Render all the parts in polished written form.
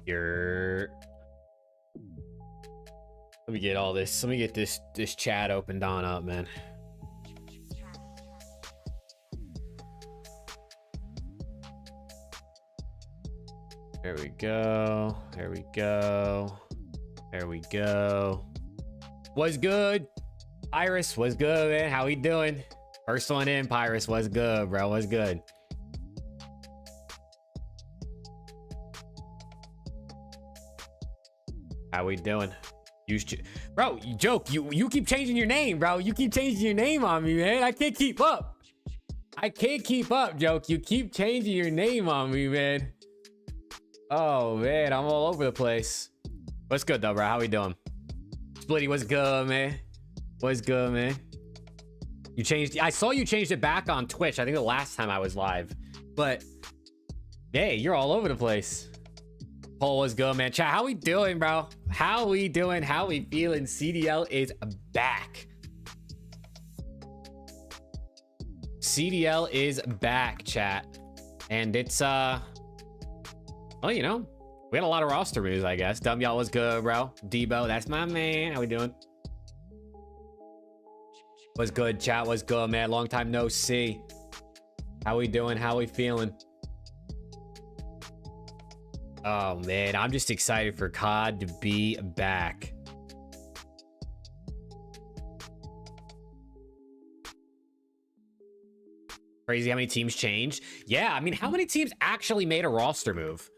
Your. Let me get all this. Let me get this chat opened on up, man. There we go. There we go. There we go. What's good? Iris, what's good, man? How we doing? First one in, Pyrus. What's good, bro? What's good? How we doing? Bro, you joke. You keep changing your name, bro. You keep changing your name on me, man. I can't keep up. I can't keep up, joke. You keep changing your name on me, man. Oh, man. I'm all over the place. What's good, though, bro? How we doing? Splitty, what's good, man? What's good, man? You changed. I saw you changed it back on Twitch. I think the last time I was live. But, hey, you're all over the place. Paul, what's good, man? Chat, how we doing, bro? How we doing? How we feeling? CDL is back. CDL is back, chat. And it's, well, you know, we had a lot of roster moves, I guess. Dumb y'all was good, bro. Debo, that's my man. How we doing? What's good, chat? What's good, man? Long time no see. How we doing? How we feeling? Oh, man. I'm just excited for COD to be back. Crazy how many teams changed. Yeah, I mean, how many teams actually made a roster move?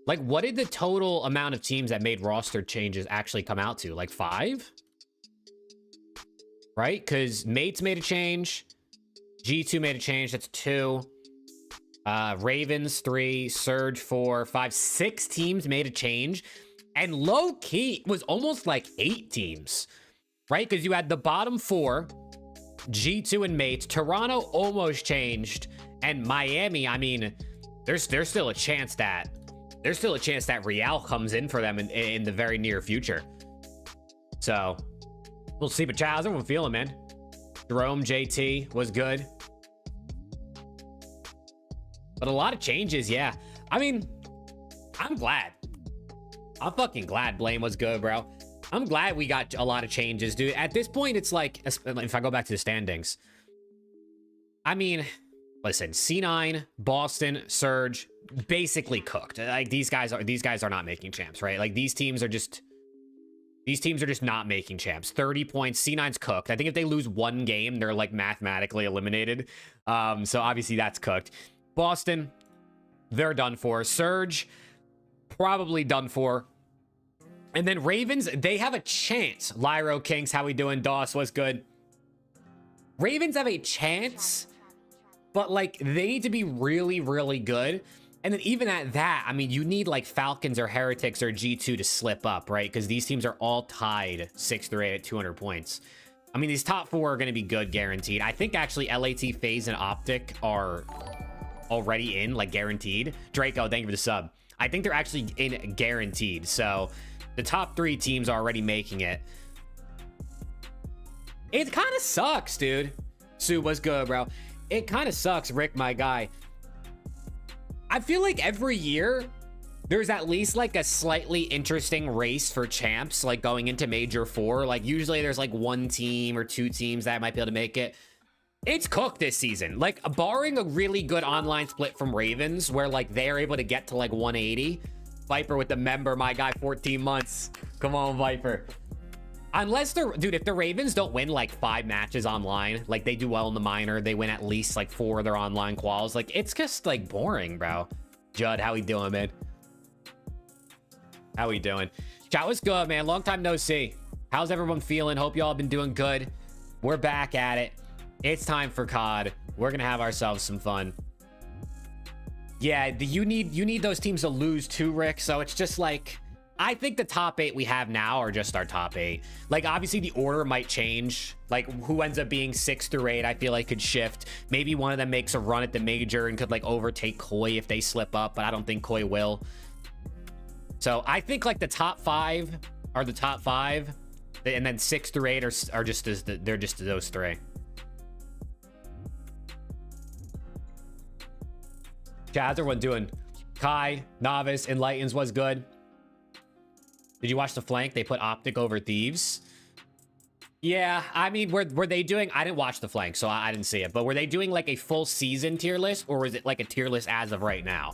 Like, what did the total amount of teams that made roster changes actually come out to? Like 5? Right? Because Mates made a change. G2 made a change. That's 2. Ravens 3. Surge 4. 5. 6 teams made a change. And low-key was almost like 8 teams. Right? Because you had the bottom 4. G2 and Mates. Toronto almost changed. And Miami, I mean, there's still a chance that Real comes in for them in the very near future. So we'll see. But chat, how's everyone feeling, man? Jerome, JT was good. But a lot of changes, yeah. I mean, I'm glad. I'm fucking glad Blame was good, bro. I'm glad we got a lot of changes, dude. At this point, it's like, if I go back to the standings, I mean, listen, C9, Boston, Surge, basically cooked. Like these guys are not making champs, right? Like these teams are just not making champs. 30 points. C9's cooked. I think if they lose one game, they're like mathematically eliminated. So obviously that's cooked. Boston, they're done for. Surge, probably done for. And then Ravens, they have a chance. Lyro Kings, how we doing? Doss, what's good? Ravens have a chance, but like they need to be really, really good. And then even at that, I mean, you need like Falcons or Heretics or G2 to slip up, right? Because these teams are all tied 6 through 8 at 200 points. I mean, these top 4 are going to be good, guaranteed. I think actually LAT, FaZe, and OPTIC are already in, like guaranteed. Draco, thank you for the sub. I think they're actually in guaranteed. So the top 3 teams are already making it. It kind of sucks, dude. Sue, what's good, bro? It kind of sucks, Rick, my guy. I feel like every year there's at least like a slightly interesting race for champs, like going into Major 4. Like usually there's like 1 team or 2 teams that might be able to make it. It's cooked this season. Like barring a really good online split from Ravens where like they're able to get to like 180. Viper with the member, my guy, 14 months. Come on, Viper. Unless they're, dude, if the Ravens don't win like 5 matches online, like they do well in the minor, they win at least like 4 of their online quals. Like it's just like boring, bro. Judd, how we doing, man? How we doing? Chat, what's good, man? Long time no see. How's everyone feeling? Hope y'all have been doing good. We're back at it. It's time for COD. We're gonna have ourselves some fun. Yeah, you need those teams to lose too, Rick. So it's just like, I think the top 8 we have now are just our top 8. Like, obviously, the order might change. Like, who ends up being 6 through 8, I feel like could shift. Maybe one of them makes a run at the major and could, like, overtake Koi if they slip up, but I don't think Koi will. So, I think, like, the top 5 are the top 5, and then 6 through 8 are just they're just those 3. How's everyone doing? Kai, Novice, Enlightens was good. Did you watch the flank? They put Optic over Thieves. Yeah, I mean, were they doing... I didn't watch the flank, so I didn't see it. But were they doing like a full season tier list? Or was it like a tier list as of right now?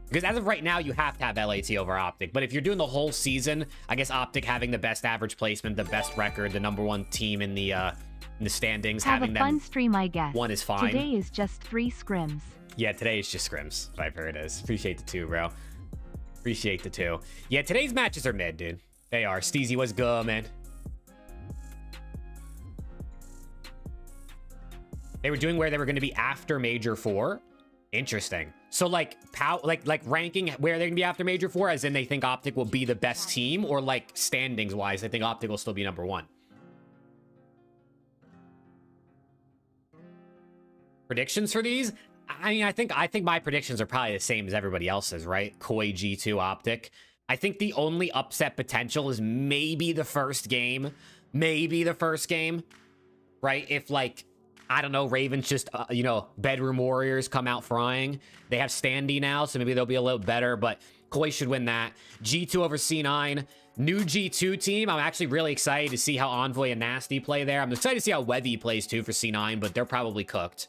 Because as of right now, you have to have LAT over Optic. But if you're doing the whole season, I guess Optic having the best average placement, the best record, the #1 team in the standings, have having a fun them stream, I guess. one is fine. Today is just 3 scrims. Yeah, today is just scrims. Viper, it is. Appreciate the 2, bro. Appreciate the 2. Yeah, today's matches are mid, dude. They are. Steezy was good, man. They were doing where they were going to be after Major 4. Interesting. So like ranking where they're going to be after Major 4, as in they think Optic will be the best team, or like standings wise, they think Optic will still be #1. Predictions for these? I mean, I think my predictions are probably the same as everybody else's, right? Koi, G2, Optic. I think the only upset potential is maybe the first game. Maybe the first game, right? If like, I don't know, Ravens just, you know, Bedroom Warriors come out frying. They have Standy now, so maybe they'll be a little better, but Koi should win that. G2 over C9. New G2 team. I'm actually really excited to see how Envoy and Nasty play there. I'm excited to see how Webby plays too for C9, but they're probably cooked.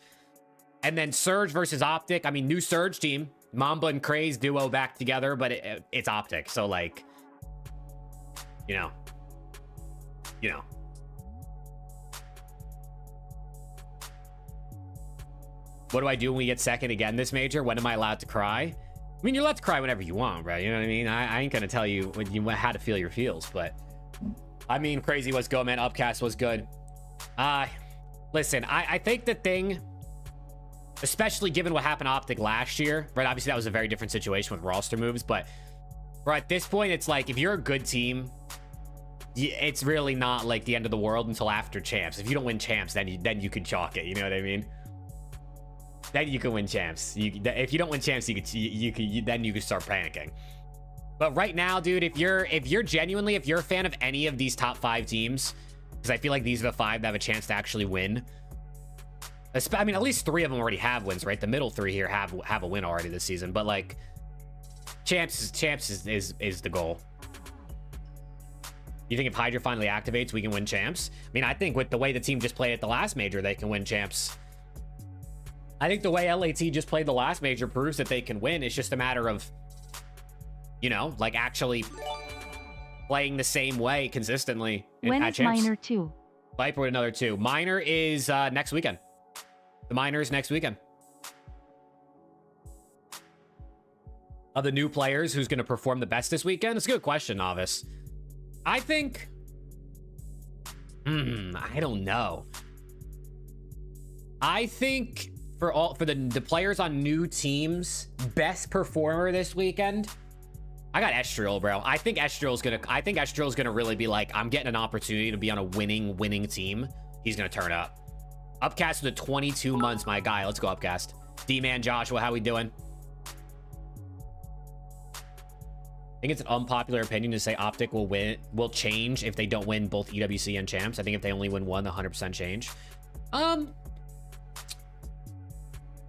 And then Surge versus Optic. I mean, new Surge team. Mamba and Craze duo back together, but it's Optic. So, like, you know. What do I do when we get second again this major? When am I allowed to cry? I mean, you're allowed to cry whenever you want, bro. You know what I mean? I ain't gonna tell you how to feel your feels, but I mean, Crazy was good, man. Upcast was good. Listen, I think the thing, especially given what happened to Optic last year, right? Obviously, that was a very different situation with roster moves, but at this point, it's like, if you're a good team, it's really not like the end of the world until after champs. If you don't win champs, then you can chalk it. You know what I mean? Then you can win champs. If you don't win champs, then you can start panicking. But right now, dude, if you're a fan of any of these top 5 teams, because I feel like these are the 5 that have a chance to actually win. I mean, at least 3 of them already have wins, right? The middle 3 here have a win already this season, but like champs is the goal. You think if Hydra finally activates, we can win champs? I mean, I think with the way the team just played at the last major, they can win champs. I think the way LAT just played the last major proves that they can win. It's just a matter of, you know, like actually playing the same way consistently. When is Minor 2? Viper with another 2. Minor is next weekend. The Minor is next weekend. Of the new players, who's going to perform the best this weekend? It's a good question, Novice. I think... I don't know. I think... For the players on new teams, best performer this weekend, I got Estriel, bro. I think Estriel's gonna really be like, I'm getting an opportunity to be on a winning team. He's gonna turn up. Upcast with the 22 months, my guy. Let's go, Upcast. D-Man Joshua, how we doing? I think it's an unpopular opinion to say Optic will change if they don't win both EWC and champs. I think if they only win one, 100% change.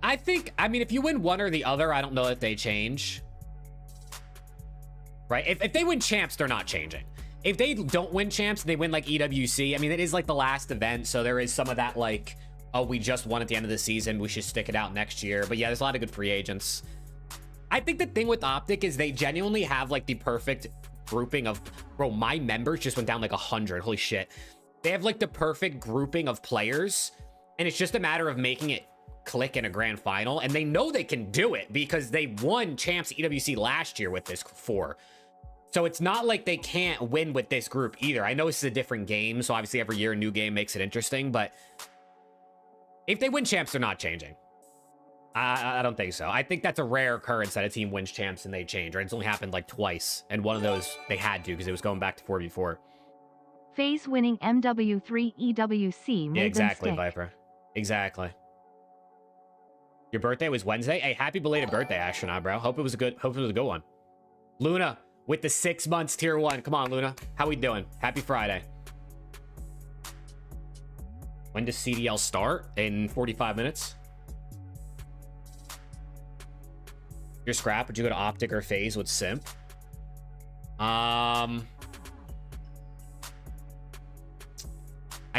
I mean, if you win one or the other, I don't know if they change. Right? If they win champs, they're not changing. If they don't win champs and they win like EWC, I mean, it is like the last event, so there is some of that like, oh, we just won at the end of the season, we should stick it out next year. But yeah, there's a lot of good free agents. I think the thing with Optic is they genuinely have like the perfect grouping of, bro, my members just went down like 100. Holy shit. They have like the perfect grouping of players, and it's just a matter of making it click in a grand final, and they know they can do it because they won champs EWC last year with this 4. So it's not like they can't win with this group either. I know this is a different game, so obviously every year a new game makes it interesting, but if they win champs, they're not changing. I don't think so. I think that's a rare occurrence that a team wins champs and they change, right? It's only happened like twice, and one of those they had to because it was going back to 4v4. FaZe winning MW3 EWC made yeah, exactly, them stick. Viper. Exactly. Your birthday was Wednesday? Hey, happy belated birthday, Astronaut, bro. Hope it was a good one. Luna with the 6 months tier 1. Come on, Luna. How we doing? Happy Friday. When does CDL start? In 45 minutes. Your scrap, would you go to Optic or FaZe with Simp? I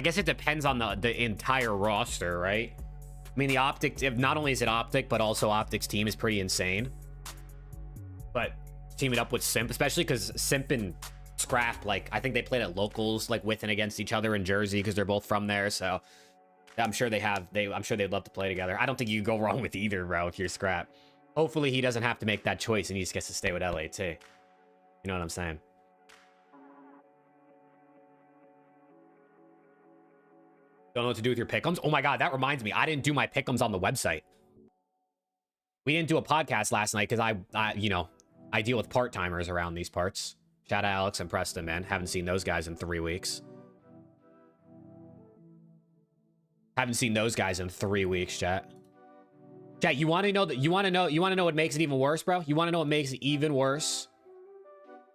guess it depends on the entire roster, right? I mean, the OPTIC, if not only is it OPTIC, but also OPTIC's team is pretty insane. But teaming up with Simp, especially because Simp and Scrap, like, I think they played at locals, like, with and against each other in Jersey because they're both from there. So I'm sure I'm sure they'd love to play together. I don't think you can go wrong with either, bro, if you're Scrap. Hopefully he doesn't have to make that choice and he just gets to stay with LAT. You know what I'm saying? Don't know what to do with your pick'ems. Oh my God, that reminds me. I didn't do my pick'ems on the website. We didn't do a podcast last night because I deal with part-timers around these parts. Shout out Alex and Preston, man. Haven't seen those guys in 3 weeks. Haven't seen those guys in 3 weeks, chat. Chat, you want to know what makes it even worse, bro? You want to know what makes it even worse?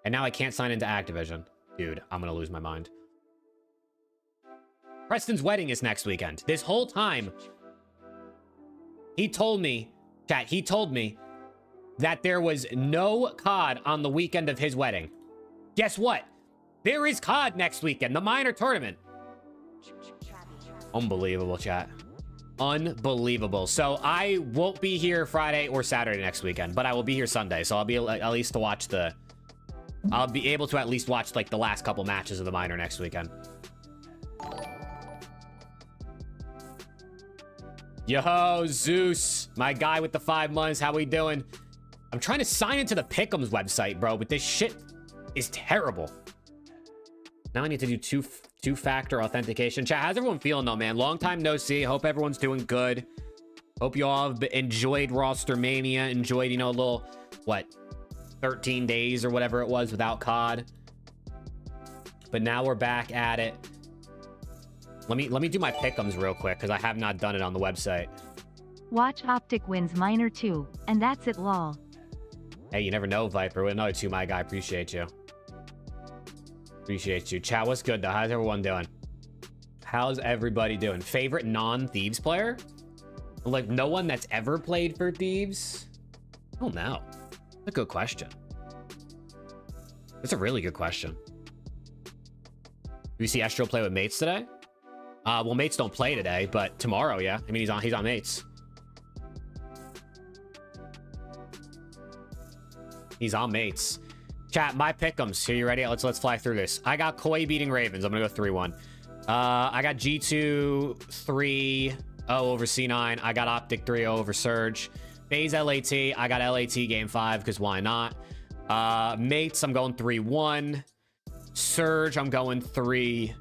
And now I can't sign into Activision. Dude, I'm going to lose my mind. Preston's wedding is next weekend. This whole time, he told me, chat, he told me that there was no COD on the weekend of his wedding. Guess what? There is COD next weekend, the minor tournament. Unbelievable, chat. Unbelievable. So I won't be here Friday or Saturday next weekend, but I will be here Sunday. So I'll be at least to watch I'll be able to at least watch like the last couple matches of the minor next weekend. Yo, Zeus, my guy with the 5 months. How we doing? I'm trying to sign into the Pick'ems website, bro, but this shit is terrible. Now I need to do two-factor authentication. Chat, how's everyone feeling though, man? Long time no see. Hope everyone's doing good. Hope you all have enjoyed Roster Mania. Enjoyed, a little, 13 days or whatever it was without COD. But now we're back at it. Let me do my pick'ems real quick because I have not done it on the website. Watch OPTIC wins minor 2, and that's it, lol. Hey, you never know, Viper. With another 2, my guy. Appreciate you. Appreciate you. Chat, what's good though? How's everyone doing? How's everybody doing? Favorite non-Thieves player? Like no one that's ever played for Thieves? I don't know. That's a good question. That's a really good question. Do you see Estro play with Mates today? Well, Mates don't play today, but tomorrow, yeah. I mean, he's on Mates. He's on Mates. Chat, my pick'ems. Here, you ready? Let's fly through this. I got Koi beating Ravens. I'm gonna go 3-1. I got G2 3-0 over C9. I got OPTIC 3-0 over Surge. FaZe LAT. I got LAT game 5 because why not? Mates, I'm going 3-1. Surge, I'm going 3-1.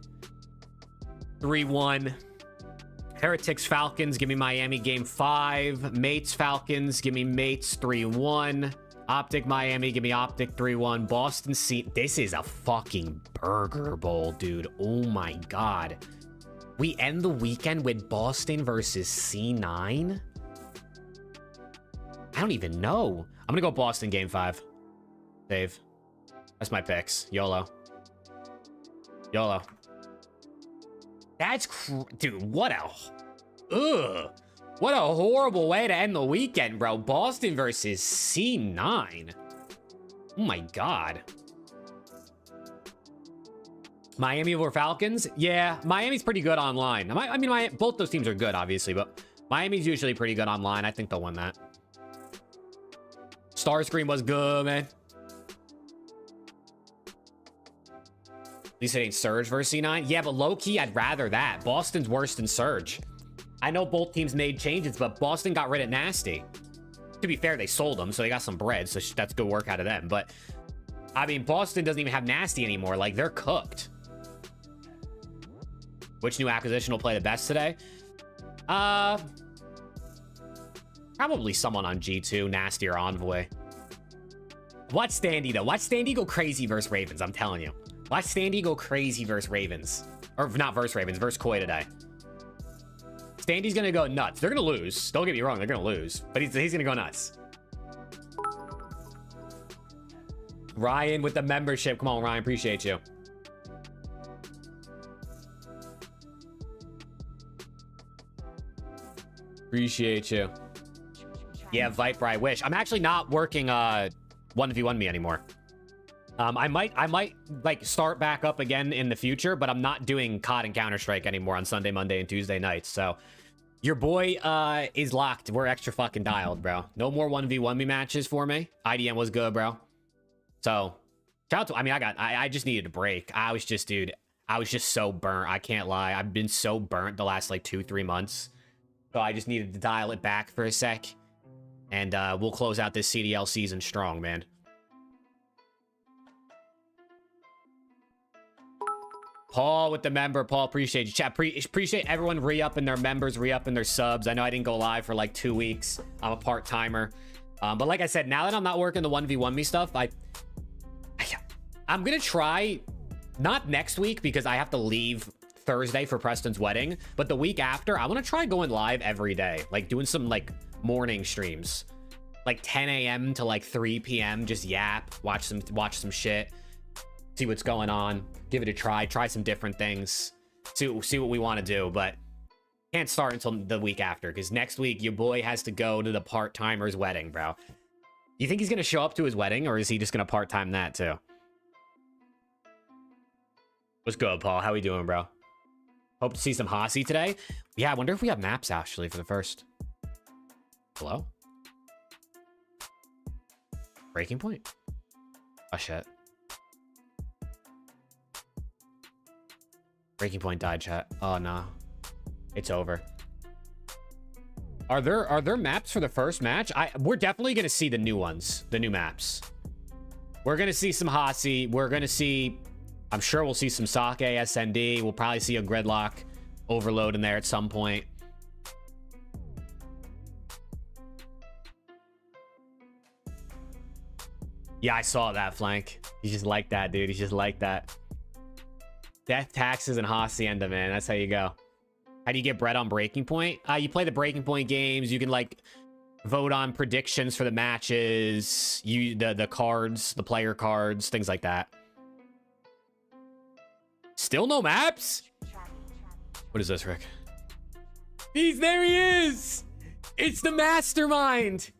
Heretics Falcons, give me Miami game 5. Mates Falcons, give me Mates 3-1. OPTIC Miami, give me OPTIC 3-1. Boston C. This is a fucking burger bowl, dude. Oh my God. We end the weekend with Boston versus C9? I don't even know. I'm gonna go Boston game 5. Save. That's my picks. YOLO. YOLO. That's dude, what a horrible way to end the weekend, bro. Boston versus C9. Oh my God. Miami over Falcons? Yeah, Miami's pretty good online. I mean, both those teams are good, obviously, but Miami's usually pretty good online. I think they'll win that. Starscream was good, man. At least it ain't Surge versus C9. Yeah, but low-key, I'd rather that. Boston's worse than Surge. I know both teams made changes, but Boston got rid of Nasty. To be fair, they sold them, so they got some bread, so that's good work out of them. But, I mean, Boston doesn't even have Nasty anymore. Like, they're cooked. Which new acquisition will play the best today? Probably someone on G2, Nasty or Envoy. Watch Standy, though. Watch Standy go crazy versus Ravens, I'm telling you. Watch Standy go crazy versus Ravens. Or not versus Ravens, versus Koi today. Standy's gonna go nuts. They're gonna lose. Don't get me wrong, they're gonna lose. But he's gonna go nuts. Ryan with the membership. Come on, Ryan. Appreciate you. Appreciate you. Yeah, Viper, I wish. I'm actually not working 1v1 me anymore. I might like start back up again in the future, but I'm not doing COD and Counter-Strike anymore on Sunday, Monday, and Tuesday nights. So your boy is locked. We're extra fucking dialed, bro. No more 1v1 matches for me. IDM was good, bro. So shout out to, I mean, I just needed a break. I was just so burnt. I can't lie. I've been so burnt the last like 2-3 months. So I just needed to dial it back for a sec. And we'll close out this CDL season strong, man. Paul with the member. Paul, appreciate you. Chat, appreciate everyone re-upping their members, re-upping their subs. I know I didn't go live for like 2 weeks. I'm a part-timer. But like I said, now that I'm not working the 1v1 me stuff, I'm going to try, not next week because I have to leave Thursday for Preston's wedding, but the week after, I want to try going live every day. Like doing some like morning streams. Like 10 a.m. to like 3 p.m. Just yap, watch some shit. See what's going on, give it a try some different things, see what we want to do, but can't start until the week after because next week your boy has to go to the part-timer's wedding, bro. You think he's gonna show up to his wedding, or is he just gonna part-time that too? What's good, Paul? How we doing, bro? Hope to see some Hossie today. Yeah, I wonder if we have maps actually for the first. Hello? Breaking point? Oh shit. Breaking point died, chat. Oh no, it's over. Are there maps for the first match? We're definitely gonna see the new ones, the new maps. We're gonna see some Hossie. We're gonna see, I'm sure we'll see some Sake, SND. We'll probably see a Gridlock Overload in there at some point. Yeah, I saw that flank. He's just like that, dude. He's just like that. Death, taxes, and Hacienda, man. That's how you go. How do you get bread on Breaking Point? You play the Breaking Point games. You can like vote on predictions for the matches. The cards, the player cards, things like that. Still no maps? What is this, Rick? There he is! It's the mastermind!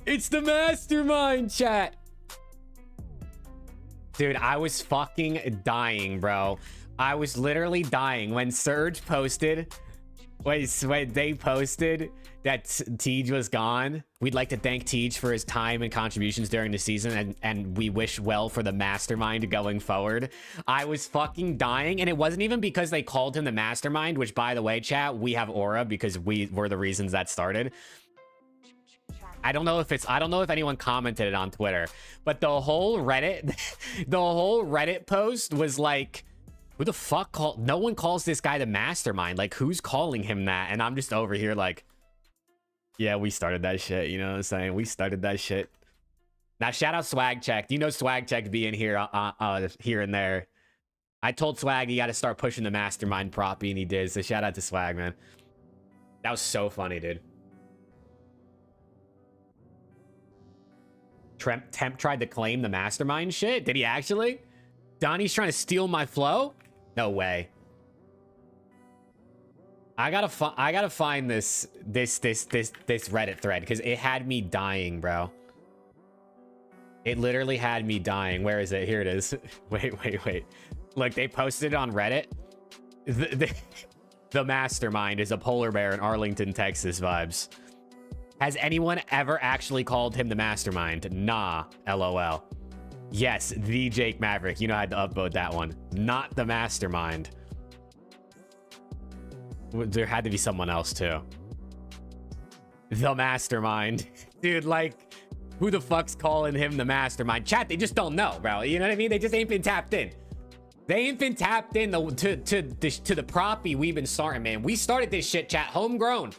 It's the mastermind, chat! Dude, I was fucking dying, bro. I was literally dying when Surge posted, when they posted that Tej was gone. We'd like to thank Tej for his time and contributions during the season, and we wish well for the mastermind going forward. I was fucking dying, and it wasn't even because they called him the mastermind, which, by the way, chat, we have aura because we were the reasons that started. I don't know if anyone commented it on Twitter, but the whole Reddit post was like, who the fuck called? No one calls this guy the mastermind. Like, who's calling him that? And I'm just over here like, yeah, we started that shit. You know what I'm saying? We started that shit. Now, shout out Swag Check. You know Swag Check being here, here and there. I told Swag he got to start pushing the mastermind proppy, and he did. So shout out to Swag, man. That was so funny, dude. Temp tried to claim the mastermind shit. Did he actually? Donnie's trying to steal my flow? No way. I gotta find this Reddit thread because it had me dying, bro. It literally had me dying. Where is it? Here it is. Wait. Look, they posted it on Reddit. The mastermind is a polar bear in Arlington, Texas vibes. Has anyone ever actually called him the mastermind? Nah, LOL. Yes, the Jake Maverick. You know I had to upvote that one. Not the mastermind. There had to be someone else too. The mastermind. Dude, like, who the fuck's calling him the mastermind? Chat, they just don't know, bro. You know what I mean? They just ain't been tapped in. They ain't been tapped in to the proppy we've been starting, man. We started this shit, chat. Homegrown.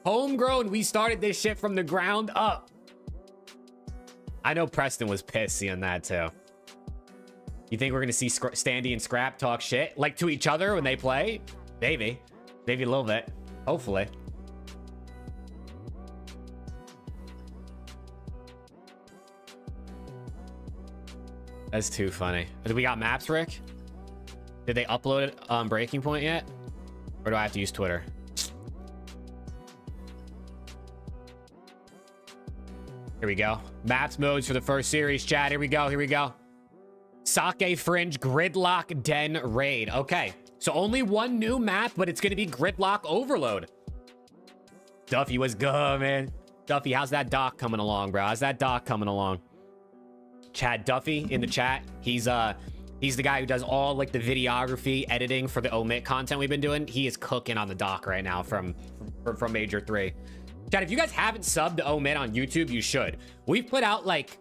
Homegrown. We started this shit from the ground up. I know Preston was pissed seeing that too. You think we're gonna see Standy and Scrap talk shit like to each other when they play? Maybe a little bit. Hopefully. That's too funny. Do we got maps, Rick? Did they upload it on Breaking Point yet? Or do I have to use Twitter? Here we go. Maps modes for the first series, chat. Here we go. Here we go. Sake Fringe Gridlock Den Raid. Okay. So only one new map, but it's going to be Gridlock Overload. Duffy was good, man. Duffy, how's that doc coming along, bro? How's that doc coming along? Chad Duffy in the chat. He's the guy who does all like the videography editing for the omit content we've been doing. He is cooking on the doc right now from Major 3. Chad, if you guys haven't subbed to omit on YouTube, you should. We've put out like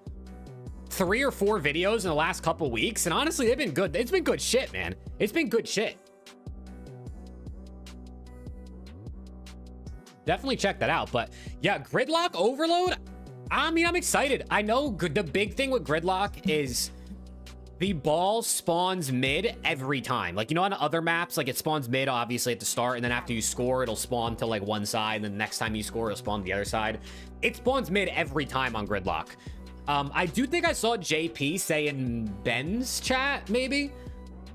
3 or 4 videos in the last couple weeks, and honestly, they've been good. It's been good shit, man. It's been good shit. Definitely check that out. But yeah, Gridlock Overload, I mean, I'm excited. I know the big thing with Gridlock is the ball spawns mid every time. Like, you know, on other maps, like it spawns mid obviously at the start, and then after you score, it'll spawn to like one side, and then the next time you score, it'll spawn to the other side. It spawns mid every time on Gridlock. I do think I saw JP say in Ben's chat, maybe,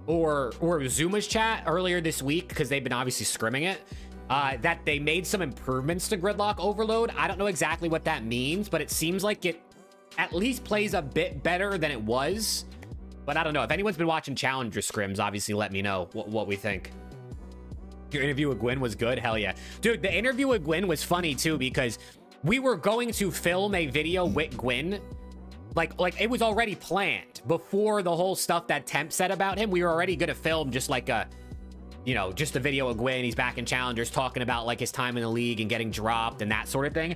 or Zuma's chat earlier this week, because they've been obviously scrimming it, that they made some improvements to Gridlock Overload. I don't know exactly what that means, but it seems like it at least plays a bit better than it was. But I don't know. If anyone's been watching Challenger scrims, obviously let me know what we think. Your interview with Gwyn was good? Hell yeah. Dude, the interview with Gwyn was funny too, because we were going to film a video with Gwyn. Like it was already planned before the whole stuff that Temp said about him. We were already going to film just like a, you know, just a video of Gwyn. He's back in Challengers talking about like his time in the league and getting dropped and that sort of thing.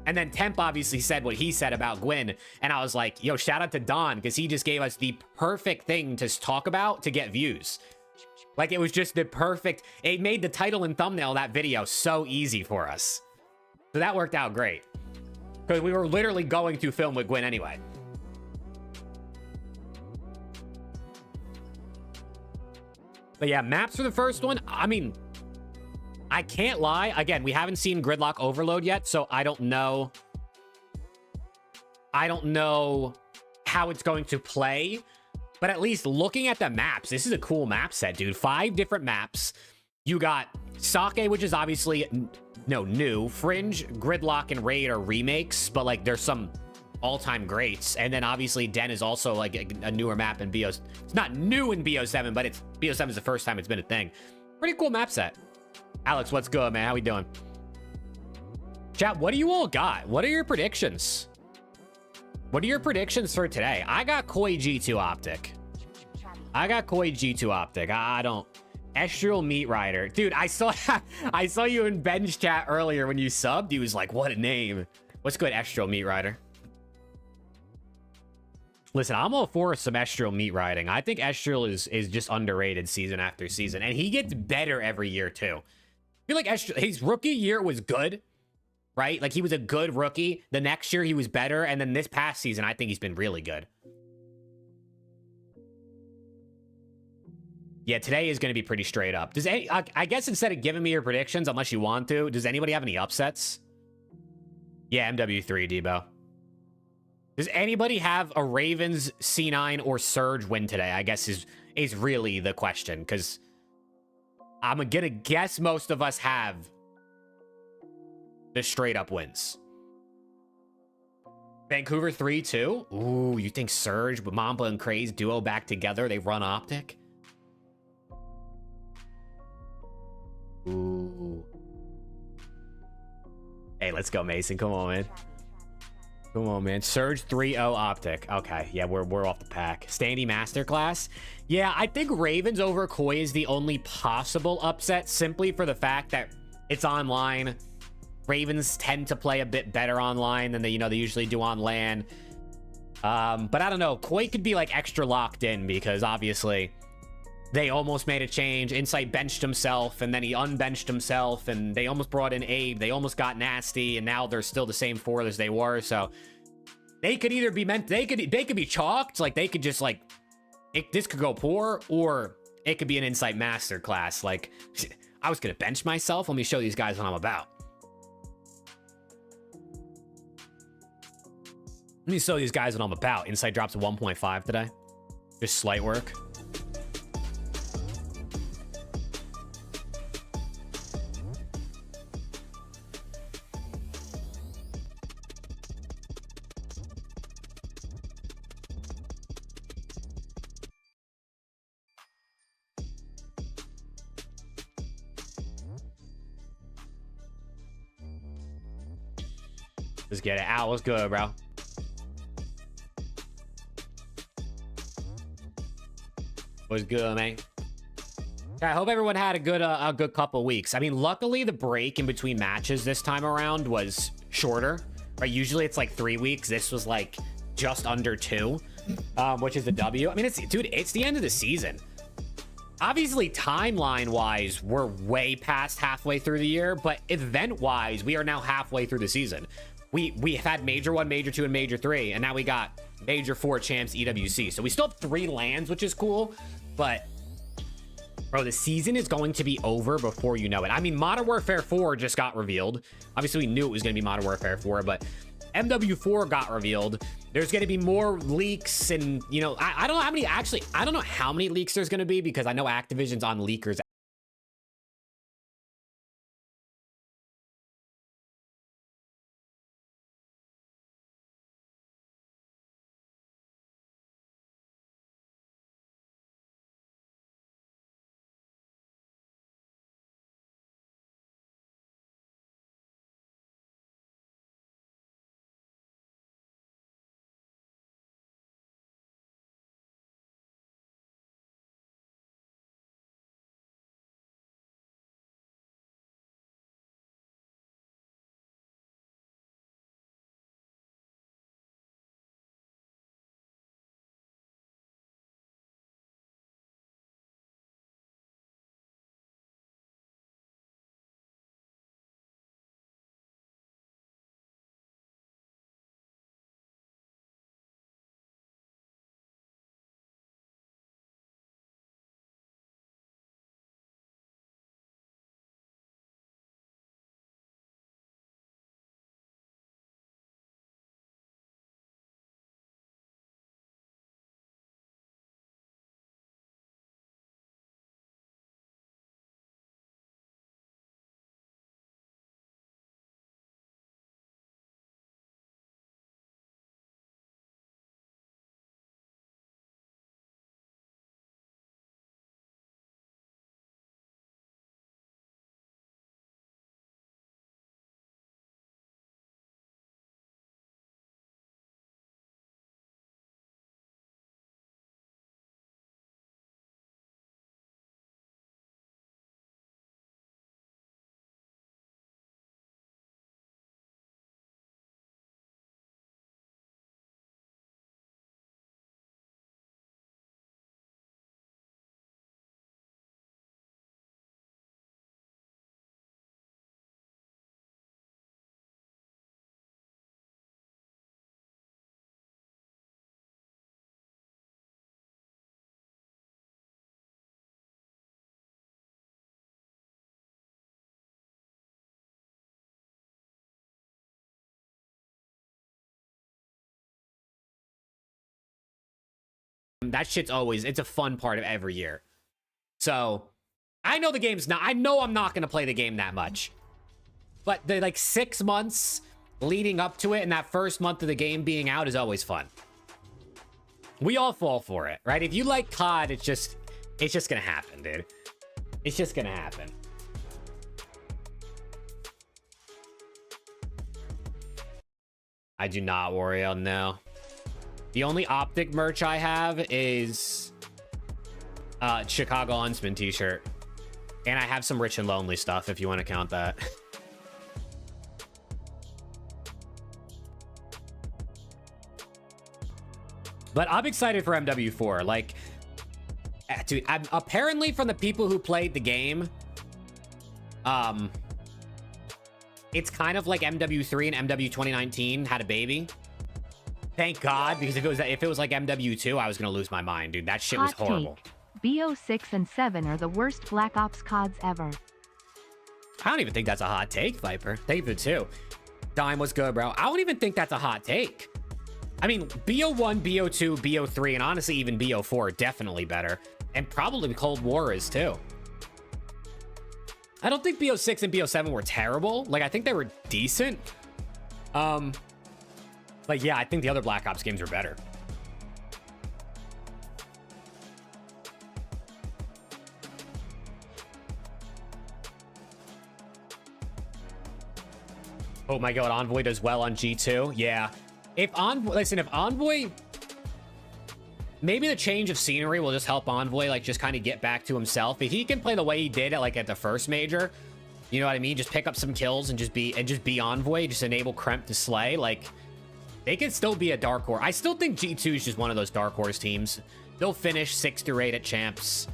And then Temp obviously said what he said about Gwyn. And I was like, yo, shout out to Don, because he just gave us the perfect thing to talk about to get views. Like, it was just the perfect, it made the title and thumbnail of that video so easy for us. So that worked out great, because we were literally going to film with Gwyn anyway. But yeah, maps for the first one, I mean, I can't lie. Again, we haven't seen Gridlock Overload yet, so I don't know. I don't know how it's going to play, but at least looking at the maps, this is a cool map set, dude. 5 different maps. You got Sake, which is obviously new. Fringe, Gridlock, and Raid are remakes, but like there's some all-time greats. And then obviously Den is also like a newer map in BO. It's not new in BO7, but it's BO7 is the first time it's been a thing. Pretty cool map set. Alex, what's good, man? How we doing? Chat, what do you all got? What are your predictions? What are your predictions for today? I got Koi G2 Optic. I got Koi G2 Optic. I don't. Estrial Meat Rider. Dude, I saw you in Ben's chat earlier when you subbed. He was like, what a name. What's good, Estrial Meat Rider? Listen, I'm all for some Estrial meat riding. I think Estrial is just underrated season after season, and he gets better every year too. I feel like Estrial, his rookie year was good, right? Like he was a good rookie. The next year he was better, and then this past season, I think he's been really good. Yeah, today is going to be pretty straight up. Does I guess instead of giving me your predictions, unless you want to, does anybody have any upsets? Yeah, MW3, Debo. Does anybody have a Ravens, C9, or Surge win today? I guess is really the question, because I'm going to guess most of us have the straight up wins. Vancouver 3-2? Ooh, you think Surge with Mamba and Craze duo back together, they run Optic? Ooh. Hey, let's go, Mason. Come on, man. Come on, man. Surge 3-0 Optic. Okay, yeah, we're off the pack. Standy Masterclass. Yeah, I think Ravens over Koi is the only possible upset, simply for the fact that it's online. Ravens tend to play a bit better online than they usually do on LAN. But I don't know. Koi could be like extra locked in, because obviously they almost made a change. Insight benched himself, and then he unbenched himself, and they almost brought in Abe. They almost got nasty, and now they're still the same 4 as they were. So they could either be they could be chalked, like they could just like this could go poor, or it could be an Insight masterclass. Like, I was gonna bench myself. Let me show these guys what I'm about. Let me show these guys what I'm about. Insight drops to 1.5 today. Just slight work. Let's get it out. What's good, bro? What's good, man? I hope everyone had a good couple weeks. I mean, luckily the break in between matches this time around was shorter. Right? Usually it's like 3 weeks. This was like just under 2, which is a W. I mean, it's the end of the season. Obviously, timeline-wise, we're way past halfway through the year, but event-wise, we are now halfway through the season. We have had Major 1, Major 2, and Major 3, and now we got Major 4 champs EWC. So we still have 3 lands, which is cool, but bro, the season is going to be over before you know it. I mean, Modern Warfare 4 just got revealed. Obviously, we knew it was going to be Modern Warfare 4, but MW4 got revealed. There's going to be more leaks, and you know, I don't know how many. Actually, I don't know how many leaks there's going to be because I know Activision's on leakers. That shit's always, it's a fun part of every year. So I know the game's not, I know I'm not going to play the game that much, but the like 6 months leading up to it and that first month of the game being out is always fun. We all fall for it, right? If you like COD, it's just going to happen, dude. It's just going to happen. I do not worry on now. The only OPTIC merch I have is Chicago Huntsman t-shirt. And I have some Rich and Lonely stuff if you want to count that. But I'm excited for MW4. Like, dude, apparently from the people who played the game, it's kind of like MW3 and MW 2019 had a baby. Thank God, because if it was like MW2, I was gonna lose my mind, dude. That shit was horrible. BO6 and 7 are the worst Black Ops CODs ever. I don't even think that's a hot take, Viper. Thank you for the 2. Dime, what's good, bro? I don't even think that's a hot take. I mean, BO1, BO2, BO3, and honestly even BO4 are definitely better. And probably Cold War is too. I don't think BO6 and BO7 were terrible. Like, I think they were decent. But yeah, I think the other Black Ops games are better. Oh my god, Envoy does well on G2. Yeah. If Envoy... Maybe the change of scenery will just help Envoy, like, just kind of get back to himself. If he can play the way he did at the first major, you know what I mean? Just pick up some kills and just be Envoy, just enable Kremp to slay. Like, they can still be a dark horse. I still think G2 is just one of those dark horse teams. They'll finish 6 to 8 at champs.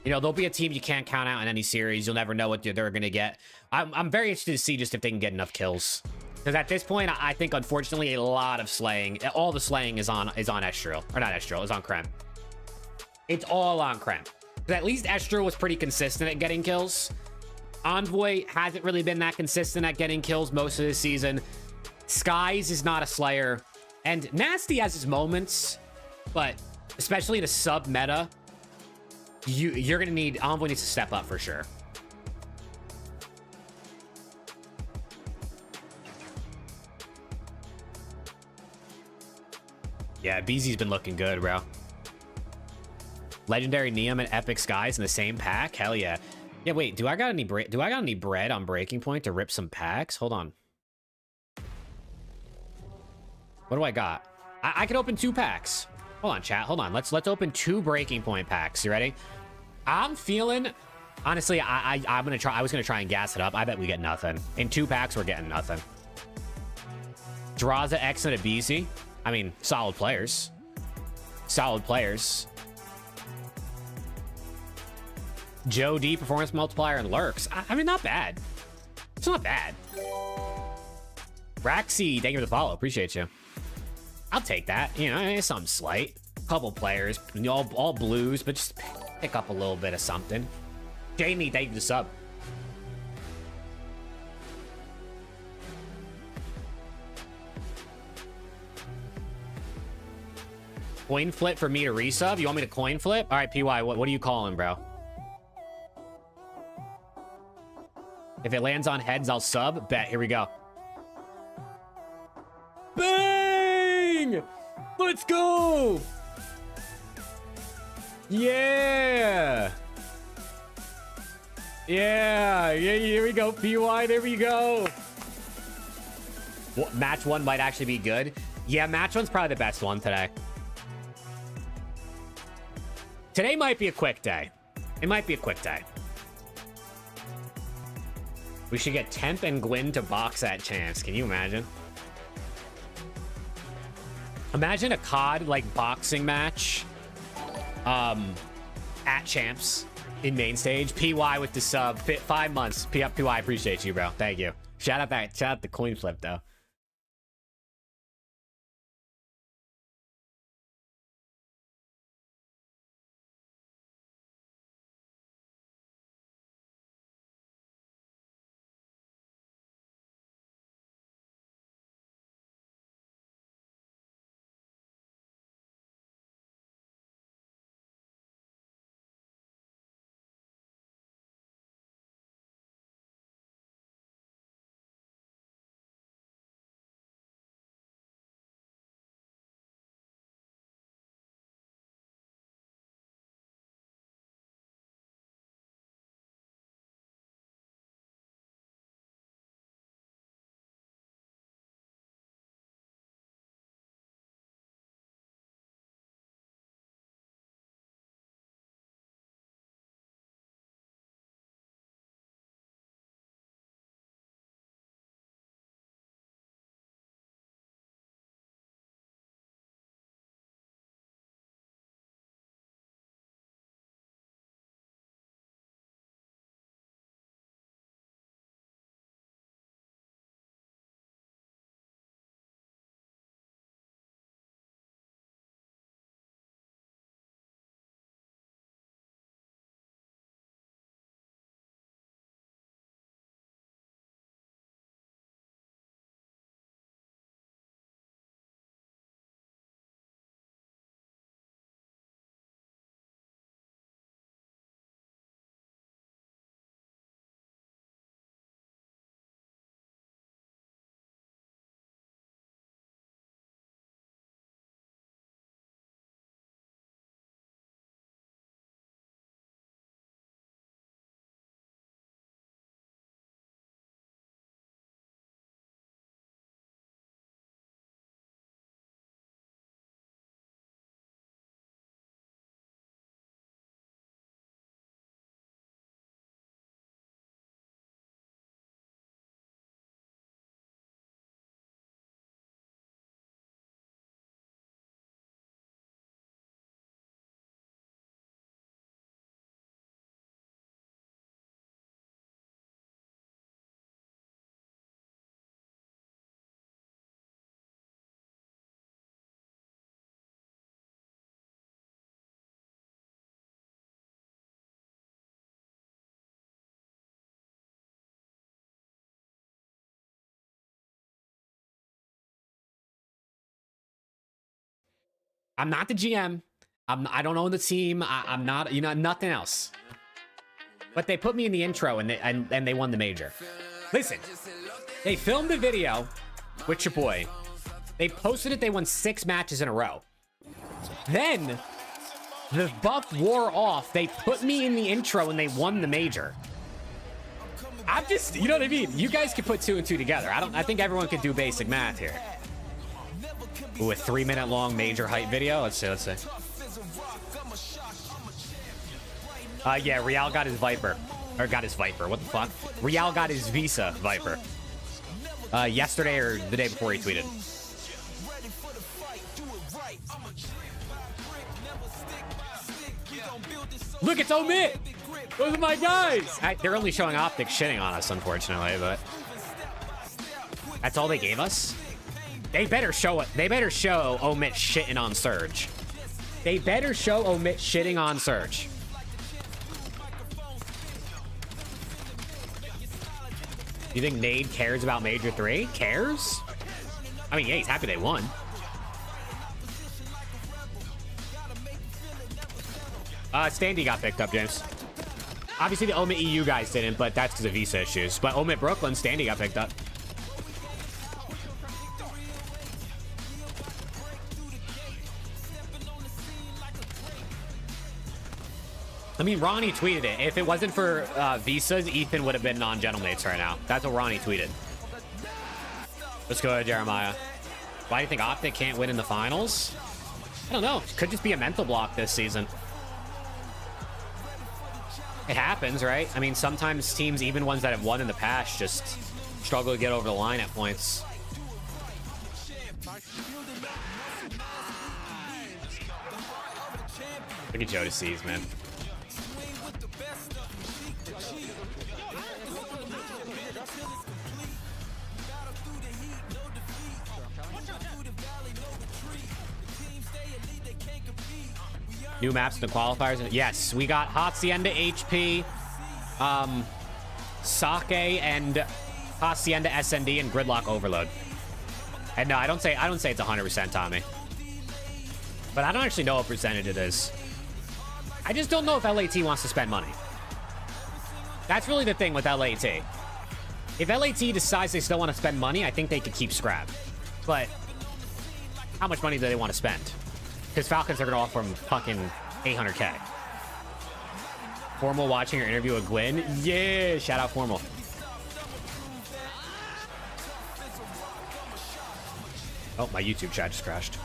You know, they'll be a team you can't count out in any series. You'll never know what they're going to get. I'm very interested to see just if they can get enough kills. Because at this point, I think, unfortunately, a lot of slaying, all the slaying is on Estral. Or not Estral, is on Kremp. It's all on Kremp. Because at least Estral was pretty consistent at getting kills. Envoy hasn't really been that consistent at getting kills most of the season. Skies is not a slayer. And Nasty has his moments, but especially in a sub meta, you're going to need... Envoy needs to step up for sure. Yeah, BZ's been looking good, bro. Legendary Neum and Epic Skies in the same pack? Hell yeah. Yeah, wait, do I got any bread on Breaking Point to rip some packs? Hold on. What do I got? I can open 2 packs. Hold on, chat. Hold on. Let's open 2 Breaking Point packs. You ready? I'm feeling... Honestly, I'm gonna try. I was gonna try and gas it up. I bet we get nothing. In 2 packs, we're getting nothing. Draza X and a BZ. I mean, solid players. Solid players. Joe D, performance multiplier, and lurks. I mean, not bad. It's not bad. Raxi, thank you for the follow. Appreciate you. I'll take that. You know, it's something slight. Couple players, all blues, but just pick up a little bit of something. Jamie, thank you for the sub. Coin flip for me to resub? You want me to coin flip? All right, PY, what are you calling, bro? If it lands on heads, I'll sub. Bet. Here we go. Bang! Let's go! Yeah! Yeah, here we go, PY, there we go. What, match 1 might actually be good. Yeah, match 1's probably the best one today. Today might be a quick day. It might be a quick day. We should get Temp and Gwyn to box at champs. Can you imagine? Imagine a COD like boxing match at champs in main stage. PY with the sub. 5 months. PY, appreciate you, bro. Thank you. Shout out the coin flip though. I'm not the GM. I don't own the team. I'm not, you know, nothing else. But they put me in the intro and they won the major. Listen, they filmed a video with your boy. They posted it. They won 6 matches in a row. Then the buff wore off. They put me in the intro and they won the major. I'm just, you know what I mean? You guys can put 2 and 2 together. I think everyone can do basic math here. Ooh, a 3-minute long major hype video. Let's see. Yeah, Real got his Viper. Or got his Viper. What the fuck? Real got his Visa Viper. Yesterday or the day before he tweeted. Look, it's Omit! Those are my guys! They're only showing OPTIC shitting on us, unfortunately, but... That's all they gave us? They better show it. They better show Omit shitting on Surge. They better show Omit shitting on Surge. You think Nade cares about Major 3? Cares? I mean, yeah, he's happy they won. Standy got picked up, James. Obviously, the Omit EU guys didn't, but that's because of visa issues. But Omit Brooklyn, Standy got picked up. I mean, Ronnie tweeted it. If it wasn't for visas, Ethan would have been non-gentlemates right now. That's what Ronnie tweeted. Let's go, Jeremiah. Why do you think OPTIC can't win in the finals? I don't know. Could just be a mental block this season. It happens, right? I mean, sometimes teams, even ones that have won in the past, just struggle to get over the line at points. Look at Jodeci's, man. New maps in the qualifiers. Yes, we got Hacienda HP, Sake, and Hacienda SND and Gridlock Overload. And no, I don't say it's 100%, Tommy. But I don't actually know what percentage it is. I just don't know if LAT wants to spend money. That's really the thing with LAT. If LAT decides they still want to spend money, I think they could keep Scrap. But how much money do they want to spend? Because Falcons are going to offer him fucking 800K. Formal watching your interview with Gwen? Yeah, shout out Formal. Oh, my YouTube chat just crashed.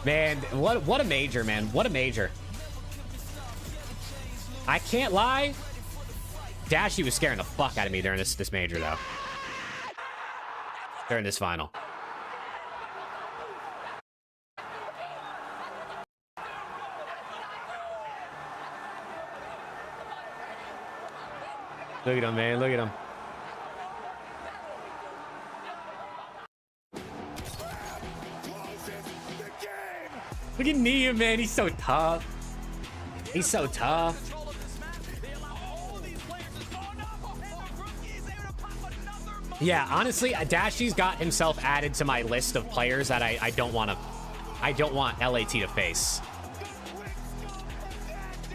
Man, what a major, man. What a major. I can't lie. Dashy was scaring the fuck out of me during this major, though. During this final. Look at him, man. Look at him. Look at Nia, man. He's so tough. He's so tough. Yeah, honestly, Dashy's got himself added to my list of players that I don't want LAT to face.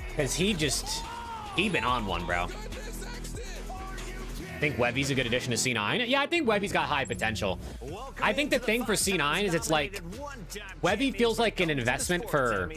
Because he been on one, bro. I think Webby's a good addition to C9. Yeah, I think Webby's got high potential. I think the thing for C9 is it's like Webby feels like an investment for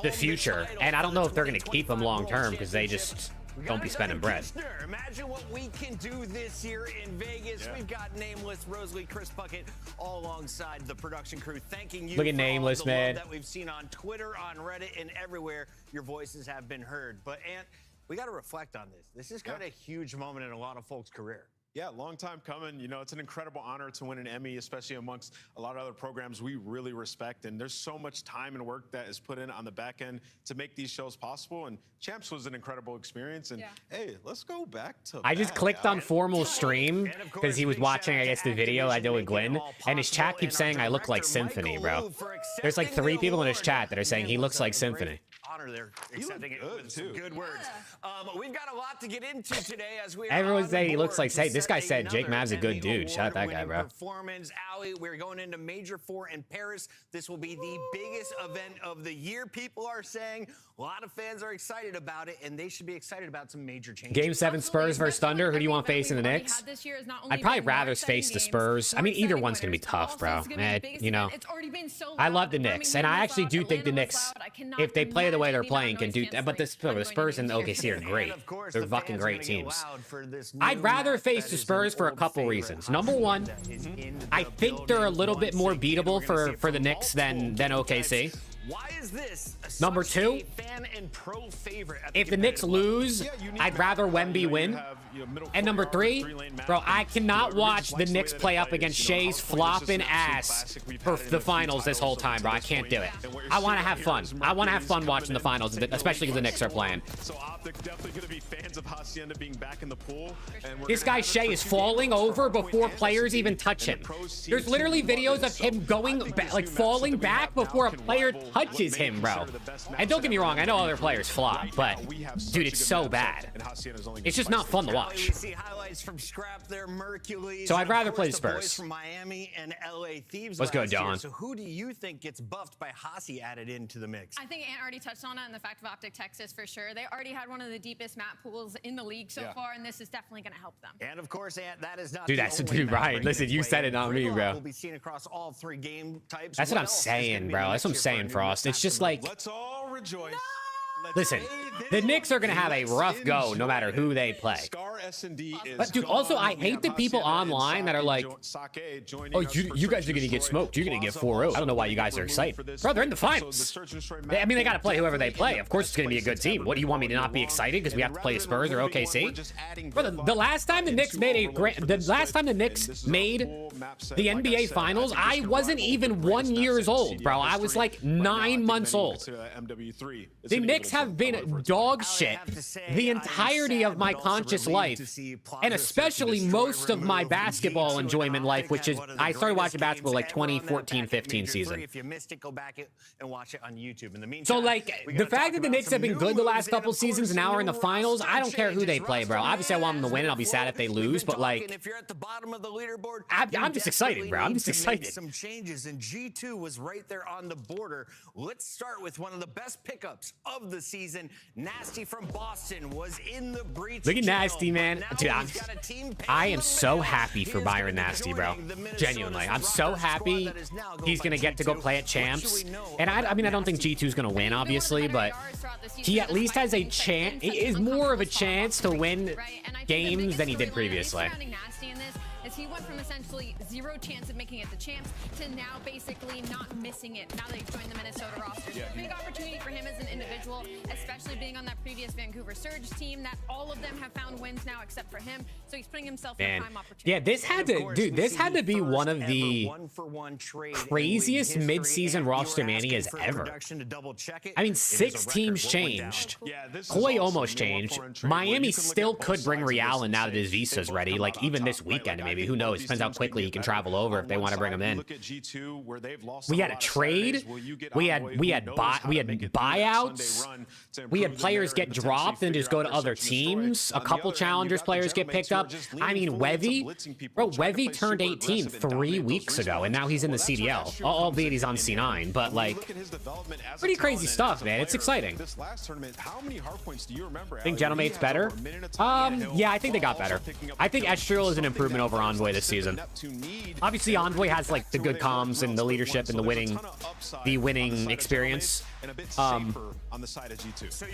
the future, and I don't know if they're going to keep him long term because they just don't be spending bread. Imagine what we can do this year in Vegas. Yeah. We've got Nameless, Rosalie, Chris Puckett, all alongside the production crew. Thanking you. Look at Nameless, man. That we've seen on Twitter, on Reddit, and everywhere. Your voices have been heard. But Ant, we got to reflect on this. This is kind of a huge moment in a lot of folks' career. Yeah, long time coming. You know, it's an incredible honor to win an Emmy, especially amongst a lot of other programs we really respect. And there's so much time and work that is put in on the back end to make these shows possible. And Champs was an incredible experience. And hey, let's go back to I just clicked on Formal stream because he was watching, I guess, the video I did with Glenn. And his chat keeps saying I look like Symphony, bro. There's like 3 people in his chat that are saying he looks like Symphony. honor they're He looked accepting it good, with some too. good words. We've got a lot to get into today as we Everyone's saying he looks like, hey, this guy said Jake Mav's a good dude. Shout out that guy, bro. Performance, Allie, we're going into Major 4 in Paris. This will be the biggest event of the year. People are saying a lot of fans are excited about it, and they should be excited about some major changes. Game 7 Spurs versus Thunder. Who do you want facing the Knicks? I'd probably rather face the Spurs. I mean, either one's going to be tough, bro. You know, I love the Knicks, and I actually do think the Knicks, if they play the way they're playing, can do. But the Spurs and the OKC are great. They're fucking great teams. I'd rather face the Spurs for a couple reasons. Number one, I think they're a little bit more beatable for the Knicks than OKC. Why is this Number two, fan and pro favorite if the Knicks lose, I'd rather Wemby win. And number three, bro, I cannot watch the Knicks play up against Shea's flopping ass for the finals this whole time, bro. I can't do it. I want to have fun. I want to have fun watching the finals, especially because the Knicks are playing. So OPTIC definitely going to be fans of Hacienda being back in the pool. This guy Shea is falling over before players even touch him. There's literally videos of him going back, like falling back before a player touches him, bro. And don't get me wrong, I know other players flop, but dude, it's so bad. It's just not fun to watch. So I'd rather play the Spurs. From Miami and LA Thieves. Let's go, Don. So who do you think gets buffed by Hasi added into the mix? I think Ant already touched on it, and the fact of OPTIC Texas for sure. They already had one of the deepest map pools in the league so far, and this is definitely going to help them. And of course, Ant, that is not dude. That's dude, Ryan. Listen, you said it, not me, bro. Will be seen across all 3 game types. That's what I'm saying, bro. That's what I'm saying, Frost. It's just like, let's all rejoice. listen, the Knicks are going to have a rough go no matter who they play. But dude, also, I hate the people online that are like, oh, you guys are going to get smoked. You're going to get 4-0. I don't know why you guys are excited. Bro, they're in the finals. I mean, they got to play whoever they play. Of course, it's going to be a good team. What, do you want me to not be excited because we have to play the Spurs or OKC? Bro, the last time the Knicks made the NBA Finals, I wasn't even 1 year old, bro. I was like 9 months old. The Knicks have been dog shit the entirety of my conscious life, and especially most of my basketball enjoyment life, which is, I started watching basketball like 2014-15 season. If you missed it, go back and watch it on YouTube. In the meantime, so like, the fact that the Knicks have been good the last couple seasons and now are in the finals, I don't care who they play, bro. Obviously, I want them to win, and I'll be sad if they lose, but like, if you're at the bottom of the leaderboard, I'm just excited, bro. I'm just excited. Some changes, and G2 was right there on the border. Let's start with one of the best pickups of the season. Nasty from Boston was in the breach. Look at Nasty, man. Dude, I am so happy for Byron Nasty, bro. Genuinely, I'm so happy he's gonna get to go play at Champs. And I mean, I don't think G2's gonna win, obviously, but he at least has a chance. He is more of a chance to win games than he did previously. He went from essentially 0 chance of making it to Champs to now basically not missing it. Now they've joined the Minnesota roster. So big opportunity for him as an individual, especially being on that previous Vancouver Surge team that all of them have found wins now except for him. So he's putting himself in a prime opportunity. Yeah, this had to, dude, this had to be one of the craziest mid-season roster manias ever. I mean, 6 teams changed. Kawhi almost changed. Miami still could bring Real in now that his visa's ready, like even this weekend maybe. Who knows? Depends how quickly he can travel over if they want to bring him in. We had a trade. We had buyouts. We had players get dropped and just go to other teams. A couple Challengers players get picked up. I mean, Wevy, bro, Wevy turned 18 3 weeks ago, and now he's in the CDL. Albeit he's on C9, but like, pretty crazy stuff, man. It's exciting. Think Gentlemate's better? Yeah, I think they got better. I think Estriel is an improvement over Envoy this season. Obviously, Envoy has like the good comms and the leadership and the winning experience.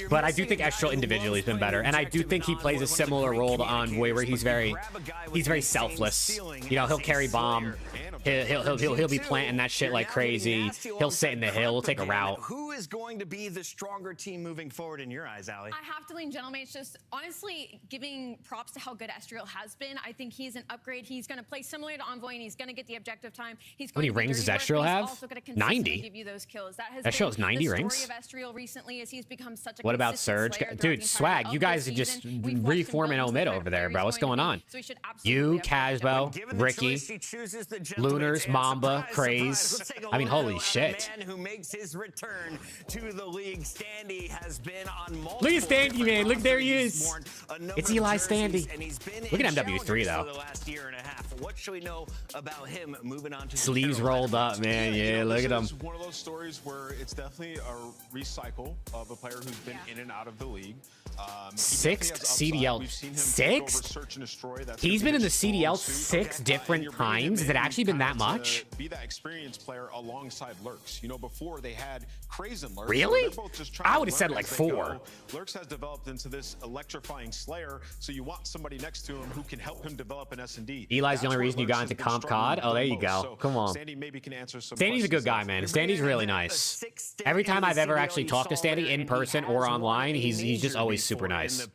But I do think Estriel individually has been better, and I do think he plays a similar role to Envoy, where he's very selfless. You know, he'll carry bomb. He'll be planting that shit like crazy. He'll sit in the hill. He'll take a route. Who is going to be the stronger team moving forward in your eyes, Allie? I have to lean Gentleman. It's just honestly giving props to how good Estriel has been. I think he's an upgrade. He's going to play similar to Envoy, and he's going to get the objective time. He's how many rings does Estriel have? 90. Give you those kills. That has Estriel's 90 the drinks. Recently, as he's become such a What about consistent Surge? player throughout Dude, the Swag, entirety you of guys this are just season. We've watched him reforming build into Omid the over there, player bro. he's What's going to on? be. So we should You, absolutely have to Casbo, Given the Ricky, choice, he chooses the gentleman's Lunars, answer. Mamba, Surprise, Craze. surprise. Let's take a I mean, look holy at shit. a man who makes his return to the league. Standy has been on multiple Look at Standy, different man. Look, there he rosters. is. He's worn a number It's of Eli jerseys, Standy. and he's been Look in at MW3 challengers though. for the last year and a half. What should we know about him moving on to the Sleeves Carolina rolled up, man. Yeah, look at him. It's one of those stories where it's definitely a recycle of a player who's been in and out of the league. Sixth CDL. Sixth? He's been in the CDL 6 different times. Has it actually been that much? Be that experienced player alongside Lurks. You know, before they had Craze and Lurks. Really? They're both just trying I to would have said learn like as they 4. go. Lurks has developed into this electrifying slayer, so you want somebody next to him who can help him develop an S&D. Eli's the only reason you got into Comp COD? Oh, there you go. Come on. Standy maybe can answer some Standy's a good guy, questions. man. Standy's really nice. Every time I've ever actually talked to Standy in person or online, he's just always super nice.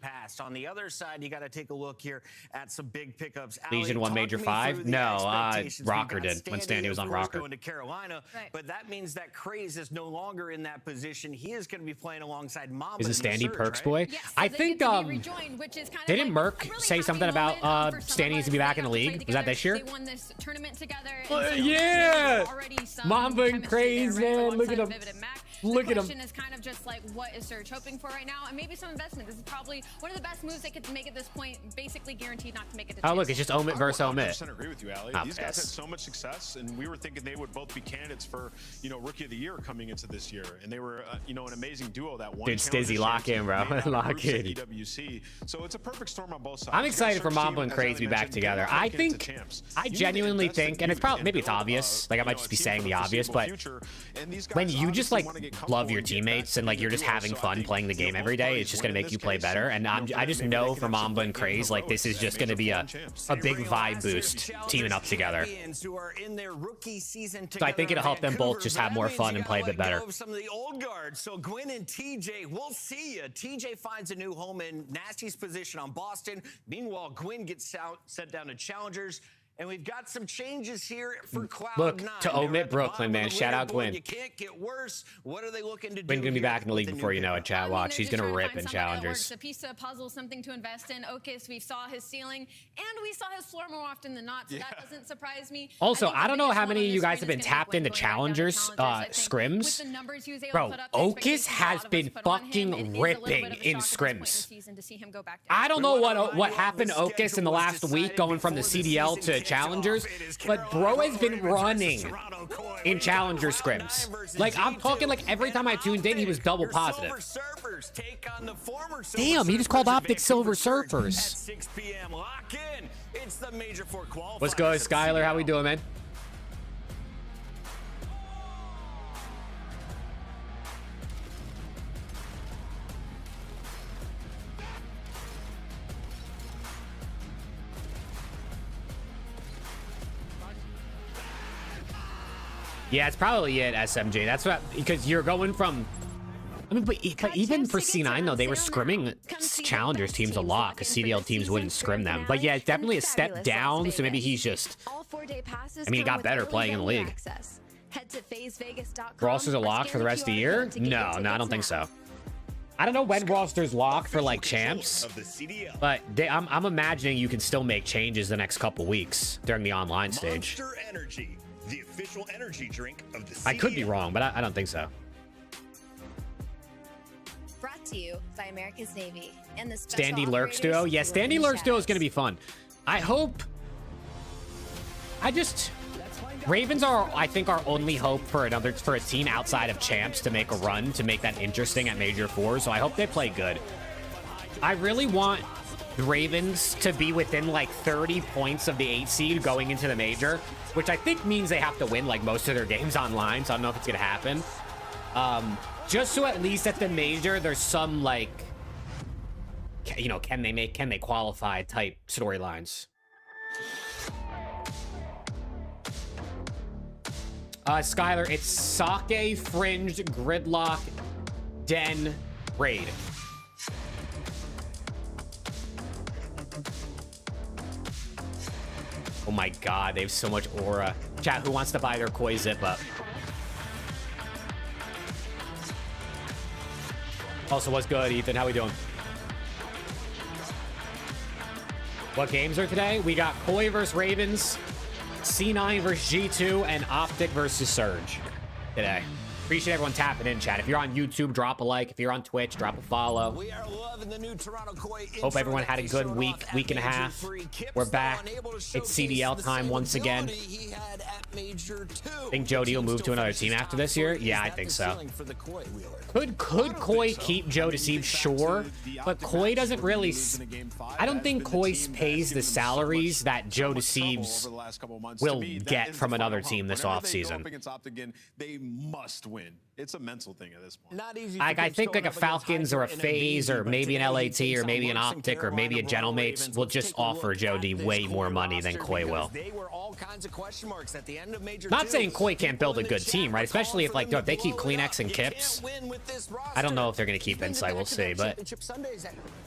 On the other side, you got to take a look here at some big pickups. Legion Ali, won talk Major me 5? through the No, expectations. Rocker We've got did when Standy, Standy was of on course, Rocker. going to Carolina, Right. but that means that Craze is no longer in that position. He is going to be playing alongside Mamba. Is it in the Standy Surge, Perks right? boy? Yes, so I they think get to be rejoined, which is kind of didn't like Merc a really say happy something about moment, for some Standy of needs to be us. back They in the got to league? play Was that together. this year? They won this tournament together. And Uh, so yeah. there's already some Mamba and chemistry Craze, there, right, man. Look alongside at him. Vivid and Mac. Look the at him. question is kind of just like, what is Surge hoping for right now? And maybe some investment. This is probably one of the best moves they could make at this point. Basically guaranteed not to make it to Oh, look, champs. it's just Omid versus I Omid. 100% agree with you, Ali. I'll These guys pass. had so much success, and we were thinking they would both be candidates for, Rookie of the Year coming into this year. And they were, an amazing duo that one. Dude, Stizzy, lock in, bro. Lock in. EWC. So it's a perfect storm on both sides. I'm excited for Mamba and Craze to be back together. I genuinely think, and it's probably, maybe it's obvious, like I might just be saying the obvious, but when you just like love your teammates and like you're just having fun playing the game every day, it's just gonna make you play better. And I just know for Mamba and Craze, like this is just gonna be a big vibe boost teaming up together. So I think it'll help them both just have more fun and play a bit better. Some of the old guards. So Gwyn and TJ, we'll see you. TJ finds a new home in Nasty's position on Boston. Meanwhile, Gwyn gets sent down to Challengers. And we've got some changes here for Cloud9. Look, to They're Omid at the Brooklyn, bottom man. of the Shout out leaderboard. Gwyn. You can't get worse. What are they looking to do? Gwyn gonna be here back in the with league new before you know it, pickup? chat. Watch, he's gonna rip in Challengers. Challengers. A piece of puzzle, something to invest in. Okis, we saw his ceiling, and we saw his floor more often than not, so that doesn't surprise me. Also, think I the don't know biggest how one many on of this you guys screen have been is gonna be tapped Gwyn into going back down to Challengers, Challengers. I think scrims. with the numbers he was able Bro, to put up, the Okis expectations has a lot of us been put on him, fucking it is a little ripping bit of a in shock at this point in the scrims. season to see him go back down. I don't know We wanna what remind you all happened to the Okis in the schedule was last week decided going from the before the CDL season to kicks Challengers, off. It is but bro Carolina has been versus running Toronto Core. in Challenger scrims. Like, I'm talking like every time I tuned in, he was double Your positive. Silver Surfers take on the former Silver Damn, he just called Surfers OPTIC at Silver Vancouver Surge Surfers. At 6 p.m. Lock in. It's the Major 4 qualifiers. What's good, at Skylar? How we CDL. doing, man? Yeah, it's probably it, SMJ. That's what, because you're going from, I mean, but even for C9 though, they were scrimming Challengers teams a lot because CDL teams wouldn't scrim them. But yeah, it's definitely a step down. So maybe he's just, I mean, he got better playing in the league. Roster's a lock for the rest of the year? No, I don't think so. I don't know when roster's locked for like champs, but I'm imagining you can still make changes the next couple weeks during the online stage. Monster Energy, the official energy drink of the CDL. I could be wrong, but I don't think so. Brought to you by America's Navy and the Special Standy Lurks Operators duo. Yeah, who work in Standy the Lurks duo is shadows. going to be fun. Ravens are, I think, our only hope for a team outside of champs to make a run, to make that interesting at Major 4. So I hope they play good. I really want the Ravens to be within like 30 points of the 8 seed going into the Major, which I think means they have to win like most of their games online. So I don't know if it's going to happen. Just so at least at the Major, there's some like, can they qualify type storylines. Skylar, it's Sake, Fringed, Gridlock, Den, Raid. Oh my god, they have so much aura. Chat, who wants to buy their Koi zip up? Also, what's good, Ethan? How we doing? What games are today? We got Koi versus Ravens, C9 versus G2, and Optic versus Surge today. Appreciate everyone tapping in, chat. If you're on YouTube, drop a like. If you're on Twitch, drop a follow. We are loving the new Toronto Koi. Hope everyone had a good week and a half. We're back. It's CDL time once again. Think Jody will move to another team after this year? Yeah, I think so. Could Koi keep Joe Deceive? Sure, but Koi doesn't really. I don't think Koi pays the salaries that Joe Deceives will get from another team this offseason. They must win. It's a mental thing at this point. Not easy. Like, I think like a Falcons or a FaZe or maybe an LAT or maybe an Optic or maybe a Gentlemates will just offer Joe D way more money than Koi will. Not saying Koi can't build a good team, right? Especially if like if they keep Kleenex and Kips. I don't know if they're gonna keep Insight. We'll see, but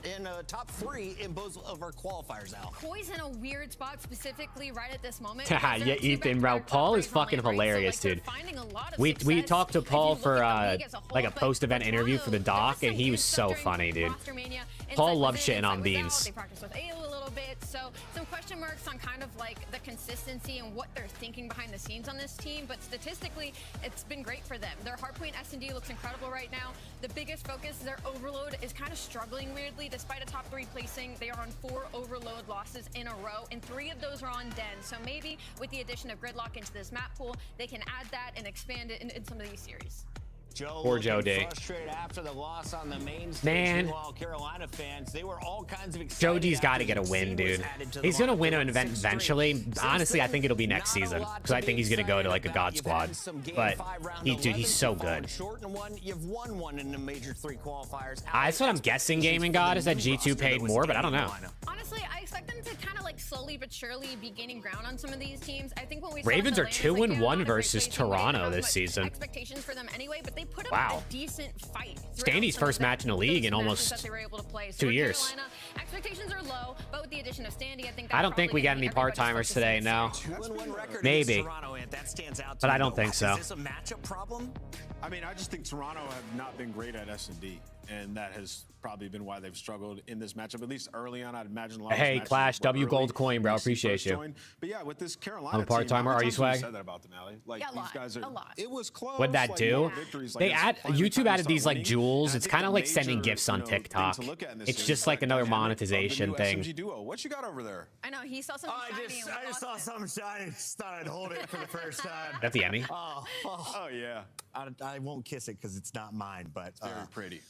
in top 3 in both of our qualifiers out. Koi's in a weird spot specifically right at this moment. yeah, Ethan, bro. Paul is fucking hilarious, dude. We talked to Paul for like a post-event interview for the doc, and he was so funny, dude. Paul loves shitting on Beans. They practice with A a little bit, so some question marks on kind of like the consistency and what they're thinking behind the scenes on this team, but statistically, it's been great for them. Their hardpoint S&D looks incredible right now. The biggest focus, their overload is kind of struggling weirdly. Despite a top 3 placing, they are on 4 overload losses in a row, and 3 of those are on Den. So maybe with the addition of Gridlock into this map pool, they can add that and expand it in some of these series. Poor Joe D. Frustrated after the loss on the main stage. Man, Carolina fans, they were all kinds of Joe D's got to get a win, dude. He's gonna win an event eventually. Honestly, I think it'll be next season because I think he's gonna go to like a God Squad. But dude, he's so good. That's what I'm guessing. Gaming God is that G2 paid more, but I don't know. Honestly, I expect them to kind of like slowly but surely be gaining ground on some of these teams. I think when we Ravens are 2-1 versus Toronto this season. Expectations for them anyway, but they put up a decent fight. Standy's first match in the league in almost 2 years. Expectations are low, but with the addition of Standy, I think I don't think we got any part-timers today, no. Maybe, but I don't think so. Is this a matchup problem? I mean, I just think Toronto have not been great at S&D, and that has probably been why they've struggled in this matchup, at least early on. I'd imagine a lot of Hey, Clash, W Gold Coin, bro. Appreciate you. But yeah, with this Carolina I'm a part-timer. Are you swag? Said that about them, Allie. Like, Yeah, these guys are, a lot. It was close. What'd that do? They add YouTube added these like jewels. And I It's think kind of the like sending major, gifts on thing TikTok. to look at in this It's series just is like the another dynamic of the monetization new thing. SMG duo. What you got over there? I know he saw something shiny. And we lost saw it. something shiny. Just thought I'd hold it for the first time. That's the Emmy. Oh yeah, I won't kiss it because it's not mine, but very pretty.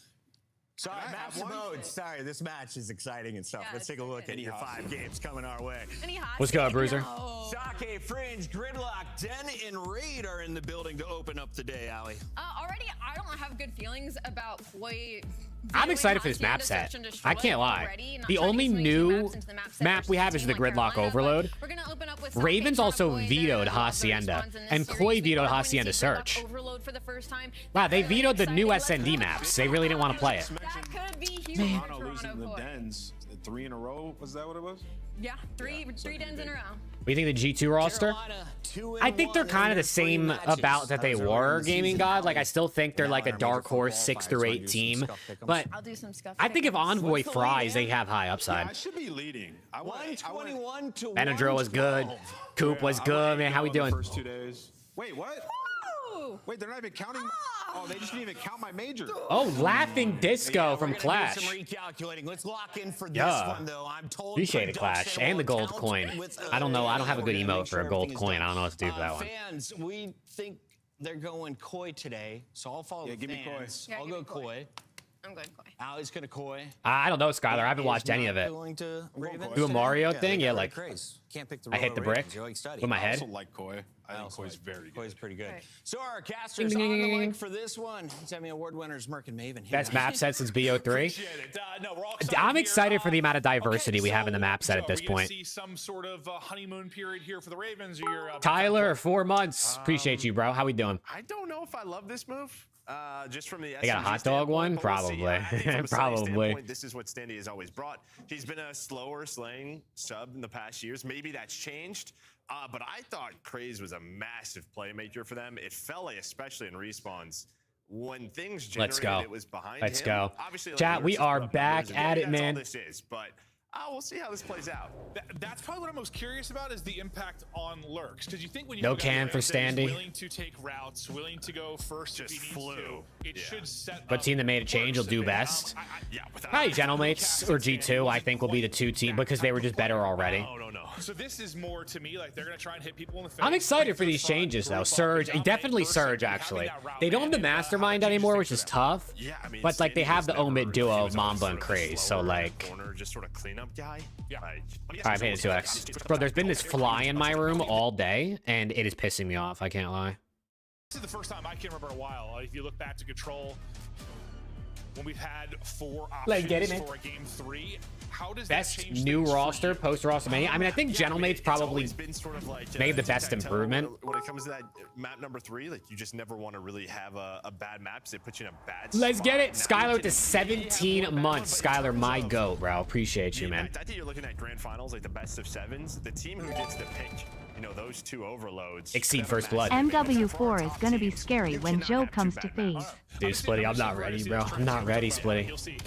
sorry, Can I match have one? mode. Sorry, this match is exciting and stuff. Yeah, Let's it's take a look at good. your 5 games coming our way. Any hot What's going on, take? Bruiser? No. Sake, Fringe, Gridlock, Den, and Raid are in the building to open up today, Allie. Already, I don't have good feelings about Koi. I'm excited for this map set. I can't lie. The only new map we have is the Gridlock Overload. Ravens also vetoed Hacienda, and Koi vetoed Hacienda Search. Wow, they vetoed the new SND maps. They really didn't want to play it. That could be huge for Toronto losing Toronto the Koi. Dens 3 in a row. Was that what it was? Yeah, three dens in a row. What do you think of the G2 roster? I think they're kind of the same about that they were, Gaming God. Like, I still think they're like a dark horse 6 through 8 team. But I'll do some stuff. I think if Envoy fries, they have high Yeah, upside. I should be leading. 121 to Benadryl was good. Coop was good, man. How we doing? First 2 days. Wait, what? Ooh. Wait, they're not even counting. Oh, they just didn't even count my major. Oh, Laughing Disco from We're gonna do Clash. some recalculating. Let's lock in for this Yeah. one, though. I'm told Appreciate it, Clash. And the gold coin. I don't know. I don't have a good emote for a gold coin. I don't know what to do for that one. Fans, we think they're going Koi today, so I'll follow Yeah, the give me Koi. fans. Yeah, I'll give go me Koi. Koi. I'm going Koi. Allie's gonna Koi. I don't know, Skylar. I haven't watched any of it. Do a Mario thing? Yeah, like Can't pick the I hit the brick with my I head. also like Koi. I think Koi's very good. Koi's pretty good. Okay. So our casters on the mic for this one. It's Emmy Award winners Merc and Maven. Best map set since BO3. I'm excited for the amount of diversity we have in the map set at this point. See some sort of honeymoon period here for the Ravens. Or your, Tyler, 4 months. Appreciate you, bro. How we doing? I don't know if I love this move. Just from the They got a hot dog one? Probably. I think from a selling Probably. standpoint, this is what Standy has always brought. He's been a slower slaying sub in the past years. Maybe that's changed. But I thought Craze was a massive playmaker for them. It felt like, especially in respawns, when things Let's generated, go. it was behind Let's him. go. Obviously, like, Chat, the we Lurks are put up back numbers, and at maybe it, that's all man. this is, but we'll see how this plays out. That's probably what I'm most curious about is the impact on Lurks. Because you think when you No have a guy can like for that who's Standy. willing to take routes, willing to go first, Just if he needs flew. to, it Yeah. should set But up team that made a change will Lurks. do And, best. Yeah, without Probably Gentlemates or G2, I think, will be the two team because they were just better already. No. So this is more to me like they're gonna try and hit people in the face. I'm excited bring for to the these front, changes, though. group up, Surge, dominate definitely first, Surge, and having actually. that route They don't have the man, and, mastermind how much anymore, you which think is for tough. Yeah, I mean, But, like, they Standy have was the Omid never- duo he of was always Mamba sort and of a Craze, so, slower in the like... corner, just sort of cleanup guy. Yeah. Like, I'm hitting 2x. Bro, there's been this fly in my room all day, and it is pissing me off. I can't lie. This is the first time I can remember in a while. If you look back to Control, when we've had 4 Let's options get it, man. for a game 3, how does that Best change new things for roster you? post WrestleMania. I mean, I think Gentlemate's it's probably always been sort of like, made the best tic-tac-toe improvement. when it comes to that map number 3. Like, you just never want to really have a bad map, so it puts you in a bad Let's spot. get it. Now Skylar you with the can 17 have months. one, but in Skylar, terms my of goat, bro. Appreciate you, the man. impact, I think you're looking at grand finals, like the best of 7s. The team who gets to pick, those 2 overloads Exceed have a first blood. massive advantage. MW4 is gonna be scary when Joe comes to FaZe. Dude, Splitty, I'm not ready, bro. I'm not ready, Splitty. You'll see.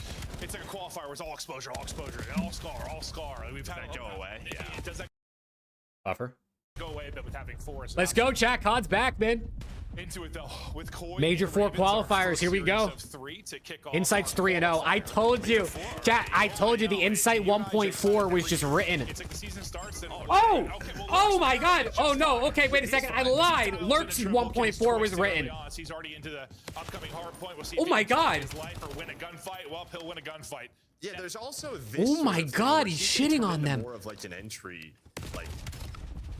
It's like a qualifier where it's all exposure, all scar, all scar. Like, we've had Does that go away? Yeah. Does that Buffer. go away? But with having 4, as an Let's go, chat. COD's back, man. into it though with Koi. Major and 4 Ravens, our qualifiers. first Here we series go. of 3 to kick off Insight's our 3-0. I qualifier. told you. Chat, I told you the Insight 1.4 was just written. It's like the season starts and Oh! okay, well, Oh Lurks- my god! Oh no, okay, wait a second. I lied. He's Lurks in a triple case 1.4 was twice early written. on, so he's already into the upcoming hard point. We'll see Oh if my he can God. save his life or win a gunfight. Well, he'll win a gunfight. Yeah, there's also this. Oh sort my of thing God, where he's he can shitting turn on into them. More of like an entry, like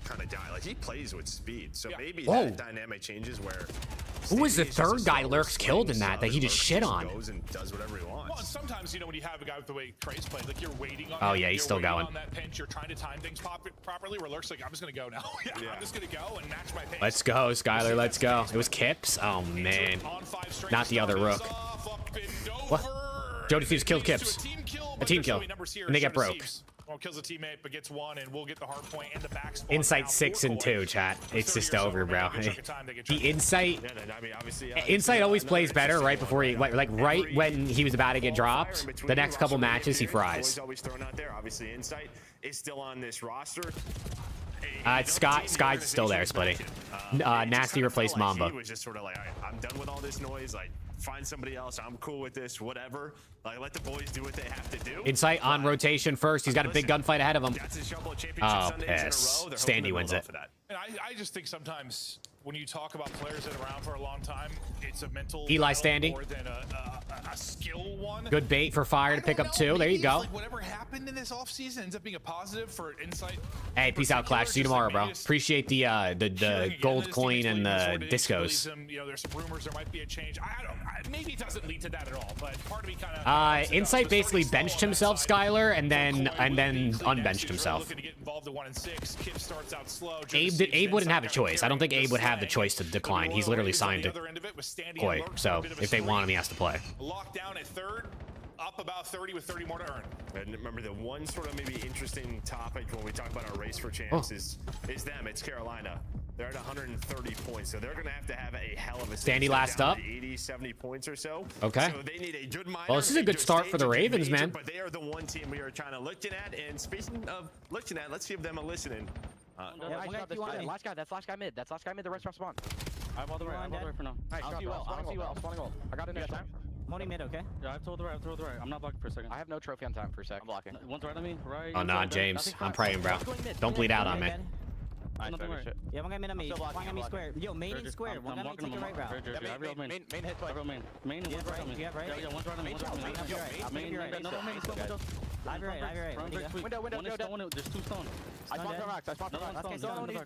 kind of guy. Like he plays with speed, so Yeah. maybe Whoa. that dynamic changes where. Who was the Standy is just third a guy slower Lurks killed in swing that sub, he and just Lurks shit on? Goes and does whatever he wants. Well, and sometimes when you have a guy with the way Craze plays, like you're waiting on. Oh, him, yeah, he's you're still waiting going. On that pinch, you're trying to time things properly. Where Lurks like, I'm just gonna go now. Yeah. I'm just gonna go and match my pace. Let's go, Skylar. Let's go. It was Kips. Oh man. On 5 straight, Not the other starts rook. off, up and What? over. Jody Thieves killed Leads to Kips. A team kill. A but team there's kill. no numbers here. And they get Jordan broke. Thieves, well, kills a teammate, but gets 1 and will get the hard point in the back spot. Insight now 6 for and Koi. 2, chat. It's 30 just or so over, bro. remaining. They get chunk of time, they get The chunk of time. Insight. Yeah, I mean, obviously, Insight always another plays better interesting right before he, one. like right when he was about to get Qualifier dropped. in between The next couple roster matches, he periods, fries. Koi's always thrown out there. Obviously, Insight is still on this roster. It's Sky's still there, Splitty. Nasty replaced Mamba. He was just sort of like, all right, I'm done with all this noise. Like, find somebody else. I'm cool with this. Whatever. Like, let the boys do what they have to do. Insight on rotation first. He's got a big gunfight ahead of him. That's his couple of championship Oh, Sundays in a row. piss. They're hoping Standy to wins build it. off of that. And I just think sometimes when you talk about players that are around for a long time, it's a mental Eli battle Standy. more than a skill one. Good bait for Fire to pick up 2. There Maybe you go. Like whatever happened in this offseason ends up being a positive for Insight. Hey, peace out, Clash. See you tomorrow, bro. Appreciate the gold coin and the discos. There's some rumors there might be a change. Maybe it doesn't lead to that at all, but part of me kind of. Insight basically benched himself, Skylar, and then unbenched himself. Looking to get involved in 1 and 6. Kip starts out slow. Abe wouldn't have a choice. I don't think Abe would have the choice to decline. He's literally signed to Koi, so if they want him, he has to play. Locked down at 3rd, up about 30 with 30 more to earn. And remember, the one sort of maybe interesting topic when we talk about our race for champs is them. It's Carolina. They're at 130 points, so they're going to have a hell of a season. Standy last Down up. to 80, 70 points or so. Okay. So they need a good minor. Well, this is a good start for the Ravens, man. But they are the one team we are trying to looking at. And speaking of looking at, let's give them a listening. Last guy, that's last guy mid. That's last guy mid. The rest spawn. I'm all the way. I'm all the way for now. I'll see you well. I'm spawning ult. I got initial time. Money mid, okay? Yeah, I've told the right. I'm not blocking for a second. I have no trophy on time for a sec. I'm blocking. One's right on me. Right. Oh, nah, James. I'm praying, bro. Don't bleed out on me. Nothing right. Yeah, one guy mid on me. One guy mid square. Yo, main in square. One guy mid take the right route. Main hit twice. Main one's right on me. You have right? Yeah, one's right on me. Main. Another main. I've right. Window. There's 2 stones. I spawned from rocks.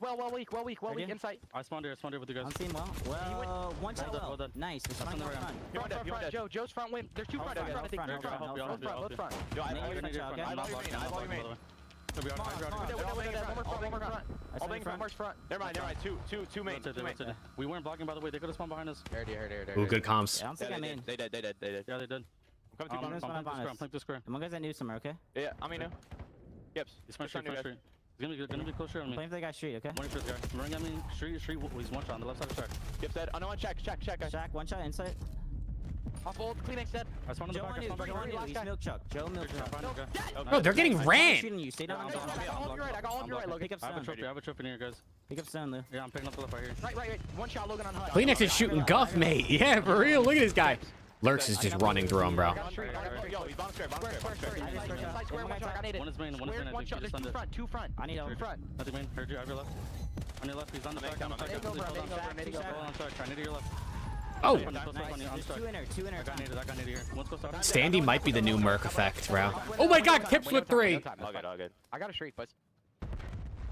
Well weak. Insight. I spawned here with you guys. I'm seeing well. One shot well. Nice. We're spawning up front. Joe's front win. There's 2 front. I think. Both front. Yo, I have all your main. All being front. Never mind. Two main. We weren't blocking, by the way. They could have spawned behind us. Ooh, good comms. I don't think I'm in. They did. Yeah, they did. I'm coming to square. I'm playing to square. One guy's at new somewhere, okay? Yeah, I'm in now. Yep. He's front street. He's gonna be closer on me. Playing for the guy street, okay? Running for the guy. Running at me. Street. He's one shot on the left side of the track. Yep, dead. Oh, no, one check, guys. Shack, one shot, inside. Off ult. Kleenex dead. I spawned in the Joe back. on you, Joe on you. He's milk chuck. Joe milk chuck. Bro, they're getting ran. Shooting you. Stay down. I got all on your right, Logan. Pick up I have a stone. trophy. I have a trophy in here, guys. Pick up stone, Lou. Yeah, I'm picking up the left right here. Right. One shot, Logan on HUD. Kleenex is shooting guff, mate. Yeah, for real. Look at this guy. Lurks is just running through him, bro. One is main. One is main. I think he just under. Two front. I need help. Nothing main. Heard you. I have your left. On your left. He's on the back. On the back. Hold on, sorry. Try to your left. Oh, There's two in there. I got needed here. Let's go stop. Standy might be the new Merc effect, bro. Oh my God, Kip flip 3. All good. I got a streak, boys.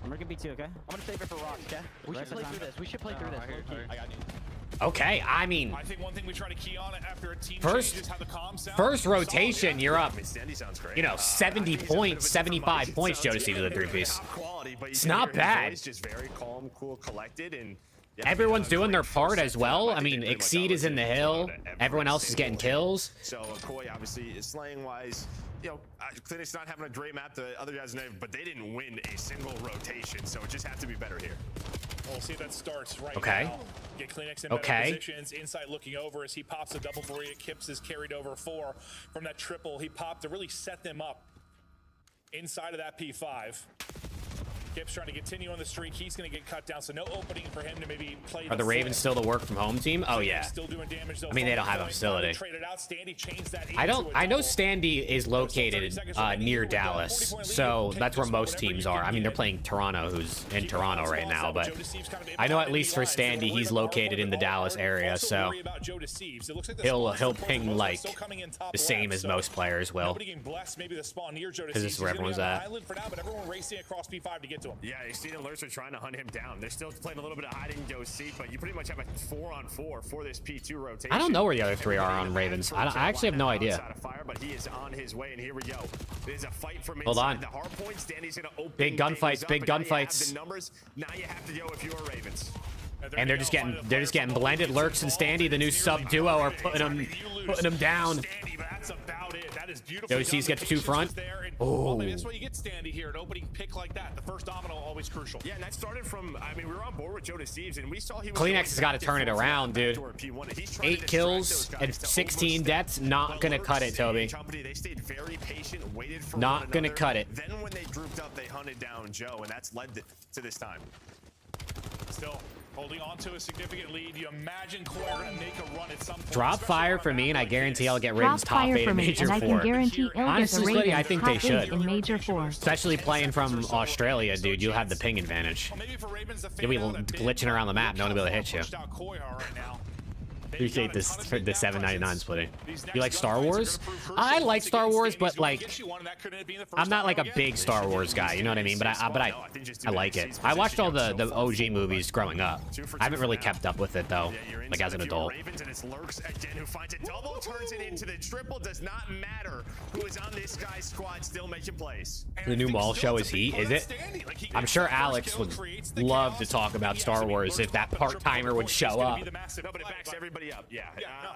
I'm working B2, okay? I'm gonna save it for rocks, okay? We should play through this. I got you. Okay, I mean, I think one thing we try to key on after a team First- changes how the comms sound. first rotation, you're up. Standy sounds great. 70 points, 75 points, Joe, to see the 3-piece. It's not bad. It's just very calm, cool, collected, and Everyone's doing their part as well. I mean, Exceed is in the hill. Everyone else is getting kills. So Koi obviously is slaying wise. Kleenex not having a great map. The other guys know, but they didn't win a single rotation, so it just has to be better here. We'll see if that starts right Okay. now. Get Kleenex in better positions. Insight looking over as he pops a double for you. Kips is carried over 4 from that triple he popped to really set them up inside of that P5. Kips trying to continue on the streak. He's going to get cut down, so no opening for him to maybe play. Are the Ravens still the work from home team? Oh yeah. Still doing damage, though. I mean, they don't have a facility. Traded out. Standy changed that I know into a Standy is located near Dallas, so that's where most teams are. I mean, they're playing Toronto, who's in Toronto right now, but I know at least for Standy, he's located in the Dallas area, so he'll ping like the same as most players will, because this is where everyone's at. Yeah, Exceed and Lurks are trying to hunt him down. They're still playing a little bit of hide and go seek, but you pretty much have a 4-on-4 for this P2 rotation. I don't know where the other 3 are on Ravens. I actually have no idea. But he is on his way, and here we go. There's a fight from Hold on. the hard point. Standy's gonna open Big gunfights, big gunfights. the numbers. Now you have to go if you're Ravens. And they're just getting blended. Lurks and Standy, the new sub duo, are putting them down. That's about it. That is beautiful. OC's gets 2 front. Well, maybe that's why you get Standy here, an opening pick like that. The first domino always crucial. Yeah, and that started from, I mean, we were on board with Joe Deceives, and we saw he was Kleenex has got to turn it around, dude. 8 kills and 16 deaths, not gonna cut it, Toby. They stayed very patient, waited for Not gonna cut it. Then when they grouped up, they hunted down Joe, and that's led to this time. Still holding on to a significant lead. You imagine Koi are going to make a run at some point. Drop fire for me, and I guarantee I'll get Ravens Drop top fire 8 for in me, Major and I 4. can guarantee he'll get the Honestly, Ravens I think top they 8 should. in Major 4. Especially playing from Australia, dude. You'll have the ping advantage. You'll be glitching around the map. No one will be able to hit you. Appreciate this for the $7.99 splitting. You like Star Wars? I like Star Wars, but like I'm not like a big Star Wars guy. You know what I mean? But I like it. I watched all the OG movies growing up. I haven't really kept up with it though, like as an adult. Ravens, and it's Lurks again who finds it. Double turns it into the triple. Does not matter who is on this guy's squad, still making plays. The new mall show is Heat, is it? I'm sure Alex would love to talk about Star Wars if that part-timer would show up. No, but it backs everybody up. Yeah,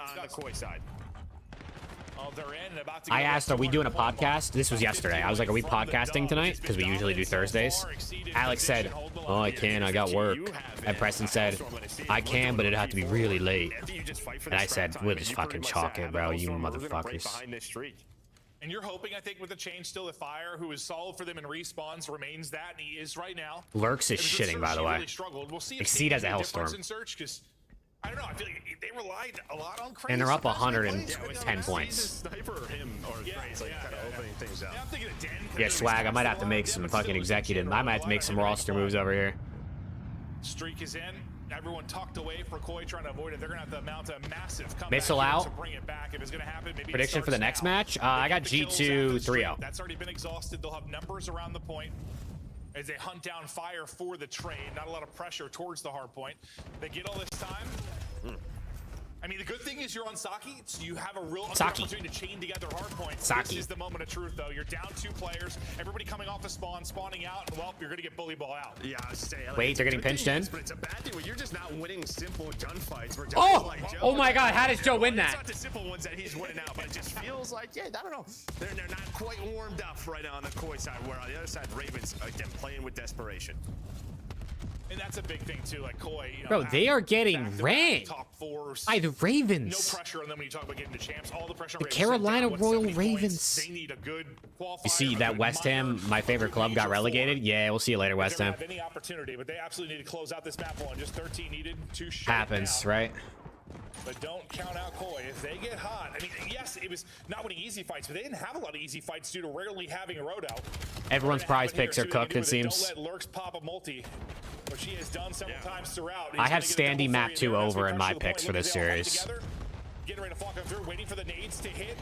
on the Koi side. I asked, are we doing a podcast? This was yesterday. I was like, are we podcasting tonight? Because we usually do Thursdays. Alex said, oh, I can't. I got work. And Preston said, I can, but it'd have to be really late. And I said, we'll just fucking chalk it, bro, you motherfuckers. And you're hoping, I think, with the change still at Fire, who is solid for them in respawns, remains that, and he is right now. Lurks is shitting, by the way. Exceed has a Hellstorm. I don't know. I feel like they relied a lot on Craze. And they're up 110 points. Yeah, swag. I might have to make some fucking executive. I might have to make some roster moves over here. Streak is in. Everyone tucked away for Koi, trying to avoid it. They're going to have to mount a massive comeback Missile out. to bring it back. If it's going to happen, maybe Prediction for the next match? I got G2 3-0. That's already been exhausted. They'll have numbers around the point as they hunt down Fire for the trade. Not a lot of pressure towards the hard point. They get all this time. I mean, the good thing is as you're on Saki, you have a real Saki. opportunity to chain together hard points. Saki. This is the moment of truth, though. You're down 2 players. Everybody coming off the spawn, spawning out, and well, you're gonna get bully ball out. Yeah, I say, like, Wait, they're getting pinched in. but it's a bad thing when you're just not winning simple gunfights. Where Oh! like Joe, Oh my God, how does Joe win It's that? not the simple ones that he's winning out, but it just feels like, yeah, I don't know. They're not quite warmed up right on the Koi side, where on the other side, Ravens, again, playing with desperation. And that's a big thing too, like Koi. You know, Bro, they are getting back-to-back ranked top 4s. by the Ravens. No pressure on them when you talk about getting the champs. All the pressure on The Ravens. Carolina Down, Royal 70 Ravens. points. They need a good qualifier. You see a that good West Ham, minor, my favorite club, got major relegated? four. Yeah, we'll see you later, West They Ham. don't have any opportunity, but they absolutely need to close out this map one. Just 13 needed to shut Happens, down. right? But don't count out Koi. If they get hot, I mean, yes, it was not winning easy fights, but they didn't have a lot of easy fights due to rarely having a road out. Everyone's prize picks are cooked, it Don't seems. let Lurks pop a multi, which he has done several times throughout. I have He's gonna get a Standy double Map free 2 there as we over in pressure my the picks point. for Look this at they all fight series. together, getting ready to flock through, waiting for the nades to hit.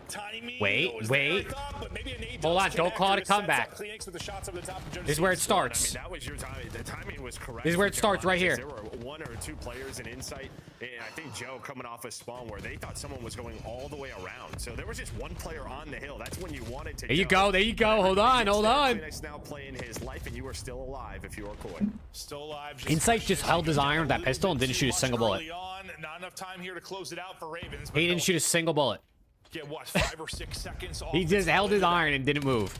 Timing Wait, was wait. there, I thought, but maybe a nade Hold does on, don't connect, call or it a sets up comeback. Kleenex with the shots over the top of Jonas This is where it Stevens. starts. I mean, that was your timing. The timing was correct. This is where for it starts right Carolina, here. because there were 1 or 2 players in Insight, and I think Joe coming off a spawn where they thought someone was going all the way around. So there was just 1 player on the hill. That's when you wanted to. There you go, there you go. Hold on, hold on. Kleenex now playing his life, and you are still alive if you are Koi. Still alive. Insight just held his iron with that pistol and didn't shoot a single bullet. Early on, not enough time here to close it out for Ravens. He didn't shoot a single bullet. Get what, 5 or 6 seconds off. He just held his iron and didn't move.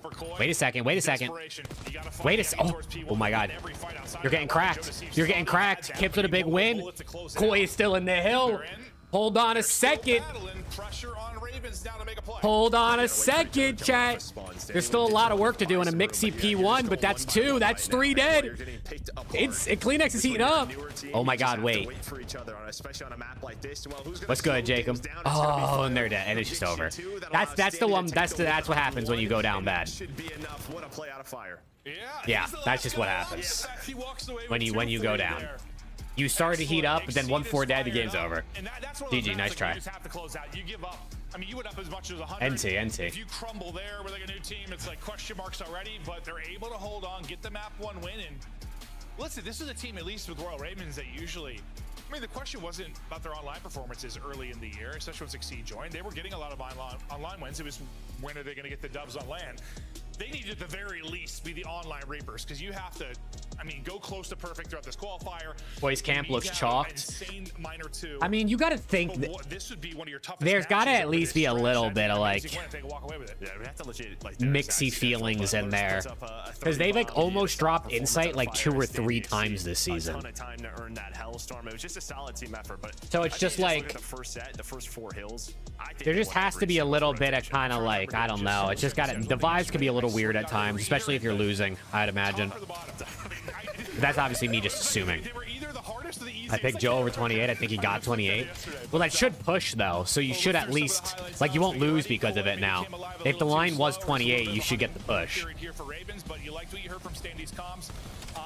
For Koi. Wait a second, wait a second. Desperation. You gotta find Wait a Emmy second. towards P1 Oh my God. in every fight outside You're of getting that line. cracked. Jonas Stevens You're getting still cracked. had Kips with a big one win. bullet to close it Koi out. is still in the hill. They're in. Hold on a They're still second. battling. Pressure on Ravens now to make a play. Hold on a second, chat. There's still a lot of work to do in a Mixie P1, but that's 2. That's 3 dead. Kleenex is heating up. Oh my God, wait. What's good, Jacob? Oh, and they're dead, and it's just over. That's the one. That's what happens when you go down bad. Yeah, that's just what happens when you go down. You start to heat up, but then 1-4 dead, the game's over. GG, nice try. You just have to close out. You give up. I mean, you would up as much as 100. NT. If you crumble there with like a new team, it's like question marks already, but they're able to hold on, get the map 1 win, and listen, this is a team, at least with Royal Ravens, that usually, I mean, the question wasn't about their online performances early in the year, especially when Succeed joined. They were getting a lot of online wins. It was, when are they going to get the dubs on land? They need to, at the very least, be the online Reapers, because you have to, I mean, go close to perfect throughout this qualifier. Boys Camp looks chalked. Insane minor 2. I mean, you got to think that this would be one of your toughest there's got to matches at over least this be a stretch. little That's bit of the like amazing win. They can walk away with it. Yeah, we have to legit, like, mixy feelings in there, because they've like almost dropped Insight like 2 or 3 times this season. A ton of time to earn that Hellstorm. It was just a solid team effort, but So it's just like the first set, the first 4 hills. there just has to be a little bit of kind of like, I don't know. It's just got to, the vibes can be a little weird at times, especially if you're losing, I'd imagine. That's obviously me just assuming. I picked Joe over 28. I think he got 28. Well, that should push, though, so you should at least, like, you won't lose because of it now. If the line was 28, you should get the push. Here for Ravens, but you liked what you heard from Standy's comms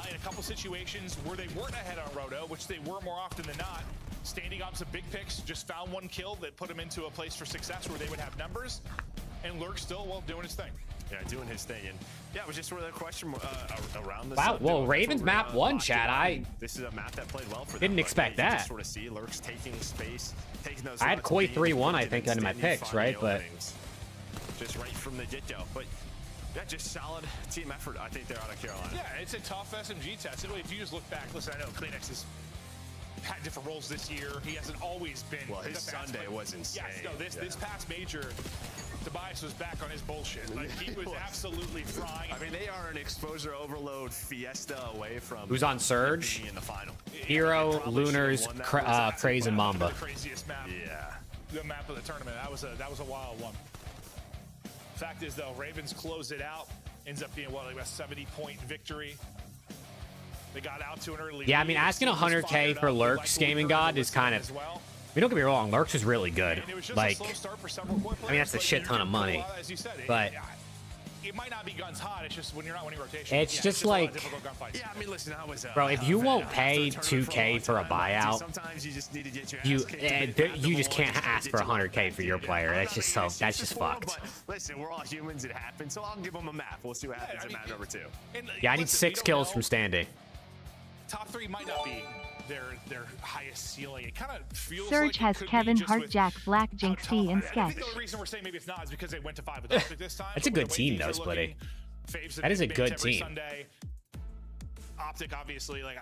in a couple situations where they weren't ahead on Roto, which they were more often than not. Standy got some big picks, just found 1 kill that put him into a place for success where they would have numbers, and Lurk still, well, doing his thing. Yeah, doing his thing, and yeah, it was just sort of the question around this. Wow, well, Ravens map 1, chat. This is a map that played well for them. Didn't expect that. Sort of see Lurks taking space, taking those. I had Koi 3-1, I think, under my picks, right? But just right from the get-go, but yeah, just solid team effort. I think they're out of Carolina. Yeah, it's a tough SMG test. If you just look back, listen, I know Kleenex has had different roles this year. He hasn't always been. Well, his Sunday was insane. Yes, no, this past major, Tobias was back on his bullshit. Like, he was absolutely frying. I mean, they are an exposure overload fiesta away from. who's on Surge? In the final. Hero, Lunars, Craze, and Mamba. The craziest map. Yeah. The map of the tournament. That was a wild one. Fact is, though, Ravens close it out. Ends up being, what, like a 70-point victory. They got out to an early Yeah, I mean, asking 100K for Lurks Gaming God is kind of. I mean, don't get me wrong, Lurks is really good. Like, I mean, that's a shit ton of money. But it might not be guns hot. It's just when you're not winning rotation. it's just like, Yeah, I mean, listen, I was. bro, if you won't pay 2K for a buyout, Sometimes you just need to get your you just can't ask for 100K for your player. That's just fucked. But listen, we're all humans. It happens. So I'll give them a map. We'll see what happens in map number 2. Yeah, I need 6 kills from Standy. Top 3 might not be their highest ceiling. It kind of feels Surge like has Kevin Hart, Jack Black, Jinx T, and I Sketch. think the only reason we're saying maybe it's not is because they went to 5 with OPTIC this time. That's a good team, though, Splitty. That is a good team. Sunday. OPTIC, obviously, like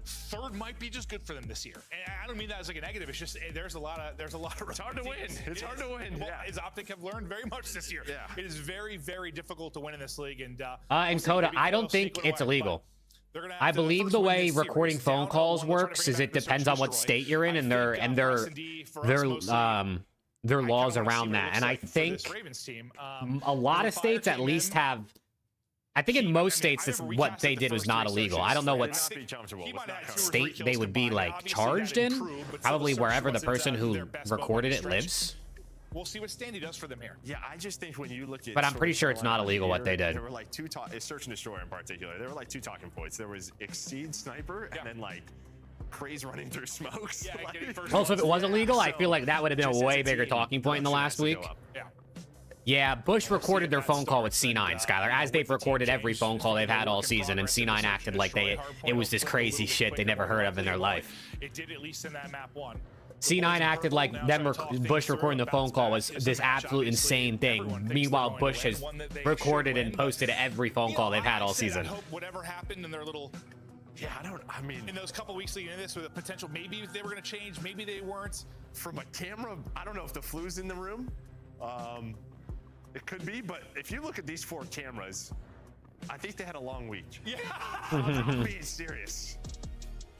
third might be just good for them this year, and I don't mean that as like a negative. It's just there's a lot of It's hard to win. It's hard to win. Well, as OPTIC have learned very much this year. Yeah. It is very, very difficult to win in this league. And Coda, I don't think it's illegal. I believe the way recording phone calls works is it depends on what state you're in and their laws around that. And I think a lot of states at least have. I think in most states, what they did was not illegal. I don't know what state they would be like charged in. Probably wherever the person who recorded it lives. We'll see what Standy does for them here. Yeah, I just think when you look at... But I'm pretty sure it's not illegal what they did. There were like two... Search and Destroy in particular. There were like 2 talking points. There was Exceed Sniper and then like Craze running through smokes. Yeah, also, if it was illegal, I feel like that would have been a way bigger talking point in the last week. Yeah, Bush recorded their phone call with C9, Skylar, as they've recorded every phone call they've had all season, and C9 acted like it was this crazy shit they never heard of in their life. It did at least in that map 1. C9 acted like Bush recording the phone call was this absolute insane thing. Meanwhile, Bush has recorded and posted every phone call they've had all season. I hope whatever happened in their little... Yeah, I mean... In those couple weeks leading into this with a potential, maybe they were going to change, maybe they weren't. From a camera, I don't know if the flu's in the room. It could be, but if you look at these 4 cameras, I think they had a long week. Yeah. I'm being serious.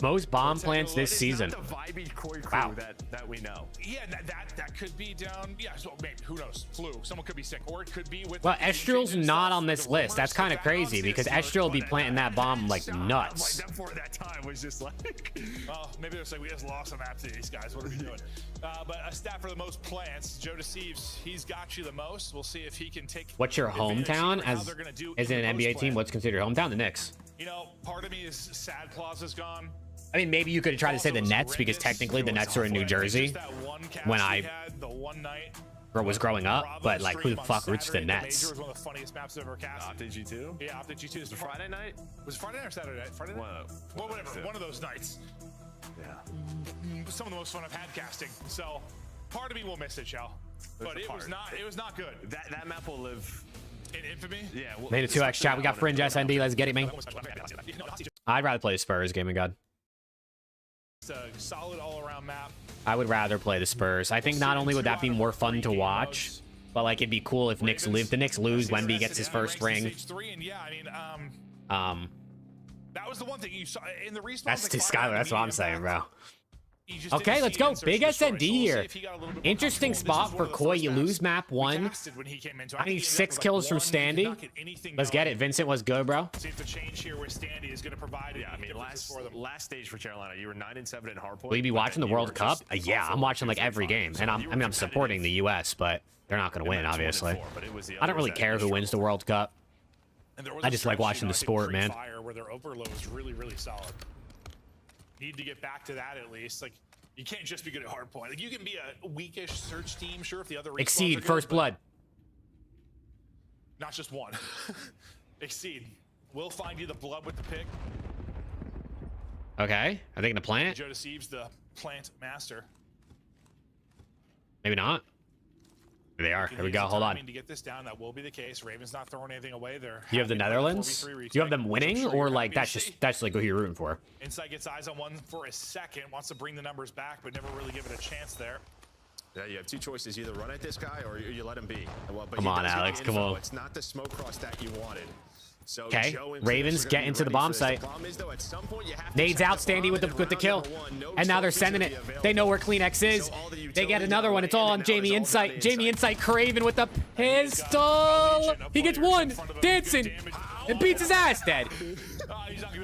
Most bomb plants this season. Not the vibey Koi crew that we know. Yeah, that could be down. Yeah, so maybe, who knows? Flu. Someone could be sick, or it could be with. Well, Estrel's not on this list. That's kind of crazy because Estrel will be planting that bomb like nuts. Like that that time was just like. Well, maybe it's like we just lost some map to these guys. What are we doing? But a stat for the most plants, Joe Deceives. He's got you the most. We'll see if he can take. What's your hometown as an NBA team? What's considered hometown? The Knicks. You know, part of me is sad Plaza's gone. I mean, maybe you could try to say the Nets because technically the Nets are in New Jersey when I was growing up, but like who the fuck roots the Nets? It was one of the funniest maps I've ever cast. OPTIC G2? Yeah, OPTIC G2 is the Friday night? Was it Friday night or Saturday night? Friday night? Well, whatever. One of those nights. Yeah. Some of the most fun I've had casting. So part of me will miss it, Joe. But it was not good. That map will live in infamy. Yeah. Made it 2x chat. We got Fringe SND. Let's get it, man. I'd rather play Spurs, game of God. It's a solid all-around map. I would rather play the Spurs. I think not only would that be more fun to watch, but like it'd be cool if Knicks live. The Knicks lose, Wemby gets his first ring. That was the one thing you saw in the respawn. That's to Skylar. That's what I'm saying, bro. Okay, let's go. Big SND here. Interesting spot for Koi. You lose map 1. I need 6 kills from Standy. Let's get it. Vincent, what's good, bro? See if the change here with Standy is going to provide. Yeah, I mean, last stage for Carolina, you were 9-7 in hardpoint. Will you be watching the World Cup? Yeah, I'm watching like every game, and I'm supporting the U.S., but they're not going to win, obviously. I don't really care who wins the World Cup. I just like watching the sport, man. Where their overload is really, really solid. Need to get back to that at least. Like, you can't just be good at hardpoint. Like, you can be a weakish search team, sure, if the other Exceed first blood. Not just one. Exceed. We'll find you the blood with the pick. Okay, are they gonna plant? Joe Deceives the plant master. Maybe not. There they are. Here we go. Hold on. To get this down, that will be the case. Raven's not throwing anything away there. You have the Netherlands? Do you have them winning, or like that's like who you're rooting for? Insight gets eyes on one for a second, wants to bring the numbers back, but never really give it a chance there. Yeah, you have 2 choices: either run at this guy or you let him be. Well, but come on, Alex. Come on. It's not the smoke cross that you wanted. So okay, Ravens get into the bomb site. Nades out, Standy with the kill, and now they're sending it. They know where CleanX is. They get another one. It's all on Jamie Insight. Jamie Insight, Craven with the pistol. He gets one, dancing, and beats his ass dead.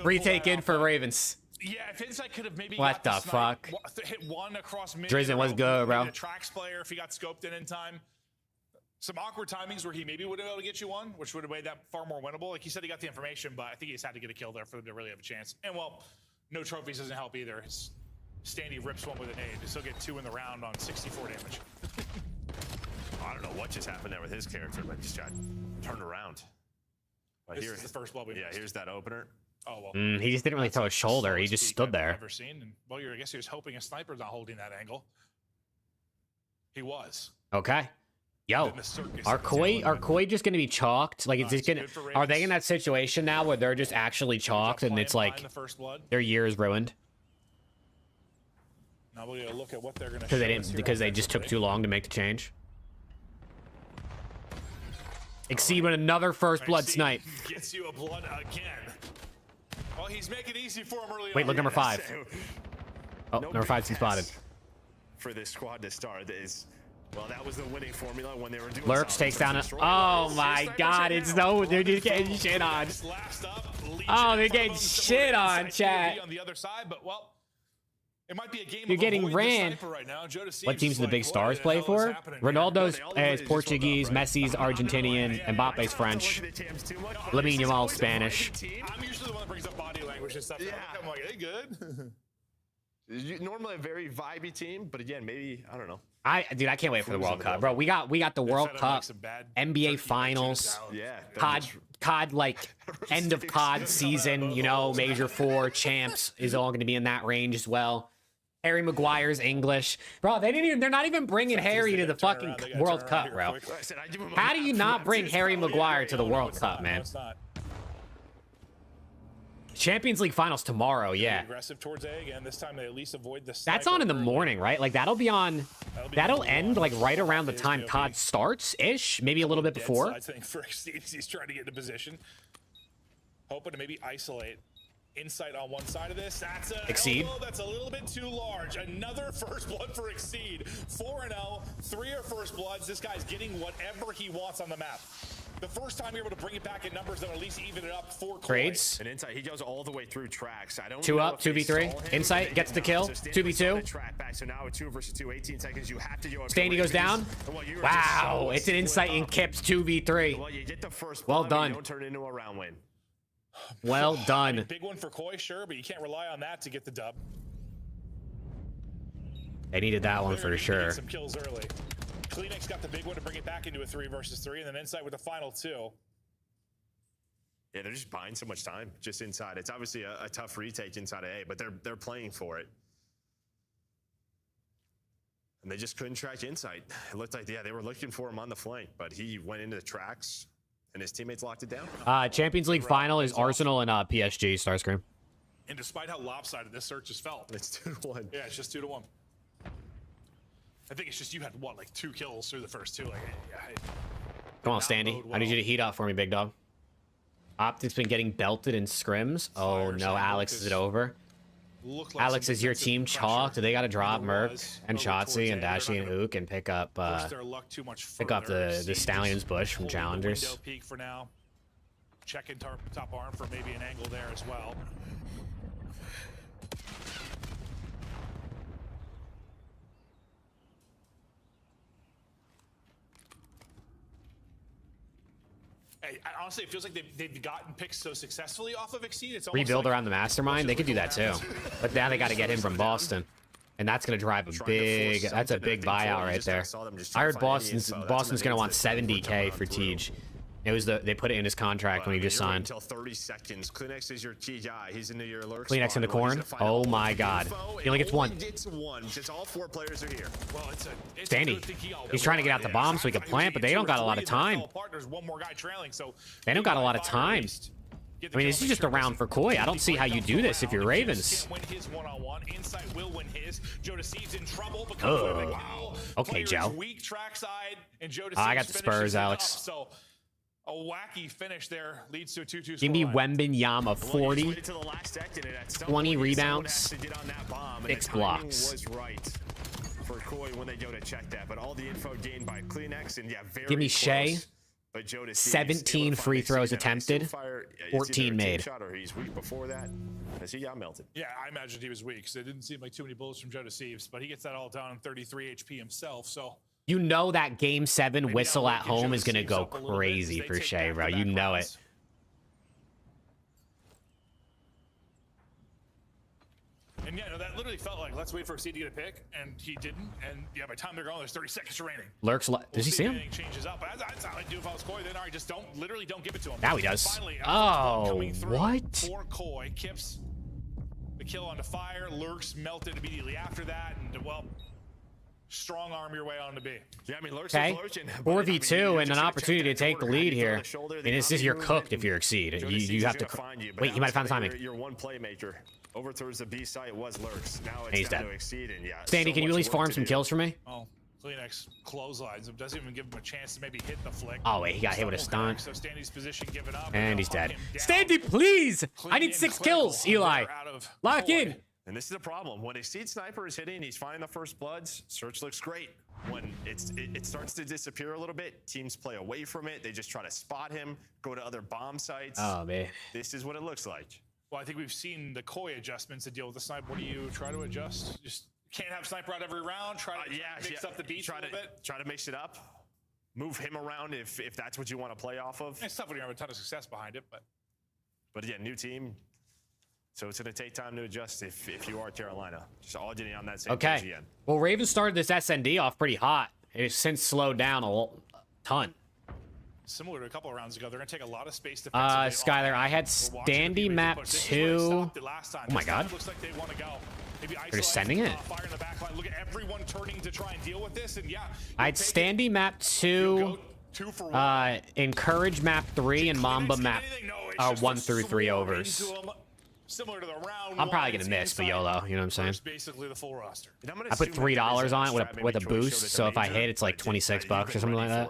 Retake in for Ravens. Yeah, if Insight could have maybe what the fuck? Hit one across mid. Drizzen was good, bro. A tracks player if he got scoped in time. Some awkward timings where he maybe would have been able to get you one, which would have made that far more winnable. Like he said, he got the information, but I think he just had to get a kill there for them to really have a chance. And well, no trophies doesn't help either. Standy rips one with a nade. They still get 2 in the round on 64 damage. I don't know what just happened there with his character, but just got turned around. But this is the first blood we missed. Here's that opener. Oh, well. He just didn't really throw a shoulder. He just stood there. Never seen. And, well, I guess he was hoping a sniper's not holding that angle. He was. Okay. Yo, are Koi just going to be chalked? Like, is this gonna? Are they in that situation now where they're just actually chalked and it's like their year is ruined? Now we're gonna look at what they're gonna. Because they just took too long to make the change. Exceed with another first blood snipe. Gets you a blood again. Well, he's making it easy for him early. Wait, look, number 5. Oh, number 5's been spotted. For this squad to start is, well, that was the winning formula when they were doing. Lurks takes down a. Oh my God! It's no. They're just getting shit on. Oh, they're getting shit on, chat. On the other side, but well. It might be a game. You're getting ran. Right now. What teams do the big stars play for? Ronaldo's is Portuguese, Messi's Argentinian, and Mbappe's French. Lamine Yamal's Spanish. I'm usually the one that brings up body language and stuff. Yeah. I'm like, hey, good. Normally a very vibey team, but again, maybe I don't know. Dude, I can't wait for the World Cup, bro. We got the World Cup, NBA Finals, COD like end of COD season. You know, Major 4 champs is all going to be in that range as well. Harry Maguire's English, bro. They're not even bringing Harry to the fucking World Cup, bro. How do you not bring Harry Maguire to the World Cup, man? Champions League finals tomorrow, yeah. Aggressive towards A again. This time they at least avoid the. That's on in the morning, right? Like that'll be on. That'll end like right around the time COD starts ish, maybe a little bit before. I think for Exceed, he's trying to get into position, hoping to maybe isolate. Insight on one side of this. That's a Exceed. Elbow, that's a little bit too large. Another first blood for Exceed. 4-0. 3 are first bloods. This guy's getting whatever he wants on the map. The first time you're able to bring it back in numbers that at least even it up for Trades. And Insight, he goes all the way through tracks. I don't 2 up, 2v3. Insight gets the kill. 2v2. So now with 2 versus 2, 18 seconds. You have to go. Stanley goes down. Wow, it's an Insight in Kips 2v3. Well, you get the first well blood, done. You don't turn it into a round win. Well done. I mean, big one for Koi, sure, but you can't rely on that to get the dub. They needed that one for sure. Some kills early. Kleenex got the big one to bring it back into a 3 versus 3, and then Insight with the final 2. Yeah, they're just buying so much time just inside. It's obviously a tough retake inside of A, but they're playing for it. And they just couldn't track Insight. It looked like, yeah, they were looking for him on the flank, but he went into the tracks. And his teammates locked it down. Champions League final is Arsenal and PSG. Starscream. And despite how lopsided this search has felt, it's 2-1. Yeah, it's just 2-1. I think it's just you had what, like 2 kills through the first 2. Like, yeah, come on, Standy. I need you to heat up for me, big dog. OPTIC's been getting belted in scrims. Oh no, Alex, is it over? Like Alex, is your team chalked? Do they got to drop Merc and Shotzi and Dashi and Ook and pick up the Stallion's Bush from Challengers? Peak for now. Checking top arm for maybe an angle there as well. Honestly, it feels like they've gotten picks so successfully off of Exceed. It's rebuild around the mastermind. They could do that too, but now they got to get him from Boston, and that's going to drive a big. That's a big buyout right there. I heard Boston's going to want 70K for Tej. It was they put it in his contract when he just signed. Until 30 seconds. Kleenex is your key guy. He's into your alert. Kleenex in the corn. Oh my God. He only gets 1. He gets 1 because all 4 players are here. Well, Standy. He's trying to get out the bomb so he can plant, but they don't got a lot of time. They don't got a lot of time. I mean, this is just a round for Koi. I don't see how you do this if you're Ravens. Oh. Okay, Joe. I got the Spurs, Alex. A wacky finish there leads to a 2-2 Give me Wembanyama 40, 20 rebounds, 6 blocks. Was right for Koi when they go to check that, but all the info gained by Kleenex and yeah, very give me close. Shea. 17 free throws attempted, 14 made. He's weak before that as he got melted. Yeah, I imagined he was weak because it didn't seem like too many bullets from Joe Deceives, but he gets that all down on 33 HP himself, so. You know that Game 7 whistle at home is going to go crazy for Shea, bro. You know it. And yeah, no, that literally felt like, let's wait for Exceed to get a pick, and he didn't. And yeah, by the time they're going, there's 30 seconds remaining. Lurks. Does he see him? Changes up. That's how I do if I was Koi. Then I just literally don't give it to him. Now he does. Finally, Oh, what? For Koi, Kips the kill onto fire. Lurks melted immediately after that, and well, strong arm your way on to B. Yeah, I mean, Lurks Okay. is lurching. 4v2 and an opportunity to take the lead here. And this is your cooked if you're Exceed. You have to. Wait, he might have found timing. Your one playmaker over towards the B site was Lurks. Now it's He's down dead. to Exceed, and yeah. Standy, can you at least farm some kills for me? Oh, Kleenex clotheslines him. Doesn't even give him a chance to maybe hit the flick. Oh, wait, he got hit with a stun. So Standy's position given up. And he's dead. Standy, please! I need 6 kills, Eli. Lock in. And this is the problem. When Exceed Sniper is hitting, he's finding the first bloods. Search looks great. When it starts to disappear a little bit, teams play away from it. They just try to spot him, go to other bomb sites. Oh, man. This is what it looks like. Well, I think we've seen the Koi adjustments to deal with the sniper. What do you try to adjust? Just can't have sniper out every round. Try to mix up the beats a little bit. Try to mix it up. Move him around if that's what you want to play off of. It's tough when you have a ton of success behind it, But again, new team. So it's going to take time to adjust if you are Carolina. Just all getting on that same page again. Well, Ravens started this SND off pretty hot. It's since slowed down a ton. similar to a couple of rounds ago, they're going to take a lot of space to. Skylar, I had Standy map 2. Oh my god. Looks like they want to go. They're just sending it. Fire in the back line. Look at everyone turning to try and deal with this, and yeah. I had Standy map 2, Encourage map 3, and Mamba map 1 through 3 overs. Similar to the round I'm probably gonna miss, but YOLO, you know what I'm saying? Basically the full roster. I put $3 on it with a boost, so if I hit, it's like 26 bucks or something like that.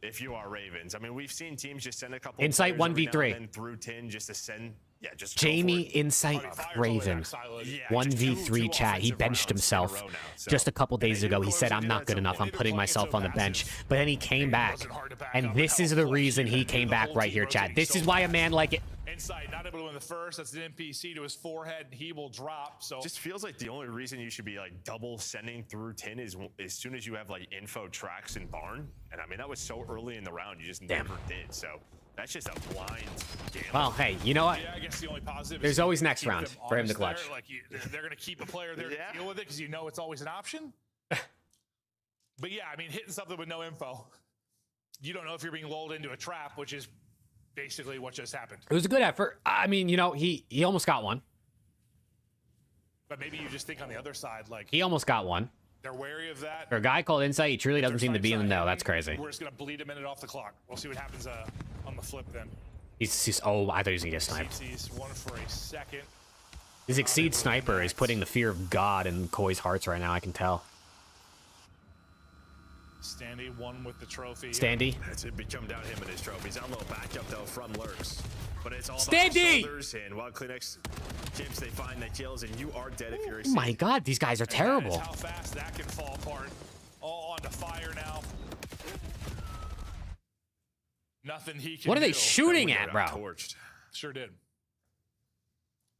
If you are Ravens, I mean, we've seen teams just send a couple. Insight 1v3. Through 10 just to send. Yeah, just Jamie Insight Raven, 1v3 chat. He benched himself just a couple days ago. He said, "I'm not good enough. I'm putting myself on the bench." But then he came back, and this is the reason he came back right here, chat. This is why a man like it. Insight not able to win the first. That's an NPC to his forehead. He will drop. So just feels like the only reason you should be like double sending through 10 is as soon as you have like info tracks in barn. And I mean that was so early in the round, you just never did. So that's just a blind gamble. Well, hey, you know what? Yeah, I guess the only positive There's always next round for him to clutch. Like they're going to keep a player there to deal with it because you know it's always an option. But yeah, I mean, hitting something with no info, you don't know if you're being lulled into a trap, which is basically what just happened. It was a good effort. I mean, you know, he almost got one. But maybe you just think on the other side, like he almost got one. They're wary of that. For a guy called Insight, he truly doesn't seem to be in the know. That's crazy. We're just gonna bleed a minute off the clock. We'll see what happens on the flip then. He's oh, I thought he was gonna get sniped. He's one for a second. His Exceed Sniper is putting the fear of God in Koi's hearts right now. I can tell. Standy won with the trophy. Standy. That's it. Become down him and his trophies. A little backup though from Lurks, but it's all Standy. Shoulders and while Kleenex James, they find the kills and you are dead if you're. Oh my God, these guys are terrible. How fast that can fall apart. All onto fire now. Nothing he can. What are they do. shooting at, bro? Torched. Sure did.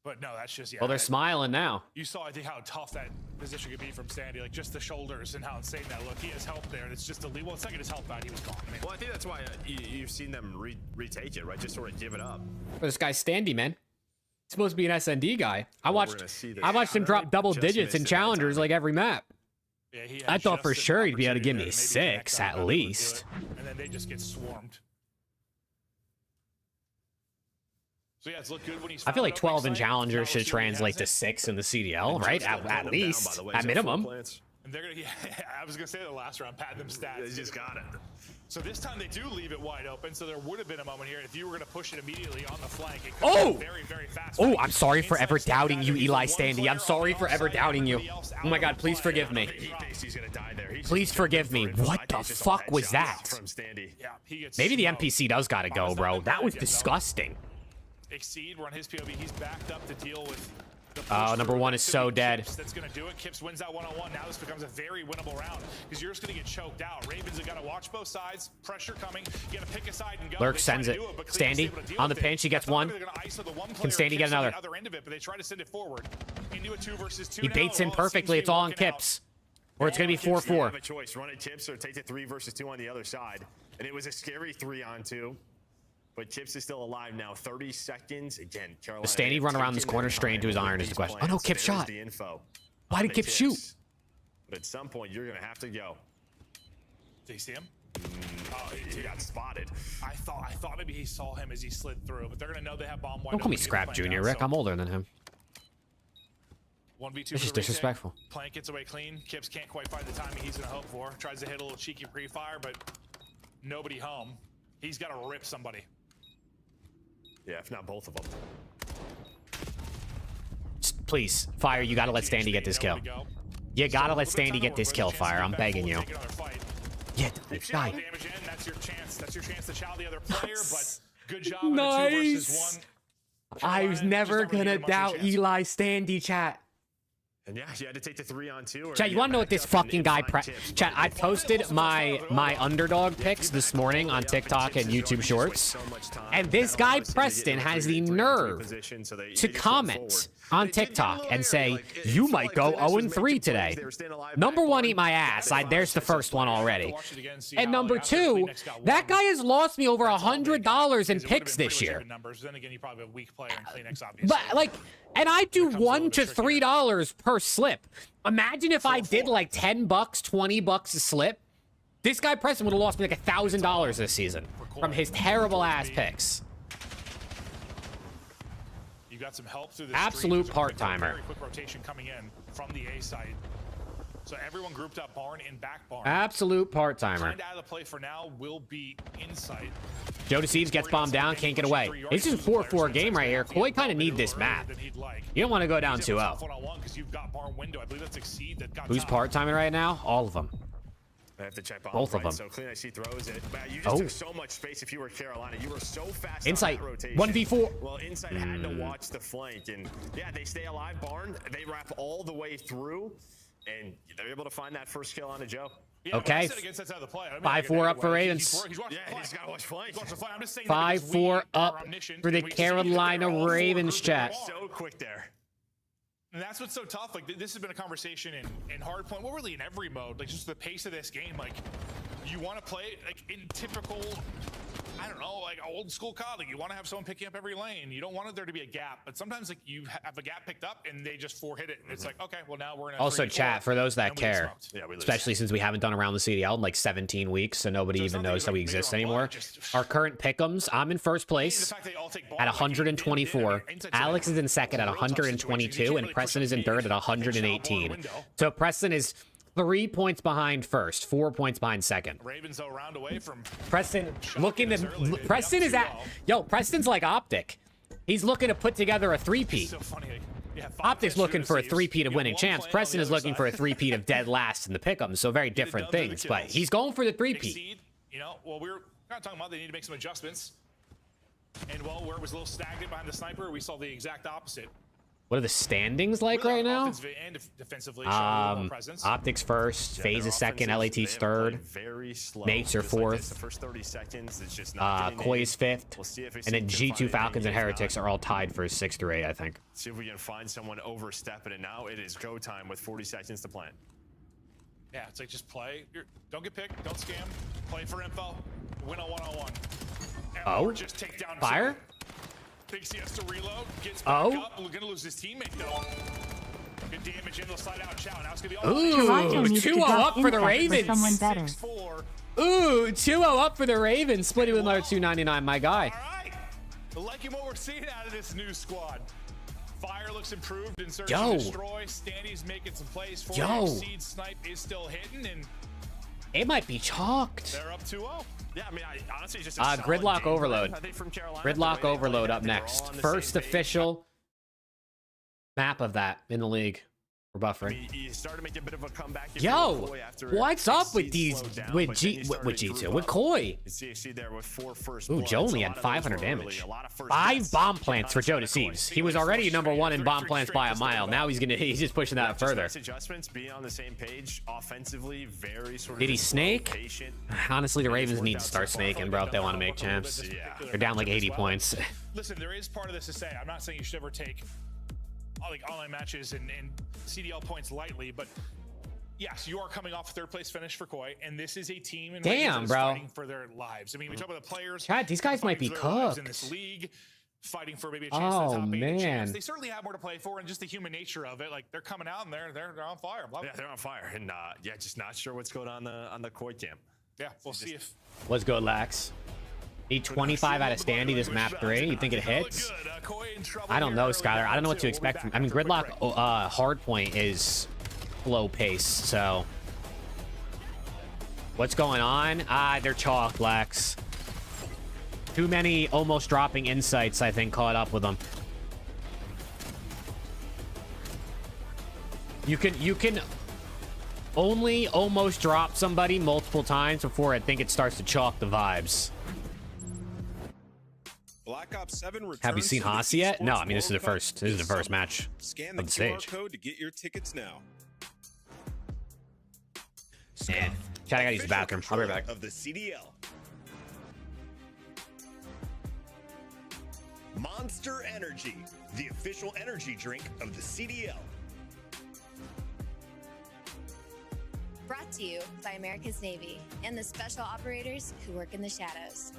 But no, that's just Well, they're smiling now. You saw, I think, how tough that position could be from Standy, like just the shoulders and how insane that looked. He has help there, and it's just a lead. Well, it's not his help out. He was gone. Well, I think that's why you've seen them retake it, right? Just sort of give it up. But this guy's Standy, man. He's supposed to be an SND guy. I watched him drop double digits in challengers like every map. Yeah, I thought for sure he'd be able to give me 6 at least. And then they just get swarmed. So yeah, it's looked good when he's. I feel like 12 in challengers should translate to 6 in the CDL, right? At least, at minimum. And they're gonna. Yeah, I was gonna say the last round, pad them stats. They just got it. So this time they do leave it wide open. So there would have been a moment here if you were gonna push it immediately on the flank. It could be very, very fast. Oh, I'm sorry for ever doubting you, Eli Standy. I'm sorry for ever doubting you. Oh my God, please forgive me. Please forgive me. What the fuck was that? Maybe the NPC does gotta go, bro. That was disgusting. Exceed, we're on his POV. He's backed up to deal with. Oh, number 1 is so dead. That's going to do it. Kips wins that one-on-one. Now this becomes a very winnable round because you're just going to get choked out. Ravens have got to watch both sides. Pressure coming. You got to pick a side and go. Lurk sends it. Standy on the pinch. He gets one. Can Standy get another? Other end of it, but they try to send it forward into a 2 versus 2. He baits in perfectly. It's all on Kips. Or it's going to be 4-4. Have a choice. Run it Kips or take the 3 versus 2 on the other side. And it was a scary 3-on-2. But Kips is still alive now. 30 seconds. Again, Carolina. The Standy run around this corner straight into his iron is the question. Oh no, Kip shot. The info. Why did Kip shoot? But at some point, you're going to have to go. Did you see him? Oh, he got spotted. I thought maybe he saw him as he slid through, but they're going to know they have bomb. Don't call me Scrap Jr., Rick. I'm older than him. 1v2. It's just disrespectful. Plant gets away clean. Kips can't quite find the timing he's going to hope for. Tries to hit a little cheeky pre-fire, but nobody home. He's got to rip somebody. Yeah, if not both of them. Please, Fire, you gotta let Standy get this kill. You gotta let Standy get this kill, Fire. I'm begging you. Yeah, die. That's your chance. That's your chance to chow the other player, but good job. Nice. I was never gonna doubt Eli Standy, chat. And yeah, you had to take the 3-on-2. Chat, you want to know what this fucking guy Chat, I posted my underdog picks this morning on TikTok and YouTube Shorts. And this guy, Preston, has the nerve to comment on TikTok and say, you might go 0-3 today. Number one, eat my ass. There's the first one already. And number two, that guy has lost me over $100 in picks this year. But, like... And I do $1 to $3 per slip. Imagine if I did like $10, $20 a slip. This guy Preston would have lost me like $1,000 this season from his terrible ass picks. You got some help through the absolute part-timer. Very quick rotation coming in from the A side. So everyone grouped up barn and back barn. Absolute part-timer. Kind of out of the play for now will be inside. Joe Deceives gets bombed down, can't get away. This is a 4-4 game right here. Koi kind of need this map. You don't want to go down 2-0. Who's part-timing right now? All of them. I have to check both of them. So clean, I see throws it. Man, you just took so much space if you were Carolina. You were so fast. Insight. On that rotation. 1v4. Well, Insight had to watch the flank, and yeah, they stay alive. Barn. They wrap all the way through, and they're able to find that first kill on a Joe. Yeah, okay. 5-4 up for Ravens. Yeah, he's got to watch flank. 5-4 up for the Carolina Ravens, chat. So quick there. And that's what's so tough. Like, this has been a conversation in hardpoint, well, really in every mode. Like, just the pace of this game. Like, you want to play like in typical, I don't know, like old school COD. Like, you want to have someone picking up every lane. You don't want there to be a gap. But sometimes, like, you have a gap picked up and they just 4-hit it. And it's like, okay, well, now we're in a also, chat, for those that care, we especially since we haven't done around the CDL in like 17 weeks, so nobody even knows that we exist anymore. Our current pick'ems, I'm in first place at 124. Alex is in second at 122, and Preston is in third at 118. So Preston is 3 points behind first, 4 points behind second. Ravens a round away from Preston looking to Preston is at Preston's like OPTIC. He's looking to put together a three-peat. So funny. Yeah, OPTIC's looking for a three-peat of winning champs. Preston is looking for a three-peat of dead last in the pick'em. So very different things, but he's going for the three-peat. You know, well, we're kind of talking about they need to make some adjustments. And where it was a little stagnant behind the sniper, we saw the exact opposite. What are the standings like right now? And defensively, OPTIC's first, FaZe is second, LAT's third, Nates are fourth, the first 30 seconds, it's just not Koi is fifth, and then G2 Falcons and Heretics are all tied for 6 through 8, I think. See if we can find someone overstepping it. Now it is go time with 40 seconds to plant. Yeah, it's like just play. Don't get picked. Don't scam. Play for info. Win a one-on-one. Oh, just take down Fire? Thinks he has to reload. Gets back up. We're gonna lose his teammate though. Good damage in. They'll slide out. Chow. Now it's gonna be. Ooh, 2-0 up for the Ravens. Ooh, 2-0 up for the Ravens. Splitting with another 299, my guy. All right. Liking what we're seeing out of this new squad. Fire looks improved in search and destroy. Standy's making some plays for him. Seed Snipe is still hitting, and it might be chalked. They're up 2-0. Yeah, I mean, honestly, just Gridlock Overload. Gridlock Overload up next. First official map of that in the league. We're buffering. I mean, you started to make a bit of a comeback. Yo, what's up with these with G2 with Koi? There with 4 first. Ooh, Joe only had 500 damage. 5 bomb plants for Joe Deceives. He was already #1 in bomb plants by a mile. Now he's just pushing that further. Adjustments, being on the same page offensively, very sort of. Did he snake? Honestly, the Ravens need to start snaking, bro, if they want to make champs. They're down like 80 points. Listen, there is part of this to say. I'm not saying you should ever take like online matches and CDL points lightly, but yes, you are coming off a third place finish for Koi, and this is a team in Damn, bro. fighting for their lives. I mean, we talk about the players. God, these guys might be cooked in this league, fighting for maybe a chance to the top 8 man. chance. They certainly have more to play for, and just the human nature of it. Like they're coming out and they're on fire. Yeah, they're on fire, and yeah, just not sure what's going on the Koi camp. Yeah, we'll see if. Let's go, Lax. Need 25 out of Standy this map 3. You think it hits? I don't know, Skylar. I don't know what to expect from. I mean, Gridlock hardpoint is slow pace, so. What's going on? They're chalked, Lax. Too many almost dropping insights, I think, caught up with them. You can only almost drop somebody multiple times before I think it starts to chalk the vibes. Black Ops 7 Have you seen Haas yet? No, I mean this is the first match Scan of the stage. QR code to get your tickets now. And chat, I gotta use the bathroom. I'll be right back. Of the CDL. Monster Energy, the official energy drink of the CDL. Brought to you by America's Navy and the special operators who work in the shadows.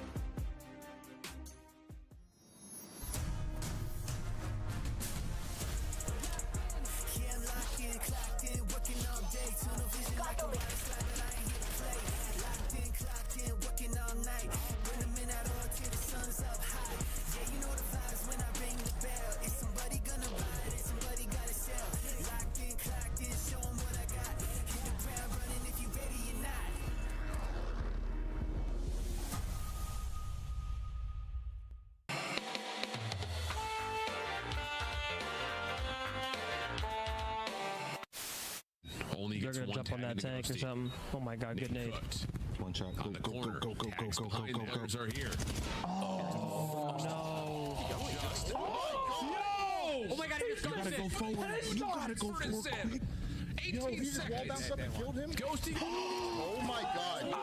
They're gonna jump on that tank or something. Oh my god, good nade. One shot. Go, go, go, go, go, go, go, go, go, go. Are here. Oh no! Oh my god, You gotta go forward. You gotta go forward. Yo, he just wall bounced up and killed him. Ghosty. Oh my god.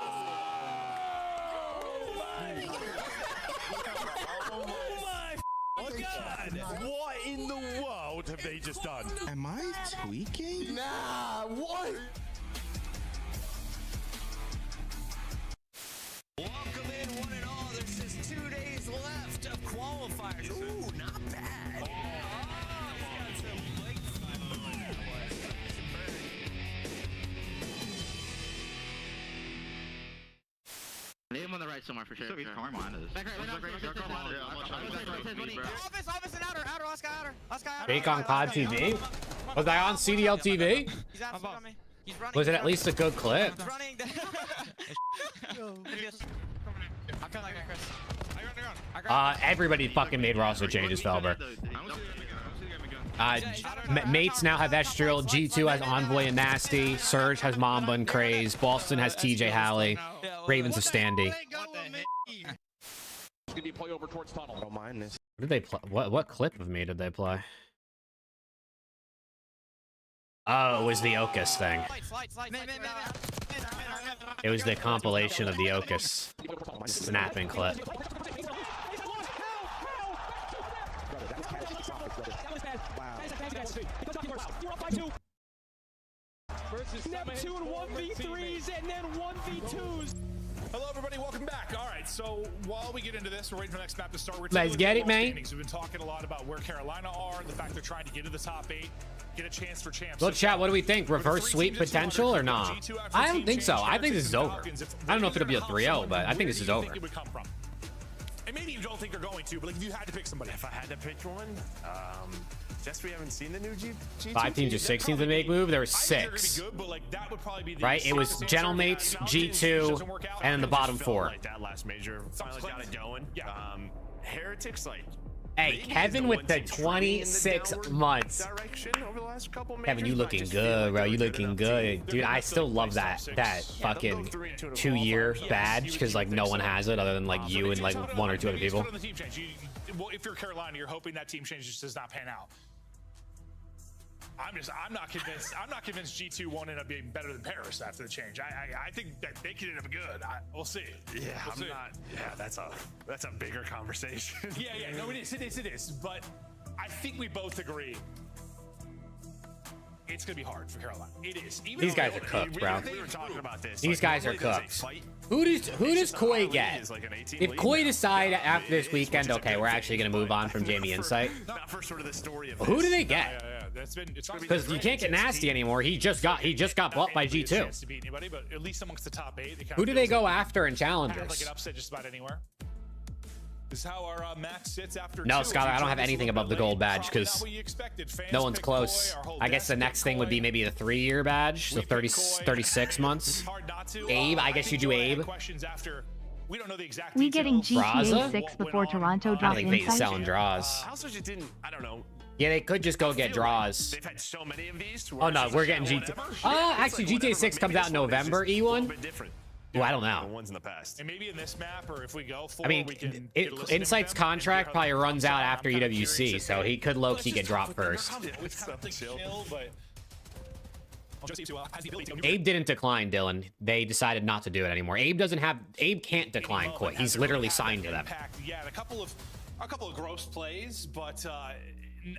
What in the world have they just done? Am I tweaking? Nah, what? Welcome in, one and all. There's just 2 days left of qualifiers. Ooh, not bad. Leave him on the right somewhere for sure. Back right, Office and outer, last guy outer. Fake on COD TV? Was I on CDL TV? He's absolutely on me. He's running. Was it at least a good clip? He's running. I feel like I, Chris. Everybody fucking made roster changes, Felber. Mates now have Estriel, G2 has Envoy and Nasty, Surge has Mamba and Craze, Boston has TJ Halley, Ravens have Standy. Don't mind this. What did they play? What clip of me did they play? Oh, it was the Ocus thing. It was the compilation of the Ocus snapping clip. Neptune 1v3s and then 1v2s. Hello, everybody. Welcome back. All right. So while we get into this, we're waiting for the next map to start. Let's get it, man. We've been talking a lot about where Carolina are, the fact they're trying to get to the top 8, get a chance for champs. Well, chat, what do we think? Reverse sweep potential or not? I don't think so. I think this is over. I don't know if it'll be a 3-0, but I think this is over. And maybe you don't think they're going to, but like if you had to pick somebody. If I had to pick one, guess we haven't seen the new G2 5 teams or 6 teams to make move. There were 6. Right? It was Gentlemates, G2, and then the bottom 4. Like that last major finally got it going. Heretics, like. Hey, Kevin with the 26 months. Kevin, you looking good, bro. You looking good. Dude, I still love that fucking 2-year badge because like no one has it other than like you and like 1 or 2 other people. Well, if you're Carolina, you're hoping that team change just does not pan out. I'm not convinced. I'm not convinced G2 won't end up being better than Paris after the change. I think that they could end up good. We'll see. Yeah, we'll see. Yeah, that's a bigger conversation. Yeah. No, it is. But I think we both agree. it's going to be hard for Carolina. It is. These guys are cooked, bro. We were talking about this. These guys are cooked. Who does Koi get? If Koi decide after this weekend, okay, we're actually going to move on from Jamie Insight, who do they get? Because you can't get Nasty anymore. He just got bought by G2. Who do they go after in challengers? Like an upset just about anywhere. This is how our match sits after No, Scholar, I don't have anything above the gold badge because no one's close. I guess the next thing would be maybe the 3-year badge, so 36 months. Abe, I guess you do Abe. We getting GTA 6 before Toronto I don't drops think they're Insight? selling draws. I don't know. Yeah, they could just go get draws. They've had so many of these. Oh no, we're getting GTA. Actually, GTA 6 comes out in November. E1. Oh, I don't know. Ones in the past. And maybe in this map, or if we go for, I mean, Insight's contract probably runs out after EWC, so he could low-key get dropped first. Abe didn't decline, Dylan. They decided not to do it anymore. Abe can't decline Koi. He's literally signed to them. Yeah, a couple of gross plays, but I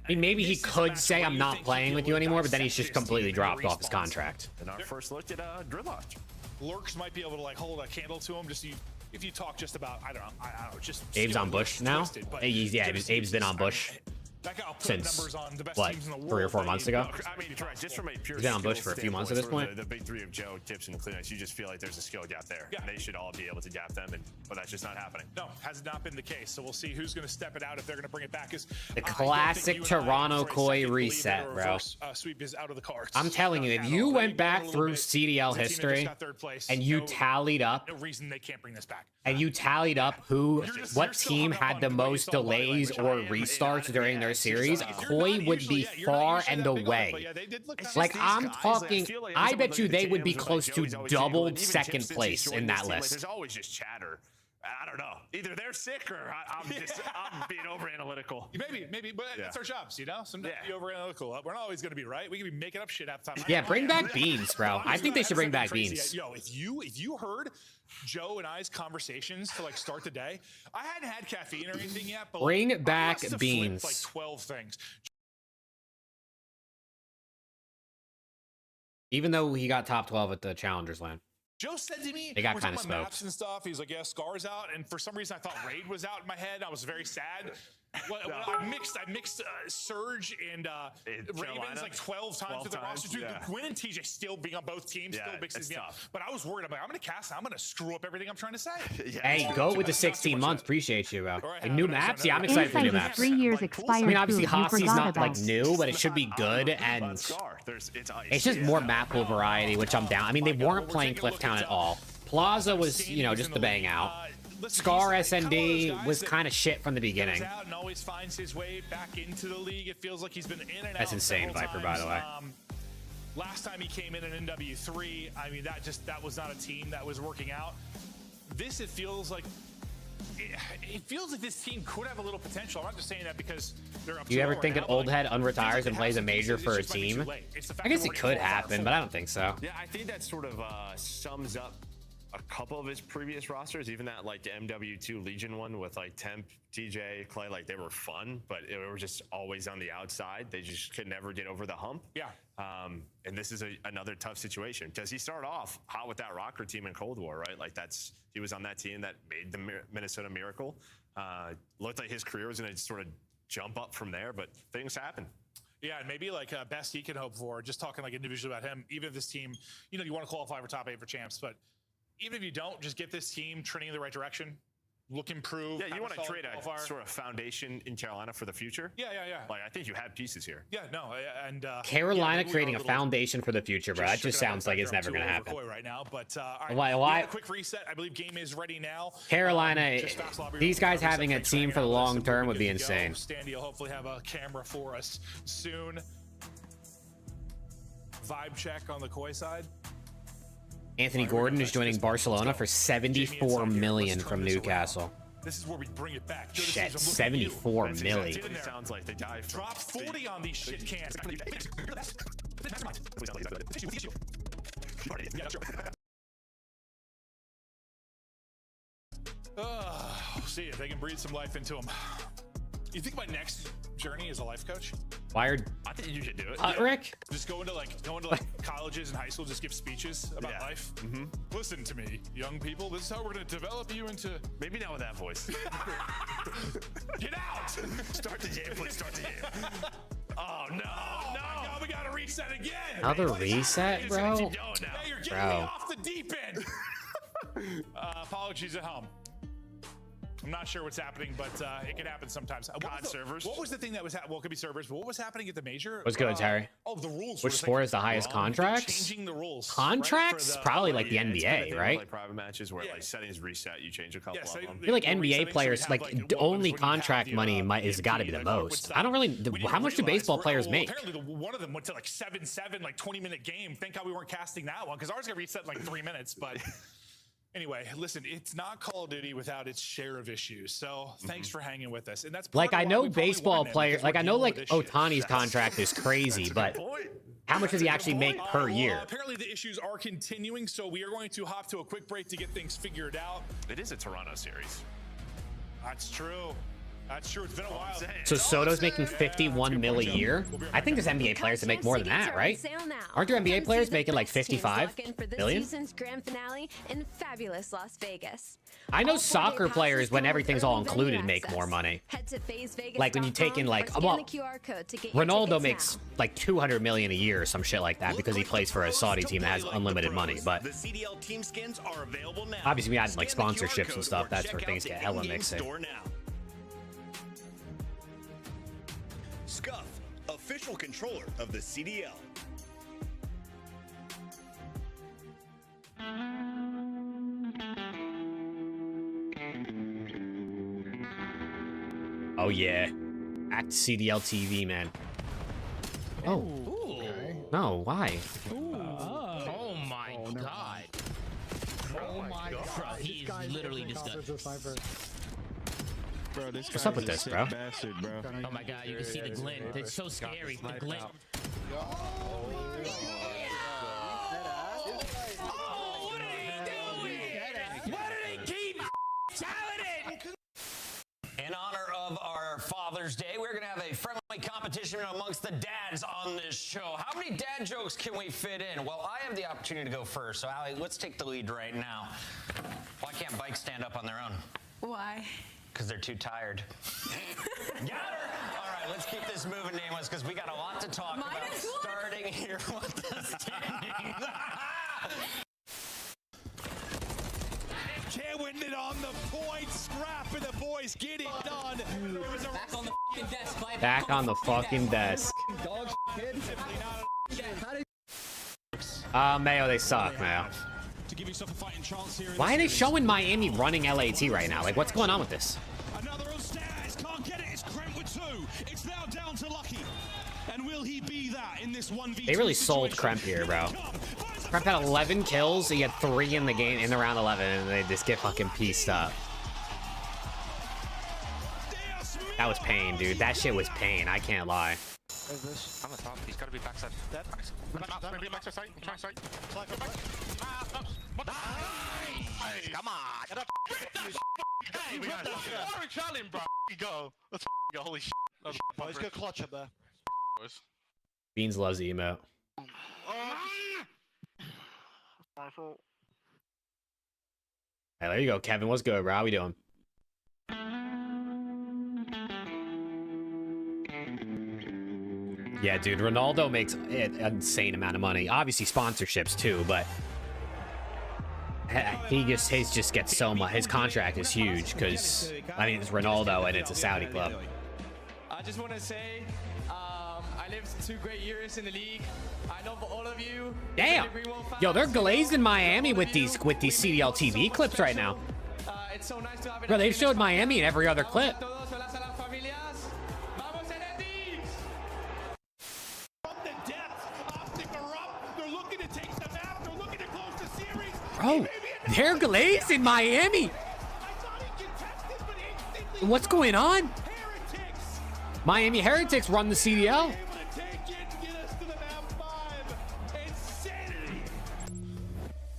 mean, maybe he could say I'm not playing with you anymore, but then he's just completely dropped off his contract. And our first look at Gridlock. Lurks might be able to like hold a candle to him. Just if you talk just about I don't know, just Abe's on Bush now. Yeah, Abe's been on Bush since what, 3 or 4 months ago. I mean, just from a pure he's been on Bush for a few months at this point. The big three of Joe, Tips, and Kleenex, you just feel like there's a skill gap there, and they should all be able to gap them, but that's just not happening. No, has not been the case. So we'll see who's going to step it out if they're going to bring it back. The classic Toronto Koi reset, bro. Sweep is out of the cards. I'm telling you, if you went back through CDL history and you tallied up, no reason they can't bring this back. And you tallied up what team had the most delays or restarts during their series, Koi would be far and away. Like, I'm talking, I bet you they would be close to doubled second place in that list. There's always just chatter. I don't know. Either they're sick or I'm being over analytical. Maybe, but that's our jobs, you know? Sometimes be over analytical. We're not always going to be right. We can be making up shit half the time. Yeah, bring back Beans, bro. I think they should bring back Beans. Yo, if you heard Joe and I's conversations to like start the day, I hadn't had caffeine or anything yet, but bring like, back I must have Beans. flipped, like 12 things. Even though he got top 12 at the Challengers LAN. Joe said to me, they got kind of smoked. Maps and stuff. He's like, yeah, Scar's out, and for some reason I thought Raid was out in my head. I was very sad. I mixed Surge and Ravens like 12 times with the roster. Dude, Gwyn and TJ still being on both teams still mixes me up. But I was worried. I'm like, I'm gonna cast. I'm gonna screw up everything I'm trying to say. Hey, go with the 16 months. Appreciate you, bro. Like, new maps. Yeah, I'm excited for new maps. 3 years expired. I mean, obviously Hossy's not like new, but it should be good, and it's just more map pool variety, which I'm down. I mean, they weren't playing Clifftown at all. Plaza was, you know, just the bang out. Scar SND was kind of shit from the beginning. And always finds his way back into the league. It feels like he's been in and out. That's insane, Viper, by the way. Last time he came in NW3, I mean, that was not a team that was working out. This, it feels like this team could have a little potential. I'm not just saying that because they're up. Do you ever think an old head unretires and plays a major for a team? I guess it could happen, but I don't think so. Yeah, I think that sort of sums up a couple of his previous rosters, even that like the MW2 Legion one with like Temp, TJ, Clay, like they were fun, but they were just always on the outside. They just could never get over the hump. Yeah. And this is another tough situation because he started off hot with that Rocker team in Cold War, right? Like he was on that team that made the Minnesota Miracle. Looked like his career was going to sort of jump up from there, but things happen. Yeah, and maybe like best he can hope for, just talking like individually about him, even if this team, you know, you want to qualify for top 8 for champs, but even if you don't, just get this team trending in the right direction, look improved. Yeah, you want to create a sort of foundation in Carolina for the future. Yeah. Like I think you have pieces here. Yeah, no, and Carolina creating a foundation for the future, bro. That just sounds like it's never going to happen. Right now, but why? A quick reset. I believe game is ready now. Carolina, these guys having a team for the long term would be insane. Standy will hopefully have a camera for us soon. Vibe check on the Koi side. Anthony Gordon is joining Barcelona for $74 million from Newcastle. This is where we bring it back. Shit, $74 million. Sounds like they dive. Drop 40 on these shit cans. See if they can breathe some life into them. You think my next journey is a life coach? Wired. I think you should do it. Rick. Just go into like colleges and high school, just give speeches about life. Listen to me, young people. This is how we're gonna develop you into. Maybe not with that voice. Get out! Start the game, please. Start the game. Oh no! Oh, my God, we gotta reset again. Another reset, bro? Hey, you're getting me off the deep end. Apologies at home. I'm not sure what's happening, but it can happen sometimes. Servers. What was the thing that was well, it could be servers, but what was happening at the major? What's good, Terry? Oh, the rules. Which sport is the highest contracts? Changing the rules. Contracts? Probably like the NBA, right? Like private matches where like settings reset, you change a couple of them. I feel like NBA players, like only contract money is got to be the most. I don't really. How much do baseball players make? Apparently, one of them went to like 7-7, like 20-minute game. Thank God we weren't casting that one because ours got reset in like 3 minutes, but. Anyway, listen, it's not Call of Duty without its share of issues. So thanks for hanging with us. And that's like I know baseball players, like I know like Ohtani's contract is crazy, but how much does he actually make per year? Apparently the issues are continuing, so we are going to hop to a quick break to get things figured out. It is a Toronto series. That's true. That's true. It's been a while. So Soto's making 51 mil a year. I think there's NBA players that make more than that, right? Aren't there NBA players making like 55 million? Season's grand finale in fabulous Las Vegas. I know soccer players, when everything's all included, make more money. Like when you take in like, well, Ronaldo makes like 200 million a year or some shit like that because he plays for a Saudi team that has unlimited money. But the CDL team skins are available now. Obviously, we had like sponsorships and stuff. That's where things get hella mixed. Scuff, official controller of the CDL. Oh yeah, act CDL TV, man. Oh, no, why? Oh my God. Oh my God. He's literally disgusting. Bro, this What's up with this, bro? Bastard, bro? Oh my God, you can see the glint. It's so scary. The glint. In honor of our Father's Day, we're going to have a friendly competition amongst the dads on this show. How many dad jokes can we fit in? Well, I have the opportunity to go first. So, Allie, let's take the lead right now. Why can't bikes stand up on their own? Why? Because they're too tired. Got her! All right, let's keep this moving, Nameless, because we got a lot to talk about. Starting here with the standings. Can't win it on the point. Scrap and the boys get it done. Back on the fucking desk. Back on the fucking desk. Mayo, they suck, Mayo. To give yourself a fighting chance here. Why are they showing Miami running LAT right now? Like, what's going on with this? Another upstairs. Can't get it. It's Kremp with 2. It's now down to Lucky. And will he be that in this 1v2? They really sold Kremp here, bro. Kremp had 11 kills. He had 3 in the game, in the round 11, and they just get fucking pieced up. That was pain, dude. That shit was pain. I can't lie. I'm on top. He's got to be backside. Dead. Maybe backside. Try side. Nice. Come on. Get up. Hey, what the fuck? Challenge, bro. Go. Let's go. Holy shit. Let's go clutch up there. Beans loves the emote. Hey, there you go, Kevin. What's good, bro? How we doing? Yeah, dude, Ronaldo makes an insane amount of money. Obviously, sponsorships too, but his just gets so much. His contract is huge because I mean it's Ronaldo and it's a Saudi club. I just want to say, I lived 2 great years in the league. I love all of you. Damn, yo, they're glazed in Miami with these CDL TV clips right now. It's so nice to have it. Bro, they've showed Miami in every other clip. Bro, they're glazed in Miami. What's going on? Miami Heretics run the CDL.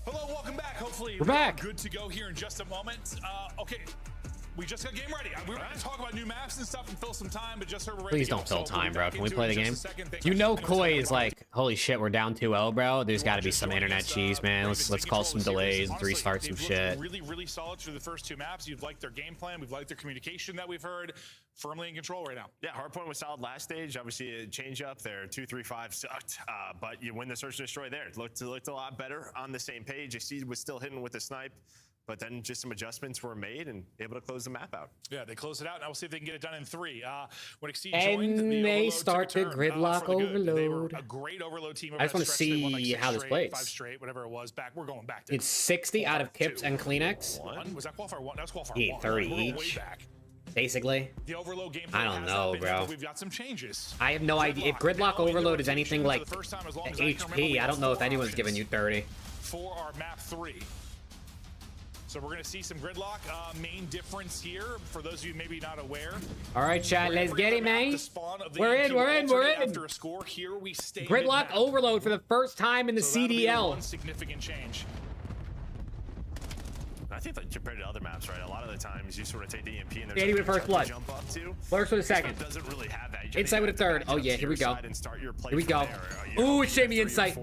Hello, welcome back. Hopefully we're back. Good to go here in just a moment. Okay, We just got game ready. We were going to talk about new maps and stuff and fill some time, but just heard we're ready. Please don't fill time, bro. Can we play the game? You know, Koi is like, holy shit, we're down 2-0, bro. There's got to be some internet cheese, man. Let's call some delays and restart some shit. Really solid through the first 2 maps. You've liked their game plan. We've liked their communication that we've heard. Firmly in control right now. Yeah, Hardpoint was solid last stage. Obviously, a change up there. 2-3-5 sucked, but you win the search and destroy there. It looked a lot better on the same page. Exceed was still hitting with the snipe. But then just some adjustments were made and able to close the map out. Yeah, they closed it out. Now we'll see if they can get it done in 3. When Exceed and joined, they start the gridlock overload. They were a great overload team. I just want to see how this plays. 5 straight, whatever it was. We're going back to it's 60 out of Kips and Kleenex. Was that qualifier 1? That was qualifier 1. Yeah, 30 each. Way back. Basically. The overload game I don't know, bro. We've got some changes. I have no idea. If gridlock overload is anything like HP, I don't know if anyone's giving you 30. For our map 3. So we're going to see some gridlock. Main difference here, for those of you maybe not aware. All right, chat, let's get it, man. We're in. After a score here, we stay gridlock overload for the first time in the CDL. One significant change. I think that compared to other maps, right? A lot of the times you sort of take the EMP and there's 80 with first blood. Jump up to. Lurks with a second. Doesn't really have that. Insight with a third. Oh yeah, here we go. Here we go. Ooh, it's Jamie Insight.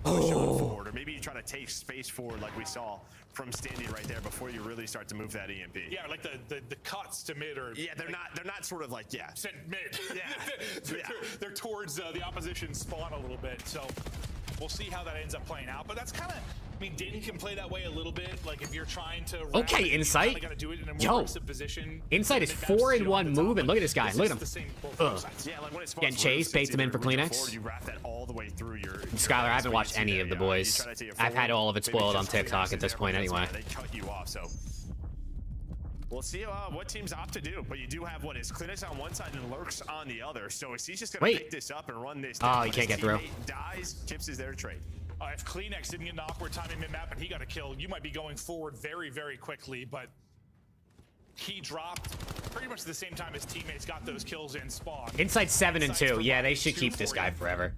Oh. Or maybe you try to take space forward like we saw from standing right there before you really start to move that EMP. Yeah, like the cuts to mid or yeah, they're not sort of like mid. Yeah, they're towards the opposition spawn a little bit. So we'll see how that ends up playing out. But that's kind of, I mean, Din can play that way a little bit. Like if you're trying to okay, Insight. Do it in a more position. Insight is 4-in-1 move, and look at this guy. Look at him. Yeah, like when it's getting chased, baits him in for Kleenex. You wrap that all the way through your Skylar, I haven't watched any of the boys. I've had all of it spoiled on TikTok at this point anyway. They cut you off, so we'll see what teams opt to do. But you do have what is Kleenex on one side and Lurks on the other. So is he just going to pick this up and run this down? Oh, he can't get through. Dies, Kips is there to trade. If Kleenex didn't get an awkward time in mid-map and he got a kill, you might be going forward very, very quickly, but he dropped pretty much at the same time his teammates got those kills in spawn. Inside 7 and 2. Yeah, they should keep this guy forever.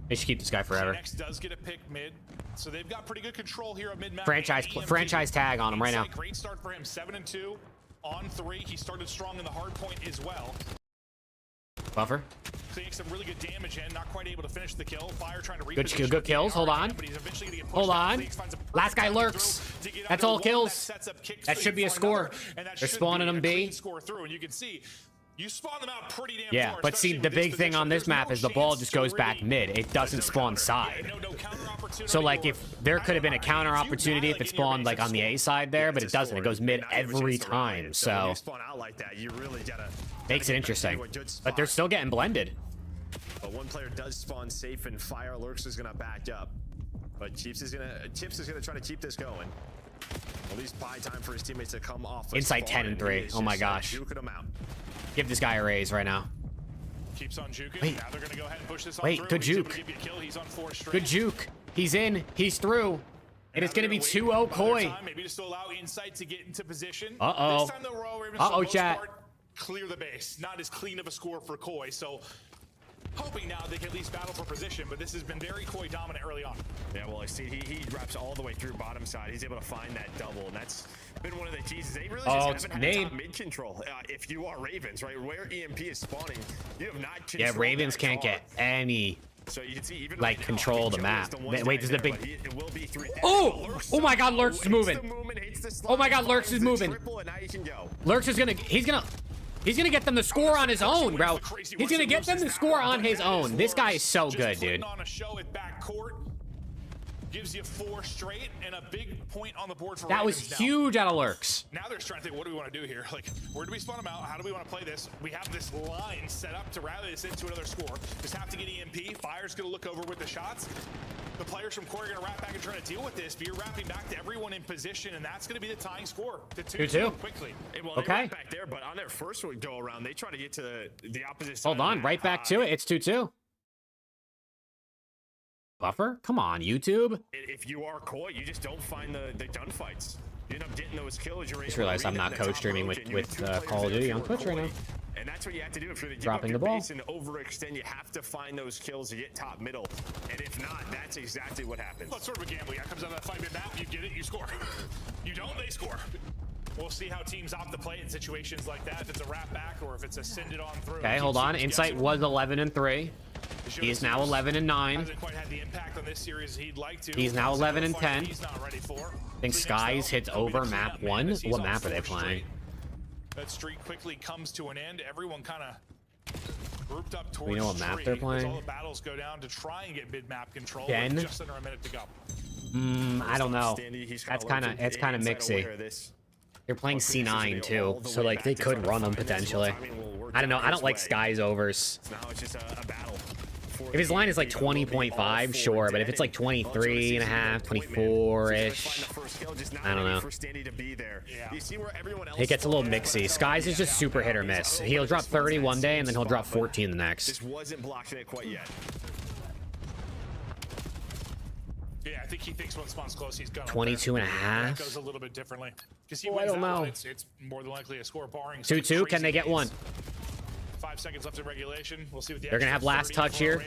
They should keep this guy forever. Kleenex does get a pick mid, so they've got pretty good control here of mid-map. Franchise tag on him right now. Great start for him, 7 and 2 on 3. He started strong in the hard point as well. Buffer. Seeing some really good damage in, not quite able to finish the kill. Fire trying to good kills. Hold on. Hold on. Last guy lurks. That's all kills. That should be a score. They're spawning them B. Score through, and you can see you spawn them out pretty damn yeah, far, but see, the big thing on this map is the ball just goes back mid. It doesn't spawn side. So like if there could have been a counter opportunity if it spawned like on the A side there, but it doesn't. It goes mid every time. So makes it interesting. But they're still getting blended. But one player does spawn safe and Fire Lurks is gonna back up. But Chips is gonna try to keep this going. At least buy time for his teammates to come off. Inside 10 and 3. Oh my gosh. Give this guy a raise right now. Keeps on juking. Wait. Now they're gonna go ahead and push this Wait, good juke. He's on 4 straight. Good juke. He's in. He's through. And it's gonna be 2-0 Koi. Maybe just to allow Insight to get into position. Uh-oh. This time the Royal Ravens uh-oh, chat. Clear the base. Not as clean of a score for Koi. So hoping now they can at least battle for position, but this has been very Koi dominant early on. Yeah, well, I see he wraps all the way through bottom side. He's able to find that double, and that's been one of the keys. They really just haven't had top mid control. If you are Ravens, right, where EMP is spawning, you have not controlled. Yeah, Ravens can't get any so you can see even like control of the map. Wait, this is the big. It will be 3. Oh! Oh my God, Lurks is moving. Oh my God, Lurks is moving. Lurks is gonna. He's gonna get them the score on his own, bro. He's gonna get them the score on his own. This guy is so good, dude. On a show at backcourt. Gives you 4 straight and a big point on the board for that was huge out of Lurks. Now they're trying to think, what do we want to do here? Like, where do we spawn them out? How do we want to play this? We have this line set up to rally this into another score. Just have to get EMP. Fire's going to look over with the shots. The players from Core are going to wrap back and try to deal with this, but you're wrapping back to everyone in position, and that's going to be the tying score. The 2-2 quickly. Well, okay. Back there, but on their first go around, they try to get to the opposite side. Hold on, right back to it. It's 2-2. Buffer? Come on, YouTube. If you are Koi, you just don't find the gunfights. You end up getting those kills. Just realized I'm not co-streaming with Call of Duty on Twitch right now. And that's what you have to do if you're dropping the ball and overextend. You have to find those kills to get top middle, and if not, that's exactly what happens. Well, it's sort of a gamble. That comes out of that 5-minute map. You get it, you score. You don't, they score. We'll see how teams opt to play in situations like that. If it's a wrap back or if it's a send it on through. Okay, hold on. Insight was 11-3. He is now 11-9. Hasn't quite had the impact on this series he'd like to. He's now 11-10. He's not ready for. I think Skies hits over map 1. What map are they playing? That streak quickly comes to an end. Everyone kind of grouped up towards We know what map they're playing. All the battles go down to try and get mid-map control. Den? With just under a minute to go. I don't know. That's kind of mixy. They're playing C9 too, so like they could run them potentially. I don't know. I don't like Skies overs. If his line is like 20.5, sure, but if it's like 23.5, 24-ish, I don't know. It gets a little mixy. Skies is just super hit or miss. He'll drop 30 one day and then he'll drop 14 the next. Just wasn't blocking it quite yet. Yeah, I think he thinks once spawn's close, he's gonna 22.5. That goes a little bit differently. Because he I don't know. It's more than likely a score barring 2-2. Can they get one? 5 seconds left in regulation. We'll see what the They're gonna have last touch here.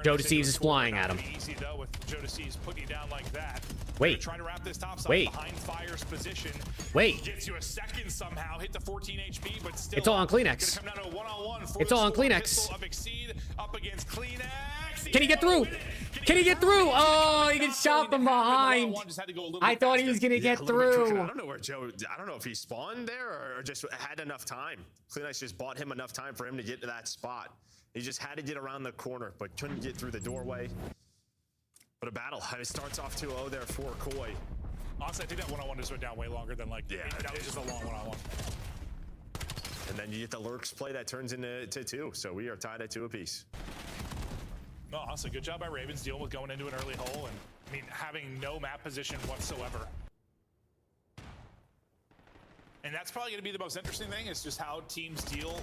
Joe Deceives is flying at him. Easy though with Joe Deceives putting you down like that. Wait. Trying to wrap this top side Wait. behind Fire's position. Wait. Gets you a second somehow. Hit the 14 HP, but still. It's all on Kleenex. Come down to a one-on-one It's all on Kleenex. Of Exceed up against Kleenex. Can he get through? Can he get through? Oh, he gets shot from behind. I thought he was gonna get through. I don't know where Joe. I don't know if he spawned there or just had enough time. Kleenex just bought him enough time for him to get to that spot. He just had to get around the corner, but couldn't get through the doorway. But a battle. It starts off 2-0 there for Koi. Honestly, I think that one-on-one just went down way longer than like. Yeah, that was just a long one-on-one. And then you get the lurks play that turns into 2. So we are tied at 2 apiece. No, honestly, good job by Ravens dealing with going into an early hole and, I mean, having no map position whatsoever. And that's probably going to be the most interesting thing is just how teams deal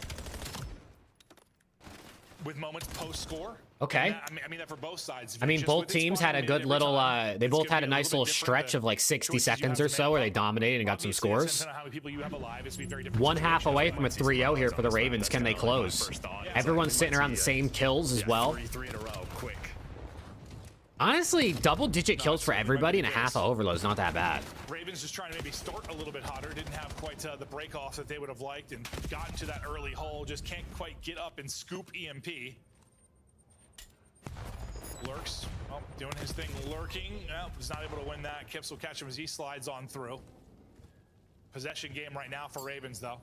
with moments post-score. Okay. I mean that for both sides. I mean, both teams had a good little, they both had a nice little stretch of like 60 seconds or so where they dominated and got some scores. One half away from a 3-0 here for the Ravens. Can they close? Everyone's sitting around the same kills as well. Honestly, double-digit kills for everybody and a half of overload is not that bad. Ravens just trying to maybe start a little bit hotter. Didn't have quite the break-off that they would have liked and got into that early hole. Just can't quite get up and scoop EMP. Lurks, well, doing his thing, lurking. Well, he's not able to win that. Kips will catch him as he slides on through. Possession game right now for Ravens, though.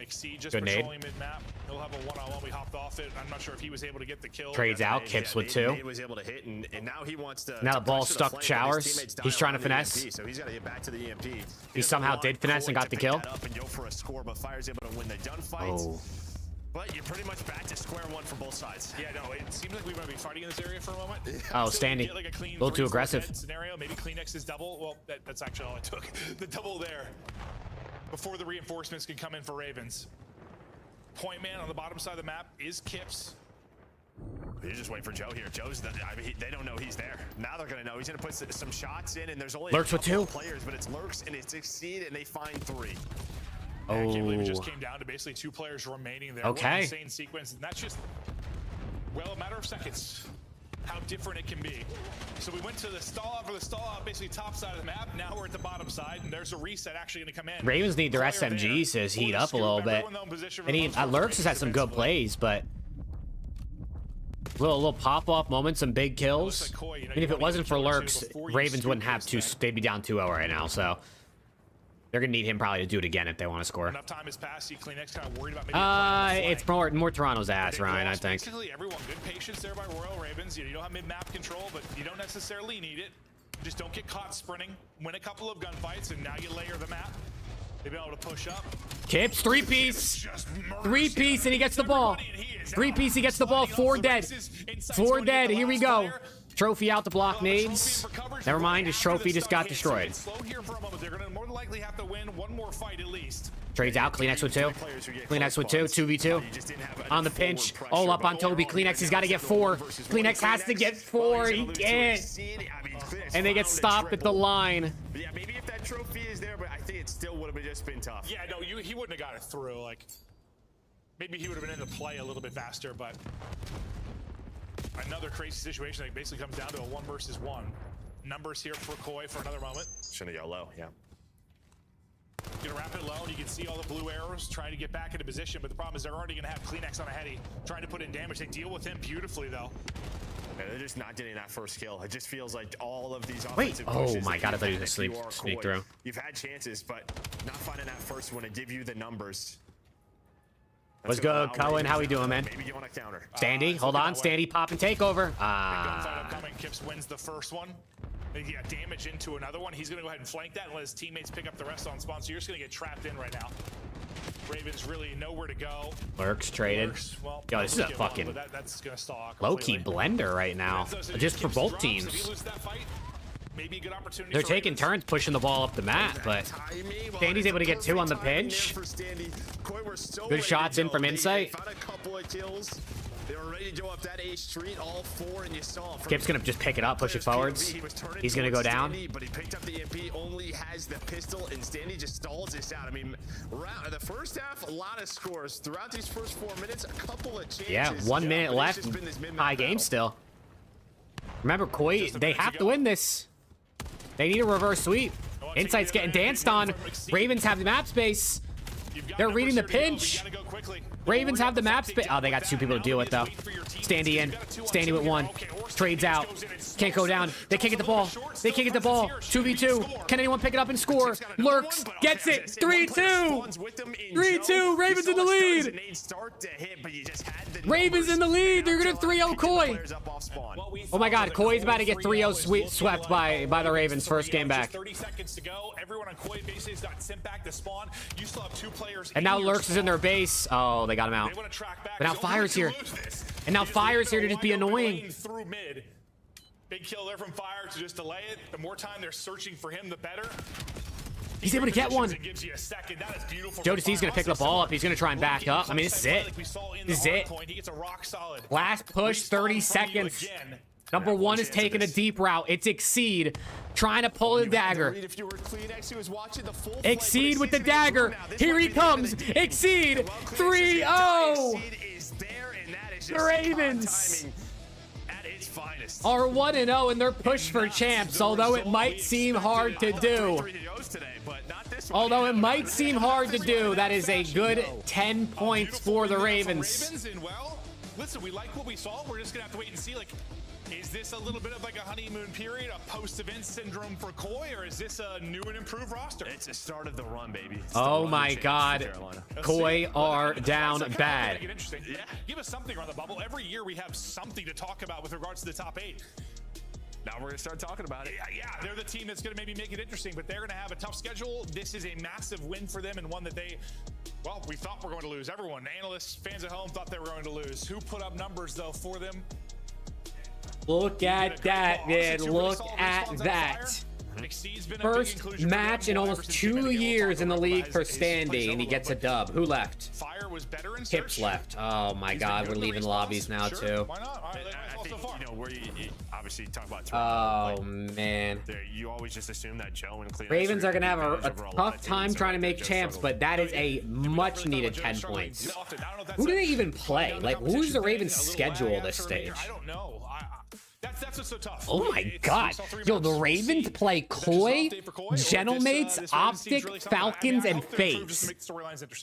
Exceed just patrolling mid-map. He'll have a one-on-one. We hopped off it. I'm not sure if he was able to get the kill. Trades out, Kips with 2. He was able to hit, and now he wants to. Now the ball stuck Showers. He's trying to finesse. So he's got to get back to the EMP. He somehow did finesse and got the kill. Up and go for a score, but Fire's able to win the gunfight. Oh. But you're pretty much back to square one for both sides. Yeah, no, it seems like we might be fighting in this area for a moment. Oh, standing. Like a little too aggressive. Scenario. Maybe Kleenex is double. Well, that's actually all it took. The double there before the reinforcements can come in for Ravens. Point man on the bottom side of the map is Kips. You're just waiting for Joe here. They don't know he's there. Now they're gonna know. He's gonna put some shots in, and there's only Lurks with 2 players, but it's Lurks and it's Exceed, and they find 3. I can't believe it just came down to basically 2 players remaining there. Okay. What an insane sequence, and that's just, well, a matter of seconds. How different it can be. So we went to the stall out for the stall out, basically top side of the map. Now we're at the bottom side, and there's a reset actually going to come in. Ravens need their SMGs to heat up a little bit. And Lurks has had some good plays, but little pop-off moments, some big kills. I mean, if it wasn't for Lurks, Ravens wouldn't have 2. They'd be down 2-0 right now, so they're gonna need him probably to do it again if they want to score. Enough time has passed. Kleenex kind of worried about maybe it's more Toronto's ass, Ryan, I think. Basically, everyone good patience there by Royal Ravens. You don't have mid-map control, but you don't necessarily need it. Just don't get caught sprinting. Win a couple of gunfights, and now you layer the map. They've been able to push up. Kips, 3-piece. 3-piece, and he gets the ball. 3-piece, he gets the ball. 4 dead. 4 dead. Here we go. Trophy out to block nades. Never mind, his trophy just got destroyed. Slow here for a moment. They're going to more than likely have to win one more fight at least. Trades out, Kleenex with 2. Kleenex with 2, 2v2. On the pinch, all up on Toby. Kleenex, he's got to get 4. Kleenex has to get 4, he can't. And they get stopped at the line. Yeah, maybe if that trophy is there, but I think it still would have just been tough. Yeah, no, he wouldn't have got it through. Like, maybe he would have been in the play a little bit faster, but another crazy situation that basically comes down to a 1 versus 1. Numbers here for Koi for another moment. Shouldn't go low, yeah. Gonna wrap it low, and you can see all the blue arrows trying to get back into position, but the problem is they're already gonna have Kleenex on a heady, trying to put in damage. They deal with him beautifully, though. Yeah, they're just not getting that first kill. It just feels like all of these Wait, offensive oh pushes my that god, I you've thought he had was if gonna you are sneak Koi, through. You've had chances, but not finding that first one to give you the numbers. Let's go, Cohen. How we doing, man? Maybe on a counter. Standy, hold on. Standy, pop and take over. Upcoming. Kips wins the first one. He got damage into another one. He's going to go ahead and flank that and let his teammates pick up the rest on spawn. So you're just going to get trapped in right now. Ravens really nowhere to go. Lurks traded. Well, yo, this is a fucking that's gonna stall low-key blender right now. Just for both teams. If he loses that fight, maybe a good opportunity. They're taking turns pushing the ball up the map, but Standy's able to get 2 on the pinch. Good shots in from Insight. Found a couple of kills. They were ready to go up that A street, all 4, and you saw. Skip's gonna just pick it up, push it forwards. He's gonna go down. But he picked up the MP, only has the pistol, and Standy just stalls this out. I mean, the first half, a lot of scores. Throughout these first 4 minutes, a couple of chances. Yeah, 1 minute left. High game still. Remember, Koi, they have to win this. They need a reverse sweep. Insight's getting danced on. Ravens have the map space. They're reading the pinch. Ravens have the map space. Oh, they got 2 people to deal with, though. Standy in. Standy with 1. Trades out. Can't go down. They can't get the ball. They can't get the ball. 2v2. Can anyone pick it up and score? Lurks. Gets it. 3-2. 3-2. Ravens in the lead. Ravens in the lead. They're going to 3-0 Koi. Oh, my God. Koi's about to get 3-0 swept by the Ravens. First game back. 30 seconds to go. Everyone on Koi base has got sent back to spawn. You still have 2 players. And now Lurks is in their base. Oh, they got him out. But now Fire's here. And now Fire's here to just be annoying. Through mid. Big kill there from Fire to just delay it. The more time they're searching for him, the better. He's able to get one. Jodeci's going to pick the ball up. He's going to try and back up. I mean, this is it. This is it. Last push, 30 seconds. Number 1 is taking a deep route. It's Exceed trying to pull the dagger. Exceed with the dagger. Here he comes. Exceed. 3-0. The Ravens are 1-0 in their push for champs, although it might seem hard to do. Although it might seem hard to do, that is a good 10 points for the Ravens. Listen, we like what we saw. We're just gonna have to wait and see. Like, is this a little bit of like a honeymoon period, a post-event syndrome for Koi, or is this a new and improved roster? It's the start of the run, baby. Oh my God, Koi are down bad. Yeah. Give us something around the bubble. Every year we have something to talk about with regards to the top 8. Now we're gonna start talking about it. Yeah, they're the team that's gonna maybe make it interesting, but they're gonna have a tough schedule. This is a massive win for them and one that they, well, we thought we're going to lose. Everyone, analysts, fans at home thought they were going to lose. Who put up numbers though for them? Look at that, man. Look at that. First match in almost 2 years in the league for Standy, and he gets a dub. Who left? Fire was better in Kips left. Oh my God, we're leaving lobbies now too. Why not? All right, I think, you know, where you obviously talk about oh man. You always just assume that Joe and Cleveland Ravens are gonna have a tough time trying to make champs, but that is a much needed 10 points. Who do they even play? Like, who's the Ravens schedule this stage? I don't know. That's what's so tough. Oh my God. Yo, the Ravens play Koi, Gentlemates, Optic, Falcons, and FaZe.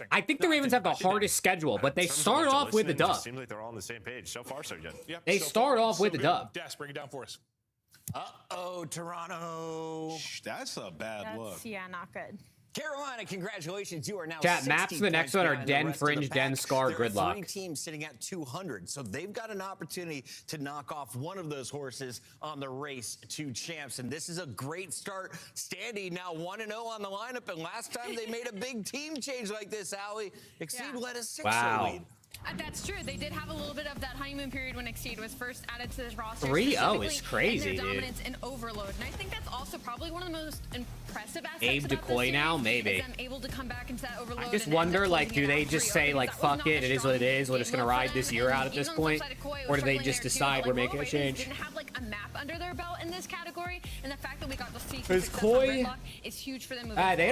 I think the Ravens have the hardest schedule, but they start off with a dub. Seems like they're all on the same page. So far, so good. They start off with a dub. Des, bring it down for us. Uh-oh, Toronto. That's a bad look. Yeah, not good. Carolina, congratulations. You are now Chat, maps for the next one are Den, Fringe, Den, Scar, Gridlock. 3 teams sitting at 200, so they've got an opportunity to knock off one of those horses on the race to champs, and this is a great start. Standy now 1-0 on the lineup, and last time they made a big team change like this, Allie. Exceed led a 6-0 lead. That's true. They did have a little bit of that honeymoon period when Exceed was first added to this roster. 3-0 is crazy, and their dude. dominance and overload. And I think that's also probably one of the most impressive aspects Abe about Decoy this now, series, maybe. is them able to come back into that overload. I just wonder, like, do they just say, like, fuck it, it is what it is, we're just gonna ride this year out at this point? Or do they just decide we're making a change? Didn't have like a map under their belt in this category, and the fact that we got to see Is Koi? is huge for them. They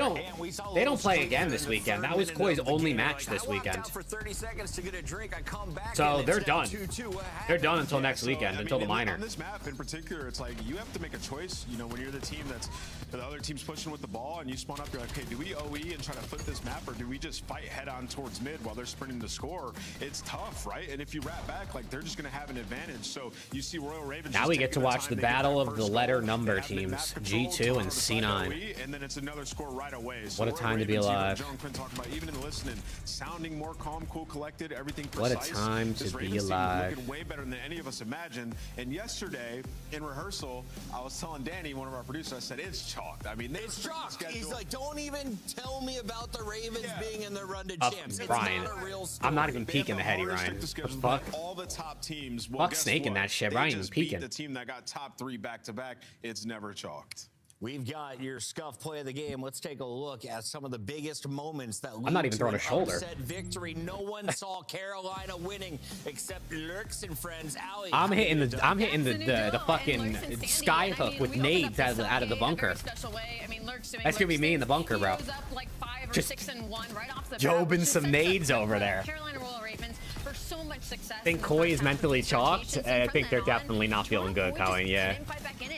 don't play again this weekend. That was Koi's only match this weekend. For 30 seconds to get a drink. I come back. So and they're it's now done. 2-2. They're done until Yeah, next so, weekend, I until mean, the minor. On this map in particular, it's like you have to make a choice. You know, when you're the team that's the other team's pushing with the ball and you spawn up, you're like, okay, do we OE and try to flip this map, or do we just fight head on towards mid while they're sprinting to score? It's tough, right? And if you wrap back, like they're just going to have an advantage. So you see Royal Ravens. Now we get to watch the battle of the letter number teams, G2 and C9. And then it's another score right away. So what a time to be alive. John Quinn talked about, even in listening, sounding more calm, cool, collected, everything precise. What a time to be alive. Looking way better than any of us imagined. And yesterday in rehearsal, I was telling Danny, one of our producers, I said, it's chalked. I mean, it's chalked. He's like, don't even tell me about the Ravens being in the run to champs. It's Ryan, not a real story. I'm not even peeking ahead of Ryan. Fuck. All the top teams. Well, fuck snaking that shit. Ryan even peeking. The team that got top 3 back-to-back, it's never chalked. We've got your Scuff play of the game. Let's take a look at some of the biggest moments that lead I'm not even to throwing an a shoulder. upset victory. No one saw Carolina winning except Lurks and friends. Allie, I'm hitting the fucking sky hook with nades out of the bunker. That's gonna be me in the bunker, bro. Just jobing some nades over there. I think Koi is mentally chalked. I think they're definitely not feeling good, Colin. Yeah.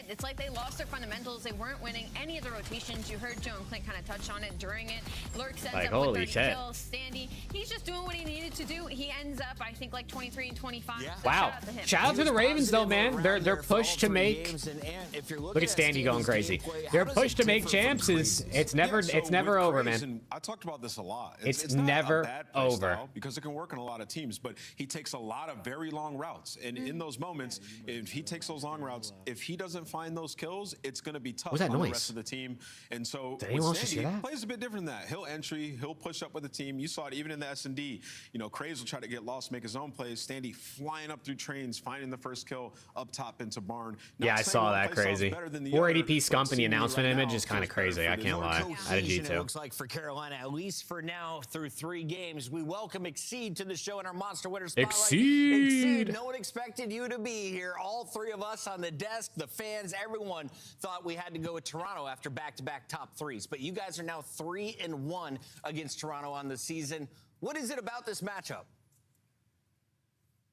It's like they lost their fundamentals. They weren't winning any of the rotations. You heard Joe and Clint kind of touch on it during it. Lurk ends like, up holy with 30 shit. kills. Standy, he's just doing what he needed to do. He ends up, I think, like 23 and 25. Yeah. So Wow. Shout out to the Ravens, though, man. They're pushed to make. Look at Standy going crazy. Their push to make champs is it's never over, man. I talked about this a lot. It's not never a bad play over style because it can work in a lot of teams, but he takes a lot of very long routes, and in those moments, if he takes those long routes, if he doesn't find those kills, it's going to be tough on the rest of the team. And so Standy plays a bit different than that. He'll entry, he'll push up with the team. You saw it even in the S&D. You know, Craze will try to get lost, make his own plays. Standy flying up through trains, finding the first kill up top into barn. Yeah, I saw that crazy. 480p scump in the announcement image is kind of crazy. I can't lie. I had G2. It looks like for Carolina, at least for now, through 3 games, we welcome Exceed to the show in our Monster Winner Spotlight. Exceed. No one expected you to be here. All 3 of us on the desk, the fans, everyone thought we had to go with Toronto after back-to-back top 3s. But you guys are now 3-1 against Toronto on the season. What is it about this matchup?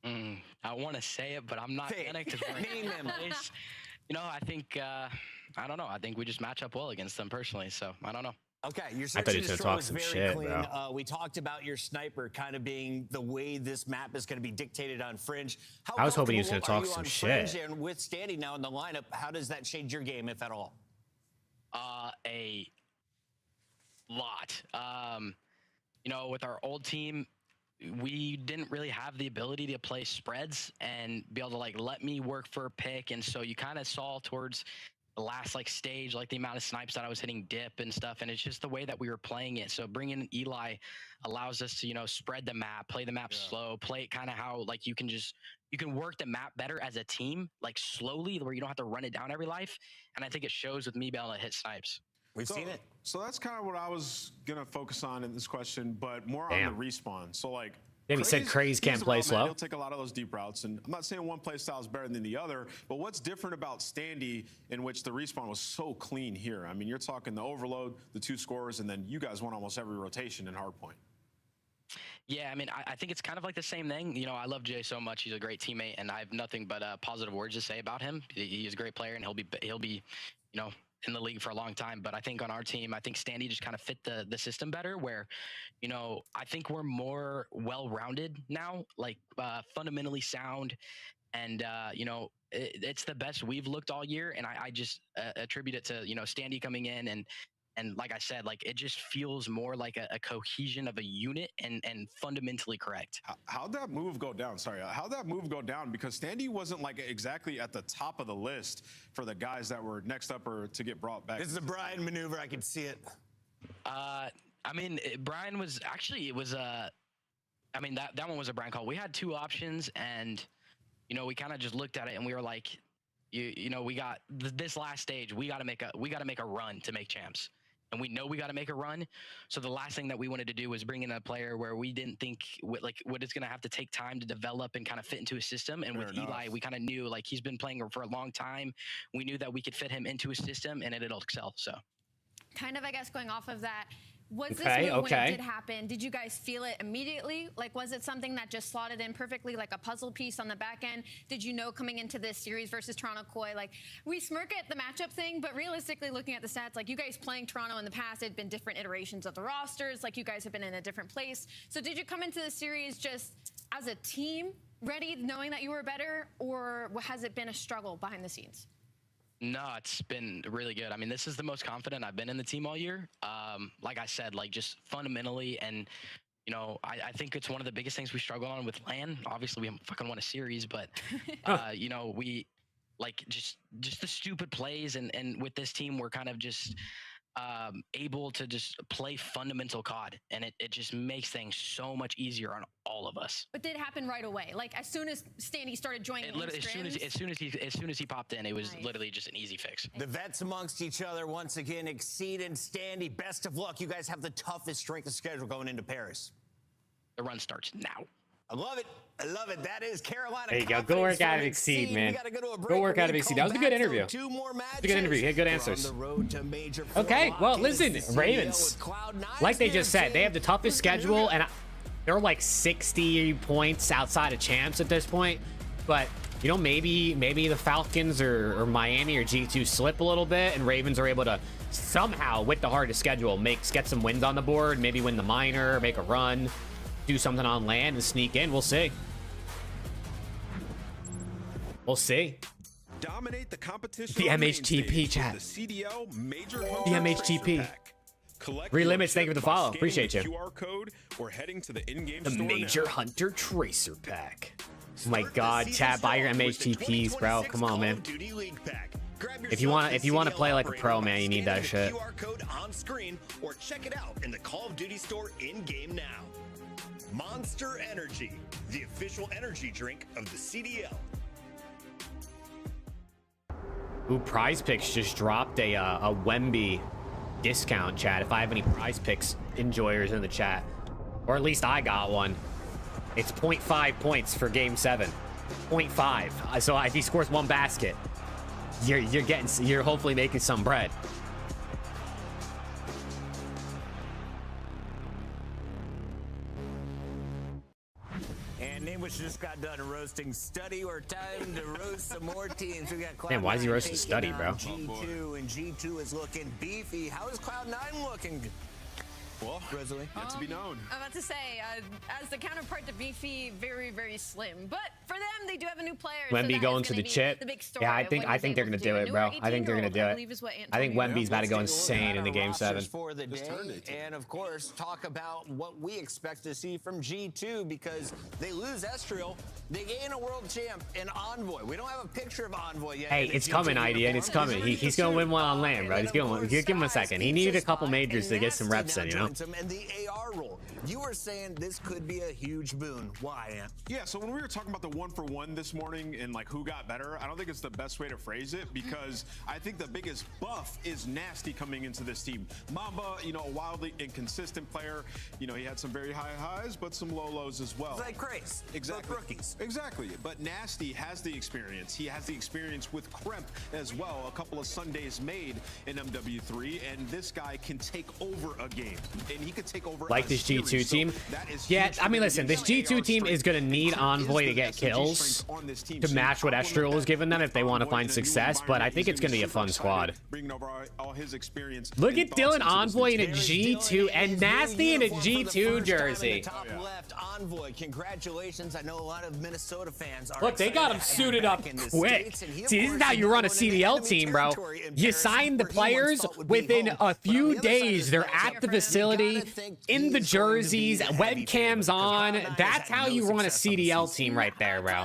I want to say it, but I'm not gonna. Name him. You know, I think I don't know. I think we just match up well against them personally. So I don't know. Okay, your I thought search he and was destroy gonna was talk some very shit, clean. bro. We talked about your sniper kind of being the way this map is going to be dictated on Fringe. How I was hoping he was comfortable gonna talk are you some on Fringe? shit. And with Standy now in the lineup, how does that change your game, if at all? A lot. You know, with our old team, we didn't really have the ability to play spreads and be able to like let me work for a pick, and so you kind of saw towards the last like stage, like the amount of snipes that I was hitting dip and stuff, and it's just the way that we were playing it. So bringing in Eli allows us to, you know, spread the map, play the map slow, play it kind of how like you can work the map better as a team, like slowly, where you don't have to run it down every life. And I think it shows with me being able to hit snipes. We've seen it. So that's kind of what I was gonna focus on in this question, but more on the respawn. So like. Yeah, he said Craze can't play slow. He'll take a lot of those deep routes, and I'm not saying one play style is better than the other, but what's different about Standy, in which the respawn was so clean here? I mean, you're talking the overload, the 2 scores, and then you guys won almost every rotation in hardpoint. Yeah, I mean, I think it's kind of like the same thing. You know, I love Jay so much. He's a great teammate, and I have nothing but positive words to say about him. He's a great player, and he'll be, you know, in the league for a long time. But I think on our team, I think Standy just kind of fit the system better, where, you know, I think we're more well-rounded now, like fundamentally sound. And, you know, it's the best we've looked all year. And I just attribute it to, you know, Standy coming in and like I said, like it just feels more like a cohesion of a unit and fundamentally correct. How'd that move go down? Sorry, how'd that move go down? Because Standy wasn't like exactly at the top of the list for the guys that were next up or to get brought back. This is a Brian maneuver. I can see it. I mean, Brian was actually, it was I mean, that one was a Brian call. We had 2 options, and, you know, we kind of just looked at it and we were like, you know, we got this last stage. We got to make a run to make champs. And we know we got to make a run. So the last thing that we wanted to do was bring in a player where we didn't think what it's going to have to take time to develop and kind of fit into a system. And with Eli, we kind of knew, like, he's been playing for a long time. We knew that we could fit him into a system and it'll excel. So kind of, I guess, going off of that, Was this move when it did happen, did you guys feel it immediately? Like, was it something that just slotted in perfectly, like a puzzle piece on the back end? Did you know coming into this series versus Toronto Koi, like, we smirk at the matchup thing, but realistically looking at the stats, like, you guys playing Toronto in the past, it had been different iterations of the rosters, like, you guys have been in a different place. So did you come into the series just as a team, ready, knowing that you were better, or has it been a struggle behind the scenes? No, it's been really good. I mean, this is the most confident I've been in the team all year. Like I said, like just fundamentally, and you know, I think it's one of the biggest things we struggle on with LAN. Obviously, we haven't fucking won a series, but you know, we like just the stupid plays, and with this team, we're kind of just able to just play fundamental COD, and it just makes things so much easier on all of us. But did it happen right away? Like as soon as Standy started joining, as soon as he popped in, it was literally just an easy fix. The vets amongst each other once again, Exceed and Standy. Best of luck. You guys have the toughest strength of schedule going into Paris. The run starts now. I love it. I love it. That is Carolina. There you go. Go work out of Exceed, man. Go work out of Exceed. That was a good interview. Two more matches. A good interview. He had good answers. Okay, well, listen, Ravens, like they just said, they have the toughest schedule, and they're like 60 points outside of champs at this point. But you know, maybe the Falcons or Miami or G2 slip a little bit, and Ravens are able to somehow, with the hardest schedule, get some wins on the board, maybe win the minor, make a run, do something on land and sneak in. We'll see. We'll see. Dominate the competition. The MHTP chat. The CDL major the MHTP. Relimits, thank you for the follow. Appreciate you. QR code or heading to the in-game the store Major now. Hunter Tracer pack. Oh my God, chat, buy your MHTPs, bro. Come on, man. If you want to play like a pro, man, you need that shit. QR code on screen or check it out in the Call of Duty store in-game now. Monster Energy, the official energy drink of the CDL. Ooh, Prize Picks just dropped a Wemby discount, chat. If I have any Prize Picks enjoyers in the chat, or at least I got one, it's 0.5 points for Game 7. 0.5. So if he scores one basket, you're hopefully making some bread. And Namish just got done roasting Study. We're time to roast some more teams. We got Cloud9. Man, why is he roasting Study, bro? G2, and G2 is looking beefy. How is Cloud9 looking? Well, Rosalie, yet to be known. I'm about to say, as the counterpart to Beefy, very, very slim. But for them, they do have a new player. Wemby so going to the chip. The big story Yeah, I think they're gonna do it, bro. I think they're gonna do it. I think Wemby's about to go insane in the Game 7. For the day, and of course, talk about what we expect to see from G2 because they lose Estriel, they gain a world champ in Envoy. We don't have a picture of Envoy yet. Hey, it's coming, Idea, and it's coming. He's gonna win one on land, bro. Give him a second. He needed a couple majors to get some reps in, you know. And the AR role. You were saying this could be a huge boon. Why, Ant? Yeah, so when we were talking about the 1-for-1 this morning and like who got better, I don't think it's the best way to phrase it because I think the biggest buff is Nasty coming into this team. Mamba, you know, a wildly inconsistent player. You know, he had some very high highs, but some low lows as well. It's like Grace. Exactly. Rookies. Exactly. But Nasty has the experience. He has the experience with Kremp as well. A couple of Sundays made in MW3, and this guy can take over a game. And he could take over like this G2 team. Yeah, I mean, listen, this G2 team is going to need Envoy to get kills to match what Estriel is giving them if they want to find success, but I think it's going to be a fun squad. Look at Dylan Envoy in a G2 and Nasty in a G2 jersey. Top left, Envoy, congratulations. I know a lot of Minnesota fans are. Look, they got him suited up quick. See, this is how you run a CDL team, bro. You sign the players within a few days. They're at the facility, in the jerseys, webcams on. That's how you run a CDL team right there, bro.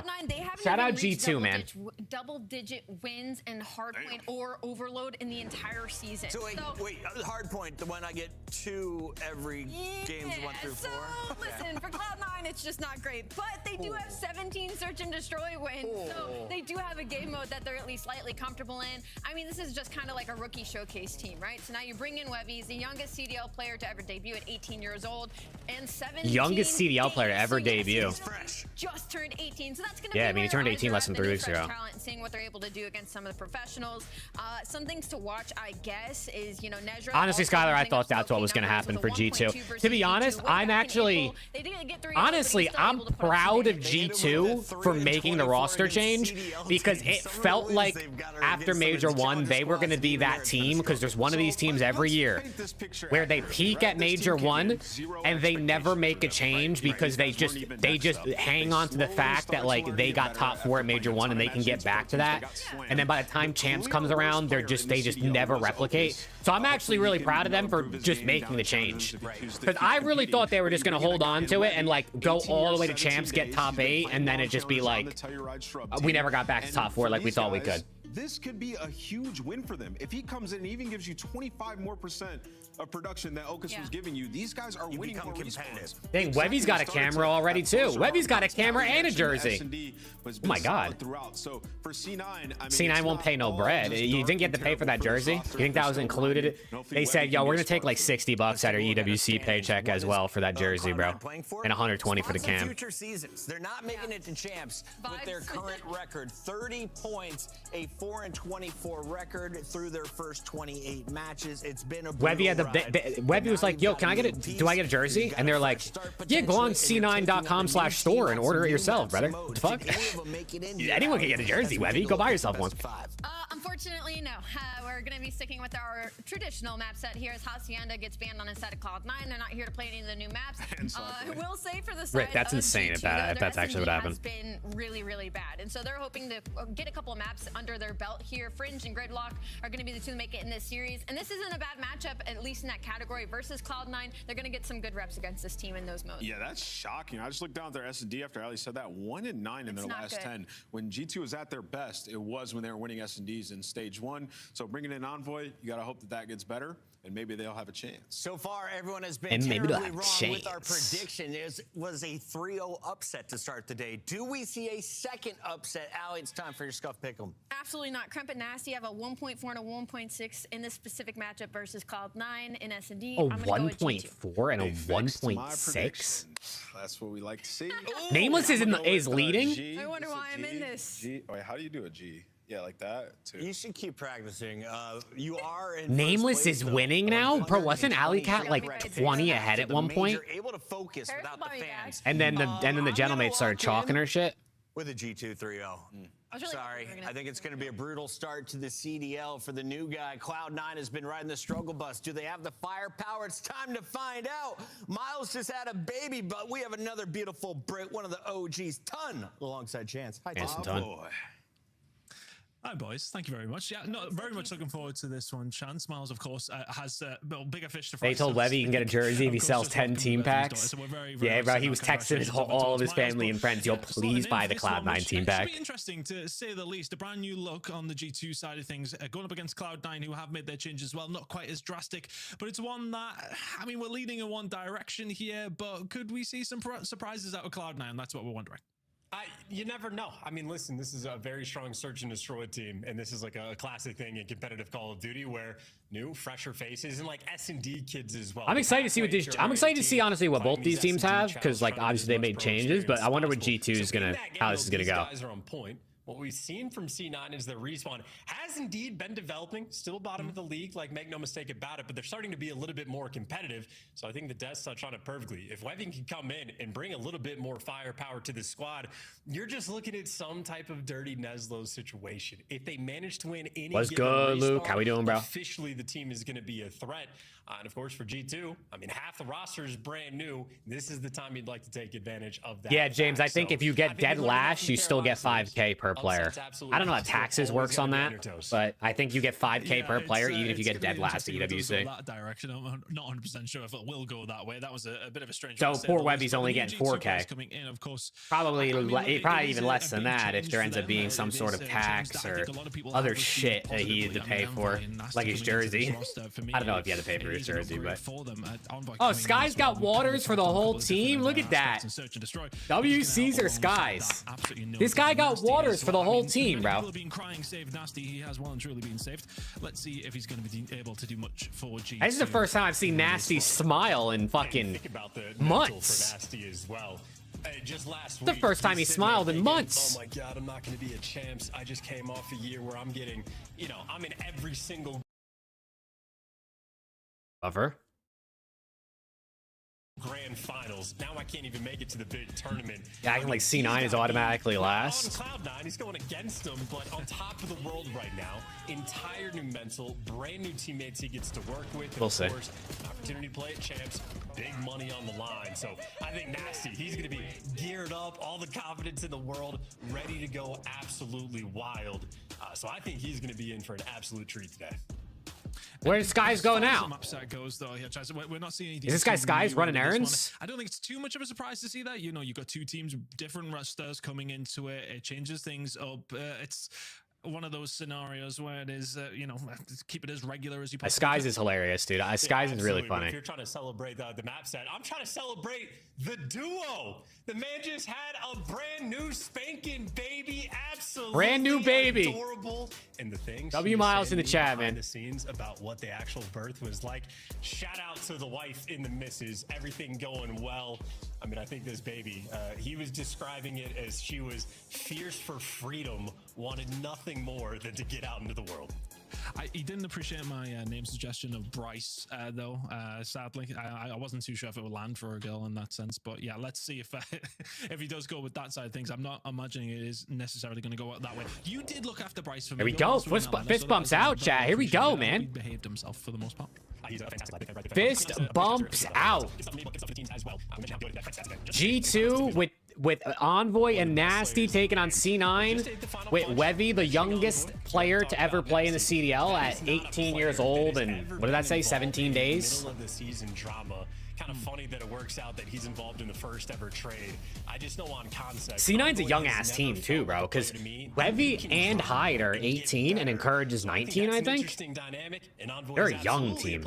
Shout out G2, man. Double-digit wins and hardpoint or overload in the entire season. So wait, hardpoint, the one I get 2 every games 1 through 4. So listen, for Cloud9, it's just not great, but they do have 17 search and destroy wins, so they do have a game mode that they're at least slightly comfortable in. I mean, this is just kind of like a rookie showcase team, right? So now you bring in Webby, he's the youngest CDL player to ever debut at 18 years old. and 17 youngest CDL player to ever debut. Just turned 18, so that's gonna Yeah, be I mean, he turned 18 less than 3 weeks ago. Talent, seeing what they're able to do against some of the professionals. Some things to watch, I guess, is Nezra. Honestly, Skylar, I thought that's what was going to happen for G2. To be honest, I'm actually, honestly, I'm proud of G2 for making the roster change, because it felt like after Major 1, they were going to be that team, because there's one of these teams every year where they peak at Major 1 and they never make a change because they just hang on to the fact that like they got top 4 at Major 1 and they can get back to that, and then by the time Champs comes around, they just never replicate. So I'm actually really proud of them for just making the change, because I really thought they were just going to hold on to it and like go all the way to Champs, get top 8, and then it just be like we never got back to top 4 like we thought we could. This could be a huge win for them. If he comes in and even gives you 25% more of production that Ocus was giving you, these guys are winning more competitive. Dang, Webby's got a camera already too. Webby's got a camera and a jersey. Oh my god. So for C9, I mean, C9 won't pay no bread. You didn't get to pay for that jersey? You think that was included? They said, yo, we're gonna take like $60 out of EWC paycheck as well for that jersey, bro, and 120 for the cam. Future seasons, they're not making it to Champs with their current record, 30 points, a 4-24 record through their first 28 matches. It's been a Webby had Webby was like, yo, can I get it? Do I get a jersey? And they're like, yeah, go on c9.com/store and order it yourself, brother. What the fuck? Anyone can get a jersey, Webby. Go buy yourself one. Unfortunately, no. We're going to be sticking with our traditional map set here as Hacienda gets banned on a set of Cloud9. They're not here to play any of the new maps. I will say for the side Rick, that's insane if that's actually what happened. It's been really, really bad. And so they're hoping to get a couple of maps under their belt here. Fringe and Gridlock are going to be the two to make it in this series. And this isn't a bad matchup, at least in that category, versus Cloud9. They're going to get some good reps against this team in those modes. Yeah, that's shocking. I just looked down at their S&D after Ali said that. 1-9 in their last 10. When G2 was at their best, it was when they were winning S&Ds in stage 1. So bringing in Envoy, you got to hope that that gets better, and maybe they'll have a chance. So far, everyone has been terribly wrong with our prediction. It was a 3-0 upset to start the day. Do we see a second upset? Allie, it's time for your Scuff Pick'em. Absolutely not. Crump and Nasty have a 1.4 and a 1.6 in this specific matchup versus Cloud9 in S&D. Oh, 1.4 and a 1.6? That's what we like to see. Nameless is leading? I wonder why I'm in this. Wait, how do you do a G? Yeah, like that, too. You should keep practicing. You are in Nameless is winning now? Bro, wasn't Alleycat like 20 ahead at one point? Able to focus without the fans. And then the Gentlemate started chalking her shit? With a G2 3-0. Sorry, I think it's going to be a brutal start to the CDL for the new guy. Cloud9 has been riding the struggle bus. Do they have the firepower? It's time to find out. Miles just had a baby, but we have another beautiful Brit, one of the OGs, Ton, alongside Chance. Hi, Ton. Hi, boys. Thank you very much. Yeah, no, very much looking forward to this one. Chance Miles, of course, has bigger fish to fry. They told Webby he can get a jersey if he sells 10 team packs. Yeah, bro, he was texting all of his family and friends, yo, please buy the Cloud9 team pack. It's be interesting to say the least. A brand new look on the G2 side of things, going up against Cloud9, who have made their changes as well. Not quite as drastic, but it's one that, I mean, we're leading in one direction here, but could we see some surprises out of Cloud9? That's what we're wondering. You never know. I mean, listen, this is a very strong search and destroy team, and this is like a classic thing in competitive Call of Duty where new, fresher faces and like S&D kids as well. I'm excited to see what this. I'm excited to see honestly what both these teams have, because like obviously they made changes, but I wonder what G2 is how this is gonna go. Guys are on point. What we've seen from C9 is their respawn has indeed been developing, still bottom of the league, like make no mistake about it, but they're starting to be a little bit more competitive. So I think the Des touched on it perfectly. If Webbing can come in and bring a little bit more firepower to the squad, you're just looking at some type of dirty Neslo situation. If they manage to win any What's good, Luke? How we doing, bro? Officially, the team is going to be a threat. And of course, for G2, I mean, half the roster is brand new. This is the time you'd like to take advantage of that. Yeah, James, I think if you get dead last, you still get 5K per player. I don't know how taxes works on that, but I think you get 5K per player even if you get dead last at EWC. That direction, I'm not 100% sure if it will go that way. That was a bit of a strange. So poor Webby's only getting 4K. Coming in, of course. Probably even less than that if there ends up being some sort of tax or other shit that he had to pay for, like his jersey. I don't know if he had to pay for Warriors jersey, but for them. oh, Sky's got waters for the whole team. Look at that. W Caesar Skies. This guy got waters for the whole team, bro. People have been crying save Nasty. He has well and truly been saved. Let's see if he's going to be able to do much for G2. This is the first time I've seen Nasty smile in fucking months. Just last week, the first time he smiled in months. Oh my God, I'm not going to be a champs. I just came off a year where I'm getting, you know, I'm in every single cover. Grand finals. Now I can't even make it to the big tournament. Yeah, I can like C9 is automatically last. On Cloud9, he's going against him, but on top of the world right now. Entire new mental, brand new teammates he gets to work with. And we'll see. Of course, opportunity to play at champs, big money on the line. So I think Nasty, he's going to be geared up, all the confidence in the world, ready to go absolutely wild. So I think he's going to be in for an absolute treat today. Where does Skies go now? We're not seeing is this guy Skies running errands? I don't think it's too much of a surprise to see that. You know, you've got two teams, different rosters coming into it. It changes things up. It's one of those scenarios where it is, you know, keep it as regular as you possibly Skies can. is hilarious, dude. Skies is really funny. If you're trying to celebrate the map set, I'm trying to celebrate the duo. The man just had a brand new spanking baby, absolutely brand new baby. Adorable. And the things W Miles in the chat, man. The scenes about what the actual birth was like. Shout out to the wife and the missus. Everything going well. I mean, I think this baby, he was describing it as she was fierce for freedom, wanted nothing more than to get out into the world. He didn't appreciate my name suggestion of Bryce, though, sadly. I wasn't too sure if it would land for a girl in that sense. But yeah, let's see if if he does go with that side of things. I'm not imagining it is necessarily going to go out that way. You did look after Bryce for me. Here we go. Fist bumps out, chat. Here we go, man. He behaved himself for the most part. Fist bumps out. G2 with Envoy and Nasty taking on C9 with Wevy, the youngest player to ever play in the CDL at 18 years old and what did that say, 17 days? Middle of the season drama. Kind of funny that it works out that he's involved in the first ever trade. I just know on concept. C9's a young ass team too, bro, because Wevy and Hyde are 18 and Encourage is 19, I think. They're a young team.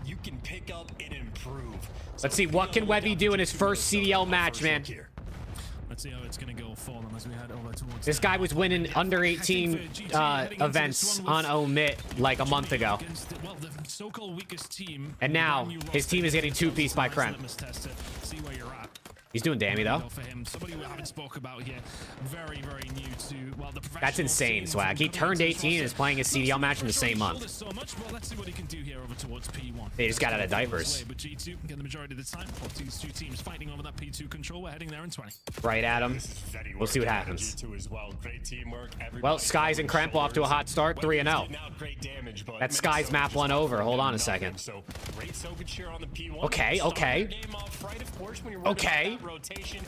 You can pick up and improve. Let's see, what can Wevy do in his first CDL match, man? Let's see how it's going to go for them as we head over towards this guy was winning under 18 events on Omit like a month ago. Well, the so-called weakest team, and now his team is getting two-piece by Krem. See where you're at. He's doing damage though. For him, somebody we haven't spoke about here, very, very new to well the. That's insane, Swag. He turned 18 and is playing a CDL match in the same month. So much. Well, let's see what he can do here over towards P1. They just got out of diapers. But G2 get the majority of the time. These two teams fighting over that P2 control. We're heading there in 20. Right at him. We'll see what happens. Great teamwork. Well, Skies and Kremp off to a hot start, 3-0. That's Skies map one over. Hold on a second. Okay, okay. Okay.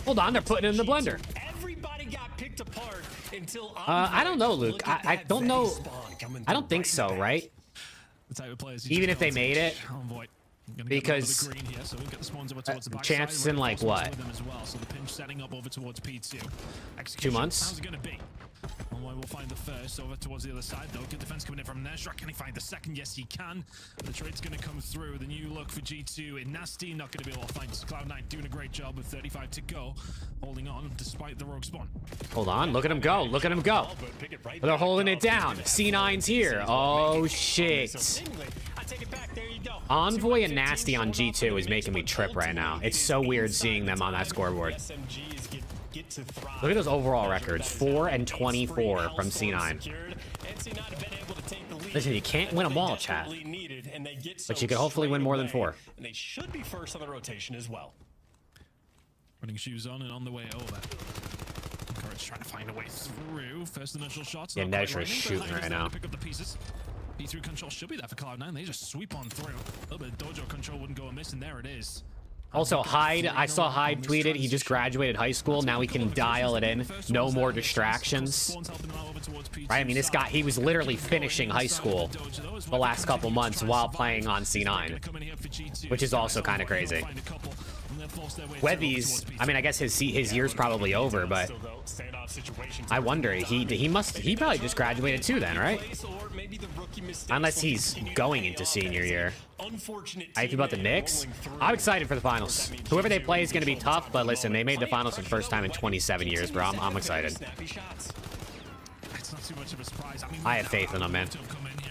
Hold on, they're putting it in the blender. Everybody got picked apart until I don't know, Luke. I don't know. I don't think so, right? Even if they made it. Because Champs in like what? 2 months? How's it gonna be? We'll find the first over towards the other side, though. Good defense coming in from Neshra. Can he find the second? Yes, he can. The trade's going to come through. The new look for G2 in Nasty. Not going to be able to find Cloud9 doing a great job with 35 to go. Holding on despite the rogue spawn. Hold on. Look at him go. Look at him go. They're holding it down. C9's here. Oh, shit. Envoy and Nasty on G2 is making me trip right now. It's so weird seeing them on that scoreboard. Look at those overall records. 4 and 24 from C9. Listen, you can't win them all, chat. But you can hopefully win more than 4. And they should be first on the rotation as well. Putting shoes on and on the way over. Encourage trying to find a way through. First initial shots. Yeah, Neshra's shooting right now. Pick up the pieces. P3 control should be there for Cloud9. They just sweep on through. A little bit of dojo control wouldn't go amiss, and there it is. Also, Hyde, I saw Hyde tweeted he just graduated high school. Now he can dial it in. No more distractions. Right? I mean, this guy, he was literally finishing high school the last couple months while playing on C9, which is also kind of crazy. Wevy's, I mean, I guess his year's probably over, but standoff situations. I wonder, he probably just graduated too then, right? Unless he's going into senior year. How you feel about the Knicks? I'm excited for the finals. Whoever they play is going to be tough, but listen, they made the finals for the first time in 27 years, bro. I'm excited. It's not too much of a surprise. I have faith in them, man.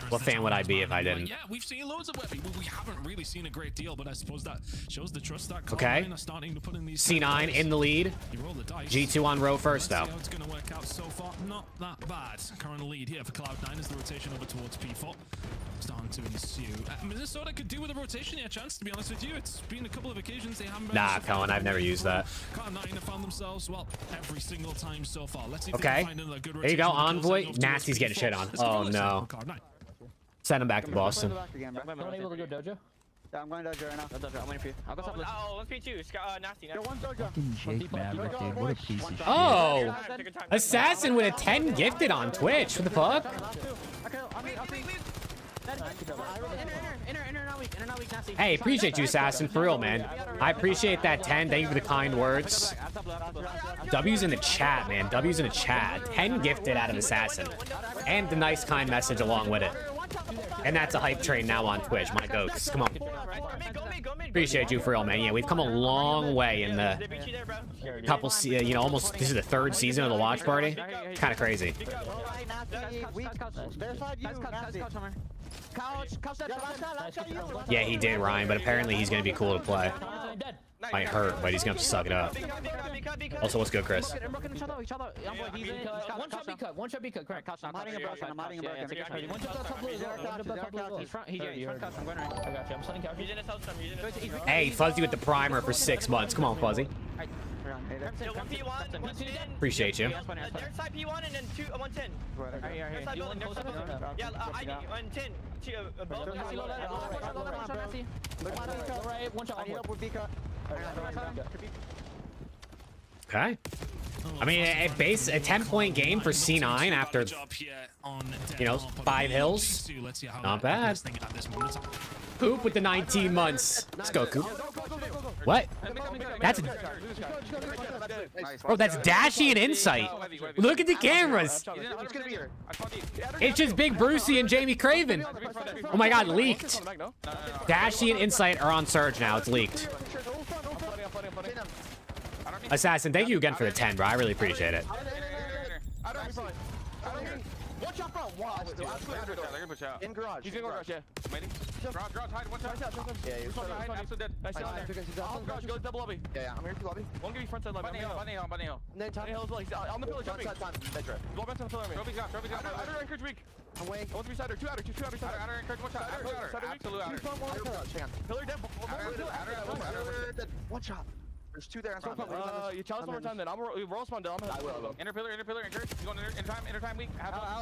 What fan would I be if I didn't? Yeah, we've seen loads of Webby, but we haven't really seen a great deal. But I suppose that shows the trust that Cloud9 are starting to put in these. C9 in the lead. G2 on row first, though. It's going to work out so far. Not that bad. Current lead here for Cloud9 is the rotation over towards P4. Starting to ensue. Minnesota could do with a rotation here, chance, to be honest with you. It's been a couple of occasions they haven't been. Nah, Cohen, I've never used that. Cloud9 have found themselves, well, every single time so far. Let's see if okay. There you go, Envoy. Nasty's getting shit on. Oh, no. Send him back to Boston. Someone able to go dojo? Yeah, I'm going dojo right now. Dojo, I'm waiting for you. I'll go top list. Oh, 1v2. Nasty. One dojo. Jake Maverick, dude. What a piece of shit. Oh! Assassin with a 10 gifted on Twitch. What the fuck? Hey, appreciate you, Assassin, for real, man. I appreciate that 10. Thank you for the kind words. W's in the chat, man. W's in the chat. 10 gifted out of Assassin. And the nice, kind message along with it. And that's a hype train now on Twitch. My goats. Come on. Appreciate you for real, man. Yeah, we've come a long way in the couple, you know, almost, this is the 3rd season of the watch party. Kind of crazy. Yeah, he did, Ryan, but apparently he's going to be cool to play. Might hurt, but he's going to suck it up. Also, what's good, Chris? One shot B cut, correct. I'm hiding a broken, I'm hiding a broken. Hey, Fuzzy with the primer for 6 months. Come on, Fuzzy. Appreciate you. Their side P1 and then 110. Their side building, their side building. Yeah, I need 110. Okay. I mean, a 10-point game for C9 after, you know, 5 hills. Not bad. Coop with the 19 months. Let's go, Coop. What? That's... Bro, that's Dashy and Insight. Look at the cameras. It's just Big Brucey and Jamie Craven. Oh my god, leaked. Dashy and Insight are on Surge now. It's leaked. Assassin, thank you again for the 10, bro. I really appreciate it. Watch out front. Wow. In garage. He's in garage, yeah. Garage, hide. Watch out. Yeah, you're absolutely dead. Nice down there. All garage, go double lobby. Yeah, I'm here to lobby. Won't give you front side lobby. Bunny hill. Bunny hill as well. He's on the pillar jumping. Go back to the pillar. Trophy's got. Outer encourage weak. Away. 1-3 sider. 2 outer. 2 outer. Outer encourage. Watch out. Absolute outer. Pillar dead. Watch out. There's 2 there. You challenge one more time then. We'll spawn down. I will. Inner pillar, encourage. He's going inner time weak.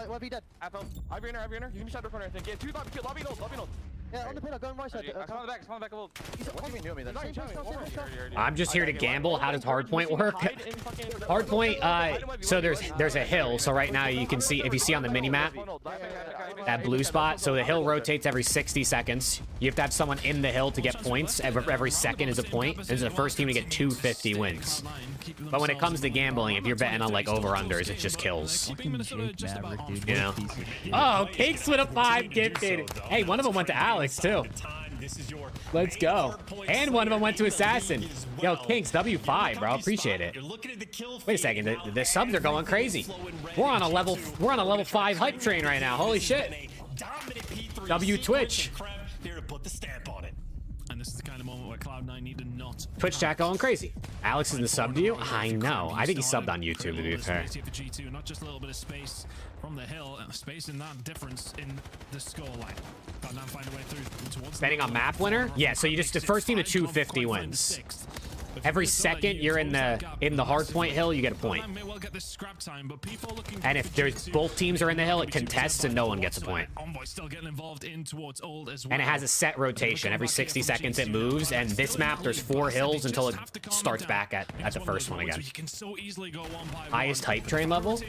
What be dead? Half health. I've your inner. You can be shot corner, I think. Yeah, 2 lobby node. Yeah, on the pillar, go on right side. Come on the back a little. What do you mean you me then? I'm just here to gamble. How does hardpoint work? Hardpoint, so there's a hill. So right now you can see, if you see on the mini map, that blue spot. So the hill rotates every 60 seconds. You have to have someone in the hill to get points. Every second is a point. This is the first team to get 250 wins. But when it comes to gambling, if you're betting on like over-unders, it just kills. You know? Oh, Cakes with a 5 gifted. Hey, one of them went to Alex too. Let's go. And one of them went to Assassin. Yo, Kinks, W5, bro. Appreciate it. Wait a second. The subs are going crazy. We're on a level 5 hype train right now. Holy shit. W Twitch. And this is the kind of moment where Cloud9 need to not. Twitch chat going crazy. Alex is in the sub to you? I know. I think he subbed on YouTube, to be fair. Not just a little bit of space from the hill, space in that difference in the score line. Cloud9 find a way through towards. Betting on map winner? Yeah, so you just, the first team to 250 wins. Every second you're in the hardpoint hill, you get a point. And if there's both teams are in the hill, it contests and no one gets a point. And it has a set rotation. Every 60 seconds it moves, and this map there's 4 hills until it starts back at the first one again. Highest hype train level?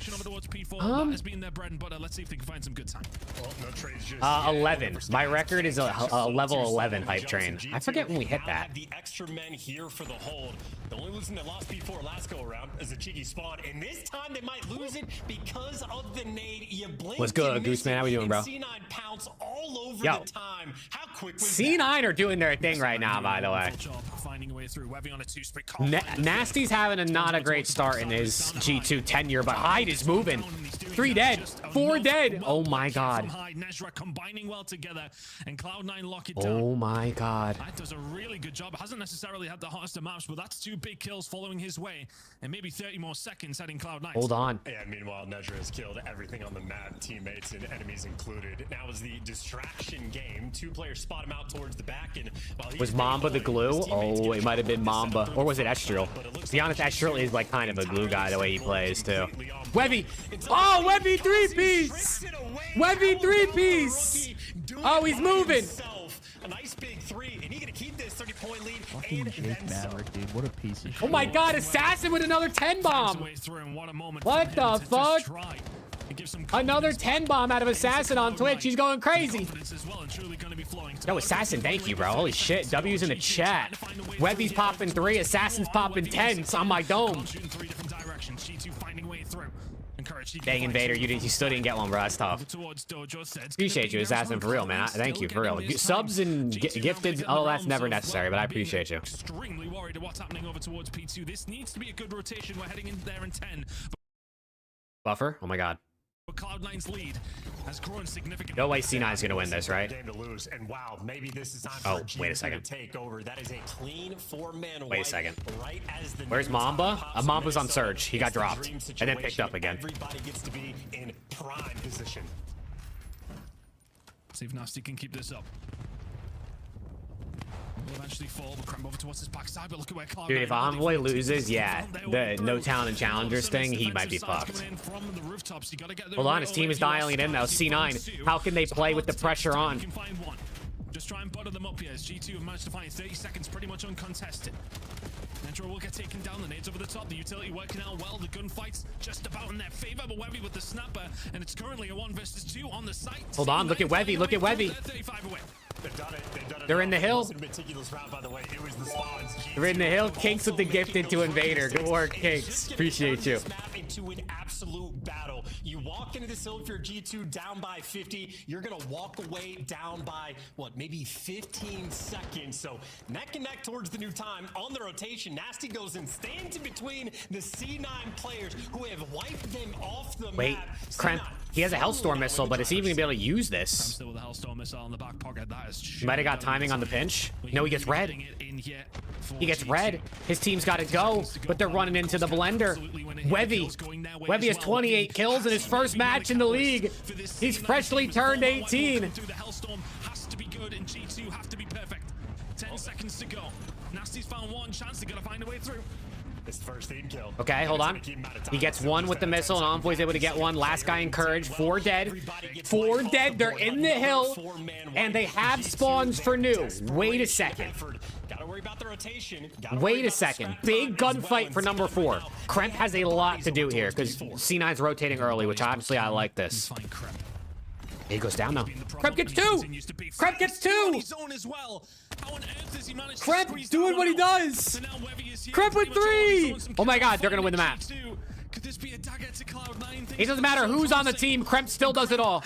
11. My record is a level 11 hype train. I forget when we hit that. The extra men here for the hold. The only losing they lost P4 last go around is a cheeky spawn, and this time they might lose it because of the nade. You blink. What's good, Gooseman? How we doing, bro? C9 pounce all over Yo. the time. How quick was C9 are doing their thing right now, by the way. Finding a way through. Webby on a two-spray. Nasty's having a not a great start in his G2 tenure, but Hyde is moving. 3 dead, 4 dead. Oh my god. Nezra combining well together, and Cloud9 lock it down. Oh my god. That does a really good job. Hasn't necessarily had the hottest of maps, but that's 2 big kills following his way, and maybe 30 more seconds heading Cloud9. Hold on. And meanwhile, Nezra has killed everything on the map, teammates and enemies included. Now is the distraction game. 2 players spot him out towards the back, and while Was Mamba the glue? Oh, it might have been Mamba. Or was it Estrel? To be honest, Estrel is like kind of a glue guy the way he plays too. Webby! Oh, Webby 3-piece! Webby 3-piece! Oh, he's moving! A nice big 3, and he gonna keep this 30-point lead. Fucking Jake Maverick, dude. What a piece of shit. Oh my god, Assassin with another 10 bomb! What the fuck? Another 10 bomb out of Assassin on Twitch. He's going crazy. Yo, Assassin, thank you, bro. Holy shit. W's in the chat. Webby's popping 3. Assassin's popping 10s on my dome. Dang, Invader, you still didn't get one, bro. That's tough. Appreciate you, Assassin, for real, man. Thank you, for real. Subs and gifted, oh, that's never necessary, but I appreciate you. Extremely worried of what's happening over towards P2. This needs to be a good rotation. We're heading in there in 10. Buffer? Oh my god. Cloud9's lead has grown significantly. No way C9's gonna win this, right? Game to lose, and wow, maybe this is time Oh, for wait a G2 second. to take over. That is a clean 4-man Wait a second. Right as the Where's Mamba? Mamba's on Surge. He got dropped and then picked up again. Everybody gets to be in prime position. See if Nasty can keep this up. Will eventually fall, but cramp over towards his backside, but look at where Cloud9 Dude, if Envoy loses, yeah, the no talent and challengers thing, he might be fucked. Hold on, his team is dialing it in now. C9, how can they play with the pressure on? Just try and butter them up here as G2 have managed to find 30 seconds pretty much uncontested. Nitro will get taken down, the nades over the top, the utility working out well, the gunfight's just about in their favor, but Webby with the snapper, and it's currently a 1 versus 2 on the site. Hold on, look at Webby, look at Webby. They're in the hill. They're in the hill. Kinks with the gifted to Invader. Good work, Kinks. Appreciate you. Into an absolute battle. You walk into this hill if you're G2 down by 50. You're gonna walk away down by what, maybe 15 seconds. So neck and neck towards the new time on the rotation. Nasty goes and stands in between the C9 players who have wiped them off the Wait, map. Cramp. He has a Hellstorm missile, but is he even gonna be able to use this? Still with a Hellstorm missile in the back pocket. That is He might have got timing on the pinch. No, he gets red. He gets red. His team's got to go, but they're running into the blender. Webby has 28 kills in his first match in the league. He's freshly turned 18. The Hellstorm has to be good, and G2 have to be perfect. 10 seconds to go. Nasty's found one chance. They gotta find a way through. His first team kill. Okay, hold on. He gets one with the missile, and Envoy's able to get one. Last guy encouraged. 4 dead. 4 dead. They're in the hill, and they have spawns for new. Wait a second. Wait a second. Big gunfight for number 4. Kremp has a lot to do here because C9's rotating early, which obviously I like this. He goes down now. Kremp gets 2. Kremp gets 2. Kremp's doing what he does. Kremp with 3. Oh my god, they're gonna win the map. It doesn't matter who's on the team. Kremp still does it all.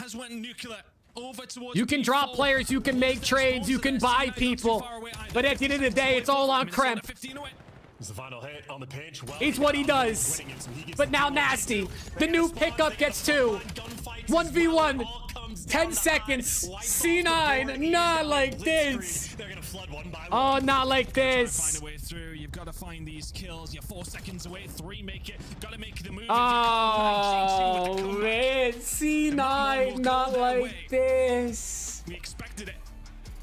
You can drop players, you can make trades, you can buy people, but at the end of the day, it's all on Kremp. The final hit on the pinch. It's what he does. But now Nasty, the new pickup gets 2. 1v1. 10 seconds. C9, not like this. Oh, not like this. You've got to find these kills. You're 4 seconds away. 3 make it. Got to make the move. Oh, man. C9, not like this. We expected it,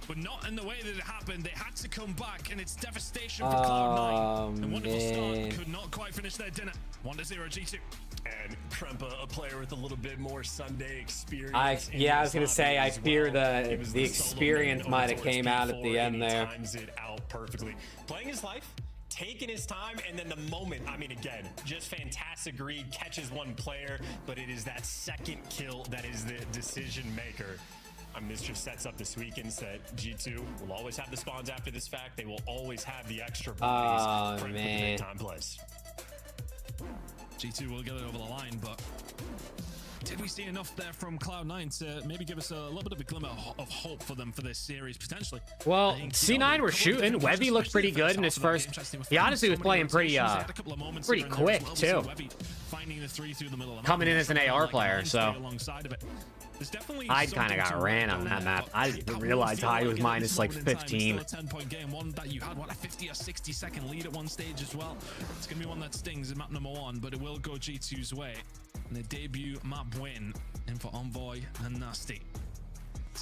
but not in the way that it happened. They had to come back, and it's devastation for Cloud9. And Wonderful Start could not quite finish their dinner. 1-0 G2. And Krempa, a player with a little bit more Sunday experience. Yeah, I was gonna say, I fear the experience might have came out at the end there. Times it out perfectly. Playing his life, taking his time, and then the moment, I mean, again, just fantastic read, catches one player, but it is that second kill that is the decision maker. I mean, this just sets up this weekend that G2 will always have the spawns after this fact. They will always have the extra bodies for the big time plays. G2 will get it over the line, but did we see enough there from Cloud9 to maybe give us a little bit of a glimmer of hope for them for this series, potentially? Well, C9 were shooting. Webby looked pretty good in his first. He honestly was playing pretty quick, too. Coming in as an AR player, so. Hyde kind of got ran on that map. I didn't realize Hyde was minus like 15. A 10-point game, one that you had, what, a 50 or 60 second lead at one stage as well. It's going to be one that stings in map number 1, but it will go G2's way. And the debut map win in for Envoy and Nasty.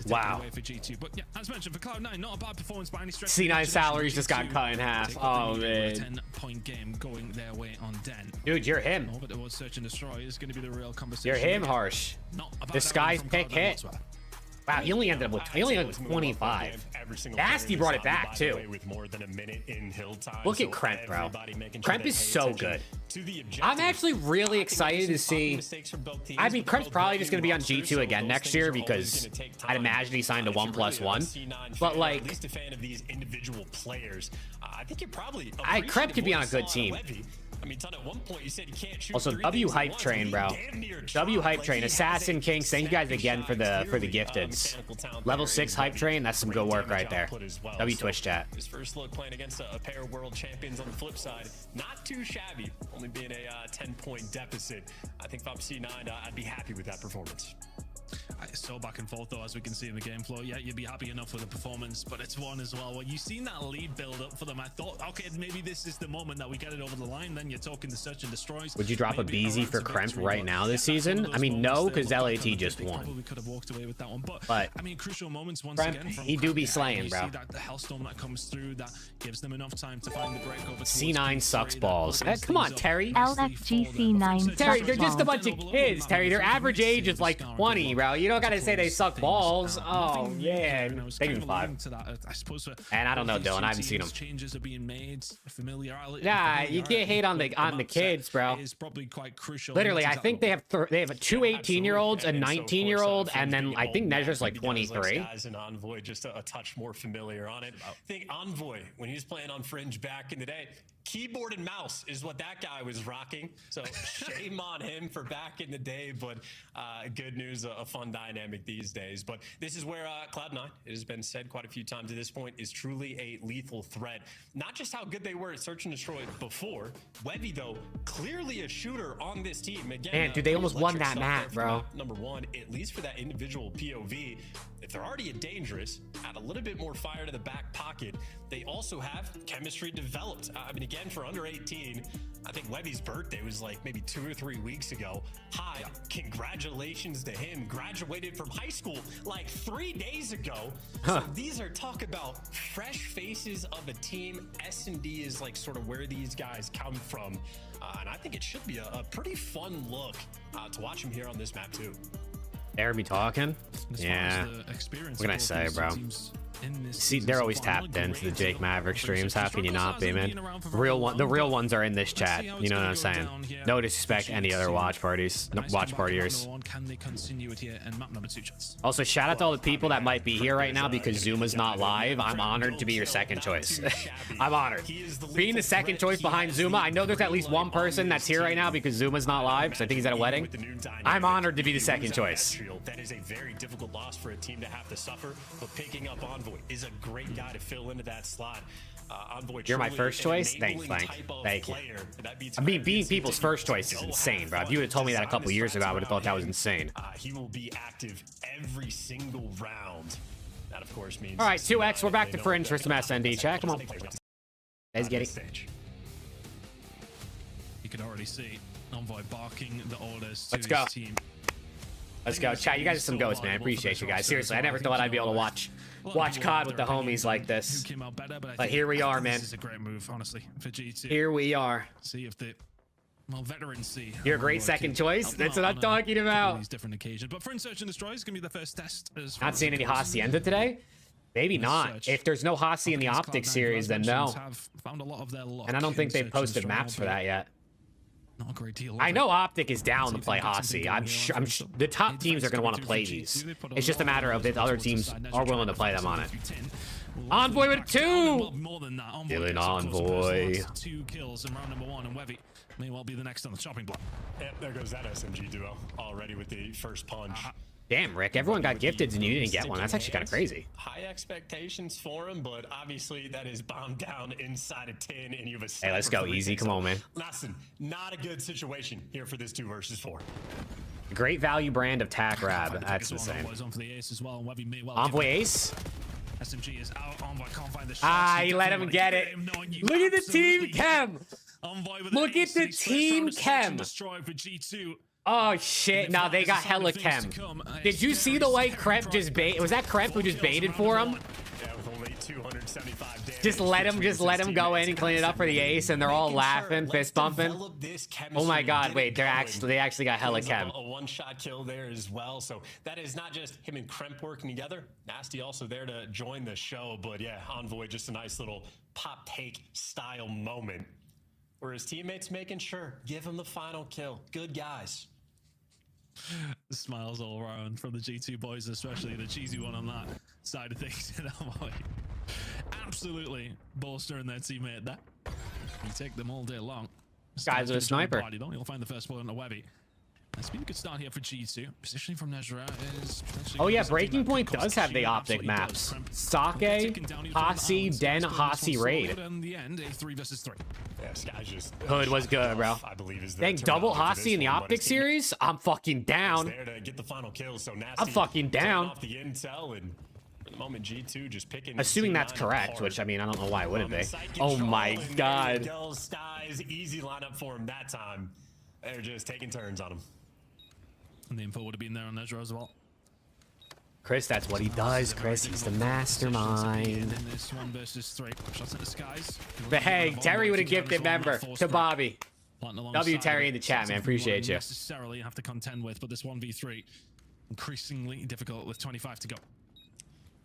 Wow. Away for G2. But yeah, as mentioned, for Cloud9, not a bad performance by any stretch. C9 salaries just got cut in half. Oh, man. 10-point game going their way on Den. Dude, you're him. But the Search and Destroy is going to be the real conversation. You're him, Harsh. The Sky's pick hit. Wow, he only ended up with 25. Nasty brought it back too. Look at Kremp, bro. Kremp is so good. I'm actually really excited to see. I mean, Kremp's probably just going to be on G2 again next year because I'd imagine he signed a 1+1. But like, at least a fan of these individual players. I think you're probably. Kremp could be on a good team. I mean, Ton, at one point you said you can't shoot. Also, W Hype Train, bro. W Hype Train, Assassin Kings. Thank you guys again for the gifteds. Level 6 Hype Train. That's some good work right there. W Twitch chat. His first look playing against a pair of world champions on the flip side. Not too shabby. Only being a 10-point deficit. I think if I'm C9, I'd be happy with that performance. It's so back and forth though, as we can see in the game flow. Yeah, you'd be happy enough with the performance, but it's one as well. Well, you've seen that lead build up for them. I thought, okay, maybe this is the moment that we get it over the line. Then you're talking the Search and Destroys. Would you drop a BZ for Kremp right now this season? I mean, no, because LAT just won. Probably could have walked away with that one, but I mean, crucial moments once Kremp, again. He do be slaying, bro. See that the Hellstorm that comes through that gives them enough time to find the break over. C9 sucks balls. Come on, Terry. LFGC9 Terry, they're just a bunch of kids, Terry. Their average age is like 20, bro. You don't gotta say they suck balls. Oh yeah, they can 5. And I don't know, Dylan. I haven't seen them. Changes are being made. Nah, you can't hate on the kids, bro. Is probably quite crucial. Literally, I think they have two 18-year-olds, a 19-year-old, and then I think Nezra's like 23. Guys in Envoy just a touch more familiar on it. I think Envoy, when he was playing on Fringe back in the day, keyboard and mouse is what that guy was rocking. So shame on him for back in the day, but good news, a fun dynamic these days. But this is where Cloud9, it has been said quite a few times at this point, is truly a lethal threat. Not just how good they were at Search and Destroy before. Webby, though, clearly a shooter on this team. Again, man, dude, they almost won that map, bro. Number 1, at least for that individual POV. If they're already dangerous, add a little bit more fire to the back pocket. They also have chemistry developed. I mean, again, for under 18, I think Webby's birthday was like maybe 2 or 3 weeks ago. Hi, congratulations to him. Graduated from high school like 3 days ago. So these are talk about fresh faces of a team. S&D is like sort of where these guys come from. And I think it should be a pretty fun look to watch him here on this map too. They're be talking. Yeah. What can I say, bro? See, they're always tapped into the Jake Maverick streams. How can you not be, man? The real ones are in this chat. You know what I'm saying? No disrespect to any other watch parties, watch partiers. Also, shout out to all the people that might be here right now because Zuma's not live. I'm honored to be your second choice. I'm honored. Being the second choice behind Zuma, I know there's at least one person that's here right now because Zuma's not live, so I think he's at a wedding. I'm honored to be the second choice. That is a very difficult loss for a team to have to suffer, but picking up Envoy is a great guy to fill into that slot. Envoy, you're my first choice. Thank you. I mean, being people's first choice is insane, bro. If you would have told me that a couple years ago, I would have thought that was insane. He will be active every single round. That, of course, means. All right, 2x. We're back to Fringe for some SND chat. Come on. Let's get it. You can already see Envoy barking the orders to Let's go. his team. Let's go. Chat, you guys are some ghosts, man. I appreciate you guys. Seriously, I never thought I'd be able to watch COD with the homies like this. But here we are, man. This is a great move, honestly, for G2. Here we are. See if the veterans see. You're a great second choice. That's what I'm talking about. These different occasions, but Fringe Search and Destroy is gonna be the first test. Not seeing any Hacienda today. Maybe not. If there's no Hasi in the OPTIC series, then no. And I don't think they've posted maps for that yet. Not a great deal. I know OPTIC is down to play Hossie. I'm sure the top teams are going to want to play these. It's just a matter of if other teams are willing to play them on it. Envoy with 2. Killing Envoy. 2 kills in round number 1, and Webby may well be the next on the chopping block. Yep, there goes that SMG duo already with the first punch. Damn, Rick, everyone got gifted and you didn't get one. That's actually kind of crazy. High expectations for him, but obviously that is bombed down inside a tin, and you have a Hey, let's go easy. Come on, man. Listen, not a good situation here for this 2 versus 4. Great value brand of tack rab. That's insane. Envoy ace. SMG is out. Envoy can't find the shot. Ah, he let him get it. Look at the team chem. Look at the team chem. Oh shit, no, they got hella chem. Did you see the way Kremp just bait? Was that Kremp who just baited for him? Yeah, with only 275 damage. Just let him go in and clean it up for the ace, and they're all laughing, fist bumping. Oh my god, wait, they actually got hella chem. A one-shot kill there as well, so that is not just him and Kremp working together. Nasty also there to join the show, but yeah, Envoy just a nice little pop-take style moment where his teammates making sure, give him the final kill. Good guys. Smiles all around from the G2 boys, especially the cheesy one on that side of things. Absolutely bolstering their teammate there. You take them all day long. Guys with a sniper. You'll find the first bullet on the Webby. It's been a good start here for G2. Positioning from Nezra is oh yeah, Breaking Point does have the OPTIC maps. Sake, Hossie, Den, Hossie Raid. In the end, a 3 versus 3. Hood was good, bro. I believe is dang, double Hossie in the OPTIC series? I'm fucking down. There to get the final kill, so Nasty I'm fucking down. Off the intel, and for the moment, G2 just picking. Assuming that's correct, apart. which I mean, I don't know why it wouldn't be. Oh my god. Skies, easy lineup for him that time. They're just taking turns on him. And the info would have been there on Nezra as well. Chris, that's what he does, Chris. He's the mastermind. This 1 versus 3. Shots at the skies. But hey, Terry would have gifted member to Bobby. W Terry in the chat, man. Appreciate you. Necessarily have to contend with, but this 1v3 increasingly difficult with 25 to go.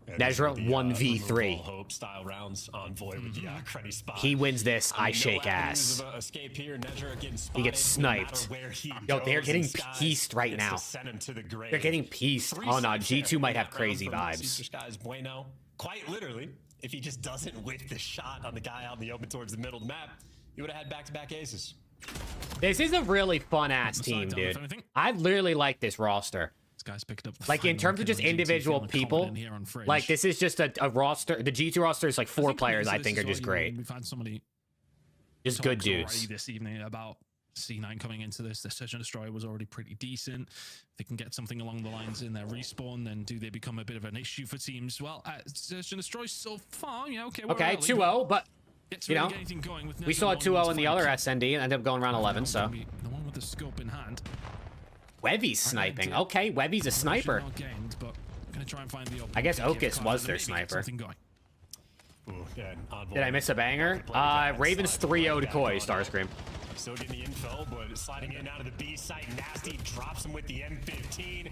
Nezra 1v3. Hope style rounds Envoy with the cruddy spot. He wins this. I shake ass. Escape here. Nezra getting he gets sniped. Yo, they're getting pieced right now. They're getting pieced. Oh no, G2 might have crazy vibes. Guy's bueno. Quite literally, if he just doesn't whip the shot on the guy out in the open towards the middle of the map, he would have had back-to-back aces. This is a really fun ass team, dude. I literally like this roster. Guys picked up like in terms of just individual people, like this is just a roster. The G2 roster is like 4 players I think are just great. We've had somebody just good dudes this evening about C9 coming into this. The Search and Destroy was already pretty decent. If they can get something along the lines in their respawn, then do they become a bit of an issue for teams? Well, Search and Destroy so far, yeah, okay. Okay, 2-0, but you know, we saw a 2-0 in the other SND and ended up going around 11. So the one with the scope in hand. Webby's sniping. Okay, Webby's a sniper. I guess Okus was their sniper. Did I miss a banger? Ravens 3-0 to Koi, Starscream. Still getting the info, but sliding in out of the B site. Nasty drops him with the M15.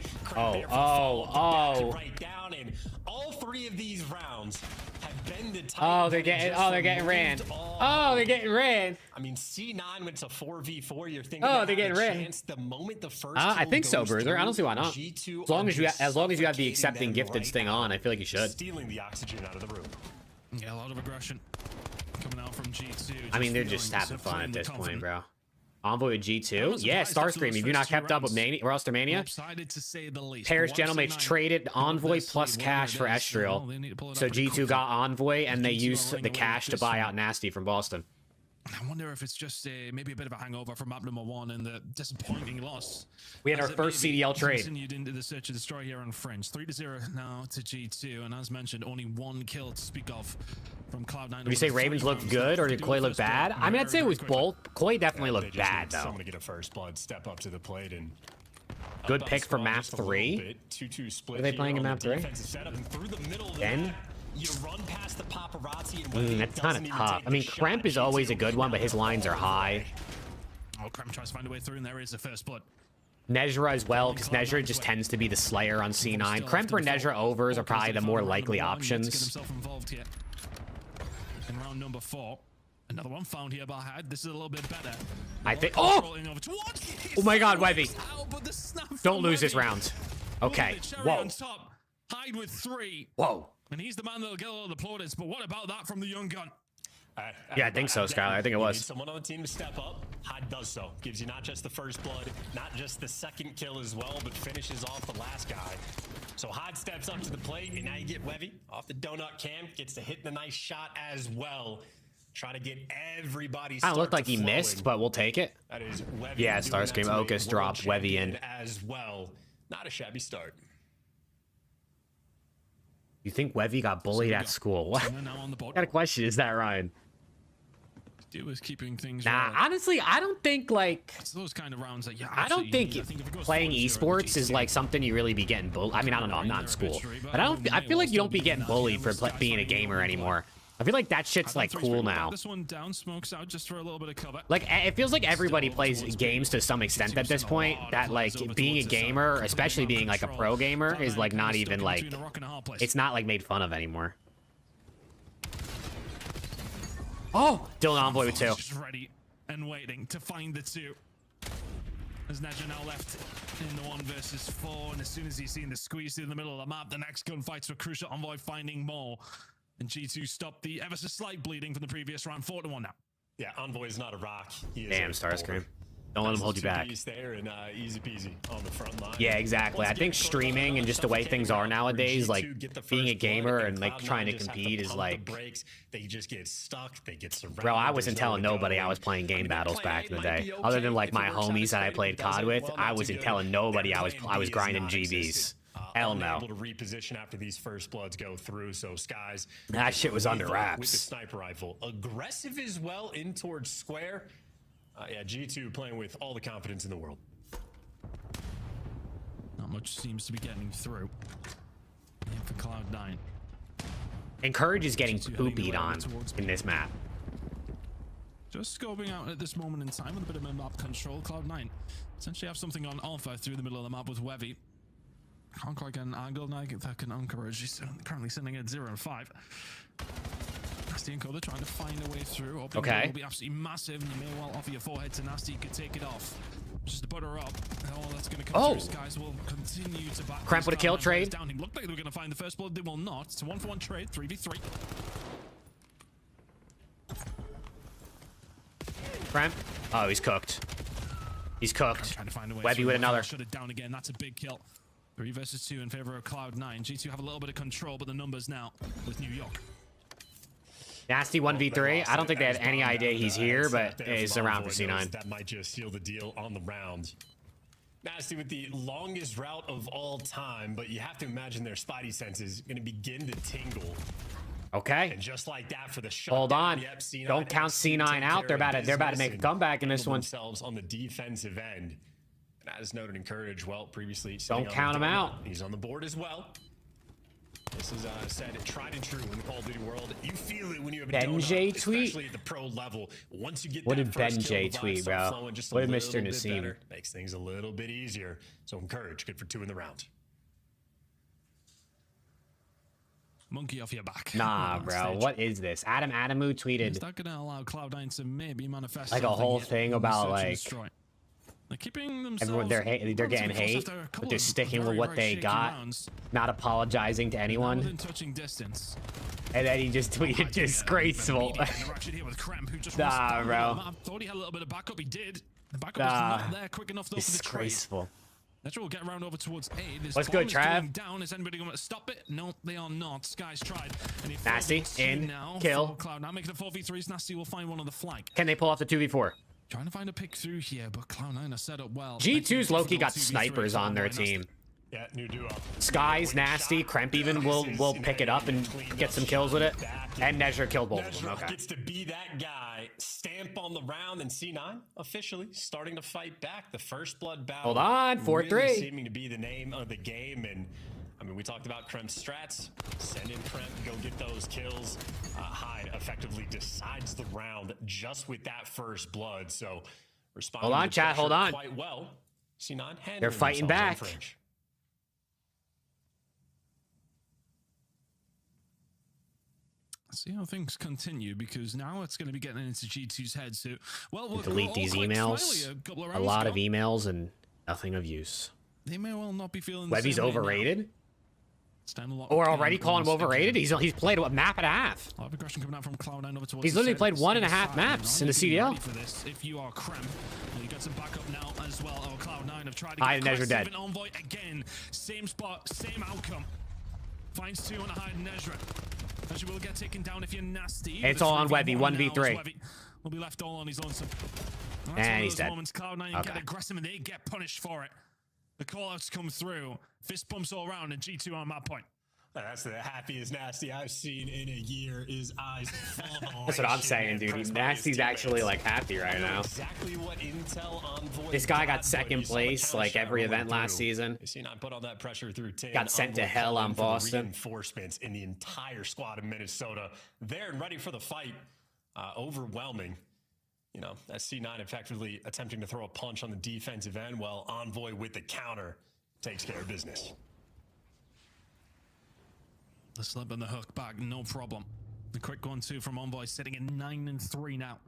Right down, and all 3 of these rounds have been the Oh, they're getting ran. Oh, they're getting ran. I mean, C9 went to 4v4. You're thinking, oh, they're getting ran. The moment the first I think so, Bruiser. I don't see why not. As long as you have the accepting gifted thing on, I feel like you should. Stealing the oxygen out of the room. Yeah, a lot of aggression coming out from G2. I mean, they're just having fun at this point, bro. Envoy with G2? Yeah, Starscream. Have you not kept up with Roster Mania? Paris Gentlemates traded Envoy plus cash for Estriel. So G2 got Envoy, and they used the cash to buy out Nasty from Boston. I wonder if it's just maybe a bit of a hangover from map number 1 and the disappointing loss. We had our first CDL trade. Continued into the Search and Destroy here on Fringe. 3-0 now to G2, and as mentioned, only 1 kill to speak of from Cloud9. Would you say Ravens looked good, or did Koi look bad? I mean, I'd say it was both. Koi definitely looked bad, though. Someone to get a first blood, step up to the plate, and good pick for map 3. Are they playing in map 3? Then? You run past the paparazzi and that's kind of tough. I mean, Kremp is always a good one, but his lines are high. Oh, Kremp tries to find a way through, and there is the first blood. Nezra as well, because Nezra just tends to be the slayer on C9. Kremp or Nezra overs are probably the more likely options. Get himself involved here. In round number 4. Another one found here by Hyde. This is a little bit better. I think. Oh! Oh my God, Webby! Don't lose this round. Okay. Whoa. Hyde with 3. Whoa. And he's the man that'll get all the plaudits. But what about that from the young gun? Yeah, I think so, Skylar. I think it was. Someone on the team to step up. Hyde does so. Gives you not just the first blood, not just the second kill as well, but finishes off the last guy. So Hyde steps up to the plate, and now you get Webby off the donut cam. Gets to hit the nice shot as well. Try to get everybody. I looked like he missed, but we'll take it. That is Webby. Yeah, Starscream Ocus dropped Webby in. As well. Not a shabby start. You think Webby got bullied at school? What kind of question is that, Ryan? Dude was keeping things. Nah, honestly, I don't think like. It's those kind of rounds that I don't think playing esports is like something you really be getting bullied. I mean, I don't know. I'm not in school, but I feel like you don't be getting bullied for being a gamer anymore. I feel like that shit's like cool now. This one down, smokes out just for a little bit of cover. Like it feels like everybody plays games to some extent at this point. That like being a gamer, especially being like a pro gamer, is like not even like it's not like made fun of anymore. Oh, Dylan Envoy with 2. Just ready and waiting to find the 2. As Nedra now left in the 1 versus 4, and as soon as he's seen the squeeze through the middle of the map, the next gunfights were crucial. Envoy finding more. And G2 stopped the ever so slight bleeding from the previous round. 4-1 now. Yeah, Envoy is not a rock. He is Damn, Starscream. Don't let him hold you back. There and easy peasy on the front line. Yeah, exactly. I think streaming and just the way things are nowadays, like being a gamer and like trying to compete is like. They just get stuck. They get surrounded. Bro, I wasn't telling nobody I was playing game battles back in the day. Other than like my homies that I played COD with, I wasn't telling nobody I was grinding GBs. Hell no. Able to reposition after these first bloods go through. So Skies. That shit was under wraps. With the sniper rifle, aggressive as well in towards square. Yeah, G2 playing with all the confidence in the world. Not much seems to be getting through. And for Cloud9. And Courage is getting poopied on in this map. Just scoping out at this moment in time with a bit of map control. Cloud9 essentially have something on Alpha through the middle of the map with Webby. Can't quite get an angle now that can encourage. He's currently sitting at 0 and 5. Nasty and Coda trying to find a way through. Okay. Will be absolutely massive. You may well offer your forehead to Nasty. You could take it off. Just to put her up. Oh, that's going to come through. Guys will continue to back. Cramp with a kill trade. Down. He looked like they were going to find the first blood. They will not. It's a 1-for-1 trade. 3v3. Cramp. Oh, he's cooked. He's cooked. Trying to find a way Webby with another. Shut it down again. That's a big kill. 3 versus 2 in favor of Cloud9. G2 have a little bit of control, but the numbers now with New York. Nasty 1v3. I don't think they had any idea he's here, but he's around for C9. That might just seal the deal on the round. Nasty with the longest route of all time, but you have to imagine their spidey senses going to begin to tingle. Okay. And just like that for the shot. Hold on. Yep, C9 don't count C9 out. They're about to make a comeback in this one. Themselves on the defensive end. And as noted in Courage, well, previously... Don't count him out. He's on the board as well. This is said tried and true in the Call of Duty world. You feel it when you have a Benjay donut, tweet? especially at the pro level. Once you get what that did first Benjay kill, tweet, bro? What did Mr. Nassim? Makes things a little bit easier. So Courage, good for 2 in the round. Monkey off your back. Nah, bro. What is this? Adam Adamu tweeted. Is that gonna allow Cloud9 to maybe manifest like a whole thing about like they're keeping themselves. Everyone, they're getting hate, but they're sticking with what they got, not apologizing to anyone. Within touching distance. And then he just tweeted disgraceful. Nah, bro. I thought he had a little bit of backup. He did. The backup was not there quick enough though for the trade. Disgraceful. Let's all get around over towards A. What's good, Trav? Down. Is anybody going to stop it? No, they are not. Skies tried. And Nasty in now kill. Cloud now making it 4v3s. Nasty will find one on the flank. Can they pull off the 2v4? Trying to find a pick through here, but Cloud9 are set up well. G2's low-key got snipers on their team. Yeah, new duo. Skies, Nasty, Kremp even will pick it up and get some kills with it. And Nezra killed both of them. Okay. Gets to be that guy, stamp on the round, and C9 officially starting to fight back. The first blood battle. Hold on, 4-3. Really seeming to be the name of the game, and I mean, we talked about Kremp's strats. Send in Kremp, go get those kills. Hyde effectively decides the round just with that first blood. So responding hold on, chat. Hold on. Quite well. C9 they're fighting back. Let's see how things continue, because now it's going to be getting into G2's head. So, well, we'll delete these emails. A lot of emails and nothing of use. They may well not be feeling. Webby's overrated. Or already calling him overrated. He's played a map and a half. A lot of aggression coming out from Cloud9 over towards He's literally played 1.5 maps in the CDL. For this, if you are Krem, you got some backup now as well. Oh, Cloud9 have tried to hide and Nezra dead. Envoy again. Same spot, same outcome. Finds 2 on a hide and Nezra. As you will get taken down if you're nasty. It's all on Webby, 1v3. Webby will be left all on his lonesome. And he's dead. Cloud9 get aggressive and they get punished for it. The callouts come through. Fist bumps all around, and G2 on that point. That's the happiest Nasty I've seen in a year. Is eyes full of That's what I'm saying, dude. Nasty's actually like happy right now. Exactly what Intel Envoy. This guy got second place like every event last season. I put all that pressure through. Got sent to hell on Boston. Reinforcements in the entire squad of Minnesota. There and ready for the fight. Overwhelming. You know, that's C9 effectively attempting to throw a punch on the defensive end, while Envoy with the counter takes care of business. The slip and the hook back, no problem. The quick 1-2 from Envoy, sitting at 9-3 now.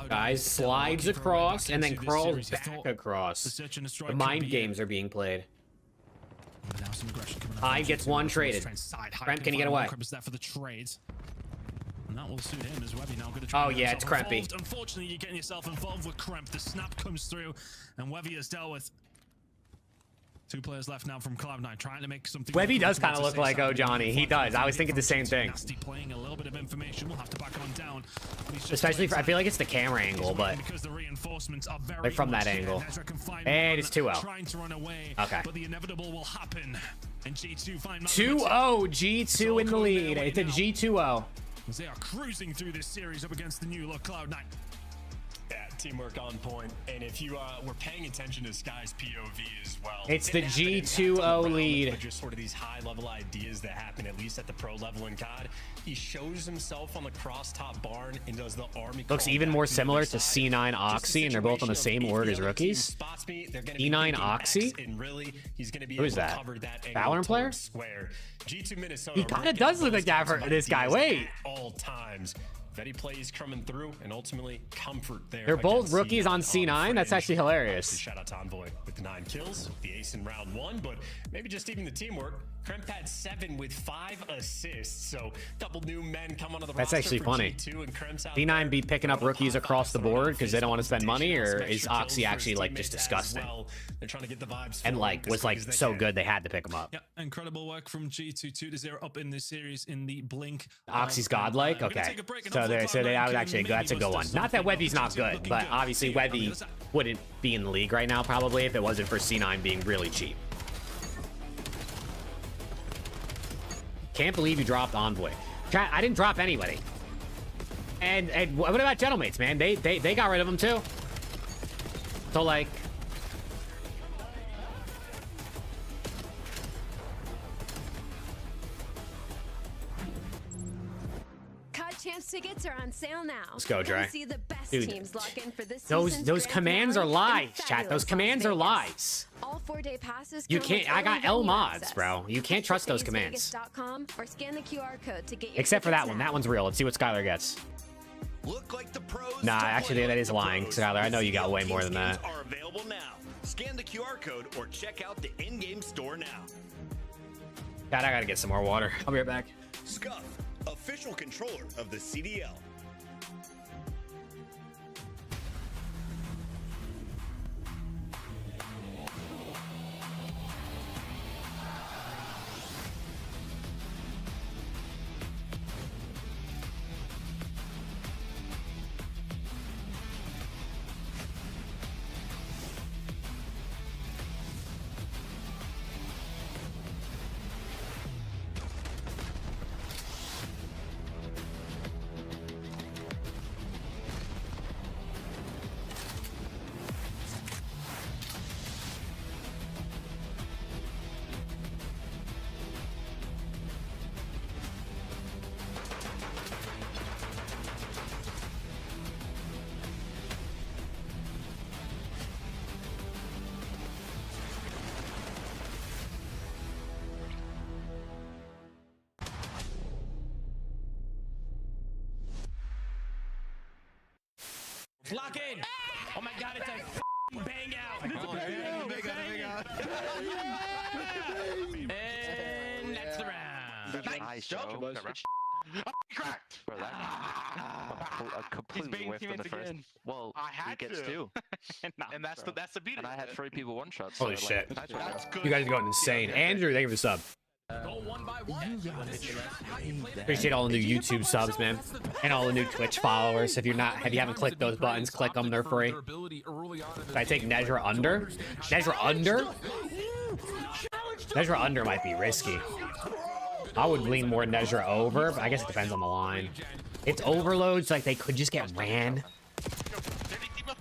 Guys slides across and then crawls back across. The mind games are being played. Hyde gets one traded. Kremp, can he get away? For the trades. And that will suit him as Webby now. Oh yeah, it's Krempy. Unfortunately, you're getting yourself involved with Kremp. The snap comes through, and Webby is dealt with. 2 players left now from Cloud9, trying to make something. Webby does kind of look like Johnny. He does. I was thinking the same thing. Playing a little bit of information. We'll have to back on down. Especially for, I feel like it's the camera angle, but like from that angle. And it's 2-0. Okay. But the inevitable will happen. And G2 find 2-0. G2 in the lead. It's a G2-0. They are cruising through this series up against the new look Cloud9. Yeah, teamwork on point. And if you were paying attention to Sky's POV as well, it's the G2-0 lead. But just sort of these high-level ideas that happen, at least at the pro level in COD. He shows himself on the cross-top barn and does the army. Looks even more similar to C9 Oxy, and they're both on the same org as rookies. C9 Oxy? Who is that? Valorant player? He kind of does look like that for this guy. Wait. All times. Vetty plays coming through, and ultimately comfort there. They're both rookies on C9. That's actually hilarious. Shout out to Envoy with the 9 kills, the ace in round 1, but maybe just even the teamwork. Kremp had 7 with 5 assists, so couple new men come onto the roster. That's actually funny. C9 be picking up rookies across the board because they don't want to spend money, or is Oxy actually like just disgusting? They're trying to get the vibes and like was like so good they had to pick him up. Yeah, incredible work from G2 2-0 up in this series in the blink. Oxy's godlike. Okay, so they I would actually that's a good one. Not that Webby's not good, but obviously Webby wouldn't be in the league right now probably if it wasn't for C9 being really cheap. Can't believe you dropped Envoy. Chat, I didn't drop anybody. And what about Gentlemates, man? They got rid of him too. So like. Champs tickets are on sale now. Let's go, Dre. See the best dude, teams lock in for this those commands are lies, chat. Those commands are lies. All 4-day passes. You can't. I got L mods, bro. You can't trust those commands. Or scan the QR code to get your except for that one. That one's real. Let's see what Skylar gets. Look like the pros. Nah, actually, that is lying, Skylar. I know you got way more than that. Are available now. Scan the QR code or check out the in-game store now. God, I gotta get some more water. I'll be right back. Scuff, official controller of the CDL. Lock in. Oh my God, it's a bang out. Bang out. And that's the round. Nice, Joe. Cracked. Bro, that completely whiffed in the first. Well, he gets two. And that's the beat. And I had 3 people one shot. Holy shit. Nice You guys are going insane. Andrew, thank you for the sub. Go one by one. Appreciate all the new YouTube subs, man, and all the new Twitch followers. If you haven't clicked those buttons, click them. They're free. Should I take Nezra under? Nezra under? Nezra under might be risky. I would lean more Nezra over, but I guess it depends on the line. It's overloads, like they could just get ran.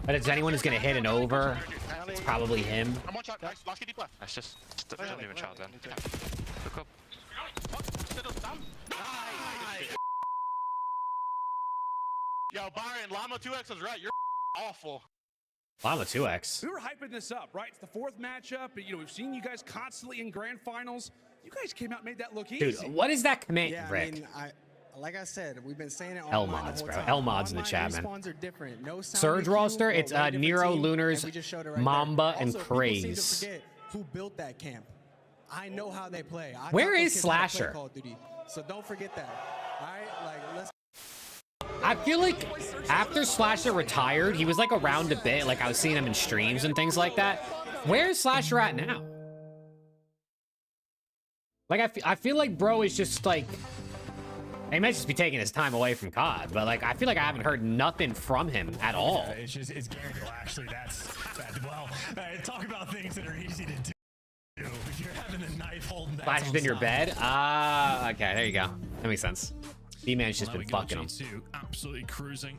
But if anyone is gonna hit an over, it's probably him. That's just not even shot then. Look up. Yo, Byron, Llama 2X was right. You're awful. Llama 2X. We were hyping this up, right? It's the 4th matchup. You know, we've seen you guys constantly in grand finals. You guys came out and made that look easy. Dude, what is that command, yeah, Rick? I mean, like I said, we've been saying it all L mods, bro. L mods in the chat, man. Respawns are different. No Surge roster, it's Nero, Lunars, Mamba, and Craze. Craze. Forget who built that camp. I know how they play. Where is Slasher? Call of Duty, so don't forget that. All right, like let's. I feel like after Slasher retired, he was like around a bit. Like I was seeing him in streams and things like that. Where is Slasher at now? Like I feel like bro is just like, he might just be taking his time away from COD, but like I feel like I haven't heard nothing from him at all. Yeah, it's Gary. Well, actually, well, talk about things that are easy to do. If you're having a knife holding that. Slasher's in your bed? Okay, there you go. That makes sense. B-Man's just been fucking him. Absolutely cruising.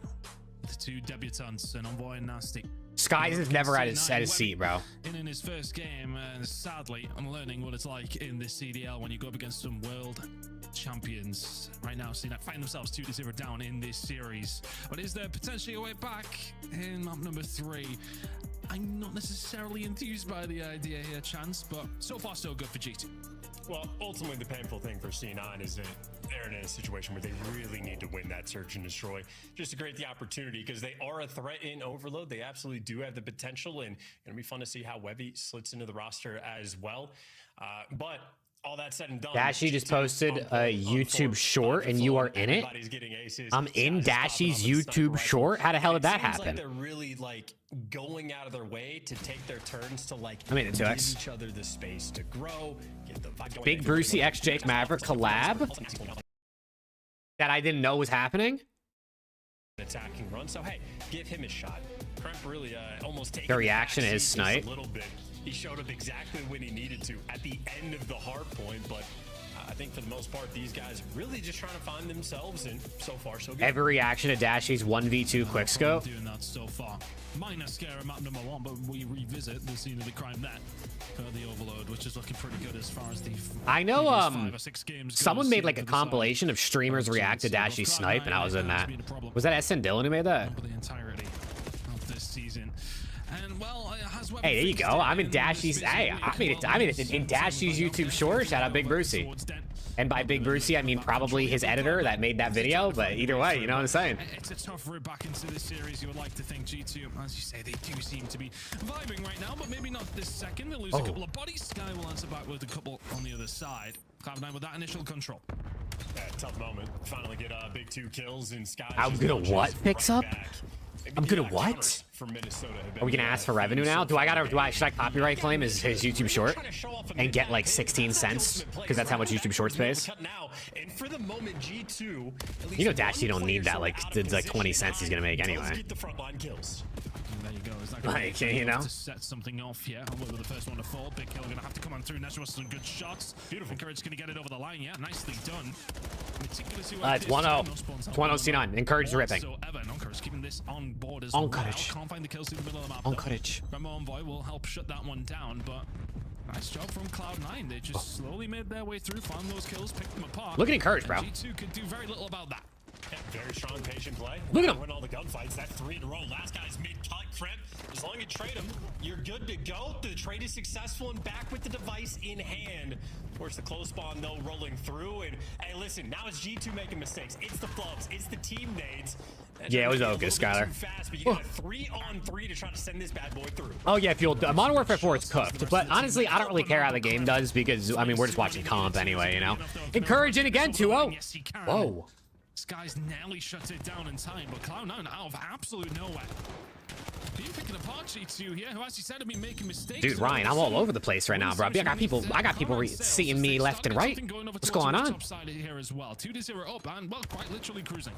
The 2 debutants and Envoy and Nasty. Skies has never had his seat, bro. In his first game, sadly, I'm learning what it's like in this CDL when you go up against some world champions. Right now, C9 find themselves 2-0 down in this series. But is there potentially a way back in map number 3? I'm not necessarily enthused by the idea here, Chance, but so far so good for G2. Well, ultimately, the painful thing for C9 is that they're in a situation where they really need to win that search and destroy just to create the opportunity, because they are a threat in overload. They absolutely do have the potential, and it'll be fun to see how Webby slits into the roster as well. But all that said and done, Dashy just posted a YouTube short, and you are in it. I'm in Dashy's YouTube short. How the hell did that happen? Like they're really like going out of their way to take their turns to like I mean, give each other the space to grow. Get the vibe going. Big Brucey x Jake Maverick collab that I didn't know was happening. Attacking run. So hey, give him a shot. Kremp really almost taking the reaction is snipe. A little bit. He showed up exactly when he needed to at the end of the hard point, but I think for the most part, these guys really just trying to find themselves, and so far, so good. Every reaction to Dashy's 1v2 quickscope. Doing that so far. Minor scare at map number 1, but we revisit the scene of the crime net for the overload, which is looking pretty good as far as the. I know someone made like a compilation of streamers react to Dashy's snipe, and I was in that. Was that SN Dylan who made that? The entirety of this season. And well, hey, there you go. I'm in Dashy's. Hey, I made it in Dashy's YouTube short. Shout out Big Brucey. And by Big Brucey, I mean probably his editor that made that video. But either way, you know what I'm saying. It's a tough route back into this series. You would like to think G2, as you say, they do seem to be vibing right now, but maybe not this second. They lose a couple of bodies. Sky will answer back with a couple on the other side. Cloud9 with that initial control. Yeah, tough moment. Finally get big 2 kills in Sky. I'm gonna what? Picks up? I'm gonna what? Are we gonna ask for revenue now? Should I copyright claim his YouTube short and get like 16 cents? Because that's how much YouTube shorts pays. You know Dashy don't need that, like 20 cents he's gonna make anyway. There you go. Is that like, you know, to set something off here? With the first one to fall. Big Kill gonna have to come on through. Nezra with some good shots. Beautiful. Encourage gonna get it over the line. Yeah, nicely done. It's 1-0. 1-0 C9. Encourage ripping. So Encourage keeping this on board as well. Can't find the kills through the middle of the map. Encourage. Remember, Envoy will help shut that one down, but nice job from Cloud9. They just slowly made their way through, found those kills, picked them apart. Look at Encourage, bro. G2 could do very little about that. Very strong, patient play. Look at him. Win all the gunfights. That 3 in a row. Last guy's mid-cut, Kremp. As long as you trade him, you're good to go. The trade is successful and back with the device in hand. Of course, the close spawn, though, rolling through. And, hey, listen, now it's G2 making mistakes. It's the flubs. It's the teammates. Yeah, it was okay, Skylar. Fast, but you got a 3-on-3 to try to send this bad boy through. Oh, yeah, Modern Warfare 4 is cooked. But honestly, I don't really care how the game does because, I mean, we're just watching comp anyway, you know? Encouraging again, 2-0. Whoa. Skies nearly shut it down in time, but Cloud9 out of absolute nowhere. Been picking apart G2 here, who as you said have been making mistakes. Dude, Ryan, I'm all over the place right now, bro. I got people seeing me left and right. What's going on? Here as well. 2-0 up and, well, quite literally cruising.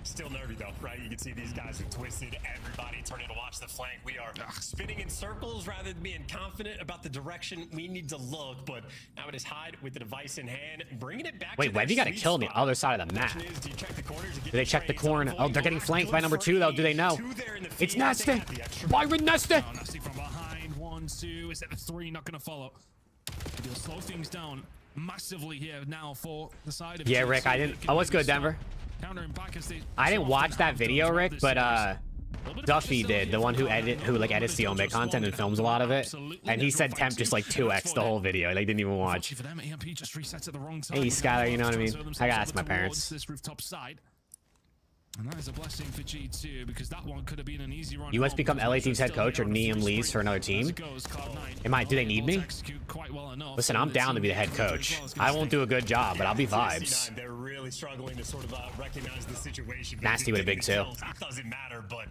Still nervy though, right? You can see these guys are twisted. Everybody turning to watch the flank. We are spinning in circles rather than being confident about the direction we need to look. But now it is Hyde with the device in hand, bringing it back. Wait, Webby got a kill on the other side of the map. Do they check the corner? Oh, they're getting flanked by number 2 though. Do they know? It's Nesty. Byron Nesty. Nesty from behind. 1-2. Is it the 3 not going to follow? He'll slow things down massively here now for the side of yeah, Rick, I didn't. Oh, what's good, Denver? I didn't watch that video, Rick, but Duffy did, the one who edits the Omega content and films a lot of it, and he said temp just like 2x the whole video. They didn't even watch. Hey, Skylar, you know what I mean? I gotta ask my parents. And that is a blessing for G2 because that one could have been an easy run. You must become LA team's head coach or Neum leaves for another team. Do they need me? Listen, I'm down to be the head coach. I won't do a good job, but I'll be vibes. They're really struggling to sort of recognize the situation. Nasty with a big 2. It doesn't matter, but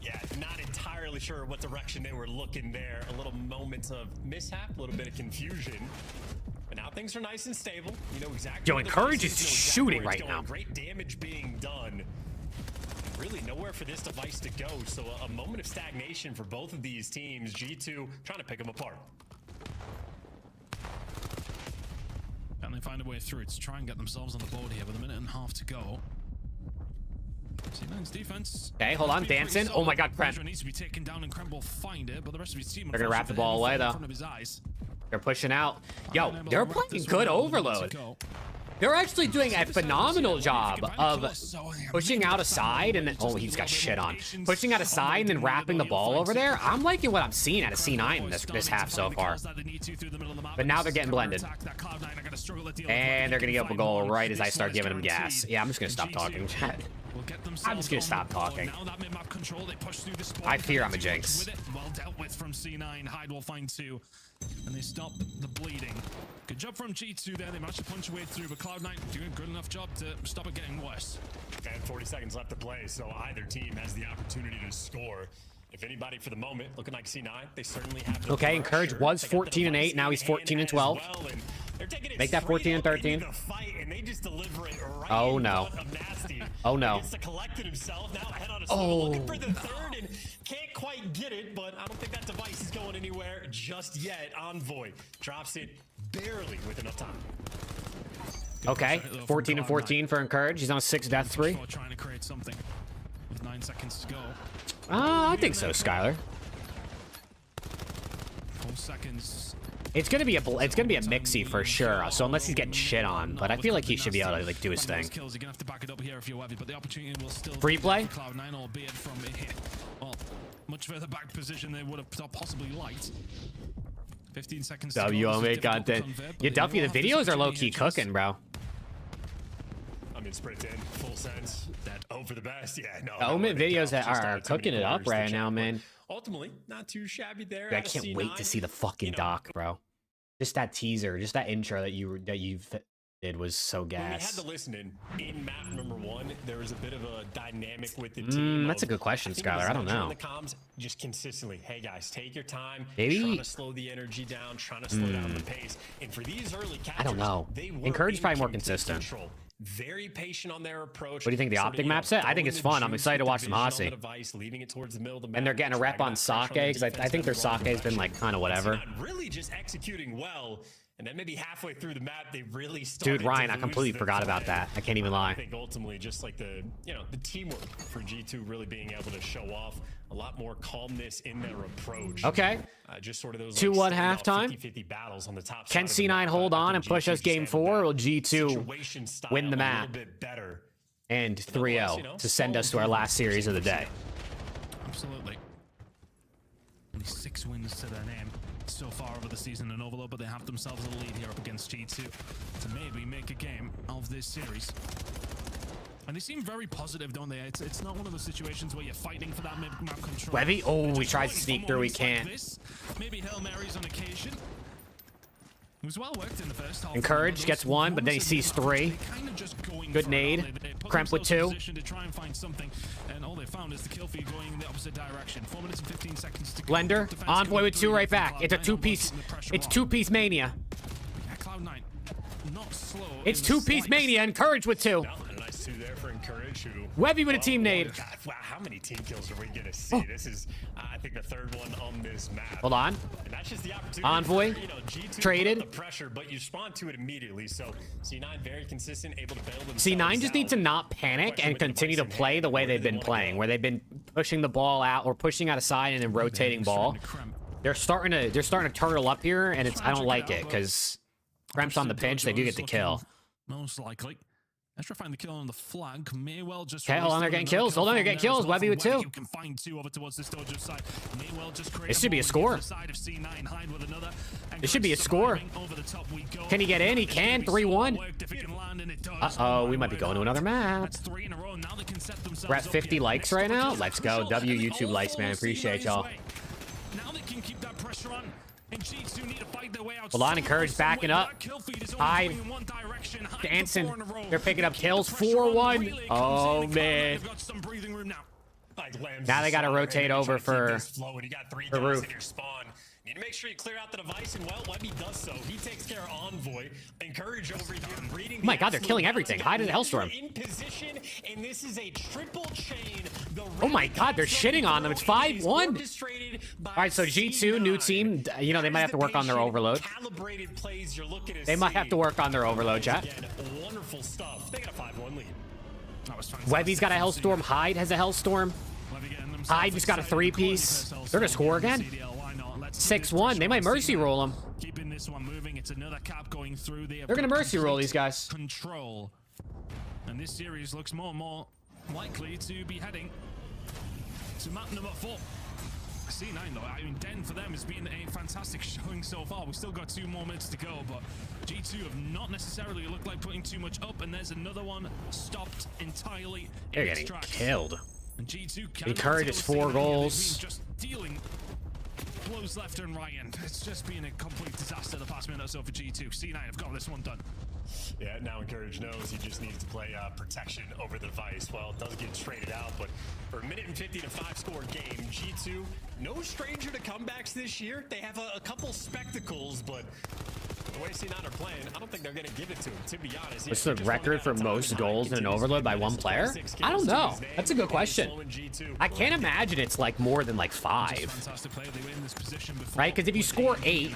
yeah, not entirely sure what direction they were looking there. A little moment of mishap, a little bit of confusion. But now things are nice and stable. You know exactly. Yo, Encourage is shooting right now. Great damage being done. Really nowhere for this device to go, so a moment of stagnation for both of these teams. G2 trying to pick them apart. Can they find a way through to try and get themselves on the board here with 1.5 minutes to go? C9's defense. Okay, hold on, dancing. Oh my God, Kremp. Needs to be taken down and Kremp will find it, but the rest of his team. They're gonna wrap the ball away though. They're pushing out. Yo, they're playing good overload. They're actually doing a phenomenal job of pushing out a side and then, oh, he's got shit on. Pushing out a side and then wrapping the ball over there. I'm liking what I'm seeing out of C9 this half so far. But now they're getting blended. And they're going to get up a goal right as I start giving them gas. Yeah, I'm just going to stop talking, chat. I'm just going to stop talking. I fear I'm a jinx. Well dealt with from C9. Hyde will find 2. And they stop the bleeding. Good job from G2 there. They managed to punch away through, but Cloud9 doing a good enough job to stop it getting worse. And 40 seconds left to play, so either team has the opportunity to score. If anybody for the moment, looking like C9, they certainly have the okay, Encourage was 14-8. Now he's 14-12. Make that 14-13. Oh no. Oh no. Oh. Looking for the 3rd and can't quite get it, but I don't think that device is going anywhere just yet. Envoy drops it barely with enough time. Okay, 14-14 for Encourage. He's on a 6 death 3. Trying to create something with 9 seconds to go. I think so, Skylar. 4 seconds. It's gonna be a mixy for sure. So unless he's getting shit on, but I feel like he should be able to like do his thing. Free play. Well, much further back position they would have possibly liked. 15 seconds. WMA content. Yeah, Duffy, the videos are low key cooking, bro. I mean, sprint in full sense. That hope for the best. Yeah, no. Omen videos are cooking it up right now, man. Ultimately, not too shabby there. I can't wait to see the fucking doc, bro. Just that teaser, just that intro that you did was so gas. When we had the listening in map number 1, there was a bit of a dynamic with the team. That's a good question, Skylar. I don't know. The comms just consistently, hey guys, take your time. Maybe trying to slow the energy down, trying to slow down the pace. And for these early catchers, I don't know. Encourage probably more consistent. Control. Very patient on their approach. What do you think the OPTIC map set? I think it's fun. I'm excited to watch some Hasi. And they're getting a rep on Sake because I think their Sake has been like kind of whatever. Really just executing well. And then maybe halfway through the map, they really started. Dude, Ryan, I completely forgot about that. I can't even lie. I think ultimately just like the teamwork for G2 really being able to show off a lot more calmness in their approach. Okay. Just sort of those 2-1 halftime. 50-50 battles on the top. Can C9 hold on and push us game 4, or will G2 win the map? A little bit better and 3-0 to send us to our last series of the day. Absolutely. Only 6 wins to their name so far over the season in Overload, but they have themselves a lead here up against G2 to maybe make a game of this series. And they seem very positive, don't they? It's not one of those situations where you're fighting for that map control. Webby, oh, we tried to sneak through, we can't. Maybe Hail Marys on occasion. It was well worked in the first half. Encourage gets 1, but then he sees 3. Good nade. Kremp with 2. To try and find something, and all they found is the kill feed going in the opposite direction. 4 minutes and 15 seconds to go. Blender, Envoy with 2 right back. It's a 2-piece. It's 2-piece mania. Cloud9, not slow. It's 2-piece mania. Encourage with 2. Nice 2 there for Encourage. Webby with a team nade. God, wow, how many team kills are we gonna see? This is, I think, the 3rd one on this map. Hold on. And that's just the opportunity. Envoy for, G2 traded. The pressure, but you respond to it immediately. So C9 very consistent, able to bail themselves C9 just out. needs to not panic and continue to play the way they've been playing, where they've been pushing the ball out or pushing out of side and then rotating ball. They're starting to turtle up here, and I don't like it because Kremp's on the pinch. They do get the kill. Most likely. Let's try to find the kill on the flag. May well just. Okay, hold on, they're getting kills. Hold on, they're getting kills. Webby with 2. You can find 2 over towards this dojo side. May well just create This should be a score. This should be a score. Can he get in? He can. 3-1. Uh-oh, we might be going to another map. We're at 50 likes right now. Let's go. W YouTube likes, man. Appreciate y'all. Now they can keep that pressure on. Hold on, Encourage backing up. Hide. Dancing. They're picking up kills. 4-1. Oh, man. Now they got to rotate over for Roof. Need to make sure you clear out the device, and well, Webby does so. He takes care of Envoy. Encourage over here, reading. Oh my God, they're killing everything. Hide in the Hellstorm. In position, and this is a triple chain. Oh my God, they're shitting on them. It's 5-1. All right, so G2, new team. You know, they might have to work on their overload. They might have to work on their overload, chat. Wonderful stuff. They got a 5-1 lead. Webby's got a Hellstorm. Hyde has a Hellstorm. Hyde just got a 3-piece. They're going to score again. 6-1. They might mercy roll him. Keeping this one moving. It's another cap going through. They're going to mercy roll these guys. Control. And this series looks more and more likely to be heading to map number 4. C9 though, I mean, Den for them has been a fantastic showing so far. We've still got 2 more minutes to go, but G2 have not necessarily looked like putting too much up, and there's another one stopped entirely. They're getting killed. And G2 Encourages 4 goals. Just dealing blows left and right, and it's just been a complete disaster the past minute or so for G2. C9 have got this one done. Yeah, now Encourage knows he just needs to play protection over the device. Well, it does get traded out, but for a minute and 50 to 5-score game, G2, no stranger to comebacks this year. They have a couple spectacles, but the way C9 are playing, I don't think they're going to give it to him, to be honest. What's the record for most goals in an overload by one player? I don't know. That's a good question. I can't imagine it's like more than like 5. Right? Because if you score 8,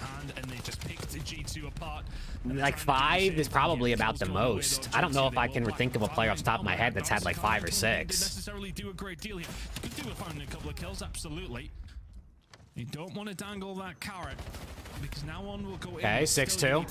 like 5 is probably about the most. I don't know if I can think of a player off the top of my head that's had like 5 or 6. Necessarily do a great deal here. You could do with finding a couple of kills, absolutely. You don't want to dangle that carrot because now on will go. Okay, 6-2.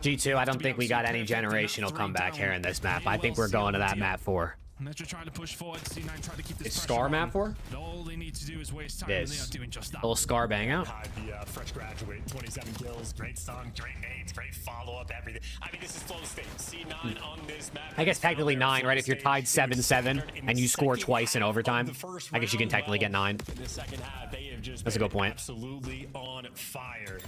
G2, I don't think we got any generational comeback here in this map. I think we're going to that map 4. Metro trying to push forward. C9 trying to keep this. It's Scar map 4? All they need to do is waste time, and they are doing just that. Little Scar bang out. The fresh graduate, 27 kills, great stun, great nades, great follow-up, everything. I mean, this is flow state. C9 on this map. I guess technically 9, right? If you're tied 7-7 and you score twice in overtime, I guess you can technically get 9. In the second half, they have just That's a good point. Absolutely on fire.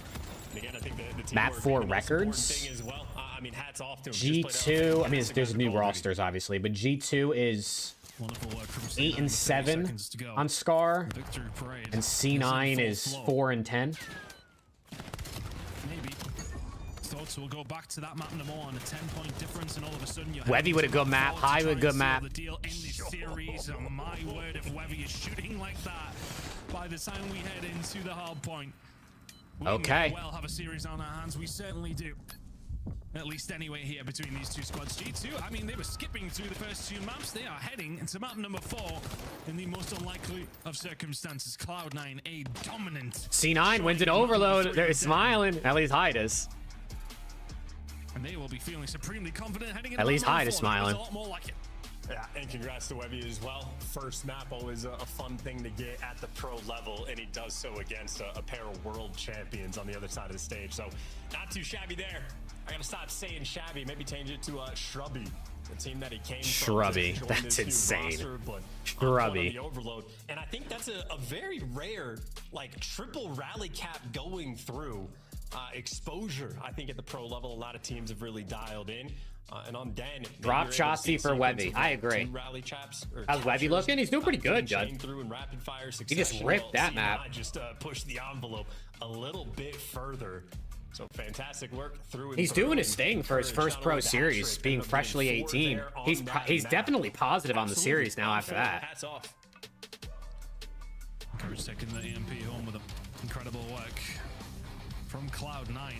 And again, I think the team map 4 records. As well. I mean, hats off to G2. I mean, there's new rosters obviously, but G2 is 8-7 on Scar, and C9 is 4-10. Maybe. Thoughts will go back to that map number 1, a 10-point difference, and all of a sudden you're Webby with a good map, High with a good map. The deal in this series. Oh, my word, if Webby is shooting like that, by the time we head into the hard point, we may well have a series on our hands. We certainly do. At least anyway here between these 2 squads. G2, I mean, they were skipping through the first 2 maps. They are heading into map number 4 in the most unlikely of circumstances. Cloud9, a dominant. C9 wins an overload. They're smiling. At least Hyde is. And they will be feeling supremely confident heading into At least Hyde is 4. smiling. A lot more like it. Yeah, and congrats to Webby as well. First map, always a fun thing to get at the pro level, and he does so against a pair of world champions on the other side of the stage. So not too shabby there. I gotta stop saying shabby, maybe change it to Shrubby, the team that he came Shrubby, from. that's insane. Roster, but Shrubby. the overload. And I think that's a very rare, like, triple rally cap going through exposure. I think at the pro level, a lot of teams have really dialed in. And on Den, drop Shotzi for Webby. I agree. How's Webby looking? He's doing pretty good, Judd. He just ripped that map. Just pushed the envelope a little bit further. So fantastic work through. He's doing his thing for his first pro series, being freshly 18. He's definitely positive on the series now after that. Hats off. Courage taking the EMP home with incredible work from Cloud9.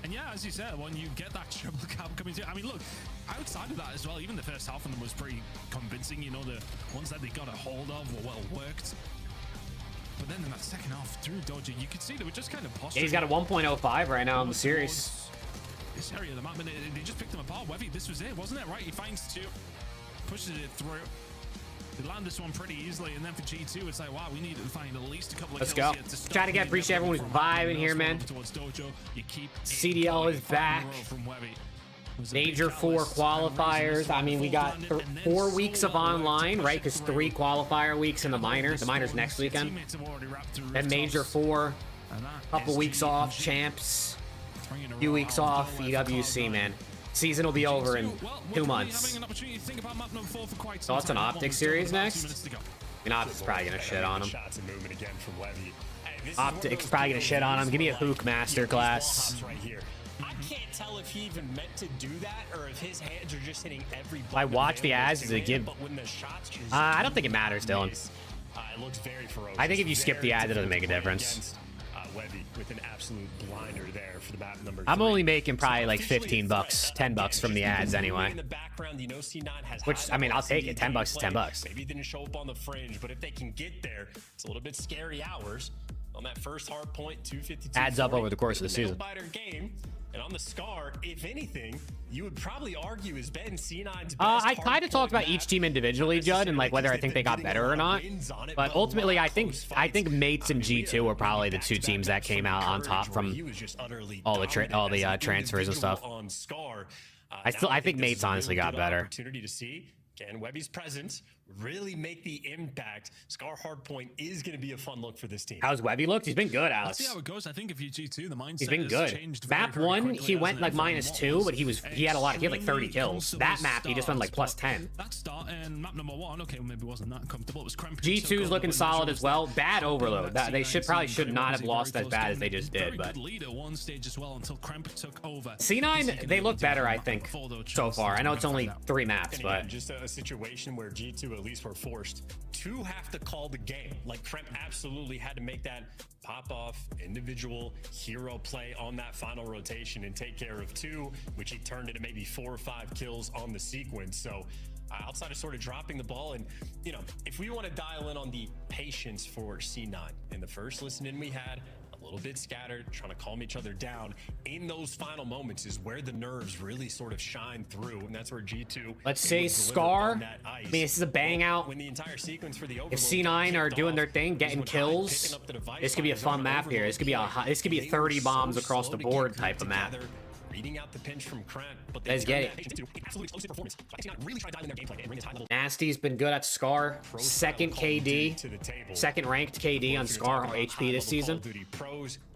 And yeah, as you said, when you get that triple cap coming through, I mean, look, outside of that as well, even the first half of them was pretty convincing. You know, the ones that they got a hold of were well worked. But then in that second half through Doja, you could see they were just kind of posturing. He's got a 1.05 right now in the series. This area of the map, and they just picked them apart. Webby, this was it, wasn't it? Right, he finds 2, pushes it through. They land this one pretty easily, and then for G2, it's like, wow, we need to find at least a couple of Let's kills go. here to Try to get appreciate everyone who's vibing here, man. CDL is back. Major 4 qualifiers. I mean, we got 4 weeks of online, right? Because 3 qualifier weeks in the minor. The minor's next weekend. Then Major 4. Couple weeks off. Champs. Few weeks off. EWC, man. Season will be over in 2 months. So it's an OPTIC series next. And OPTIC's probably gonna shit on him. OPTIC's probably gonna shit on him. Give me a Hook masterclass. I can't tell if he even meant to do that or if his hands are just hitting every button. I watch the ads as a give. I don't think it matters, Dylan. It looks very ferocious. I think if you skip the ads, it doesn't make a difference. Webby with an absolute blinder there for the map number 3. I'm only making probably like 15 bucks, 10 bucks from the ads anyway. Which, I mean, I'll take it. 10 bucks is 10 bucks. Maybe didn't show up on the fringe, but if they can get there, it's a little bit scary hours on that first hard point. 252 adds up over the course of the season. Game. And on the Scar, if anything, you would probably argue is Ben C9's best. I kind of talked about each team individually, Judd, and like whether I think they got better or not. But ultimately, I think Mates and G2 were probably the 2 teams that came out on top from all the transfers and stuff. I think Mates honestly got better. Opportunity to see can Webby's presence really make the impact. Scar Hardpoint is going to be a fun look for this team. How's Webby looked? He's been good, Alex. Let's see how it goes. I think if you G2, the mindset he's been good. Map 1, he went like -2, but he had a lot. He had like 30 kills. That map, he just went like +10. That start and map number 1, okay, maybe wasn't that comfortable. It was Kremp. G2's looking solid as well. Bad overload. They should not have lost as bad as they just did. But C9, they look better, I think, so far. I know it's only 3 maps, but just a situation where G2 at least were forced to have to call the game. Like Kremp absolutely had to make that pop off individual hero play on that final rotation and take care of 2, which he turned into maybe 4 or 5 kills on the sequence. So outside of sort of dropping the ball, and you know, if we want to dial in on the patience for C9 in the first listen in we had, a little bit scattered, trying to calm each other down in those final moments is where the nerves really sort of shine through, and that's where G2. Let's say Scar. I mean, this is a bang out. When the entire sequence for the if C9 are doing their thing, getting kills, this could be a fun map here. This could be a 30 bombs across the board type of map. Reading out the pinch from Kremp, but let's get it. Nasty's been good at Scar. Second KD, second ranked KD on Scar HP this season.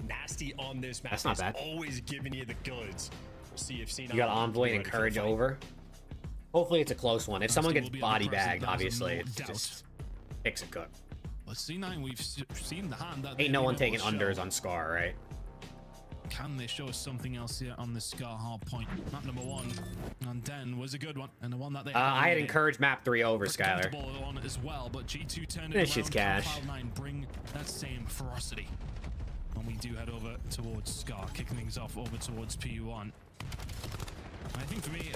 Nasty on this map. That's not bad. Always giving you the goods. We'll see if C9 you got Envoy and Courage over. Hopefully it's a close one. If someone gets body bagged, obviously it's just fix a cook. Well, C9, we've seen the hand that ain't no one taking unders on Scar, right? Can they show us something else here on the Scar hard point? Map number 1 on Den was a good one, and the one that they I had encouraged map 3 over, Skylar. On as well, but G2 turned this shit's cash. Cloud9 bring that same ferocity. And we do head over towards Scar, kicking things off over towards PU1. I think for me,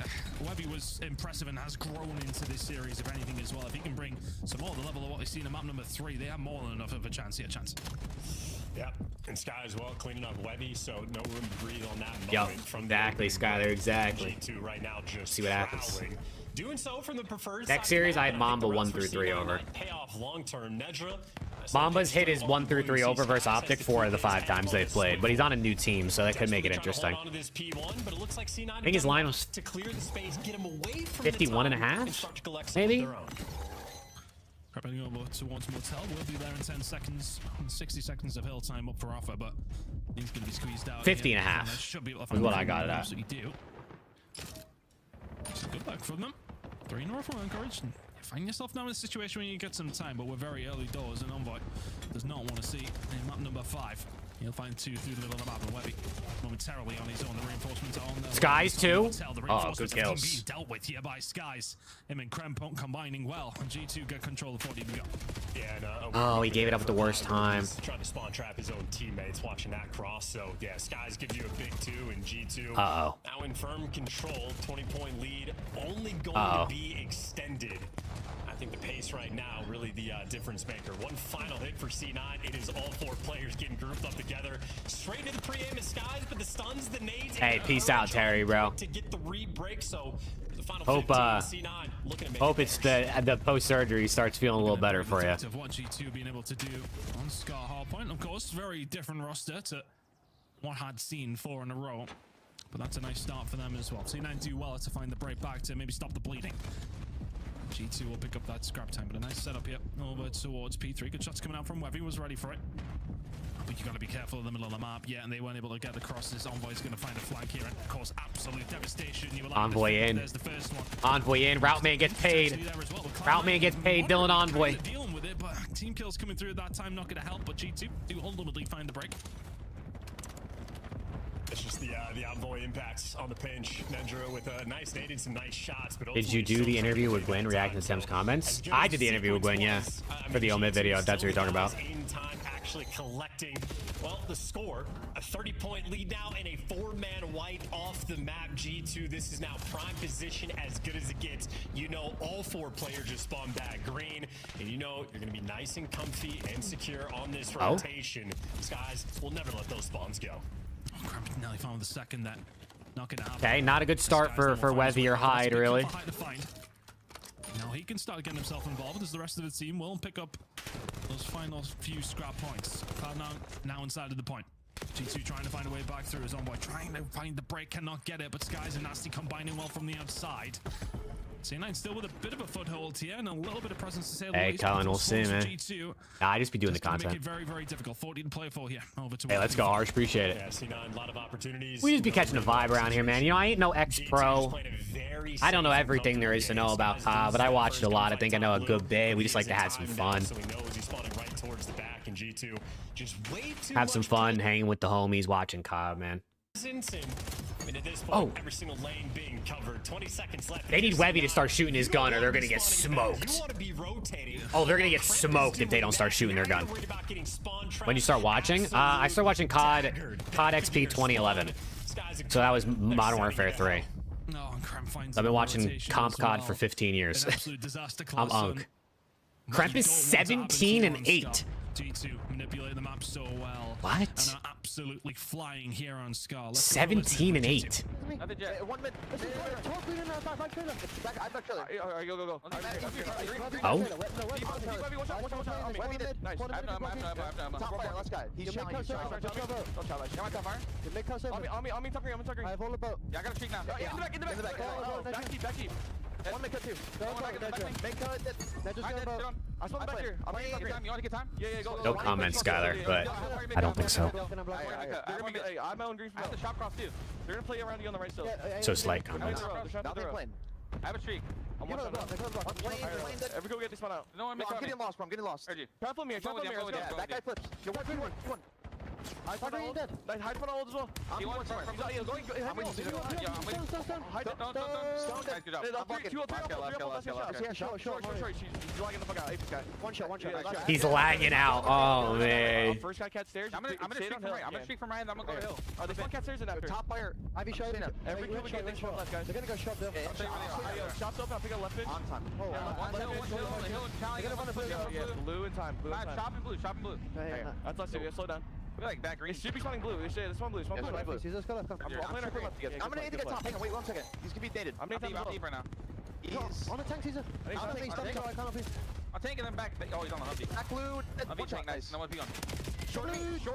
Webby was impressive and has grown into this series, if anything, as well. If he can bring some more to the level of what we've seen in map number 3, they have more than enough of a chance. Yeah, chance. Yep, and Sky as well, cleaning up Webby, so no room to breathe on that moment. Yep, exactly, Skyler, exactly. G2 right now just see what happens. Doing so from the preferred Next side series, I had think Mamba the 1 rest through we're 3 seeing over. might pay off long-term. Nedra, Mamba's hit his 1 through 3 over versus OPTIC 4 of the 5 times they've played, but he's on a new team, so that could make it interesting. I think his line was 51.5, maybe? Creeping over towards Motel. We'll be there in 10 seconds. 60 seconds of hill time up for offer, but he's going to be squeezed out. 50.5 is what I got it at. So good luck from them. 3 in a row from Encouraged. You find yourself now in a situation where you get some time, but we're very early doors, and Envoy does not want to see in map number 5. He'll find 2 through the middle of the map, and Webby momentarily on his own. The reinforcements are on there. Skies too? Oh, good kills. Being dealt with here by Skies. Him and Krem combining well, and G2 get control of 40 to go. Yeah, no, oh, he gave it up at the worst time. Trying to spawn trap his own teammates, watching that cross. So yeah, Skies gives you a big 2, and G2 now in firm control. 20-point lead, only going to be extended. I think the pace right now really the difference maker. One final hit for C9. It is all 4 players getting grouped up together. Straight to the pre-aim of Skies, but the stuns, the nades. Hey, peace out, Terry, bro. To get the re-break, so the final hope 15, C9 looking to make hope it's the post-surgery starts feeling a little better for you. Of what G2 being able to do on Scar Hardpoint, of course, very different roster to what I'd seen 4 in a row. But that's a nice start for them as well. C9 do well to find the break back to maybe stop the bleeding. G2 will pick up that scrap time, but a nice setup here over towards P3. Good shots coming out from Webby, was ready for it. But you got to be careful in the middle of the map. Yeah, and they weren't able to get across. This Envoy's going to find a flank here, and of course, absolute devastation. Envoy in. There's the first one. Envoy in. Route man gets paid. Route man gets paid. Dylan Envoy. Dealing with it, but team kills coming through at that time, not going to help. But G2 do ultimately find the break. It's just the Envoy impacts on the pinch. Nedra with a nice nade and some nice shots. But did you do the interview with Gwen reacting to Tim's comments? I did the interview with Gwen, yeah. For the omit video, if that's what you're talking about. In time, actually collecting, well, the score. A 30-point lead now and a 4-man wipe off the map. G2, this is now prime position as good as it gets. You know all 4 players just spawn back green. And you know you're going to be nice and comfy and secure on this rotation. Skies will never let those spawns go. Oh, nearly found the second that. Not gonna happen. Okay, not a good start for Webby or Hyde, really. Now he can start getting himself involved as the rest of the team will pick up those final few scrap points. Now inside of the point. G2 trying to find a way back through his own way, trying to find the break, cannot get it, but Skies and Nasty combining well from the outside. C9 still with a bit of a foothold here and a little bit of presence to say. Hey, Colin, we'll see, man. Nah, I just be doing the content. Make it very, very difficult. 40 to play for here. Over to hey, let's go, Arch. Appreciate it. Yeah, C9, a lot of opportunities. We just be catching a vibe around here, man. You know, I ain't no ex-pro. I don't know everything there is to know about COD, but I watched a lot. I think I know a good bit. We just like to have some fun. So he knows he's spawning right towards the back, and G2 just way too have some fun hanging with the homies, watching COD, man. I mean, at this point, every single lane being covered. 20 seconds left. They need Webby to start shooting his gun or they're going to get smoked. Oh, they're going to get smoked if they don't start shooting their gun. When you start watching? I started watching COD XP 2011. So that was Modern Warfare 3. I've been watching Comp COD for 15 years. I'm Unk. Kremp is 17-8. G2 manipulate the map so well. What? And are absolutely flying here on Scar. 17-8. Oh. One make cut two. Make cut. That just go about. I spawn back here. I'm waiting for time. You want to get time? Yeah, go. No comment, Skyler, but I don't think so. I'm on green. I have the shot cross too. They're gonna play around you on the right side. So slight comments. Now they playing. I have a streak. I'm one shot. Every go get this one out. No, I'm getting lost, bro. I'm getting lost. Try to flip me. Yeah, that guy flips. You're one. Hide front all dead. Hide front all as well. He's going. I'm waiting. Hide it. Don't. Good job. Short. She's lagging the fuck out. Apex guy. One shot. He's lagging out. Oh man. First guy cat stairs. I'm gonna streak from Ryan. I'm gonna go to hill. There's one cat stairs in after. Top fire. Ivy shot. Every kill we get next left, guys. They're gonna go shove them. Shots open. I'll pick a left pitch. On time. Hill. Blue in time. Shop and blue. That's left. Slow down. Like back green. It should be spawning blue. This one blue. This one blue. Let's go. I'm gonna need to get top. Hang on, wait 1 second. He's gonna be dated. I'm deep right now. He's on the tank, Caesar. I'm taking him back. Oh, he's on the Humvee. Back blue. Humvee tank, nice. No one be on. Short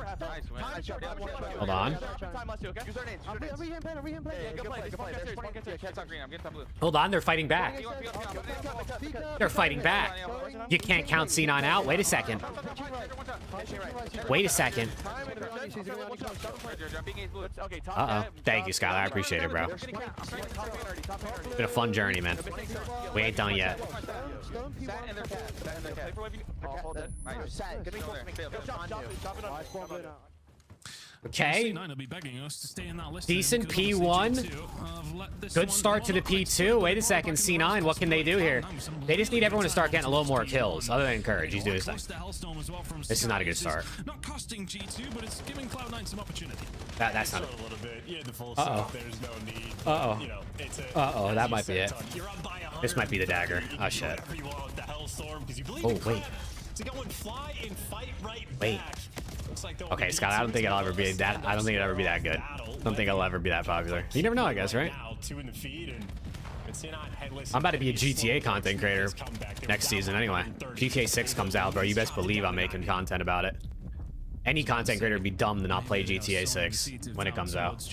half. Nice, man. Hold on. Hold on, they're fighting back. They're fighting back. You can't count C9 out. Wait a second. Wait a second. Uh-oh. Thank you, Skylar. I appreciate it, bro. It's been a fun journey, man. We ain't done yet. Okay. Decent P1. Good start to the P2. Wait a second, C9. What can they do here? They just need everyone to start getting a little more kills. Other than Courage, he's doing his thing. This is not a good start. Not costing G2, but it's giving Cloud9 some opportunity. That's not. Uh-oh. There's no need. Uh-oh. You know, it's a, uh-oh, that might be it. You're up by 100. This might be the dagger. Oh shit. Oh wait. To go and fly and fight right wait. back. Okay, Scott, I don't think it'll ever be that. I don't think it'll ever be that good. I don't think it'll ever be that popular. You never know, I guess, right? I'm about to be a GTA content creator next season anyway. GTA 6 comes out, bro. You best believe I'm making content about it. Any content creator would be dumb to not play GTA 6 when it comes out.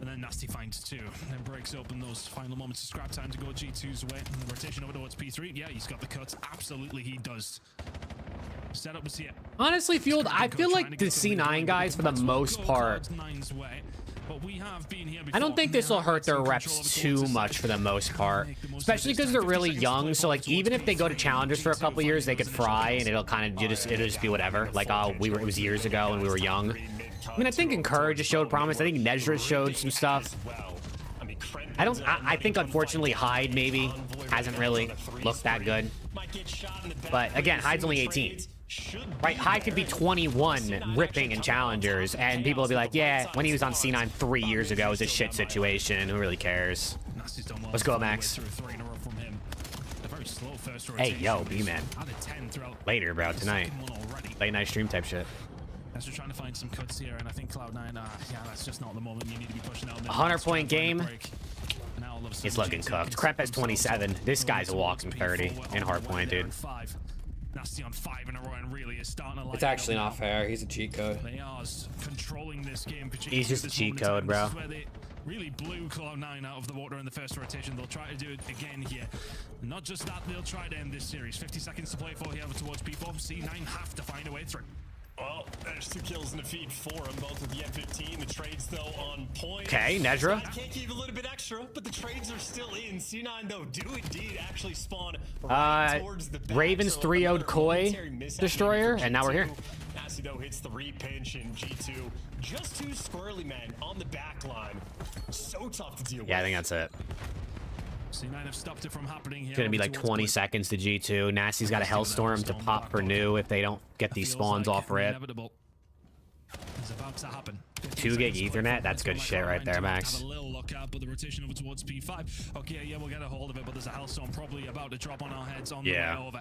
And then Nasty finds 2, and breaks open those final moments of scrap time to go G2's way. And the rotation over towards P3. Yeah, he's got the cuts. Absolutely, he does. Set up was here. Honestly, Fueled, I feel like the C9 guys, for the most part, I don't think this will hurt their reps too much for the most part, especially because they're really young. So like, even if they go to challengers for a couple years, they could fry, and it'll kind of it'll just be whatever. Like, oh, it was years ago and we were young. I mean, I think Encourage has showed promise. I think Nezra showed some stuff. I think unfortunately Hyde maybe hasn't really looked that good. But again, Hyde's only 18. Right, Hyde could be 21 ripping in challengers, and people will be like, yeah, when he was on C9 3 years ago, it was a shit situation. Who really cares? Let's go, Max. Hey, yo, B-Man. Later, bro, tonight. Late night stream type shit. As we're trying to find some cuts here, and I think Cloud9, yeah, that's just not the moment you need to be pushing out. 100-point game. It's looking cooked. Crep has 27. This guy's a walking 30 in hardpoint, dude. Nasty on 5 in a row and really is starting to It's actually not fair. He's a cheat code. They are controlling this game. He's just a cheat code, bro. This is where they really blew Cloud9 out of the water in the first rotation. They'll try to do it again here. Not just that, they'll try to end this series. 50 seconds to play for here towards P4. C9 have to find a way through. Well, there's 2 kills in the feed, 4 on both of the M15. The trades, though, on point. Okay, Nezra. Can't keep a little bit extra, but the trades are still in. C9, though, do indeed actually spawn right towards the back. Ravens 3-0'd Koi Destroyer, and now we're here. Nasty, though, hits the repinch in G2. Just 2 squirrely men on the back line. So tough to deal with. Yeah, I think that's it. C9 have stopped it from happening here. It's gonna be like 20 seconds to G2. Nasty's got a Hellstorm to pop for new if they don't get these spawns off rip. It's about to happen. 2 gig Ethernet, that's good shit right there, Max. Have a little look out, but the rotation over towards P5. Okay, yeah, we'll get a hold of it, but there's a Hellstorm probably about to drop on our heads on the way over.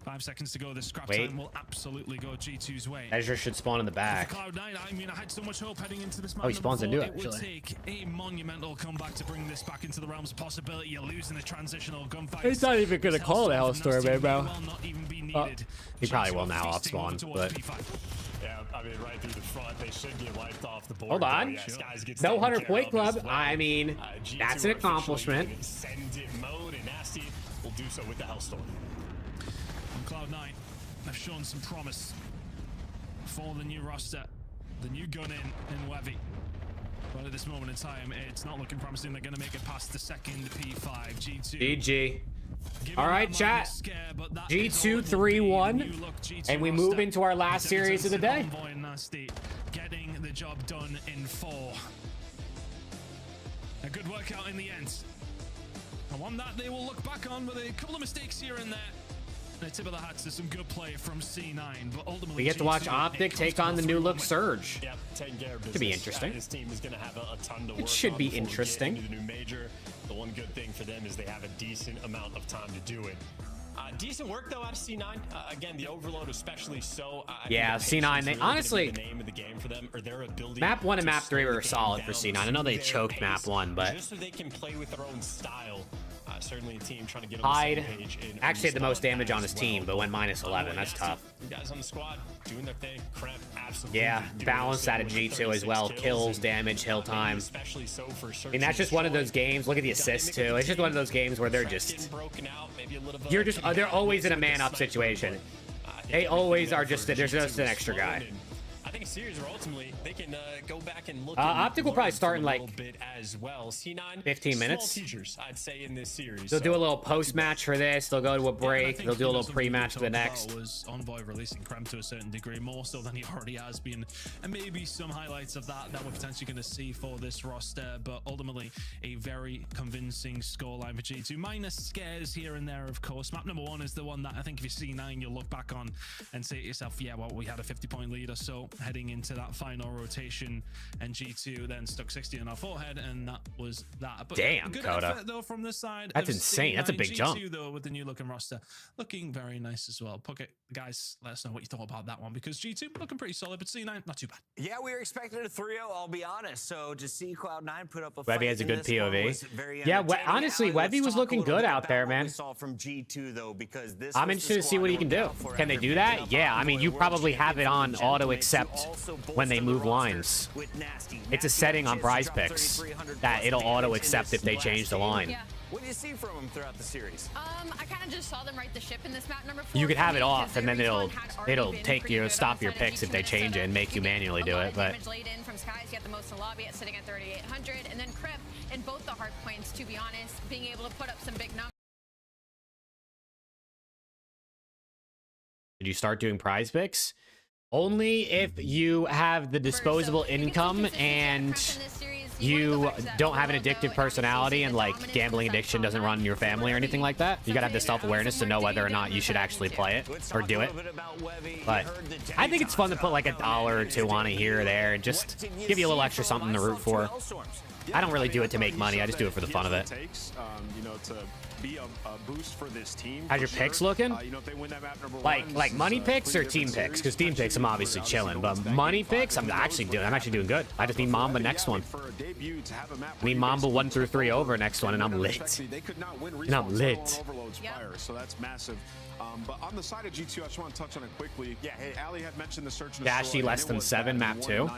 5 seconds to go. This scrap time will absolutely go G2's way. Ezra should spawn in the back. Cloud9, I mean, I had so much hope heading into this match. Oh, he spawns into it, actually. It would take a monumental comeback to bring this back into the realms of possibility. You're losing the transitional gunfight. He's not even gonna call it Hellstorm, man, bro. He probably will now off spawn, but. Yeah, I mean, right through the front, they should get wiped off the board. Hold on. No 100-point club. Well. I mean, that's an accomplishment. Send it mode, and Nasty will do so with the Hellstorm. Cloud9 have shown some promise for the new roster, the new gun in Webby. But at this moment in time, it's not looking promising. They're going to make it past the second P5. G2. GG. All right, chat. G2 3-1, and we move into our last series of the day. Getting the job done in 4. A good workout in the end. And one that they will look back on with a couple of mistakes here and there. The tip of the hat to some good play from C9, but ultimately we get to watch OPTIC take on the new look Surge. Yep, should be interesting. His team is going to have a ton to work it should on be interesting. The new major. The one good thing for them is they have a decent amount of time to do it. Decent work though out of C9. Again, the overload especially so. Yeah, C9. They honestly, the name of the game for them, or their ability. Map 1 and Map 3 were solid for C9. I know they choked Map 1, but just so they can play with their own style. Certainly a team trying to get on Hyde the same page. actually had the most damage on his team, but went -11. That's tough. You guys on the squad doing their thing. Crep, absolutely. Yeah, balance out of G2 as well. Kills, damage, hill time. And that's just one of those games. Look at the assists too. It's just one of those games where they're just, they're always in a man-up situation. They always are just, there's just an extra guy. I think series where ultimately they can go back and look. Optic will probably start in like a bit as well. C9, 15 minutes. Small teachers, I'd say, in this series. They'll do a little post-match for this. They'll go to a break. They'll do a little pre-match for the next. Was Envoy releasing Krem to a certain degree, more so than he already has been, and maybe some highlights of that we're potentially going to see for this roster. But ultimately, a very convincing scoreline for G2. Minus scares here and there, of course. Map number 1 is the one that I think if you C9, you'll look back on and say to yourself, yeah, well, we had a 50-point lead or so heading into that final rotation, and G2 then stuck 60 on our forehead, and that was that. But damn, good Coda. effort, though, from this side. That's insane. That's a big G2, jump. Though, with the new looking roster, looking very nice as well. Pocket, guys, let us know what you thought about that one, because G2 looking pretty solid, but C9 not too bad. Yeah, we were expecting a 3-0. I'll be honest. So to see Cloud9 put up a Webby fight has a in good this one POV. was very Yeah, entertaining. honestly, Allie, Webby let's was talk a looking little good bit out there, about what man. we saw from G2 though, because this I'm was interested the to see what he squad can to do. look out for Can they after do that? beating Yeah, up I mean, Envoy you World probably have it Champion on Gentlemen. auto They accept also when they bolstered the move roster lines. with Nasty. It's a Nasty setting on had Prize just dropped Picks 3,300 that plus it'll damage auto in accept this if they last change the game. line. Yeah. What do you see from them throughout the series? I kind of just saw them right the ship in this map number 4. You could have it for me, off, because and then their it'll respawn had already been take pretty you good stop on your the side of picks if G2 they change it and make you manually do it. But damage laid in from Skies, get the most to lobby at sitting at 3,800, and then Crip in both the hard points. To be honest, being able to put up some big numbers. did you start doing Prize Picks? Only if you have the disposable income and you don't have an addictive personality and like gambling addiction doesn't run in your family or anything like that. You gotta have the self-awareness to know whether or not you should actually play it or do it. But I think it's fun to put like $1 or $2 on it here or there and just give you a little extra something to root for. I don't really do it to make money. I just do it for the fun of it. You know, to be a boost for this team. How's your picks looking? You know, if they win that map number like one, money picks or team picks? Because team picks I'm obviously chilling, but money picks I'm actually doing good. I just need Mamba next one. I need Mamba 1 through 3 over next one, and I'm lit. And I'm lit. So that's massive. But on the side of G2, I just want to touch on it quickly. Yeah, hey, Allie had mentioned the search and Dashy destroy, less than 7, map 2.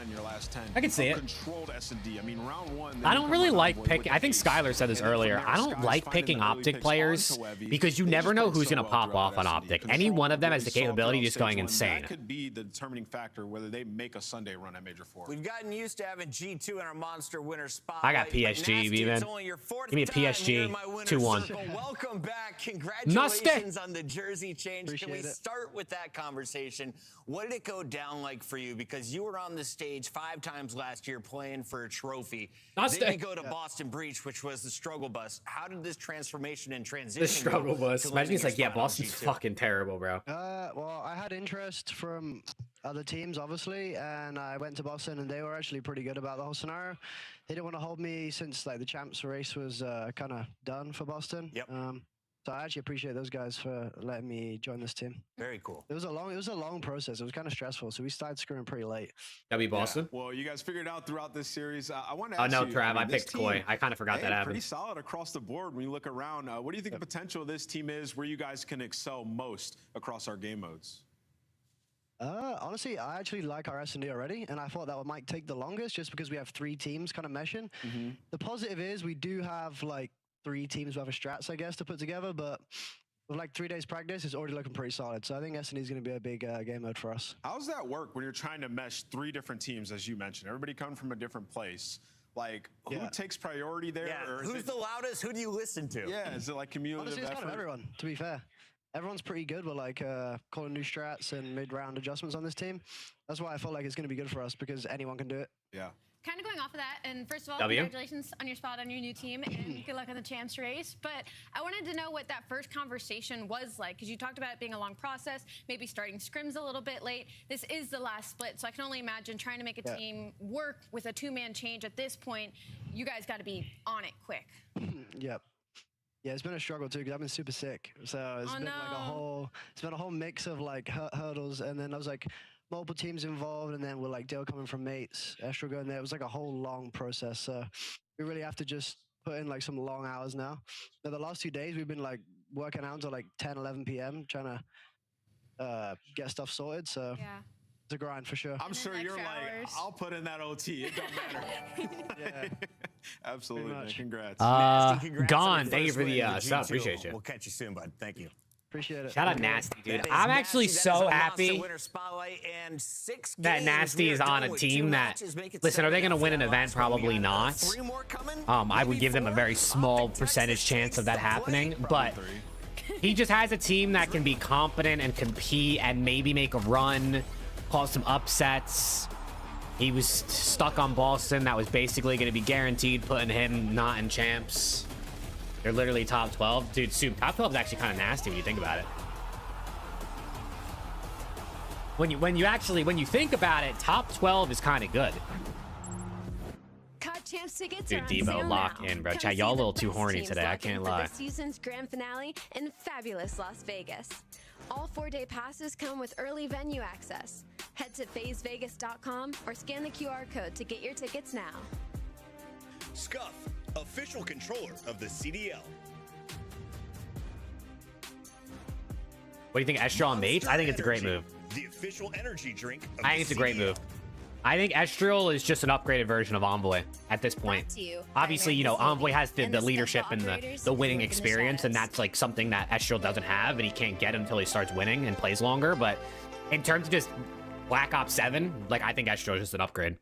I can see it. Controlled S&D. I mean, round 1. I don't really like picking. I think Skylar said this earlier. I don't like picking Optic players because you never know who's going to pop off on Optic. Any one of them has the capability of just going insane. That could be the determining factor whether they make a Sunday run at Major 4. We've gotten used to having G2 in our monster winner spot. I got PSG, even. Give me a PSG 2-1. Welcome back. Congratulations on the jersey change. Can we start with that conversation? What did it go down like for you? Because you were on the stage 5 times last year playing for a trophy. Then you go to Boston Breach, which was the struggle bus. How did this transformation and transition The struggle bus. Imagine he's like, yeah, Boston's fucking terrible, bro. Well, I had interest from other teams, obviously, and I went to Boston, and they were actually pretty good about the whole scenario. They didn't want to hold me since like the champs race was kind of done for Boston. Yep. So I actually appreciate those guys for letting me join this team. Very cool. It was a long process. It was kind of stressful, so we started screwing pretty late. W Boston. Yeah. Well, you guys figured out throughout this series. I want to ask no, you. Trav, I picked Koi. I kind of forgot that happened. Pretty solid across the board when you look around. What do you think the potential of this team is? Where you guys can excel most across our game modes? Honestly, I actually like our S&D already, and I thought that might take the longest just because we have 3 teams kind of meshing. The positive is we do have like 3 teams with other strats, I guess, to put together, but with like 3 days practice, it's already looking pretty solid. So I think S&D is going to be a big game mode for us. How's that work when you're trying to mesh 3 different teams, as you mentioned? Everybody coming from a different place. Like, who takes priority there? Yeah. Or Who's the loudest? Who do you listen to? Yeah, is it like cumulative Honestly, it's effort? kind of everyone, to be fair. Everyone's pretty good with like calling new strats and mid-round adjustments on this team. That's why I felt like it's going to be good for us because anyone can do it. Yeah. Kind of going off of that, and first of all, W. congratulations on your spot on your new team, and good luck on the champs race. But I wanted to know what that first conversation was like, because you talked about it being a long process, maybe starting scrims a little bit late. This is the last split, so I can only imagine trying to make a team work with a 2-man change at this point. You guys got to be on it quick. Yep. Yeah, it's been a struggle too because I've been super sick. So it's been like a whole mix of like hurdles, and then I was like multiple teams involved, and then we're like Dale coming from mates, Estro going there. It was like a whole long process. So we really have to just put in like some long hours now. But the last 2 days we've been like working out until like 10, 11 p.m. trying to get stuff sorted. So it's a grind for sure. I'm sure you're like, I'll put in that OT. It don't matter. Yeah. Absolutely. Man. Congrats. Gone. Thank you for the sub. Appreciate you. We'll catch you soon, bud. Thank you. Appreciate it. Shout out Nasty, dude. I'm actually so happy that Nasty is on a team that, listen, are they going to win an event? Probably not. I would give them a very small percentage chance of that happening, but he just has a team that can be competent and compete and maybe make a run, cause some upsets. He was stuck on Boston. That was basically going to be guaranteed, putting him not in champs. They're literally top 12. Dude, top 12 is actually kind of nasty when you think about it. When you think about it, top 12 is kind of good. COD Champs tickets Dude, are on Devo, sale lock now. in, bro. Come Chat, see y'all a the little too best horny teams today. I locked in can't for lie. The season's grand finale in fabulous Las Vegas. All 4-day passes come with early venue access. Head to phasevegas.com or scan the QR code to get your tickets now. Scuff, official controller of the CDL. What do you think, Estriel on Mage? I think it's a great move. The official energy drink of I think it's a great move. I think Estriel is just an upgraded version of Envoy at this point. Obviously, you know, Envoy has the leadership and the winning experience, and that's like something that Estriel doesn't have, and he can't get until he starts winning and plays longer. But in terms of just Black Ops 7, like, I think Estriel is just an upgrade.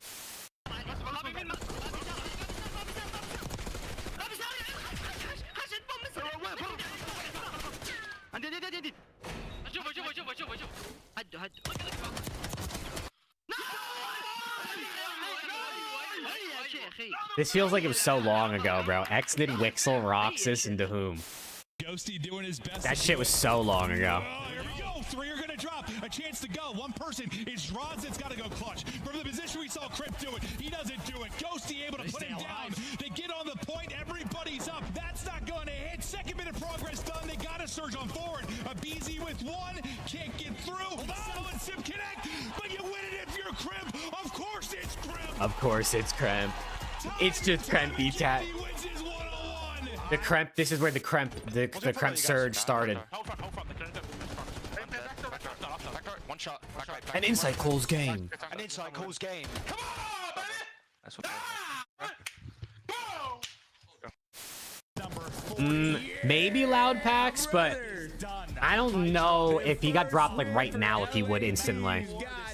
This feels like it was so long ago, bro. Exnid, Wixel, Roxas, and Dahum. Ghosty doing his best. That shit was so long ago. Here we go. 3 are gonna drop. A chance to go. One person is Rods that's gotta go clutch. From the position we saw Crip do it, he doesn't do it. Ghosty able to put him down. They get on the point. Everybody's up. That's not gonna hit. Second bit of progress done. They gotta surge on forward. A BZ with 1. Can't get through. Oh, and Sim connect. But you win it if you're Crip. Of course it's Crip. Of course it's Kremp. It's just Krempy chat. The Kremp, this is where the Kremp surge started. One shot. An insight calls game. An insight calls game. Come on, baby! That's what Maybe loud packs, but I don't know if he got dropped like right now, if he would instantly.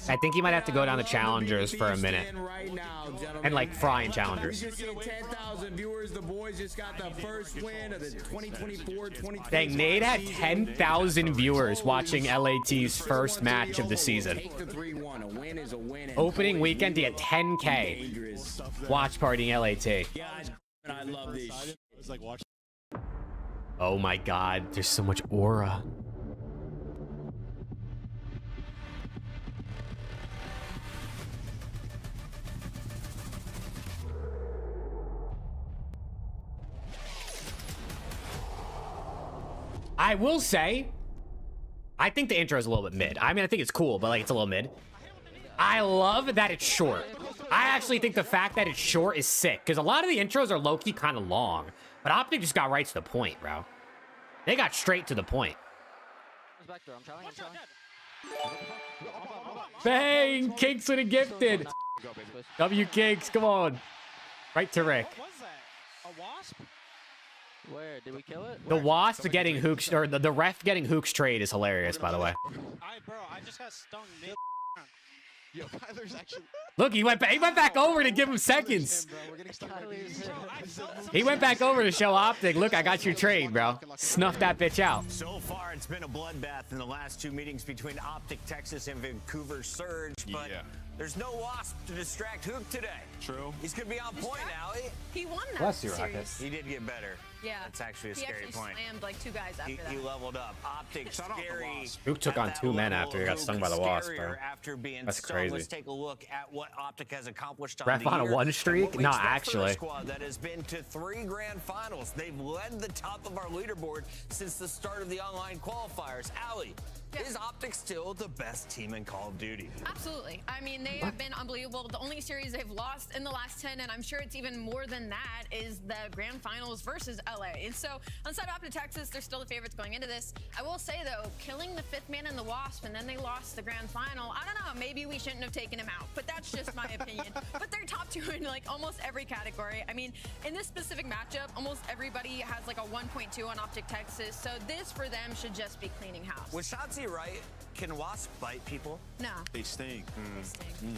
I think he might have to go down to challengers for a minute. And like frying challengers. 10,000 viewers. The boys just got the first win of the 2024-2025. Dang, Nate had 10,000 viewers watching LAT's first match of the season. Opening weekend, he had 10K watch party in LAT. I love this. Oh my god, there's so much aura. I will say, I think the intro is a little bit mid. I mean, I think it's cool, but like it's a little mid. I love that it's short. I actually think the fact that it's short is sick, because a lot of the intros are low-key kind of long. But OPTIC just got right to the point, bro. They got straight to the point. Bang! Kinks with a gifted. W Kinks, come on. Right to Rick. What was that? A wasp? Where? Did we kill it? The wasp getting hooks, or the ref getting hooks trade is hilarious, by the way. Bro, I just got stung mid. Yo, Kyler's actually... Look, he went back over to give him seconds. He went back over to show OPTIC. Look, I got your trade, bro. Snuff that bitch out. So far, it's been a bloodbath in the last 2 meetings between OPTIC Texas and Vancouver Surge, but there's no wasp to distract Hook today. True. He's gonna be on point now. He won that Bless you, series. Rocket. He did get better. Yeah. That's actually a scary point. He slammed like 2 guys after that. He leveled up. Optic scary. Luke took on 2 men after he got stung by the wasp, bro. After being That's stung. crazy. Let's take a look at what Optic has accomplished on Ref the on a year. 1 streak? No, actually. Squad that has been to 3 grand finals. They've led the top of our leaderboard since the start of the online qualifiers. Allie, is Optic still the best team in Call of Duty? Absolutely. I mean, they have been unbelievable. The only series they've lost in the last 10, and I'm sure it's even more than that, is the grand finals versus LA. And so, on side of OPTIC Texas, they're still the favorites going into this. I will say, though, killing the 5th man in the Wasp, and then they lost the grand final, I don't know, maybe we shouldn't have taken him out, but that's just my opinion. But they're top 2 in, like, almost every category. I mean, in this specific matchup, almost everybody has, like, a 1.2 on OPTIC Texas, so this, for them, should just be cleaning house. Was Shotzi right? Can wasp bite people? No. They sting. They sting.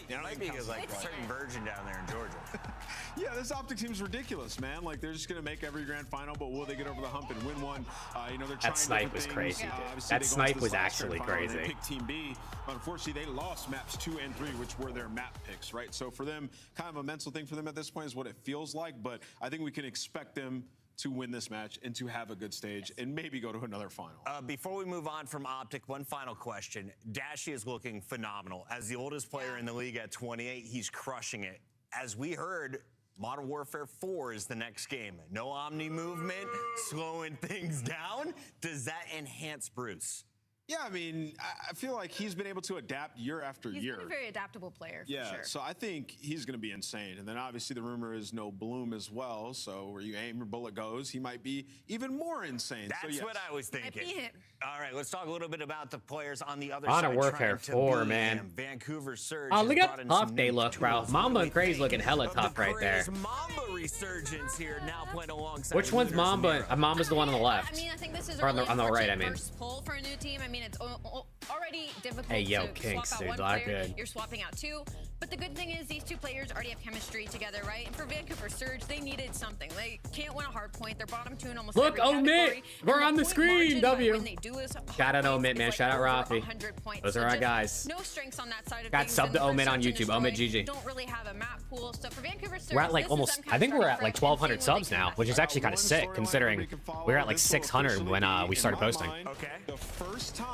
It might be like a certain virgin down there in Georgia. Yeah, this Optic team's ridiculous, man. Like, they're just going to make every grand final, but will they get over the hump and win one? You know, they're trying That snipe was crazy. That snipe was actually crazy. They picked Team B. Unfortunately, they lost maps 2 and 3, which were their map picks, right? So for them, kind of a mental thing for them at this point is what it feels like, but I think we can expect them to win this match and to have a good stage and maybe go to another final. Before we move on from Optic, one final question. Dashy is looking phenomenal. As the oldest player in the league at 28, he's crushing it. As we heard, Modern Warfare 4 is the next game. No Omni movement, slowing things down. Does that enhance Bruce? Yeah, I mean, I feel like he's been able to adapt year after year. He's been a very adaptable player, for yeah, sure. so I think he's going to be insane. And then obviously the rumor is no Bloom as well. So where you aim, your bullet goes, he might be even more insane. That's so, yes. what I was thinking. All right, let's talk a little bit about the players on the other Modern side. Warfare 4, man. Vancouver Surge. Oh, look how tough they look, bro. Mamba and Craze looking hella tough right there. Mamba resurgence here now playing alongside. Which one's Mamba? Mamba's the one on the left. I mean, I think this is or on the right, I mean. First pull for a new team. I mean, it's already difficult hey, yo, to Kinks, swap out dude, one lock player. good. You're swapping out 2. But the good thing is these 2 players already have chemistry together, right? And for Vancouver Surge, they needed something. They can't win a hard point. They're bottom 2 in almost every category. We're on the screen, W. When they do is Shout out Omid, man. Shout out Rafi. Those are our guys. No strengths on that side of Got things. sub to Omid on YouTube. Omid GG. Don't really have a map pool. So for Vancouver Surge, We're at like almost, I think we're at like 1,200 subs now, which is actually kind of sick considering we were at like 600 when we started posting. Okay. The first time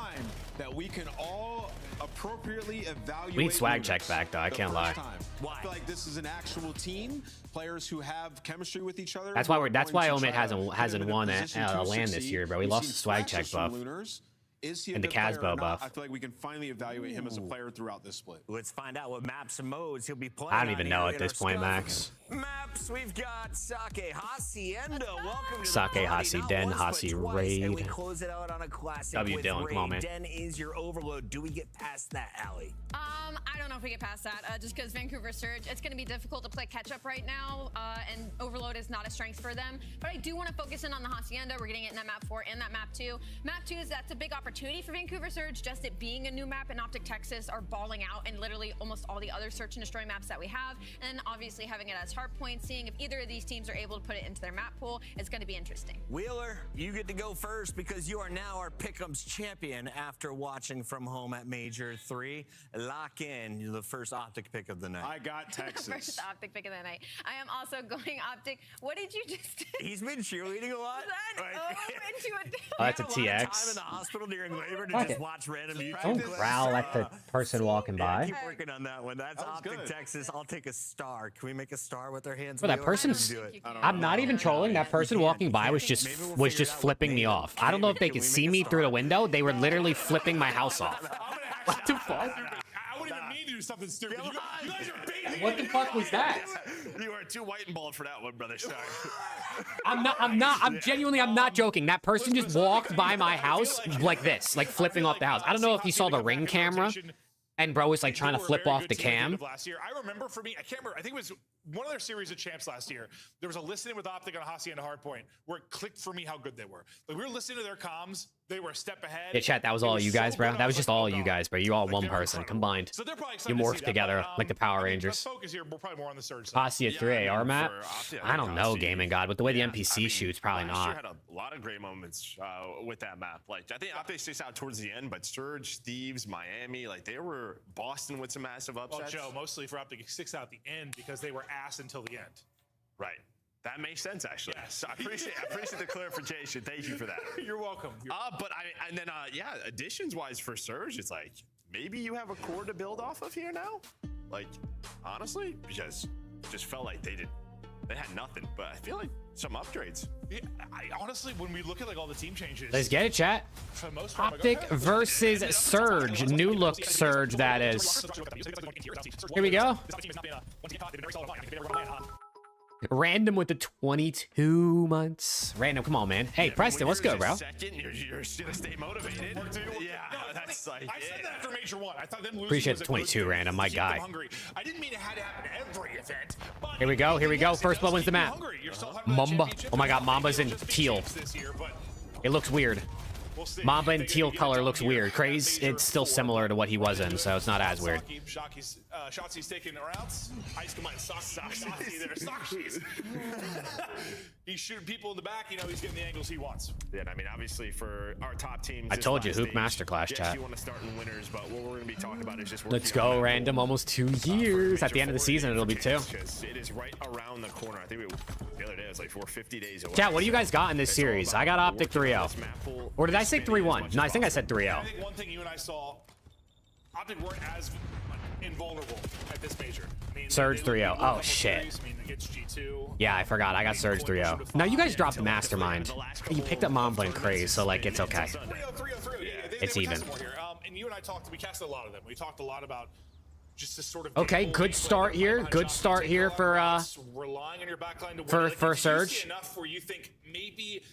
that we can all appropriately evaluate. We need swag check back though, I can't lie. I feel like this is an actual team, players who have chemistry with each other. That's why Omid hasn't won a LAN this year, bro. We lost the swag check buff. Is he and the Casbo buff. I feel like we can finally evaluate him as a player throughout this split. Let's find out what maps and modes he'll be playing. I don't even know at this point, Max. Maps, we've got Sake Hacienda. Welcome to Sake Hasi Den, Hasi Raid. And we close it out on a classic W with Dylan, come on, man. Den is your overload. Do we get past that, Allie? I don't know if we get past that, just because Vancouver Surge, it's going to be difficult to play catch-up right now, and Overload is not a strength for them. But I do want to focus in on the Hacienda. We're getting it in that map 4 and that map 2. Map 2 that's a big opportunity for Vancouver Surge, just it being a new map, and OPTIC Texas are balling out in literally almost all the other search and destroy maps that we have. And obviously having it as hard points, seeing if either of these teams are able to put it into their map pool, it's going to be interesting. Wheeler, you get to go first because you are now our Pick'ems champion after watching from home at Major 3. Lock in. You're the first OPTIC pick of the night. I got Texas. First OPTIC pick of the night. I am also going OPTIC. What did you just do? He's been cheerleading a lot. That's a TX. Time in the hospital during labor to just watch random YouTube. Don't growl at the person walking by. Keep working on that one. That's OPTIC Texas. I'll take a star. Can we make a star with our hands? Bro, that person's. I'm not even trolling. That person walking by was just flipping me off. I don't know if they could see me through the window. They were literally flipping my house off. What the fuck? I wouldn't even mean to do something stupid. You guys are baiting me. What the fuck was that? You are too white and bald for that one, brother. Sorry. I'm genuinely not joking. That person just walked by my house like this, like flipping off the house. I don't know if you saw the Ring camera. And bro was like trying to flip off the cam. Last year, I remember for me, I can't remember. I think it was one of their series of champs last year. There was a listening with OPTIC on Hacienda Hardpoint where it clicked for me how good they were. Like we were listening to their comms. They were a step ahead. Yeah, chat, that was all you guys, bro. That was just all you guys, bro. You all one person combined. So they're probably you morphed together like the Power Rangers. Let's focus here. We're probably more on the surge side. Hacienda 3 AR map? I don't know, Gaming God. With the way the NPC shoots, probably Sure not. had a lot of great moments with that map. Like I think OPTIC sticks out towards the end, but Surge, Thieves, Miami, like they were Boston with some massive upsets. Well, Joe, mostly for OPTIC, it sticks out at the end because they were ass until the end. Right. That makes sense, actually. Yes. So I appreciate the clarification. Thank you for that. You're welcome. Yeah, additions-wise for Surge, it's like, maybe you have a core to build off of here now? Like, honestly, because it just felt like they had nothing, but I feel like some upgrades. Yeah, honestly, when we look at like all the team changes, Let's get it, chat. for the most part, OPTIC versus Surge. New look Surge, that is. Here we go. Random with the 22 months. Random, come on, man. Hey, Preston, what's good, bro? Second, you're gonna stay motivated. Yeah, that's like. I said that after Major 1. I thought them losing Appreciate was the a good 22, thing Random, my to keep them guy. hungry. I didn't mean it had to happen every event. But Here we go, here we go. yes, it First does blood wins the keep you map. hungry. You're still having that Mamba. championship. Oh my god, Maybe Mamba's in it'll just be teal. champs this year, but It looks weird. we'll see. Mamba in They teal get it color done looks here. weird. Craze, it's still similar to what he was in, so it's not as weird. Shotzi's taking routes. Ice combined Soxy there. Soxy's. He's shooting people in the back. You know, he's getting the angles he wants. Yeah, I mean, obviously for our top teams. I this told you, last Hoop stage, Masterclass, yes, chat. you want to start in winners, but what we're going to be talking about is just Let's working on go, that Random. Almost 2 years. At the end of the season, it'll be 2. It is right around the corner. I think the other day it was like we're 50 days away. Chat, what do you guys got in this series? I got OPTIC 3-0. Or did I say 3-1? No, I think I said 3-0. I think one thing you and I saw, OPTIC weren't as invulnerable at this major. I mean, Surge they 3-0. looked Oh, a shit. series. I mean, against G2. Yeah, I forgot. I got Surge 3-0. No, you guys dropped the Mastermind. You picked up Mamba and Craze, so, like, it's okay. 3-0. It's were even. tested more here. And you and I talked, we casted a lot of them. We talked a lot about just this sort of Okay, good start here. Good start here for relying on your backline to win. for Like, did you Surge. see enough where you think maybe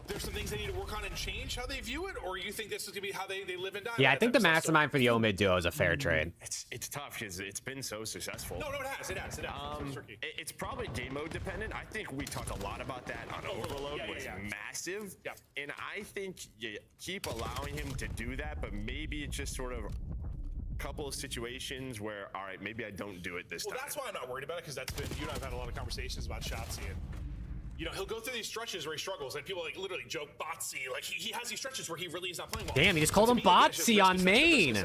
there's some things they need to work on and change how they view it, or you think this is gonna be how they live and die? Yeah, by I that think type the of stuff? Mastermind for the O-Mid duo is a fair trade. It's tough because it's been so successful. No, it has. It has. It's probably game mode dependent. I think we talked a lot about that on Overload. Was massive. Yeah. And I think you keep allowing him to do that, but maybe it's just sort of a couple of situations where, all right, maybe I don't do it this time. That's why I'm not worried about it, because that's been, you and I have had a lot of conversations about Shotzi, and you know, he'll go through these stretches where he struggles, and people like literally joke Botsy. Like he has these stretches where he really is not playing well. Damn, he just called him Botsy on main.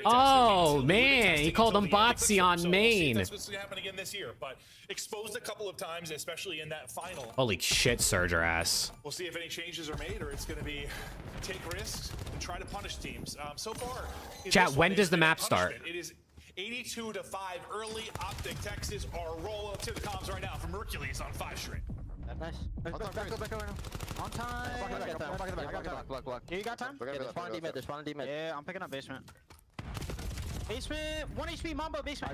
Oh, man, he called him Botsy on main. That's what's going to happen again this year, but exposed a couple of times, especially in that final. Holy shit, Surger ass. We'll see if any changes are made, or it's going to be take risks and try to punish teams. So far, Chat, when does the map start? It is 82-5 early. OPTIC Texas are rolling up to the comms right now from Hercules on 5 straight. Nice. Back on time. Block. Yeah, you got time? They're spawning D mid. They're spawning D mid. Yeah, I'm picking up basement. Basement, 1 HP, Mamba, basement.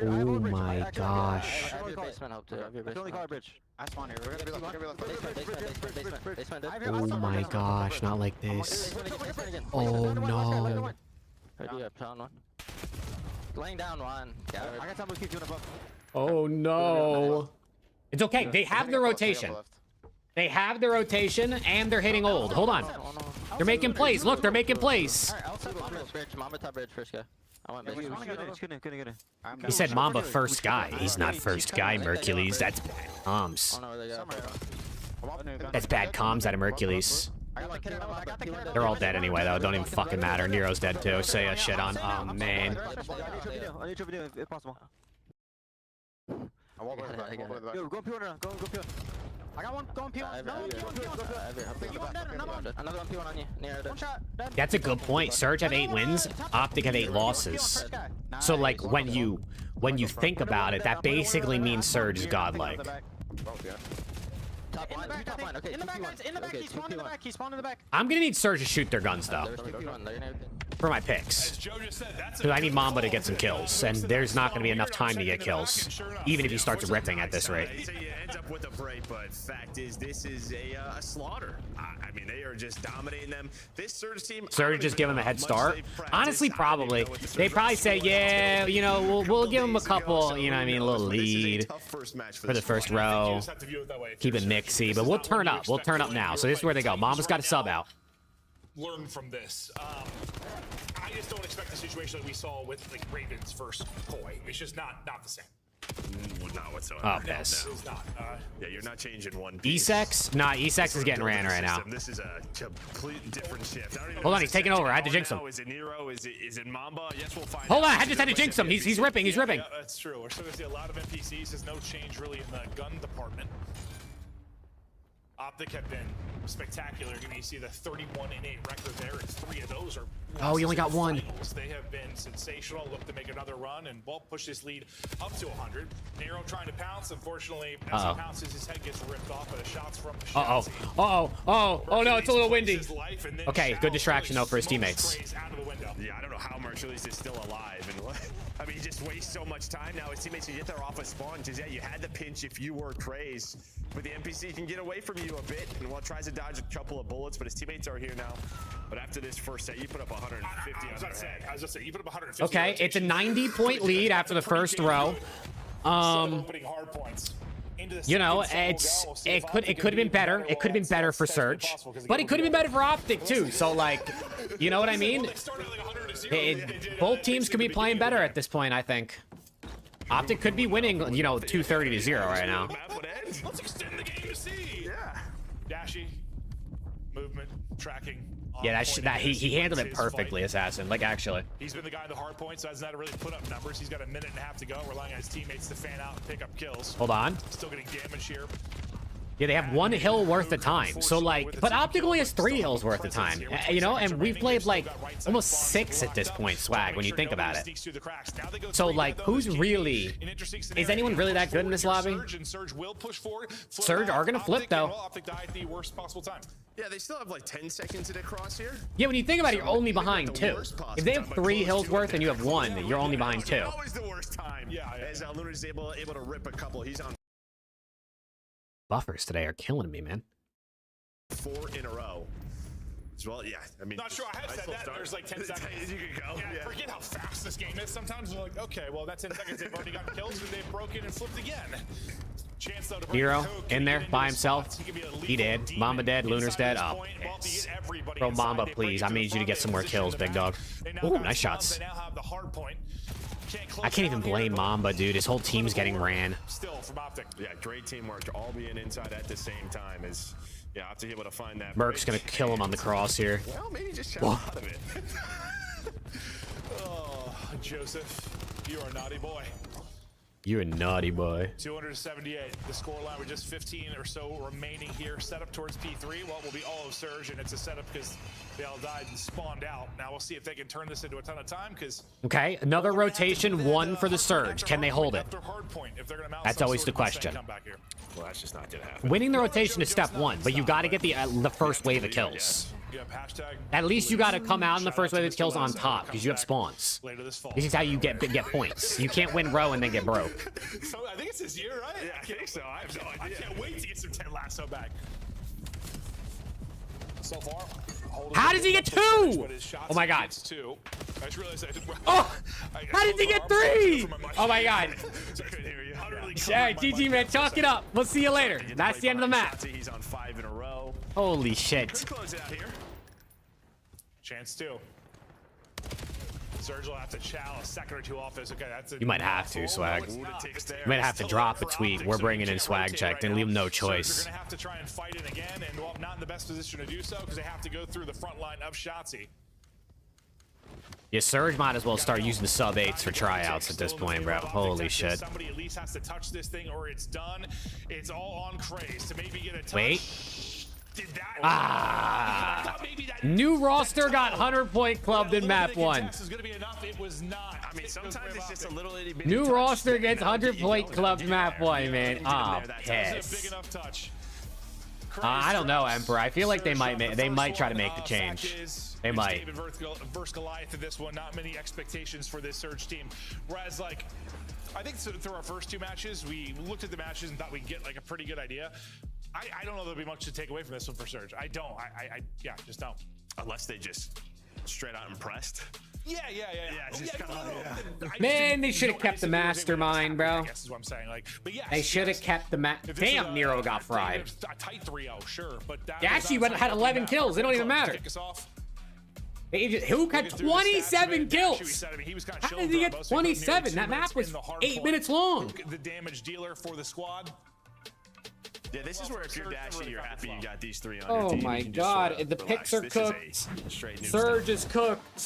Oh my gosh. I have your basement help too. I have your I can only basement. call a bridge. I spawn here. We're gonna be Basement. Oh my gosh, not like this. Oh no. I do have pound one. Laying down one. I got time to keep doing above. Oh no. It's okay. They have the rotation. They have the rotation and they're hitting old. Hold on. They're making plays. Look, they're making plays. Mamba top bridge first guy. I want basement. Good. He said Mamba first guy. He's not first guy, Hercules. That's bad comms. That's bad comms out of Hercules. They're all dead anyway, though. Don't even fucking matter. Nero's dead too. Say a shit on. Oh man. I need your video if possible. Yo, go P1 now. Go P1. I got one. Go on P1. No, P1. Another one P1 on you. Near One shot. Dead. That's a good point. Surge have 8 wins. OPTIC have 8 losses. So like when you think about it, that basically means Surge is godlike. Top line. Okay, In the back, guys. In the back. He spawned in the back. He spawned in the back. I'm gonna need Surge to shoot their guns though. There's 2P1. They're gonna For my picks. Because I need Mamba to get some kills, and there's not going to be enough time to get kills, even if he starts ripping at this rate. He ends up with a break, but fact is, this is a slaughter. I mean, they are just dominating them. This Surge team. Surge just give them a head start. Honestly, probably. They probably say, yeah, you know, we'll give them a couple, you know what I mean, a little lead for the first row. Keep it mixy, but we'll turn up. We'll turn up now. So this is where they go. Mamba's got a sub out. Learn from this. I just don't expect the situation that we saw with like Ravens versus Koi. It's just not the same. Not whatsoever. Oh, piss. Yeah, you're not changing one. E-Sex? Nah, E-Sex is getting ran right now. This is a complete different shift. Hold on, he's taking over. I had to jinx him. Is it Nero? Is it Mamba? Yes, we'll find Hold out. on, I just had to jinx him. He's ripping. He's ripping. Yeah, that's true. We're still going to see a lot of NPCs. There's no change really in the gun department. OPTIC have been spectacular. You see the 31-8 record there, and 3 of those are. Oh, he only got 1. Finals. They have been sensational. Look to make another run and push this lead up to 100. Nero trying to pounce. Unfortunately, as he pounces, his head gets ripped off by the shots from Oh no, it's a little windy. Okay, good distraction though for his teammates. Yeah, I don't know how Marshallese is still alive. And I mean, he just wastes so much time now. His teammates can get there off a spawn. Because yeah, you had the pinch if you were crazed, but the NPC can get away from you a bit. And tries to dodge a couple of bullets, but his teammates are here now. But after this first set, you put up 150. I was about to say, you put up 150. Okay, it's a 90-point lead after the first row. You know, it could have been better. It could have been better for Surge, but it could have been better for OPTIC too. So like, you know what I mean? Both teams could be playing better at this point, I think. OPTIC could be winning, you know, 230-0 right now. Let's extend the game to see. Yeah. Dashy, movement, tracking. Yeah, he handled it perfectly, Assassin. Like, actually. He's been the guy in the hard point, so hasn't had to really put up numbers. He's got a minute and a half to go, relying on his teammates to fan out and pick up kills. Hold on. Still getting damage here. Yeah, they have 1 hill worth of time. So, like, but OPTIC only has 3 hills worth of time. You know, and we've played, like, almost 6 at this point, Swag, when you think about it. So, like, who's really... Is anyone really that good in this lobby? Surge are going to flip, though. Yeah, they still have like 10 seconds in a crosshair. Yeah, when you think about it, you're only behind 2. If they have 3 hills worth and you have 1, you're only behind 2. Always the worst time. Yeah, as Lunar's able to rip a couple. He's on buffers today are killing me, man. 4 in a row. As well, yeah. I mean, not sure I have said that. There's like 10 seconds. You can go. Yeah, forget how fast this game is. Sometimes we're like, okay, well, that's 10 seconds. They've already gotten kills and they've broken and flipped again. Chance, though, to Hero in there by himself. He dead. Mamba dead. Lunar's dead. Oh, yes. Bro, Mamba, please. I need you to get some more kills, big dog. Ooh, nice shots. I can't even blame Mamba, dude. His whole team's getting ran. Still from OPTIC. Yeah, great teamwork. All being inside at the same time is, yeah, OPTIC able to find that. Merc's gonna kill him on the cross here. Well, maybe just shut out of it. Oh, Joseph, you are a naughty boy. You're a naughty boy. 278. The scoreline with just 15 or so remaining here. Set up towards P3. Well, it will be all of Surge, and it's a setup because they all died and spawned out. Now we'll see if they can turn this into a ton of time. Because okay, another rotation, 1 for the Surge. Can they hold it? That's always the question. Well, that's just not gonna happen. Winning the rotation is step 1, but you got to get the first wave of kills. At least you got to come out in the first wave of kills on top because you have spawns. This is how you get points. You can't win row and then get broke. So I think it's this year, right? Yeah, I think so. I have no idea. I can't wait to get some 10 lasso back. So far, how does he get 2? Oh my god. I just realized oh, how did he get 3? Oh my god. Alright, GG, man. Chalk it up. We'll see you later. That's the end of the map. He's on 5 in a row. Holy shit. Close it out here. Chance 2. Surge will have to chow a second or 2 off this. Okay, that's you might have to, Swag. You might have to drop a tweet. We're bringing in Swag check and leave him no choice. They're going to have to try and fight it again, and well, not in the best position to do so because they have to go through the front line of Shotzzy. Yeah, Surge might as well start using the sub-8s for tryouts at this point, bro. Holy shit. Somebody at least has to touch this thing or it's done. It's all on Craze to maybe get a touch. Wait. New roster got 100-point clubbed in map 1. I mean, sometimes it's just a little new roster gets 100-point clubbed map 1, man. Oh, piss. I don't know, Emperor. I feel like they might try to make the change. They might. Versus Goliath in this one. Not many expectations for this Surge team. Whereas, like, I think through our first 2 matches, we looked at the matches and thought we'd get like a pretty good idea. I don't know there'll be much to take away from this one for Surge. I don't. Yeah, just don't. Unless they just straight out impressed. Yeah. Man, they should have kept the mastermind, bro. I guess is what I'm saying. Like, but yeah, they should have kept the Damn, Nero got fried. A tight 3-0, sure, but that actually had 11 kills. They don't even matter. Who got 27 kills? How did he get 27? That map was 8 minutes long. The damage dealer for the squad. Yeah, this is where if you're Dashy, you're happy you got these three on Oh your team. my You can just god, sort of the relax. picks are This cooked. is a straight new Surge style. is cooked.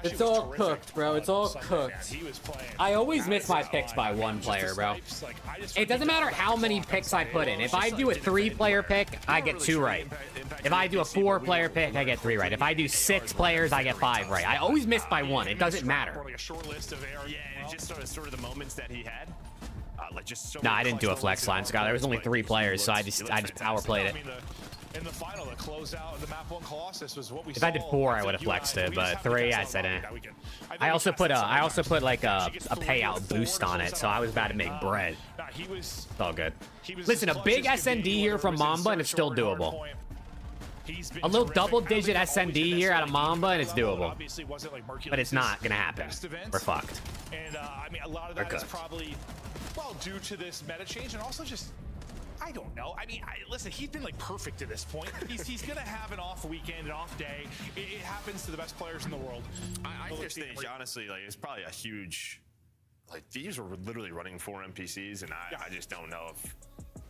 It's all cooked, bro. It's all cooked. I always miss my picks by one player, bro. It doesn't matter how many picks I put in. If I do a 3-player pick, I get 2 right. If I do a 4-player pick, I get 3 right. If I do 6 players, I get 5 right. I always miss by 1. It doesn't matter. Yeah, and it's just sort of the moments that he had. Like just so No, I didn't do a flex line, Scott. There was only 3 players, so I just power played it. In the final, the closeout of the map 1 Colossus was what we If I did 4, I would have flexed it, but 3, I said eh. I also put like a payout boost on it, so I was about to make bread. It's all good. Listen, a big SND here from Mamba, and it's still doable. A little double-digit SND here out of Mamba, and it's doable. But it's not gonna happen. We're fucked. And I mean, a lot of that is probably due to this meta change, and also just I don't know. I mean, listen, he's been like perfect to this point. He's gonna have an off weekend, an off day. It happens to the best players in the world. I just think honestly, like it's probably a huge. Like these were literally running 4 NPCs, and I just don't know if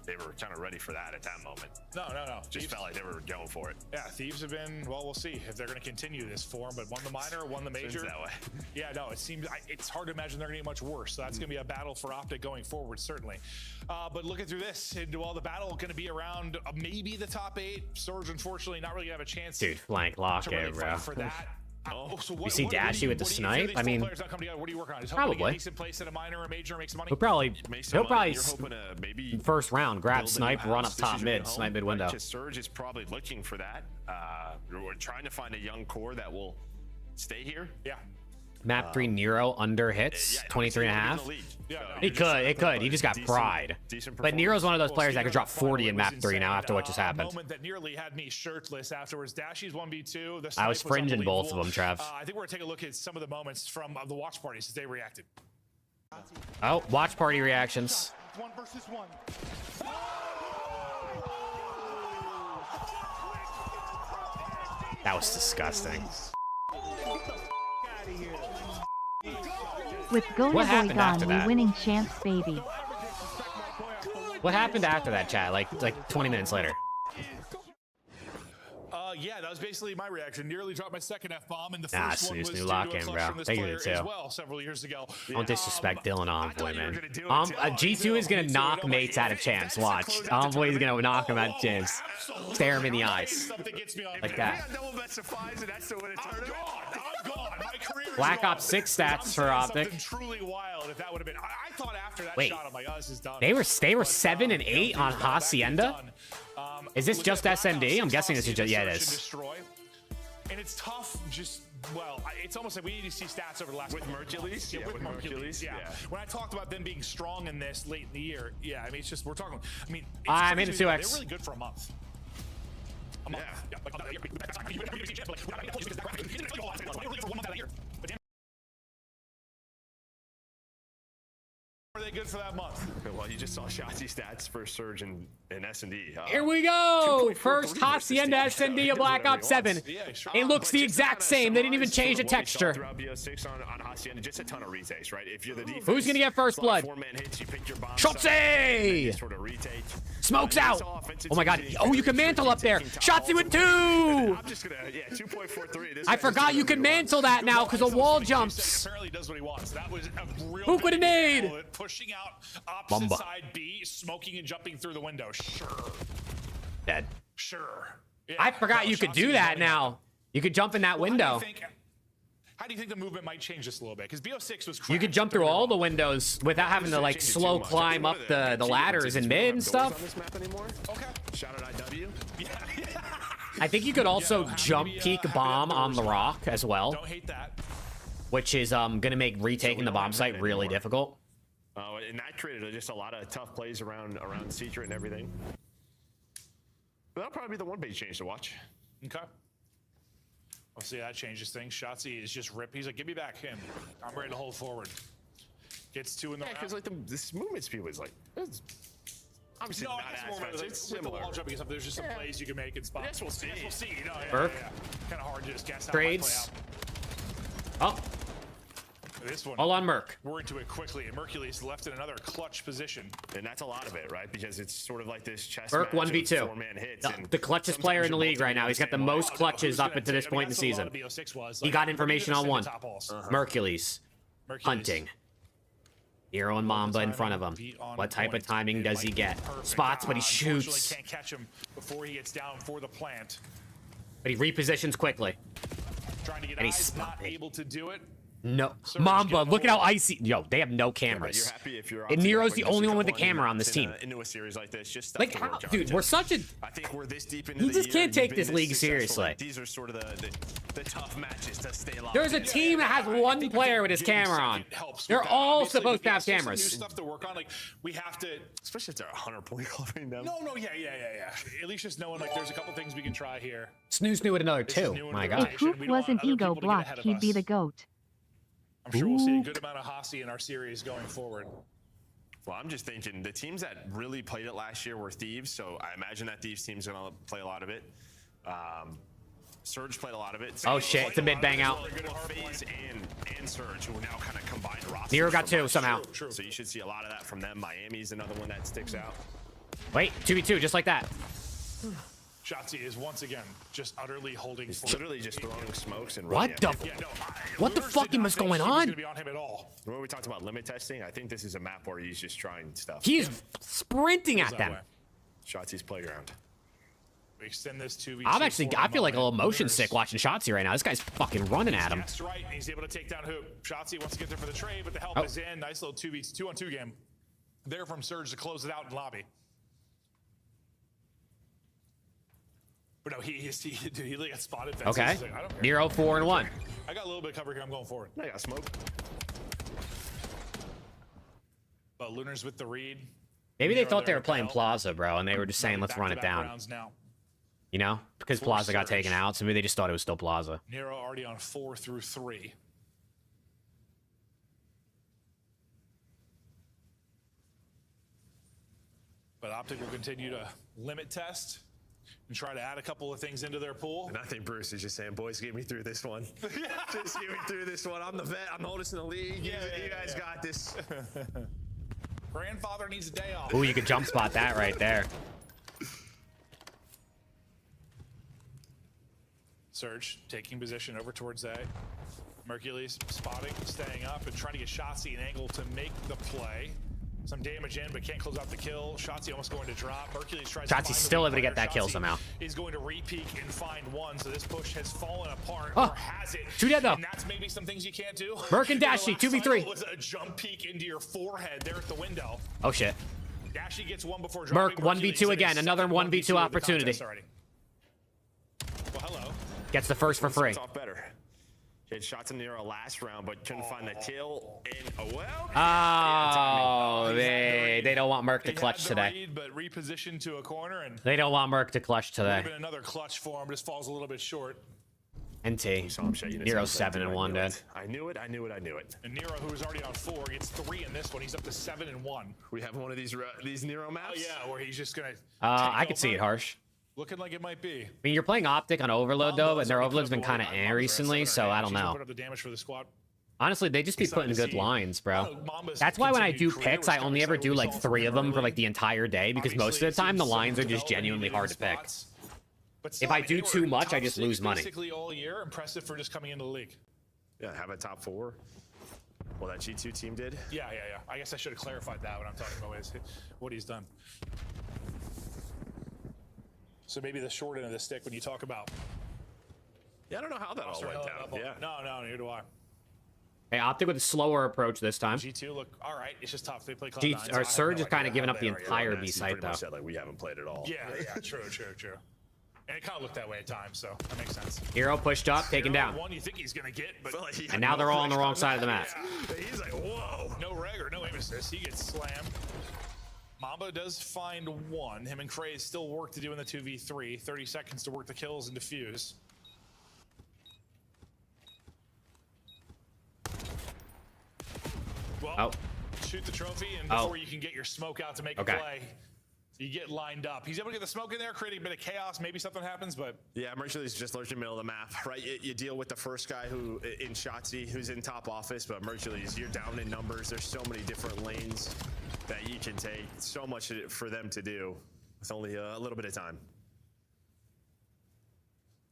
they were kind of ready for that at that moment. No. Just felt like they were going for it. Yeah, Thieves have been, well, we'll see if they're going to continue this form, but won the minor, won the major. Seems that way. Yeah, no, it seems, it's hard to imagine they're going to get much worse. So that's going to be a battle for OPTIC going forward, certainly. But looking through this, well, the battle going to be around maybe the top 8. Surge, unfortunately, not really going to have a chance. Dude, flank lock it, bro. For that. So You see Dashy with the snipe? I mean, what are you working on? probably. Place at a minor or major, make some money? He'll probably first round grab snipe, run up top mid, snipe mid window. Surge is probably looking for that. We're trying to find a young core that will stay here. Yeah. Map 3 Nero under hits, 23.5. He could. He just got pride. But Nero's one of those players that could drop 40 in map 3 now after what just happened. Moment that nearly had me shirtless afterwards. Dashy's 1v2. I was fringing both of them, Trav. I think we're gonna take a look at some of the moments from the watch parties as they reacted. Oh, watch party reactions. 1 versus 1. That was disgusting. With Go What Boy happened after gone, we that? winning champs, baby. What happened after that, chat? Like 20 minutes later. Yeah, that was basically my reaction. Nearly dropped my second F-bomb, and the Nah, first one snooze, was new due lock to a in, clutch bro. from this They player did too. as well several years ago. Don't disrespect Dylan Envoy, man. G2 is gonna knock mates out of champs. Watch. Envoy is gonna knock him out of champs. Stare him in the eyes. Like that. Black Ops 6 stats for OPTIC. Truly wild if that would have been. I thought after that Wait. shot, I'm like, oh, this is done. They were 7 and 8 on Hacienda? Is this just SND? I'm guessing this is just, yeah, it is. And it's tough, just, well, it's almost like we need to see stats over the last couple Mercules? Yeah, with Mercules, yeah. When I talked about them being strong in this late in the year, yeah, I mean, it's just, we're talking, I mean, I made it 2x. They're really good for a month. Are they good for that month? Well, you just saw Shotzi stats for Surge and S&D. Here we go! First Hacienda SND of Black Ops 7. It looks the exact same. They didn't even change the texture. Throughout BO6 on Hacienda, just a ton of retakes, right? If you're the defense, Who's gonna get first blood? 4-man hits, you pick your bomb. Shotzi! Sort of retake. Smokes out! Oh my god. Oh, you can mantle up there. Shotzi with 2! I'm just gonna, 2.43. I forgot you can mantle that now because of wall jumps. Apparently does what he wants. That was a real Who could have made? Pushing out opposite Mamba. side B, smoking and jumping through the window. Sure. Dead. Sure. Yeah, I forgot no, you could Shotzi do was that running now. You could jump in that window. How do you think the movement might change this a little bit? Because BO6 was You could jump through all the windows without having to like slow climb up the ladders in mid and stuff. Okay. Shout out IW. I think you could also jump peek bomb on the rock as well. Don't hate that. Which is gonna make retaking the bomb site really difficult. And that created just a lot of tough plays around Secret and everything. But that'll probably be the one big change to watch. Okay. We'll see how that changes things. Shotzi is just rip. He's like, give me back him. I'm ready to hold forward. Gets 2 in the round. Because like this movement speed was like Obviously No, not it's as more fast. like It's with the similar. wall jumping and stuff. There's just some plays you can make in spots. Yes, we'll see. Yes, we'll see. You know, Burke. Kind of hard to just guess how Trades. it might play out. Oh, This one. all on Merc. We're into it quickly, and Mercury's left in another clutch position. And that's a lot of it, right? Because it's sort of like this chess Burke match of 1v2. four-man hits. and The clutchest player in the league right now. He's got the most clutches up until this point in the season. He got information on one. Mercules. Hunting. Nero and Mamba in front of him. What type of timing does he get? Spots, but he shoots. Can't catch him before he gets down for the plant. But he repositions quickly. Trying to get And he's eyes, not spotted. able to do it. No. Mamba, look at how icy. Yo, they have no cameras. You're happy if you're And Nero's the only one with the camera on this team. Into a series like this, just stuff Like, to how, work on. dude, we're such a. I think we're this deep into He the just year, can't you've take been this league successful. seriously. Like, these are sort of the tough matches to stay alive. There's a team that has one player with his camera on. They're all supposed to have New cameras. stuff to work on. Like we have to, especially if they're 100-point covering them. No, yeah. At least just knowing like there's a couple things we can try here. Snooze knew it another two. My God. If Hoop was an ego block, he'd be the GOAT. I'm sure we'll see a good amount of Hossie in our series going forward. Well, I'm just thinking the teams that really played it last year were Thieves, so I imagine that Thieves team's gonna play a lot of it. Surge played a lot of it. Oh shit, it's a mid bang out. FaZe and Surge, who are now kind of combined rosters. Nero got from two last somehow. year. So you should see a lot of that from them. Miami's another one that sticks out. Wait, 2v2, just like that. Shotzi is once again just utterly holding. He's literally just throwing smokes and What the? What the fuck is going on? Remember we talked about limit testing? I think this is a map where he's just trying stuff. He is sprinting at them. Shotzi's playground. We extend this 2v2. I feel like a little motion sick watching Shotzi right now. This guy's fucking running at him. That's right. He's able to take down Hoop. Shotzi wants to get there for the trade, but the help is in. Nice little 2v2 game there from Surge to close it out in lobby. But no, he got spotted. Okay. Like, I don't care. Nero 4-1. I got a little bit of cover here. I'm going forward. I got smoke. But Lunar's with the read. Maybe they thought they were playing Plaza, bro, and they were just saying, let's run it down. You know? Because Plaza got taken out, so maybe they just thought it was still Plaza. Nero already on 4 through 3. But Optic will continue to limit test and try to add a couple of things into their pool. And I think Bruce is just saying, boys, get me through this one. Just get me through this one. I'm the vet. I'm the oldest in the league. You guys got this. Grandfather needs a day off. Ooh, you could jump spot that right there. Surge taking position over towards A. Mercules spotting, staying up, and trying to get Shotzi an angle to make the play. Some damage in, but can't close out the kill. Shotzi almost going to drop. Mercules tries to find Shotzi's still able to get that kill Shotzi somehow. Is going to re-peek and find one, so this push has fallen apart. Oh, or has it? two dead though. And that's maybe some things you can't do. Merc and Dashy, 2v3. Was a jump peek into your forehead there at the window. Oh shit. Dashy gets one before Merc dropping. 1v2 again, another 1v2 opportunity. Well, hello. Gets the first for free. Off better. He had shots in Nero last round, but couldn't find the kill. And well. Oh, they don't want Merc to clutch today. Read, but repositioned to a corner, and They don't want Merc to clutch today. been another clutch for him. Just falls a little bit short. NT. Nero 7-1, dude. I knew it. And Nero, who was already on 4, gets 3 in this one. He's up to 7-1. We have one of these Nero maps. Oh yeah, where he's just gonna. I could see it, Harsh. Looking like it might be. I mean, you're playing Optic on Overload, though, and their Overload's been kind of recently, so I don't know. Put up the damage for the squad. Honestly, they just be putting good lines, bro. That's why when I do picks, I only ever do like 3 of them for like the entire day, because most of the time the lines are just genuinely hard to pick. If I do too much, I just lose money. Basically all year, impressive for just coming into the league. Yeah, have a top 4. Well, that G2 team did. Yeah. I guess I should have clarified that when I'm talking about what he's done. So maybe the short end of the stick when you talk about. Yeah, I don't know how that all went down. Yeah. No, neither do I. Hey, Optic with a slower approach this time. G2 look all right. It's just tough. They play Cloud9. Our Surge is kind of giving up the entire B site though. Said, like, we haven't played at all. Yeah, true. And it kind of looked that way at times, so that makes sense. Hero pushed up, taken down. One you think he's gonna get, but and now they're all on the wrong side of the map. Yeah. He's like, whoa. No reg or no aim assist. He gets slammed. Mamba does find one. Him and Cray still work to do in the 2v3. 30 seconds to work the kills and defuse. Well, shoot the trophy, and before you can get your smoke out to make a play, You get lined up. He's able to get the smoke in there, creating a bit of chaos. Maybe something happens, but yeah, Mercury's just lurking in the middle of the map, right? You deal with the first guy who in Shotzi, who's in top office, but Mercury's, you're down in numbers. There's so many different lanes that you can take. So much for them to do with only a little bit of time.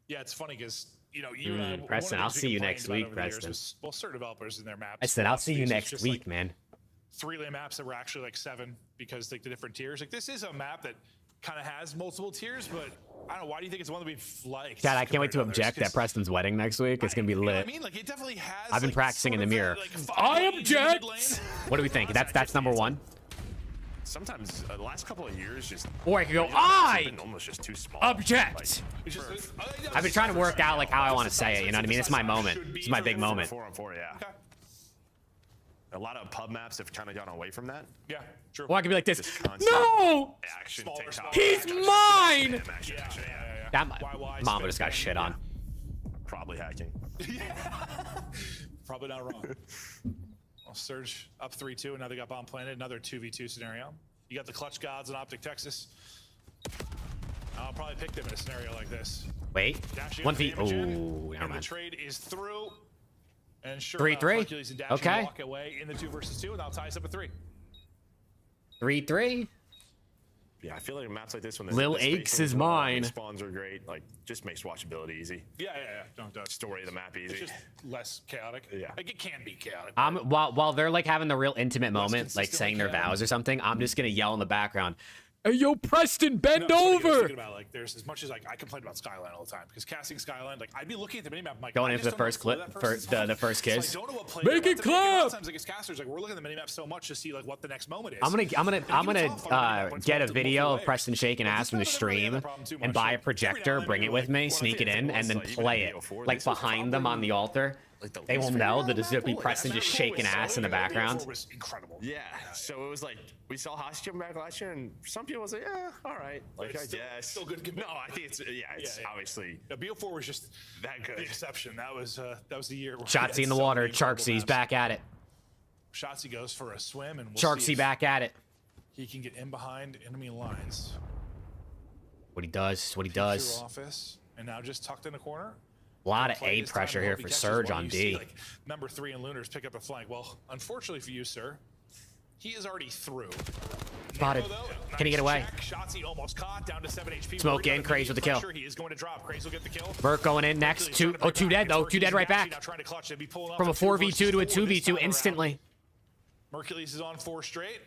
Yeah, it's funny because you and I, Preston, I'll see you next week, Preston. Well, certain developers in their maps. I said I'll see you next week, man. 3-lane maps that were actually like 7 because like the different tiers. Like this is a map that kind of has multiple tiers, but I don't know. Why do you think it's one that we've liked? God, I can't wait to object at Preston's wedding next week. It's gonna be lit. I mean, like it definitely has. I've been practicing in the mirror. I object. What do we think? That's number 1. Sometimes the last couple of years, just or I could go. I almost just too small. Object. I've been trying to work out like how I want to say it. You know what I mean? It's my moment. It's my big moment. 4-on-4, yeah. Okay. A lot of pub maps have kind of gone away from that. Yeah, true. Or I could be like this. No! Action, he's mine! Yeah. That Mama just got shit on. Probably hacking. Probably not wrong. Well, Surge up 3-2, and now they got bomb planted. Another 2v2 scenario. You got the clutch gods in OPTIC Texas. I'll probably pick them in a scenario like this. Wait. 1v. Oh, never mind. mind. The trade is through. And sure 3-3. Okay. Walk away in the 2 versus 2, and that'll tie us up at 3. 3-3. Yeah, I feel like maps like this when Lil Aches is mine. Spawns are great. Like, just makes watchability easy. Yeah. Don't story of the map easy. It's just less chaotic. Yeah. Like it can be chaotic. While they're like having the real intimate moment, like saying their vows or something, I'm just gonna yell in the background. Hey, yo, Preston, bend over! About, like, there's as much as like I complain about Skyline all the time because casting Skyline, like I'd be looking at the minimap, like going into the first clip, the first kiss. So I don't know what play Make it clap! Sometimes like as casters, like we're looking at the minimap so much to see like what the next moment is. I'm gonna get a video of Preston shaking ass from the stream and buy a projector, bring it with me, sneak it in, and then play it like behind them on the altar. They will know that it's gonna be Preston just shaking ass in the background. Was incredible. Yeah, so it was like we saw Hashi come back last year, and some people was like, yeah, all right, like I guess. Still good. No, I think it's obviously. BO4 was just that good. The exception. That was the year. Shotzi in the water. Charksy's back at it. Shotzi goes for a swim, and Charksy back at it. He can get in behind enemy lines. What he does. What he does. Office, and now just tucked in a corner. A lot of A pressure here for Surge on D. Like, number 3 and Lunars pick up a flank. Well, unfortunately for you, sir, he is already through. Spotted. Can he get away? Shotzi almost caught, down to 7 HP. Smoke in, Craze with the kill. He is going to drop. Craze will get the kill. Burke going in next. 2 dead though. 2 dead right back. From a 4v2 to a 2v2 instantly. Mercules is on 4 straight.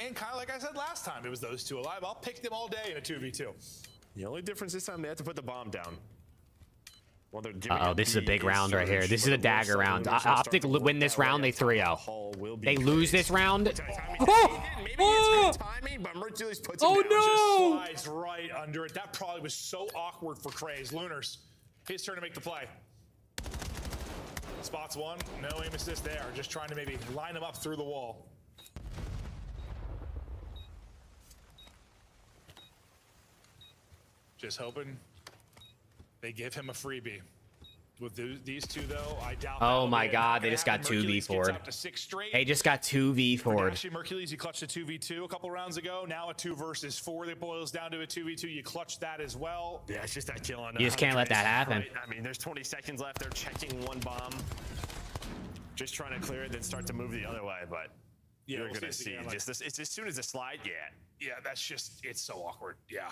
And kind of like I said last time, it was those 2 alive. I'll pick them all day in a 2v2. The only difference this time, they have to put the bomb down. Well, this is a big round right here. This is a dagger round. OPTIC win this round, they 3-0. They lose this round. Oh no! Just slides right under it. That probably was so awkward for Craze. Lunars, his turn to make the play. Spots 1, no aim assist there. Just trying to maybe line him up through the wall. Just hoping they give him a freebie. With these 2, though, I doubt. Oh my God, they just got 2v4'd. They just got 2v4'd. Actually, Mercules, you clutched a 2v2 a couple rounds ago. Now a 2 versus 4 that boils down to a 2v2. You clutched that as well. Yeah, it's just that kill on. You just can't let that happen. Right? I mean, there's 20 seconds left. They're checking 1 bomb, just trying to clear it, then start to move the other way. But you're gonna see just this. It's as soon as the slide. Yeah, that's just it's so awkward. Yeah.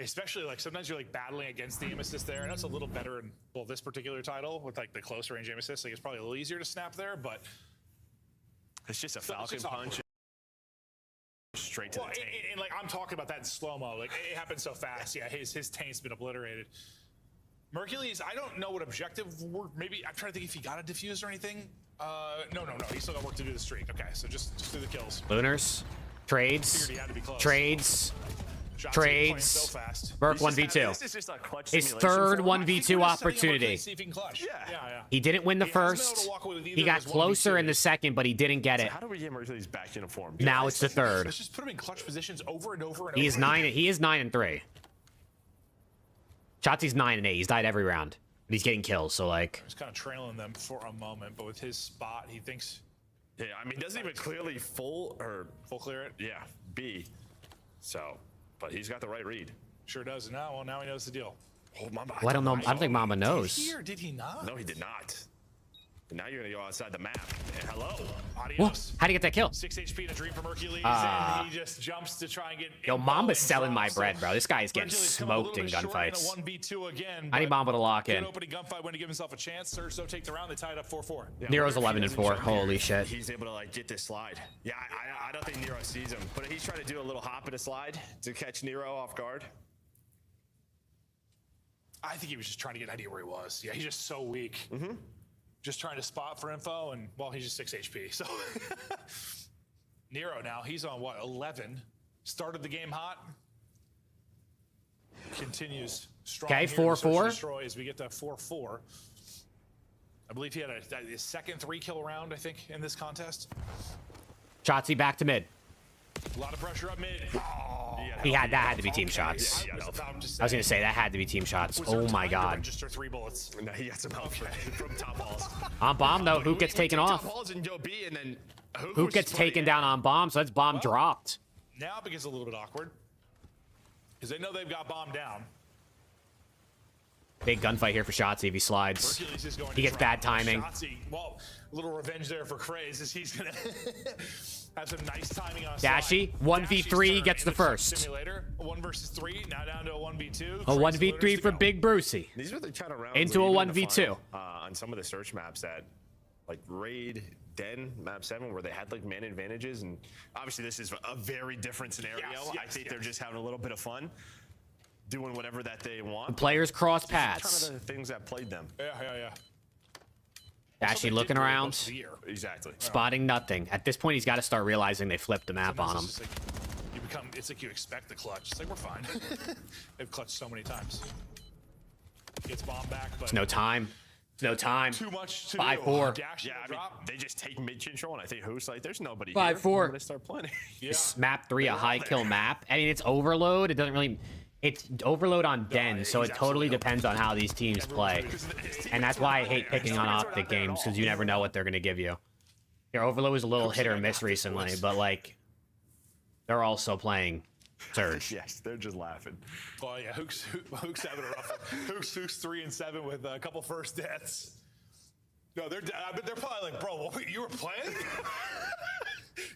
Especially like sometimes you're like battling against the aim assist there, and that's a little better in this particular title with like the close range aim assist. Like it's probably a little easier to snap there, but it's just a falcon punch straight to the taint. And like I'm talking about that in slow mo. Like it happens so fast. Yeah, his taint's been obliterated. Mercules, I don't know what objective work. Maybe I'm trying to think if he got a defuse or anything. No. He's still got work to do the streak. Okay, so just do the kills. Lunars, trades. Trades. Burke 1v2. His third 1v2 opportunity. He didn't win the first. He got closer in the second, but he didn't get it. How do we get Mercules back in form? Now it's the third. Let's just put him in clutch positions over and over and He is 9-3. Shotzi's 9-8. He's died every round. But he's getting kills, so like. He's kind of trailing them for a moment, but with his spot, he thinks. Yeah, I mean, doesn't even clearly full clear it. Yeah, B. So, but he's got the right read. Sure does. Now he knows the deal. Oh, Mamba. Well, I don't know. I don't think Mamba knows. Did he or did he not? No, he did not. And now you're gonna go outside the map. Hello. Adios. How'd he get that kill? 6 HP and a dream from Hercules, and he just jumps to try and get. Yo, Mamba's selling my bread, bro. This guy is getting smoked in gunfights. 1v2 again. I need Mamba to lock in. Good opening gunfight when to give himself a chance. Surge though take the round. They tied up 4-4. Yeah, Nero's 11 and 4. Holy shit. He's able to like get this slide. Yeah, I don't think Nero sees him, but he's trying to do a little hop and a slide to catch Nero off guard. I think he was just trying to get an idea where he was. Yeah, he's just so weak. Just trying to spot for info, and well, he's just 6 HP. So Nero now, he's on what, 11? Started the game hot. Continues strong. Okay, 4-4. Destroy as we get to 4-4. I believe he had a second 3-kill round, I think, in this contest. Shotzzy back to mid. A lot of pressure up mid. That had to be team shots. I was gonna say that had to be team shots. Oh my god. Register 3 bullets. No, he got some help from top balls. On bomb though, Hook gets taken off. Hook gets taken down on bomb, so that's bomb dropped. Now it begins a little bit awkward because they know they've got bomb down. Big gunfight here for Shotzzy if he slides. He gets bad timing. Shotzzy, well, a little revenge there for Craze as he's gonna have some nice timing on Dashy, 1v3 gets the first. Simulator, 1 versus 3, now down to a 1v2. A 1v3 for Big Brucey. These are the kind of rounds into a 1v2 on some of the search maps that, like Raid, Den, Map 7, where they had like man advantages, and obviously this is a very different scenario. I think they're just having a little bit of fun, doing whatever that they want. The players cross paths. Kind of the things that played them. Yeah. Dashy looking around. Exactly. Spotting nothing. At this point, he's got to start realizing they flipped the map on him. It's like you expect the clutch. It's like, we're fine. They've clutched so many times. Gets bomb back, but It's no time. No time. Too much to 5-4. Yeah, I mean, they just take mid control, and I think who's like, there's nobody 5-4. They start playing. This map 3, a high kill map. I mean, it's overload. It doesn't really. It's overload on Den, so it totally depends on how these teams play. And that's why I hate picking on Optic games, because you never know what they're going to give you. Your overload was a little hit or miss recently, but like, they're also playing Surge. Yes, they're just laughing. Oh yeah, Hook's having a rough one. Hook's 3-7 with a couple first deaths. No, they're probably like, bro, what, you were playing?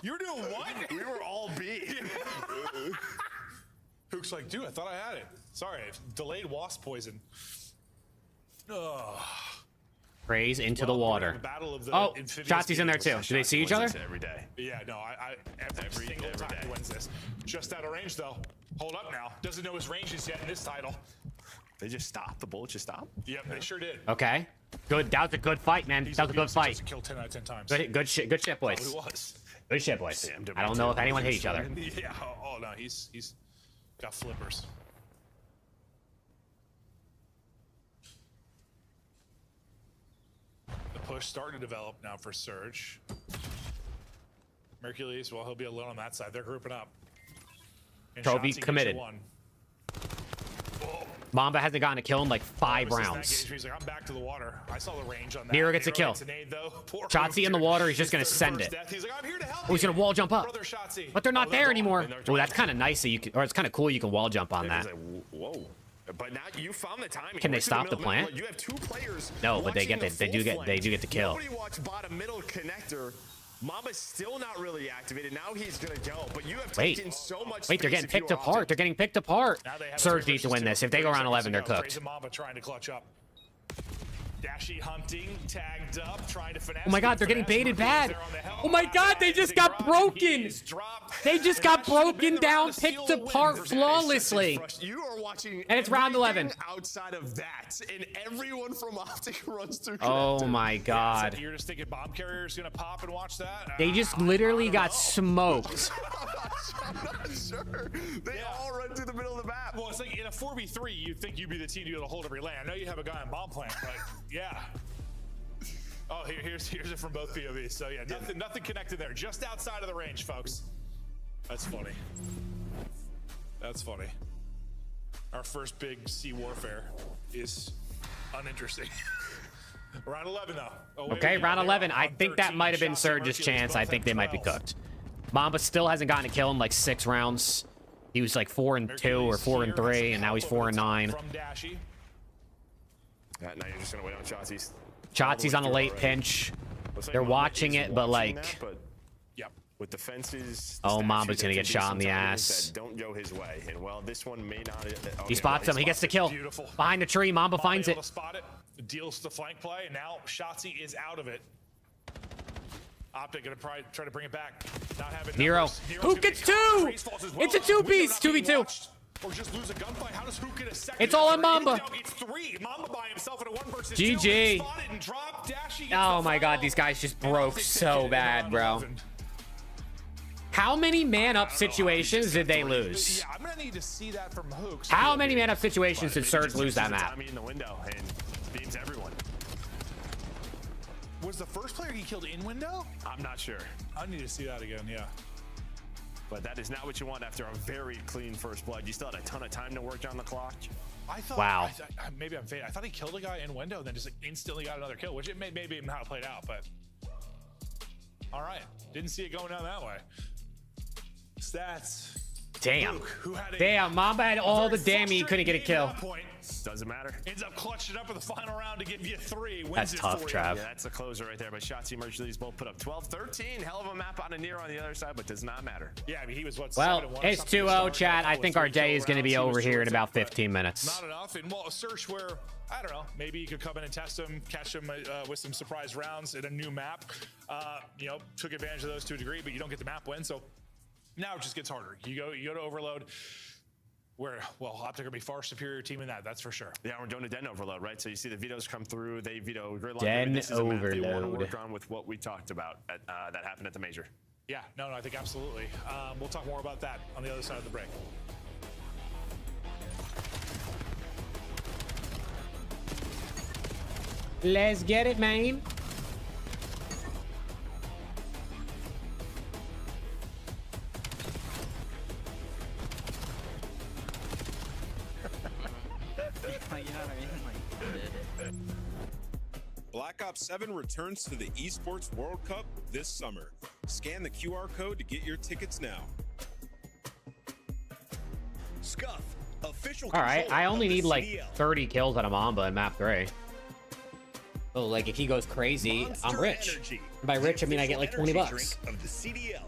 You were doing what? We were all B. Hook's like, dude, I thought I had it. Sorry, delayed wasp poison. Praise into the water. Oh, Shotzi's in there too. Do they see each other? Every day. Yeah, no, every single time he wins this. Just out of range though. Hold up now. Doesn't know his ranges yet in this title. They just stopped. The bullets just stopped. Yep, they sure did. Okay. Good. That was a good fight, man. That was a good fight. Killed 10 out of 10 times. Good shit, boys. Probably was. Good shit, boys. I don't know if anyone hit each other. Yeah. Oh no, he's got flippers. The push starting to develop now for Surge. Hercules, well, he'll be alone on that side. They're grouping up. And Toby Shotzzy committed. Mamba hasn't gotten a kill in like 5 rounds. He's like, I'm back to the water. I saw the range on that. Nero gets a kill. Shotzzy in the water. He's just going to send it. He's like, I'm here to help Oh, he's going to wall jump up. Brother Shotzzy. But they're not there anymore. Oh, that's kind of nice that you can, or it's kind of cool you can wall jump on that. Like, whoa. But now you found the timing. Can they stop the plant? You have 2 players. No, but they do get the kill. Nobody watched bottom middle connector. Mamba's still not really activated. Now he's gonna go. But you have taken so much. Wait, they're getting picked apart. They're getting picked apart. Surge needs to win this. If they go around 11, they're cooked. Mamba trying to clutch up. Dashy hunting, tagged up, trying to finesse. Oh my god, they're getting baited bad. Oh my god, they just got broken. They just got broken down, picked apart flawlessly. You are watching, and it's round 11. Outside of that, and everyone from Optic runs through. Oh my god. Yeah, you're just thinking bomb carrier's gonna pop and watch that? They just literally got smoked. I'm not sure. They all run through the middle of the map. Well, it's like in a 4v3, you'd think you'd be the team to be able to hold every lane. I know you have a guy on bomb plant, but yeah. Oh, here's it from both POVs. So yeah, nothing connected there. Just outside of the range, folks. That's funny. That's funny. Our first big sea warfare is uninteresting. Round 11 though. Oh, Okay, round 11. I think that might have been Surge's chance. I think they might be cooked. Mamba still hasn't gotten a kill in like 6 rounds. He was like 4-2 or 4-3, and now he's 4-9. From Dashy. Now you're just gonna wait on Shotzi's. Shotzi's on a late pinch. They're watching it, but like, yep. With the fences. Oh, Mamba's gonna get shot in the ass. Don't go his way, and well, this one may not. He spots him. He gets the kill. Behind the tree, Mamba finds it. Spot it. Deals the flank play, and now Shotzi is out of it. Optic gonna try to bring it back. Not having Nero. Hook gets 2. It's a 2-piece. 2v2. Or just lose a gunfight. How does Hook get a second? It's all on Mamba. It's 3. Mamba by himself in a 1 versus GG. 2. And drop. Dashy Oh my god, these guys just broke so bad, bro. How many man-up situations did they lose? Yeah, I'm gonna need to see that from Hooks. How many man-up situations did Surge lose that map? In the window and beams everyone. Was the first player he killed in window? I'm not sure. I need to see that again, yeah. But that is not what you want after a very clean first blood. You still had a ton of time to work on the clock. I thought, wow. Maybe I'm fading. I thought he killed a guy in window and then just like instantly got another kill, which it may be how it played out, but all right. Didn't see it going down that way. Stats. Damn. Damn, Mamba had all the damage, he couldn't get a kill. Doesn't matter. Ends up clutching up in the final round to give you 3. Wins That's tough, Trav. Yeah, that's a closer right there. But Shotzi merged these both put up 12-13. Hell of a map on a Nero on the other side, but does not matter. Yeah, I mean, he was what? Well, 7-1 it's 2-0, chat. I think our day is going to be over here in about 15 minutes. Not enough. And well, a search where, I don't know, maybe you could come in and test him, catch him with some surprise rounds in a new map. You know, took advantage of those to a degree, but you don't get the map win. So now it just gets harder. You go to Overload. Where, well, Optic will be far superior team in that, that's for sure. Yeah, we're doing a Den Overload, right? So you see the vetoes come through, they veto Gridlock. Den Overload. They want to work on with what we talked about that happened at the major. Yeah, no, I think absolutely. We'll talk more about that on the other side of the break. Let's get it, man. Black Ops 7 returns to the Esports World Cup this summer. Scan the QR code to get your tickets now. Scuff, official. All right, I only need like 30 kills out of Mamba in map 3. So like if he goes crazy, Monster I'm rich. Energy. By rich, I mean I get like 20 bucks. Of the CDL.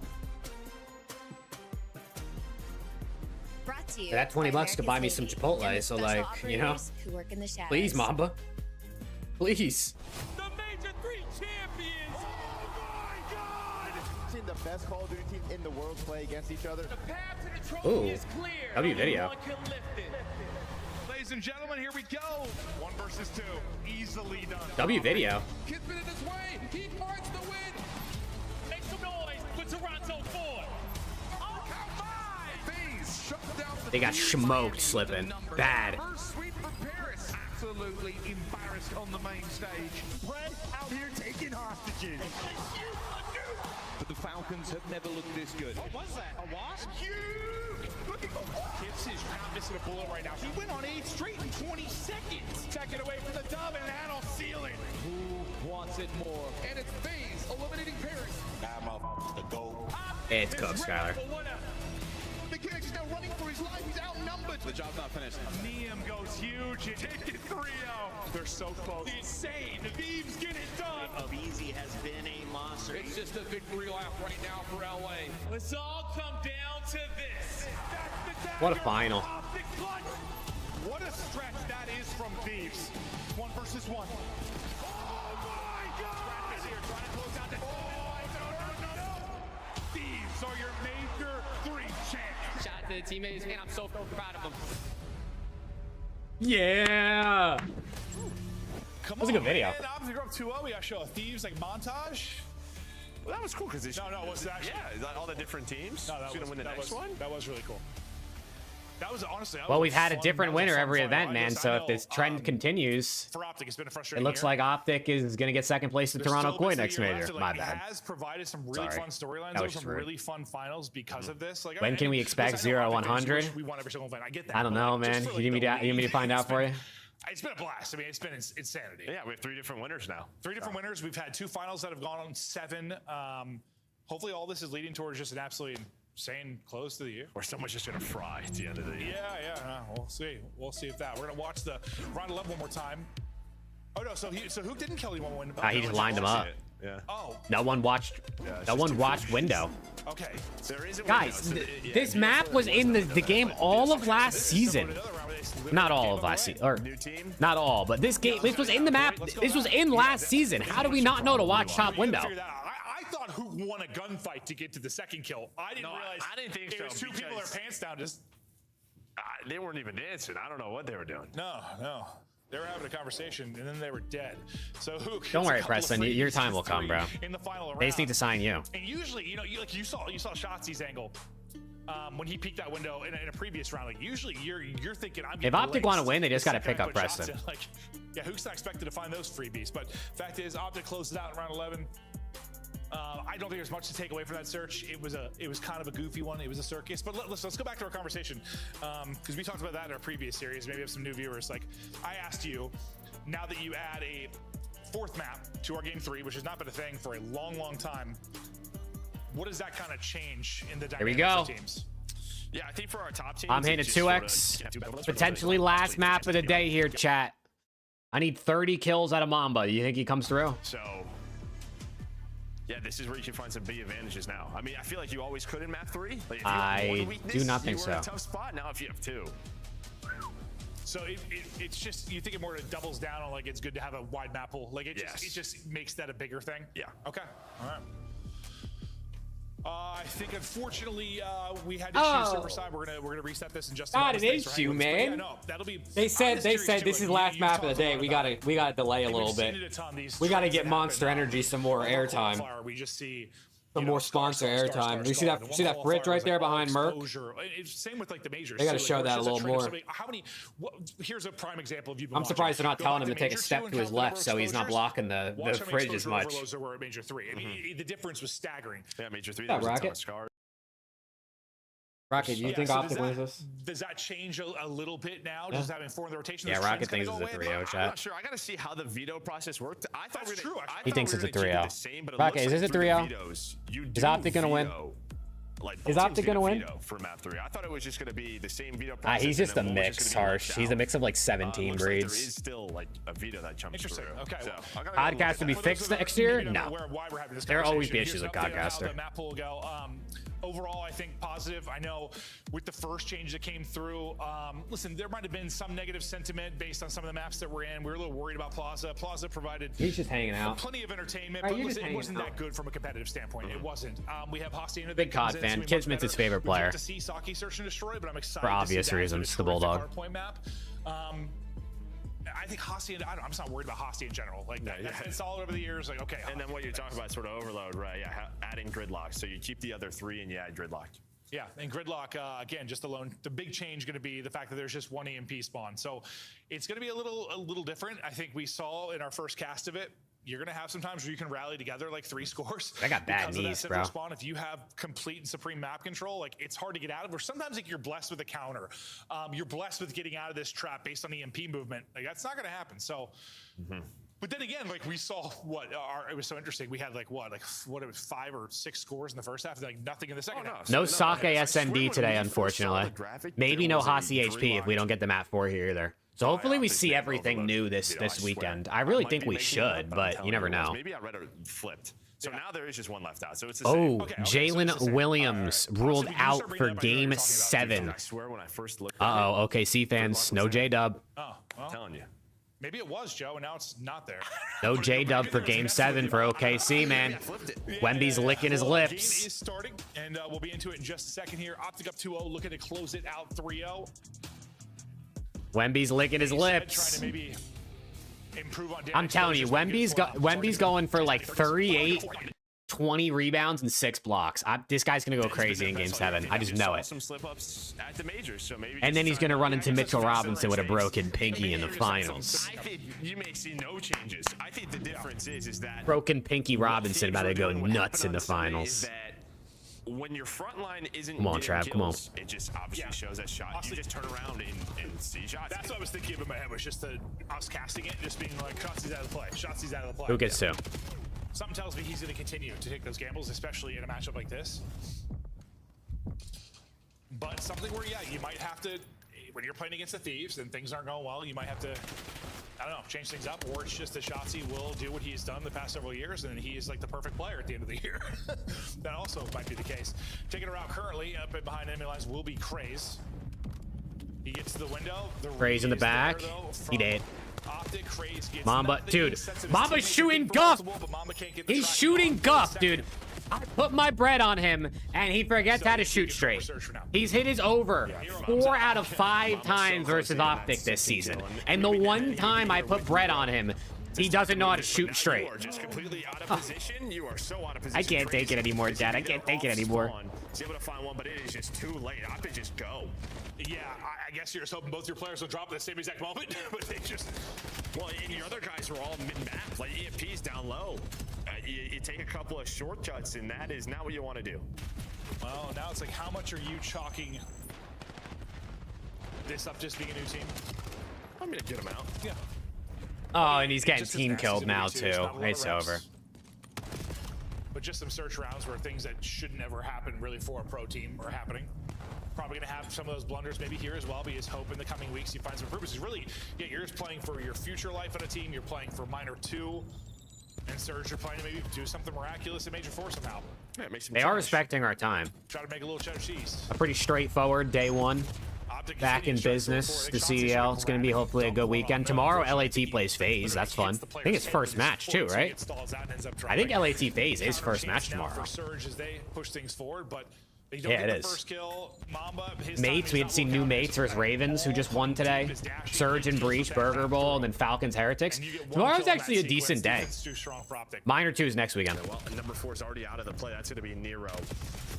Brought to you That 20 bucks could buy me some Chipotle, so like, you know, who work in the shadows. please, Mamba. Please. The Major 3 champions! Oh my God! Seen the best Call of Duty team in the world play against each other. The path to the trophy Ooh, is clear. W video. Anyone can lift it. Ladies and gentlemen, here we go. 1 versus 2. Easily done. W video. Kismet in his way. He finds the win. Make some noise for Toronto 4. Oh, come on! These shut down the They got smoked slipping. Bad. first sweep for Paris. Absolutely embarrassed on the main stage. Fred out here taking hostages. But the Falcons have never looked this good. What was that? A wasp? Kips is not missing a bullet right now. He went on 8 straight in 20 seconds. Taking away from the dub, and that'll seal it. Who wants it more? And it's FaZe eliminating Paris. The goal. It's Cook, Skylar. McKinnon is now running for his life. He's outnumbered. The job's not finished. Neum goes huge and take it 3-0. They're so close. The insane. The Thieves get it done. Easy has been a monster. It's just a victory lap right now for LA. Let's all come down to this. What a final. What a stretch that is from Thieves. 1 versus 1. Oh my God! Is here trying to close out the. Thieves are your major 3 champs. Shout out to the teammates, man. I'm so proud of them. Yeah. Come That was a good video. Obviously, we're up 2-0. We got to show a Thieves like montage. Well, that was cool because No, it was actually. Yeah, all the different teams. No, Who's gonna win the next one? That was really cool. That was honestly. Well, we've had a different winner every event, man. So if this trend continues, for Optic, it's been a it frustrating looks year. like Optic is going to get second place in Toronto Koi next major. My It bad. has provided some really Sorry. fun storylines, That was some just rude. really fun finals because of this. Like, When can we expect 0-100? We won every single event. I get that. I don't but, know, like, just man. for, like, You need the me to find out for you? It's been a blast. I mean, it's been insanity. Yeah, we have 3 different winners now. 3 different winners. We've had 2 finals that have gone on 7. Hopefully, all this is leading towards just an absolutely saying close to the year. Or someone's just gonna fry at the end of the year. Yeah. We'll see. We'll see if that. We're gonna watch the round 11 one more time. Oh no, so Hook didn't kill anyone when he just lined him up. Yeah. Oh. No one watched. No one watched window. Okay. There is a Guys, this map was in the game all of last season. Not all of last season, or not all, but this was in the map. This was in last season. How do we not know to watch top window? I thought Hook won a gunfight to get to the second kill. I didn't realize. I didn't think it was two people with their pants down. Just they weren't even dancing. I don't know what they were doing. No. They were having a conversation, and then they were dead. So Hook. Don't worry, Preston. Your time will come, bro. In the final round. They just need to sign you. And usually, you saw Shotzi's angle when he peeked that window in a previous round. Like usually, you're thinking, if OPTIC want to win, they just got to pick up Preston. Yeah, Hook's not expected to find those freebies, but fact is, OPTIC closes out in round 11. I don't think there's much to take away from that search. It was kind of a goofy one. It was a circus. But let's go back to our conversation because we talked about that in our previous series. Maybe we have some new viewers. Like I asked you, now that you add a fourth map to our game 3, which has not been a thing for a long time, what does that kind of change in the dynamics of teams? Yeah, I think for our top teams, I'm hitting a 2x. Potentially last map of the day here, chat. I need 30 kills out of Mamba. You think he comes through? So. Yeah, this is where you can find some big advantages now. I mean, I feel like you always could in map 3. Like, if you have one weakness, do not think you were in a tough spot. Now if you have 2. So it's just, you think it more doubles down on like it's good to have a wide map pool. Like it just makes that a bigger thing. Yeah. Okay. All right. I think unfortunately we had issues server side. We're gonna reset this in just a moment. Not an issue, man. Yeah, no, that'll be. They said this is last map of the day. We gotta delay a little bit. We gotta get Monster Energy some more airtime. We just see some more sponsor airtime. You see that fridge right there behind Merc? Same with like the majors. They gotta show that a little more. How many? Here's a prime example of you. I'm surprised they're not telling him to take a step to his left so he's not blocking the fridge as much. There were at major 3. I mean, the difference was staggering. Yeah, major 3. Yeah, Rocket, do you think OPTIC wins this? Does that change a little bit now? Just having 4 in the rotation? Yeah, Rocket thinks it's a 3-0 chat. I'm not sure. I got to see how the veto process worked. I thought that's true. He thinks it's a 3-0. Rocket, is this a 3-0? Is OPTIC going to win? Is OPTIC going to win? For map 3. I thought it was just going to be the same veto process. He's just a mix, Harsh. He's a mix of like 17 breeds. There is still like a veto that jumps through. Okay. So, Podcast to be fixed next year? No. There will always be issues with Codcaster. Overall, I think positive. I know with the first change that came through, listen, there might have been some negative sentiment based on some of the maps that we're in. We were a little worried about Plaza. Plaza provided he's just hanging out. Plenty of entertainment, but listen, it wasn't that good from a competitive standpoint. It wasn't. We have Hacienda. Big COD fan. Kismet's his favorite player. To see Saki search and destroy, but I'm excited for obvious reasons. The Bulldog. Point map. I think Hacienda, I'm just not worried about Hacienda in general. Like, that's been solid over the years. Like, okay. And then what you're talking about, sort of overload, right? Yeah, adding gridlock. So you keep the other 3 and you add gridlock. Yeah, and gridlock, again, just alone, the big change going to be the fact that there's just 1 EMP spawn. So it's going to be a little different. I think we saw in our first cast of it, you're going to have some times where you can rally together like 3 scores. I got bad knees, bro. Spawn. If you have complete and supreme map control, like it's hard to get out of. Or sometimes like you're blessed with a counter. You're blessed with getting out of this trap based on EMP movement. Like that's not going to happen. So, but then again, like we saw it was so interesting. We had like it was 5 or 6 scores in the first half, and like nothing in the second half. No Sake SND today, unfortunately. Maybe no Hasi HP if we don't get the map 4 here either. So hopefully we see everything new this weekend. I really think we should, but you never know. Maybe I read it flipped. So now there is just 1 left out. So it's the same. Jalen Williams ruled out for Game 7. I swear when I first looked. OKC fans, no J-Dub. Oh, I'm telling you. Maybe it was, Joe, and now it's not there. No J-Dub for Game 7 for OKC, man. Wemby's licking his lips. Game is starting, and we'll be into it in just a second here. OPTIC up 2-0, looking to close it out 3-0. Wemby's licking his lips. I'm telling you, Wemby's going for like 38, 20 rebounds and 6 blocks. This guy's gonna go crazy in Game 7. I just know it. Some slip-ups at the majors, so maybe. And then he's gonna run into Mitchell Robinson with a broken pinky in the finals. I think you may see no changes. I think the difference is that broken pinky Robinson about to go nuts in the finals. When your front line isn't come on, Trav, come on. It just obviously shows that shot. You just turn around and see shots. That's what I was thinking in my head, was just us casting it, just being like, Shotzi's out of the play. Shotzi's out of the play. Who gets to? Something tells me he's going to continue to take those gambles, especially in a matchup like this. but something where, yeah, you might have to, when you're playing against the Thieves and things aren't going well, you might have to, I don't know, change things up, or it's just that Shotzi will do what he's done the past several years, and he is like the perfect player at the end of the year. That also might be the case. Taking around currently up and behind enemy lines will be Craze. He gets to the window. Craze in the back. There, though, He did. OPTIC. Craze gets Mamba, nothing. dude. Sensitive Mamba's teammates shooting think guff. possible, but Mamba can't get the He's track shooting on guff, second. dude. I put my bread on him, and he forgets how to shoot straight. He's hit his over 4 out of 5 times versus OPTIC this season. And the one time I put bread on him, he doesn't know how to shoot straight. You are just completely out of position. You are so out of position. I can't take it anymore, Dad. I can't take it anymore. He's able to find one, but it is just too late. OPTIC just go. Yeah, I guess you're just hoping both your players will drop at the same exact moment, but they just... Well, and your other guys were all mid-map, like EMP's down low. You take a couple of shortcuts, and that is not what you want to do. Well, now it's like, how much are you chalking this up just being a new team? I'm going to get him out. Yeah. Oh, and he's getting team killed now, too. It's over. But just some search rounds where things that should never happen really for a pro team are happening. Probably going to have some of those blunders maybe here as well, but just hope in the coming weeks you find some improvements. It's really, yeah, you're just playing for your future life on a team. You're playing for Minor 2. And Surge, you're playing to maybe do something miraculous in Major 4 somehow. Yeah, make some They are respecting our time. Try to make a little cheddar cheese. A pretty straightforward day one. Back in business, the CDL. It's going to be hopefully a good weekend. Tomorrow, LAT plays FaZe. That's fun. I think it's first match, too, right? I think LAT FaZe is first match tomorrow. For Surge as they push things forward, but they don't Yeah, get it the is. first kill. Mamba, his Mates, we had seen new mates versus Ravens, who just won today. Surge and Breach, Burger Bowl, and then Falcons Heretics. Tomorrow's actually a decent day. Minor 2 is next weekend. Well, number 4 is already out of the play. That's going to be Nero.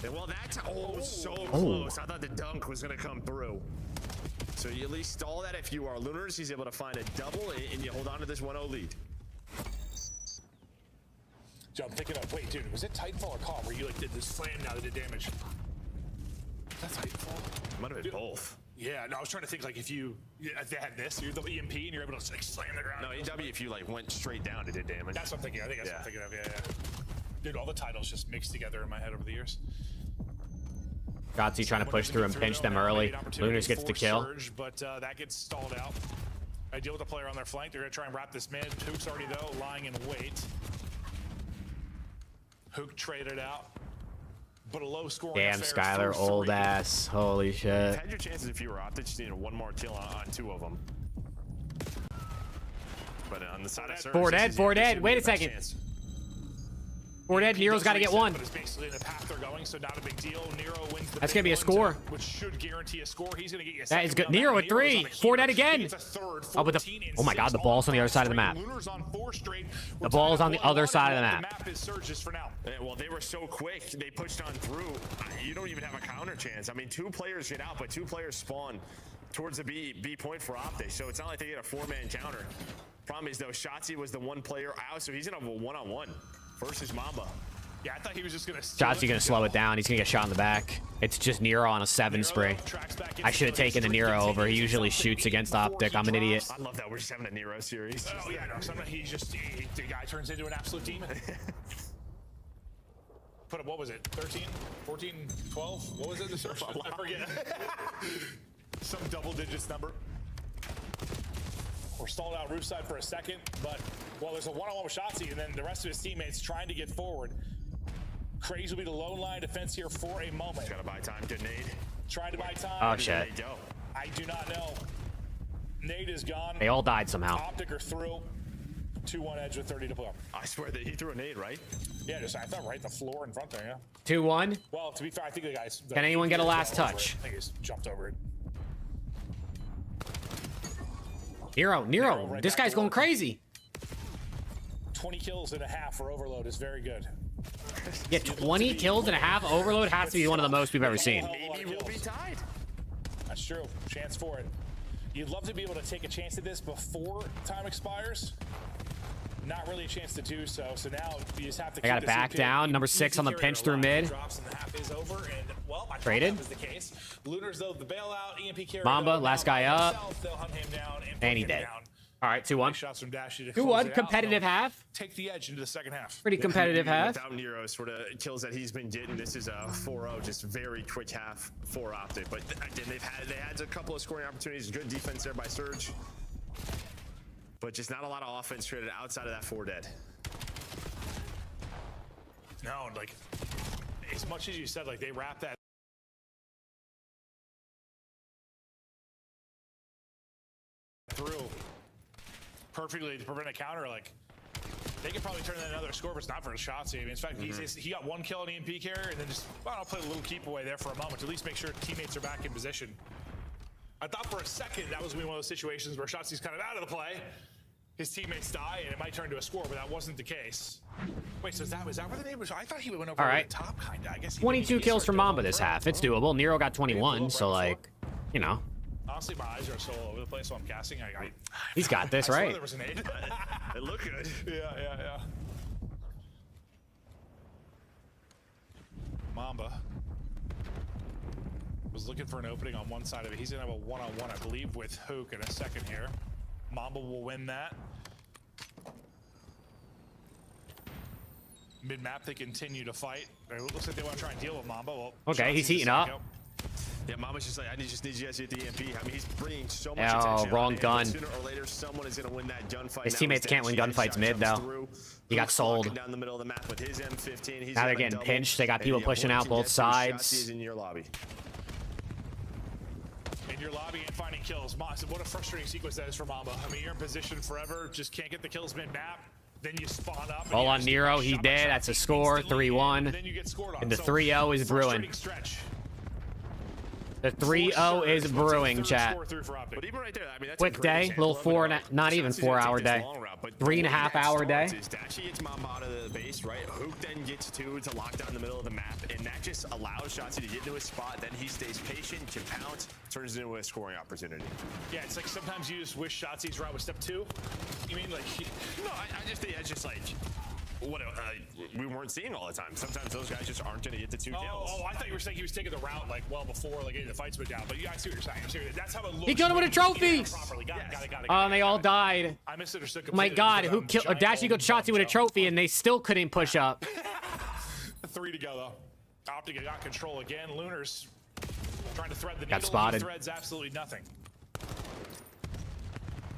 And well, that's so close. I thought the dunk was going to come through. So you at least stall that if you are Lunars. He's able to find a double, and you hold on to this 1-0 lead. So I'm thinking of, wait, dude, was it Titanfall or Calm where you like did this slam now that did damage? That's Titanfall. Might have been both. Yeah, no, I was trying to think like if they had this, you're the EMP and you're able to like slam the ground. No, EW, if you like went straight down, it did damage. That's what I'm thinking. I think that's what I'm thinking of. Yeah. Dude, all the titles just mixed together in my head over the years. Gotsy trying to push through and pinch them early. Lunars gets the kill. Surge, but that gets stalled out. I deal with a player on their flank. They're gonna try and wrap this mid. Hook's already though lying in wait. Hook traded out, but a low scoring. Damn, Skylar, old ass. Holy shit. Had your chances if you were OPTIC. Just needed one more kill on 2 of them. But on the side of Surge, Four dead. Wait a second. Four dead. Nero's got to get one. But it's basically the path they're going, so not a big deal. Nero wins the That's gonna be a score. Which should guarantee a score. He's gonna get you a That is second good. Nero at 3. 4 dead again. Oh, but oh my God, the ball's on the other side of the map. The ball's on the other side of the map. The map is Surge's for now. Yeah, well, they were so quick. They pushed on through. You don't even have a counter chance. I mean, 2 players get out, but 2 players spawn towards the B point for OPTIC. So it's not like they get a 4-man counter. Problem is, though, Shotzi was the one player out, so he's gonna have a 1-on-1 versus Mamba. Yeah, I thought he was just gonna. Shotzi gonna slow it down. He's gonna get shot in the back. It's just Nero on a 7 spree. I should have taken the Nero over. He usually shoots against OPTIC. I'm an idiot. I love that we're just having a Nero series. Oh yeah, no, sometimes the guy turns into an absolute demon. Put up, what was it? 13, 14, 12? What was it? I forget. Some double digits number. We're stalled out roof side for a second, but well, there's a one-on-one with Shotzi, and then the rest of his teammates trying to get forward. Craze will be the lone line defense here for a moment. Just gotta buy time to nade. Trying to buy time. Oh shit. I do not know. Nade is gone. They all died somehow. OPTIC are through. 2-1 edge with 30 to play. I swear that he threw a nade, right? Yeah, just I thought right the floor in front there, yeah. 2-1. Well, to be fair, I think the guys. Can anyone get a last touch? I think he's jumped over it. Nero, this guy's going crazy. 20 kills and a half for Overload is very good. Yeah, 20 kills and a half. Overload has to be one of the most we've ever seen. Maybe we'll be tied. That's true. Chance for it. You'd love to be able to take a chance at this before time expires. Not really a chance to do so. So now you just have to. I got it back down. Number 6 on the pinch through mid. Drops and the half is over. And well, I traded. That was the case. Lunars though the bailout. EMP carry. Mamba, last guy up. They'll hunt him down And he dead. All right, 2-1. Shots from Dashy to 2-1, competitive half. Take the edge into the second half. Pretty competitive half. Without Nero sort of kills that he's been getting, this is a 4-0, just very quick half for Optic. But again, they had a couple of scoring opportunities, good defense there by Surge, but just not a lot of offense created outside of that 4 dead. No, like as much as you said, like they wrapped that through perfectly to prevent a counter. Like they could probably turn that another score, but it's not for a shot. In fact, he got 1 kill on EMP carrier, and then just I'll play a little keep away there for a moment to at least make sure teammates are back in position. I thought for a second that was gonna be one of those situations where Shotzi's kind of out of the play. His teammates die, and it might turn to a score, but that wasn't the case. Wait, so is that where the name was? I thought he went over the top, kind of. I guess 22 kills from Mamba this half. It's doable. Nero got 21, so like, you know. Honestly, my eyes are so all over the place, so I'm casting. He's got this, right? There was an 8. It looked good. Yeah. Mamba was looking for an opening on one side of it. He's gonna have a one-on-one, I believe, with Hook in a second here. Mamba will win that. Mid-map, they continue to fight. It looks like they want to try and deal with Mamba. Well, okay, he's heating up. Yeah, Mamba's just like, I just need you guys to hit the EMP. I mean, he's bringing so much attention. Wrong gun. Sooner or later, someone is going to win that gunfight. His teammates can't win gunfights mid, though. He got sold. Down the middle of the map with his M15. Now they're getting pinched. They got people pushing out both sides. In your lobby. In your lobby and finding kills. What a frustrating sequence that is for Mamba. I mean, you're in position forever, just can't get the kills mid-map. Then you spawn up. All on Nero, he dead. That's a score, 3-1. And the 3-0 is brewing. The 3-0 is brewing, chat. But even right there, I mean, that's quick day, little not even 4-hour day. 3.5-hour day. Dashy gets Mamba out of the base, right? Hook then gets 2 to lock down the middle of the map, and that just allows Shotzi to get into his spot. Then he stays patient, can pounce, turns it into a scoring opportunity. Yeah, it's like sometimes you just wish Shotzi's route was step 2. You mean like? No, I just think it's just like what we weren't seeing all the time. Sometimes those guys just aren't going to get the 2 kills. Oh, I thought you were saying he was taking the route like well before like the fights went down. But yeah, I see what you're saying. That's how it looks. He killed him with a trophy. Oh, and they all died. I misunderstood. Oh my God, who killed? Dashy got Shotzi with a trophy, and they still couldn't push up. 3 to go though. Optic got control again. Lunar's trying to thread the needle. Got spotted. He threads absolutely nothing.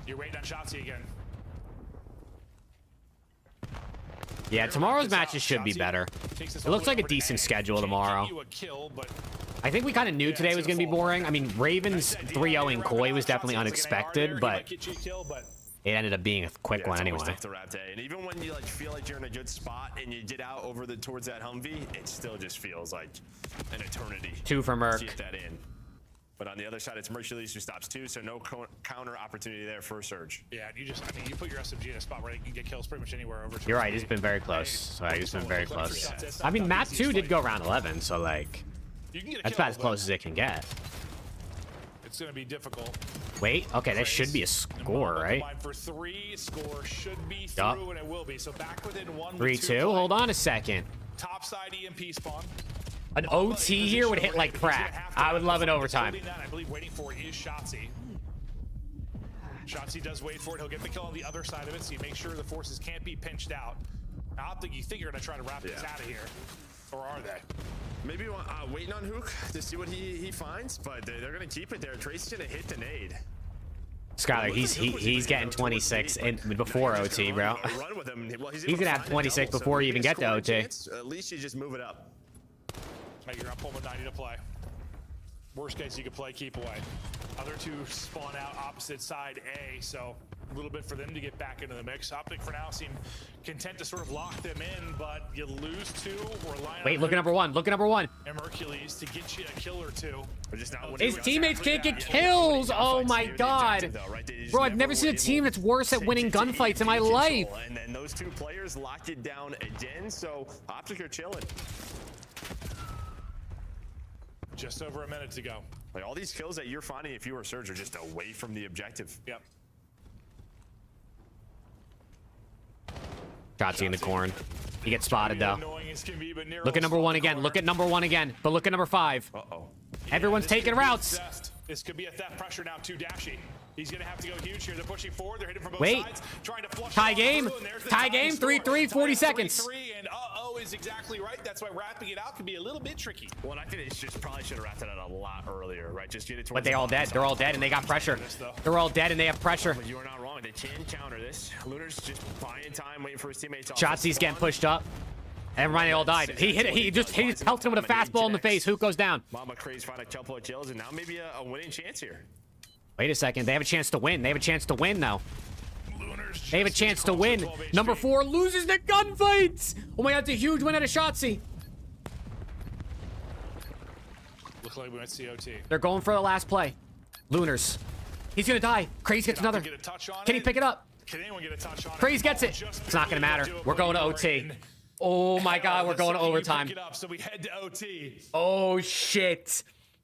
You're waiting on Shotzi again. Yeah, tomorrow's matches should be better. It looks like a decent schedule tomorrow. I think we kind of knew today was going to be boring. I mean, Ravens 3-0 Koi was definitely unexpected, but it ended up being a quick one anyway. Tough to wrap day. And even when you like feel like you're in a good spot and you get out over towards that Humvee, it still just feels like an eternity. 2 for Merc. To get that in. But on the other side, it's Mercules who stops 2, so no counter opportunity there for Surge. Yeah, you put your SMG in a spot where you can get kills pretty much anywhere over. You're right, he's been very close. Sorry, he's been very close. I mean, map 2 did go round 11, so like, that's about as close as it can get. It's going to be difficult. Wait, okay, that should be a score, right? For 3, score should be through, and it will be. So back within 1. 3-2. Hold on a second. Top side EMP spawn. An OT here would hit like crack. I would love an overtime. I believe waiting for it is Shotzi. Shotzi does wait for it. He'll get the kill on the other side of it, so you make sure the forces can't be pinched out. I don't think you think you're going to try to wrap this out of here. Or are they? Maybe waiting on Hook to see what he finds, but they're going to keep it there. Tracy's going to hit the nade. Skylar, he's getting 26 before OT, bro. He's going to have 26 before you even get to OT. At least you just move it up. You're going to pull with 90 to play. Worst case, you could play keep away. Other 2 spawn out opposite side A, so a little bit for them to get back into the mix. Optic for now seem content to sort of lock them in, but you lose 2. Wait, look at number 1. Look at number 1. And Mercules to get you a kill or 2. His teammates can't get kills. Oh my God. Bro, I've never seen a team that's worse at winning gunfights in my life. And then those 2 players lock it down again, so Optic are chilling. Just over a minute to go. Like all these kills that you're finding if you were Surge are just away from the objective. Yep. Shotzi in the corn. He gets spotted though. Look at number 1 again. Look at number 1 again. But look at number 5. Uh-oh. Everyone's taking routes. This could be a theft pressure now to Dashy. He's going to have to go huge here. They're pushing forward. They're hitting from both sides. Trying to flush Tie game. Tie game. 3-3, 40 seconds. 3-3, and uh-oh is exactly right. That's why wrapping it out can be a little bit tricky. Well, I think they just probably should have wrapped it out a lot earlier, right? Just get it towards But they're all dead. They're all dead, and they got pressure. They're all dead, and they have pressure. But you are not wrong. They can counter this. Lunar's just buying time, waiting for his teammates. Shotzi's getting pushed up. Everybody all died. He hit it. He just pelted him with a fastball in the face. Hook goes down. Mama Craze find a couple of kills, and now maybe a winning chance here. Wait a second. They have a chance to win. They have a chance to win now. They have a chance to win. Number 4 loses the gunfights. Oh my God, it's a huge win out of Shotzi. Look like we went COT. They're going for the last play. Lunars. He's gonna die. Craze gets another. Can he pick it up? Can anyone get a touch on it? Craze gets it. It's not gonna matter. We're going to OT. Oh my God, we're going to overtime. So we head to OT. Oh shit.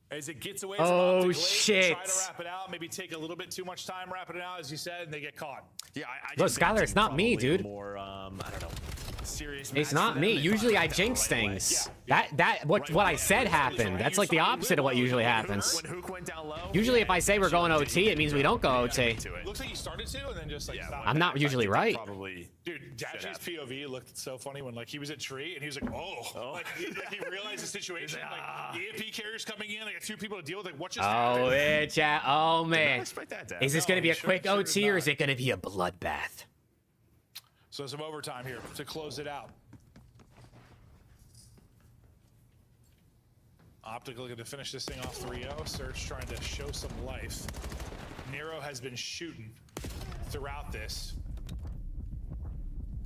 As it gets away from shit. Try to wrap it out. Maybe take a little bit too much time wrapping it out, as you said, and they get caught. Yeah, Look, Skylar, it's not me, dude. More, I don't know. Serious. It's not me. Usually I jinx things. What I said happened. That's like the opposite of what usually happens. Usually if I say we're going OT, it means we don't go OT. Looks like you started to, and then just like stopped. I'm not usually right. Dude, Dachi's POV looked so funny when like he was at tree and he was like, oh. Like he realized the situation. Like the EMP carrier's coming in, like a few people to deal with. Like what just happened? Yeah, chat. Oh man. Is this gonna be a quick OT or is it gonna be a bloodbath? So some overtime here to close it out. OPTIC looking to finish this thing off 3-0. Surge trying to show some life. Nero has been shooting throughout this.